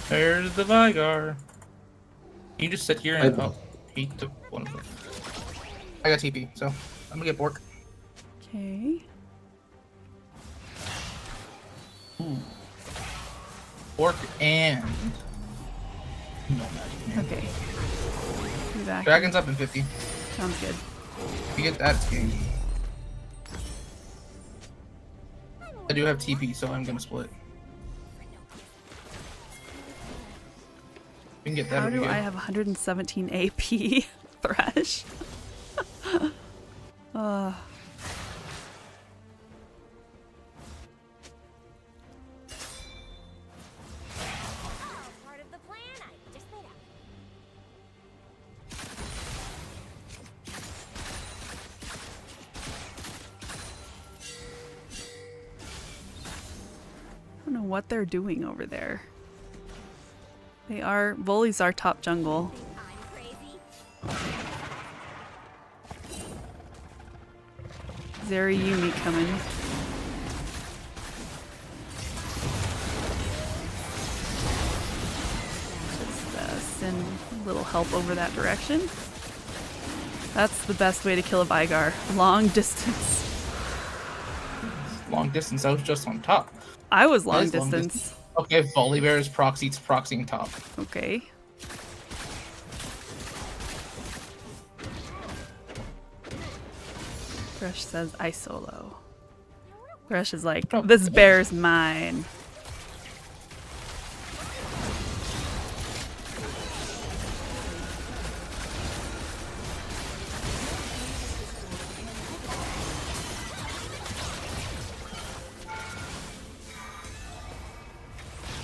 [SPEAKER 3] There's the Vigar. You just sit here and
[SPEAKER 9] I-
[SPEAKER 3] oh, he took one of them. I got TP, so I'm gonna get Bork.
[SPEAKER 1] Okay.
[SPEAKER 3] Bork and no magic. Man.
[SPEAKER 1] Okay. Be back.
[SPEAKER 3] Dragon's up in 50.
[SPEAKER 1] Sounds good.
[SPEAKER 3] If you get that, it's game. I do have TP, so I'm gonna split. We can get that.
[SPEAKER 1] How
[SPEAKER 3] if we
[SPEAKER 1] do
[SPEAKER 3] get-
[SPEAKER 1] I have 117 AP? Thresh.
[SPEAKER 5] Part of the plan I just laid out.
[SPEAKER 1] I don't know what they're doing over there. They are. Voli's our top jungle.
[SPEAKER 5] I'm crazy.
[SPEAKER 1] Zeri Yumi coming. Just send a little help over that direction. That's the best way to kill a Vigar. Long distance.
[SPEAKER 3] long distance. I was just on top.
[SPEAKER 1] I was
[SPEAKER 3] That
[SPEAKER 1] long
[SPEAKER 3] is long
[SPEAKER 1] distance.
[SPEAKER 3] Okay, Volibear is proxying top.
[SPEAKER 1] Okay. Thresh says I solo. Thresh is like, this bear's mine.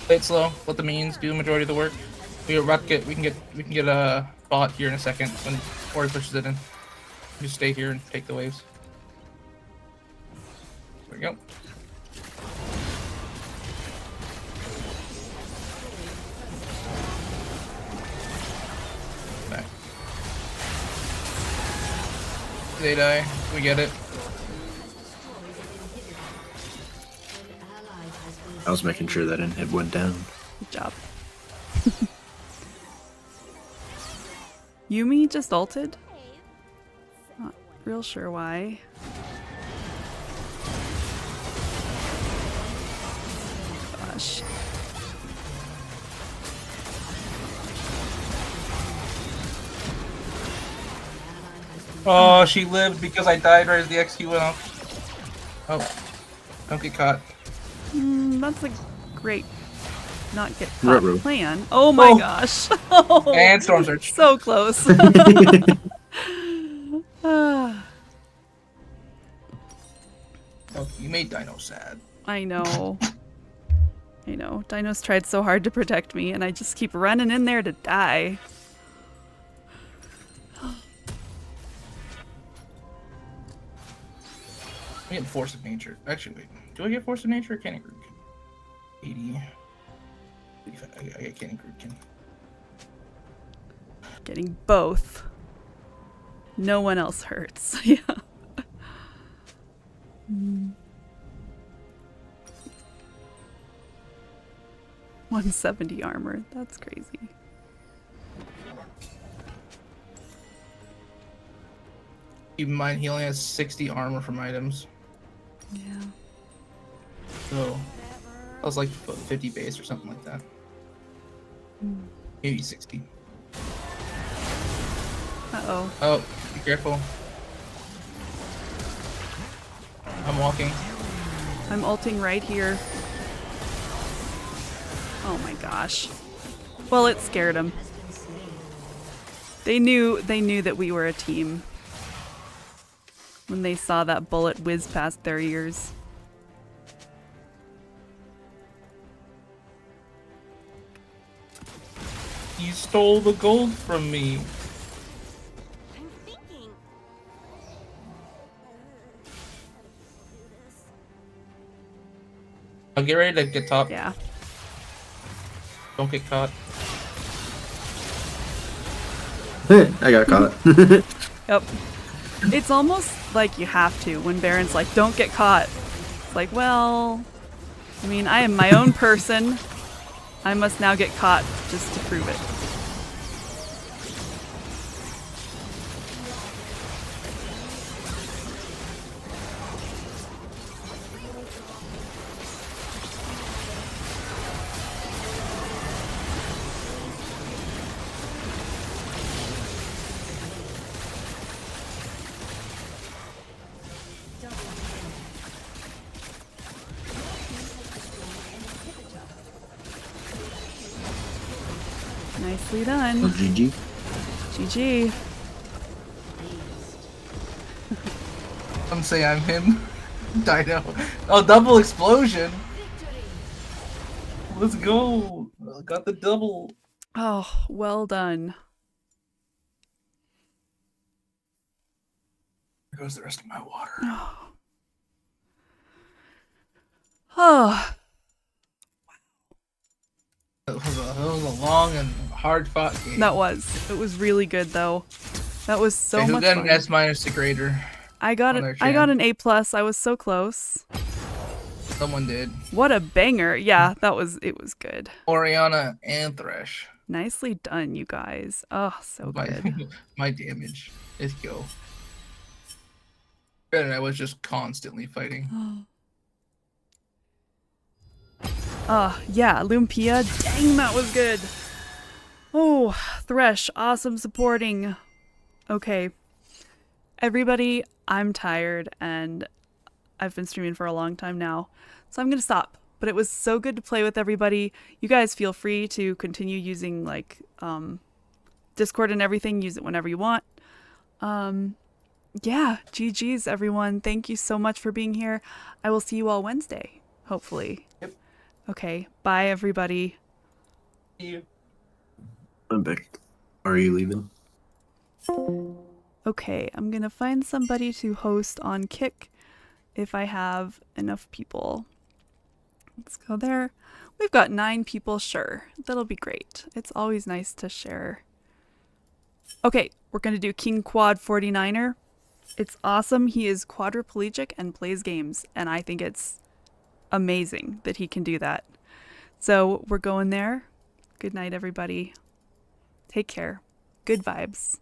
[SPEAKER 3] Play it slow. Let the minions do the majority of the work. We can get a bot here in a second when Ori pushes it in. Just stay here and take the waves. There we go. Back. They die. We get it.
[SPEAKER 9] I was making sure that inhib went down.
[SPEAKER 1] Good job. Yumi just ulted? Not real sure why. Gosh.
[SPEAKER 3] Oh, she lived because I died right as the XQ went off. Oh, don't get caught.
[SPEAKER 1] That's a great not get
[SPEAKER 9] Ruh-roh.
[SPEAKER 1] caught plan. Oh my
[SPEAKER 3] Oh.
[SPEAKER 1] gosh. Oh,
[SPEAKER 3] And Storm Surge.
[SPEAKER 1] so close. Ah,
[SPEAKER 3] Oh, you made Dino sad.
[SPEAKER 1] I know. I know. Dinos tried so hard to protect me, and I just keep running in there to die.
[SPEAKER 3] I get Force of Nature. Actually, wait. Do I get Force of Nature or Candy Groot? 80. 85. I get Candy Groot.
[SPEAKER 1] Getting both. No one else hurts. Yeah. 170 armor. That's crazy.
[SPEAKER 3] Keep in mind, he only has 60 armor from items.
[SPEAKER 1] Yeah.
[SPEAKER 3] So, that was like 50 base or something like that. Maybe 60.
[SPEAKER 1] Uh-oh.
[SPEAKER 3] Oh, be careful. I'm walking.
[SPEAKER 1] I'm ulting right here. Oh my gosh. Well, it scared them. They knew that we were a team when they saw that bullet whiz past their ears.
[SPEAKER 3] You stole the gold from me.
[SPEAKER 5] I'm thinking.
[SPEAKER 3] I'll get ready to get top.
[SPEAKER 1] Yeah.
[SPEAKER 3] Don't get caught.
[SPEAKER 9] I got caught.
[SPEAKER 1] Yep. It's almost like you have to when Baron's like, don't get caught. It's like, well, I mean, I am my own person. I must now get caught just to prove it. Nicely done.
[SPEAKER 9] Well, GG.
[SPEAKER 1] GG.
[SPEAKER 3] Some say I'm him. Dino. Oh, double explosion. Let's go. Got the double.
[SPEAKER 1] Oh, well done.
[SPEAKER 3] There goes the rest of my water.
[SPEAKER 1] Oh,
[SPEAKER 3] It was a long and hard fought game.
[SPEAKER 1] that was. It was really good though. That was so
[SPEAKER 3] Okay, who
[SPEAKER 1] much
[SPEAKER 3] got
[SPEAKER 1] fun.
[SPEAKER 3] an S minus degrader?
[SPEAKER 1] I got
[SPEAKER 3] on
[SPEAKER 1] it.
[SPEAKER 3] their
[SPEAKER 1] I got
[SPEAKER 3] chan?
[SPEAKER 1] an A plus. I was so close.
[SPEAKER 3] Someone did.
[SPEAKER 1] What a banger! Yeah, that was. It was good.
[SPEAKER 3] Oriana and Thresh.
[SPEAKER 1] Nicely done, you guys. Oh, so
[SPEAKER 3] My,
[SPEAKER 1] good.
[SPEAKER 3] my damage. Let's go. And I was just constantly fighting.
[SPEAKER 1] Yeah, Lumpia. Dang, that was good. Oh, Thresh, awesome supporting. Okay. Everybody, I'm tired and I've been streaming for a long time now, so I'm gonna stop. But it was so good to play with everybody. You guys feel free to continue using like Discord and everything. Use it whenever you want. Yeah, GG's everyone. Thank you so much for being here. I will see you all Wednesday, hopefully.
[SPEAKER 3] Yep.
[SPEAKER 1] Okay, bye everybody.
[SPEAKER 9] I'm back. Are you leaving?
[SPEAKER 1] Okay, I'm gonna find somebody to host on Kick if I have enough people. Let's go there. We've got 9 people, sure. That'll be great. It's always nice to share. Okay, we're gonna do King Quad 49er. It's awesome. He is quadriplegic and plays games, and I think it's amazing that he can do that. So we're going there. Good night, everybody. Take care. Good vibes.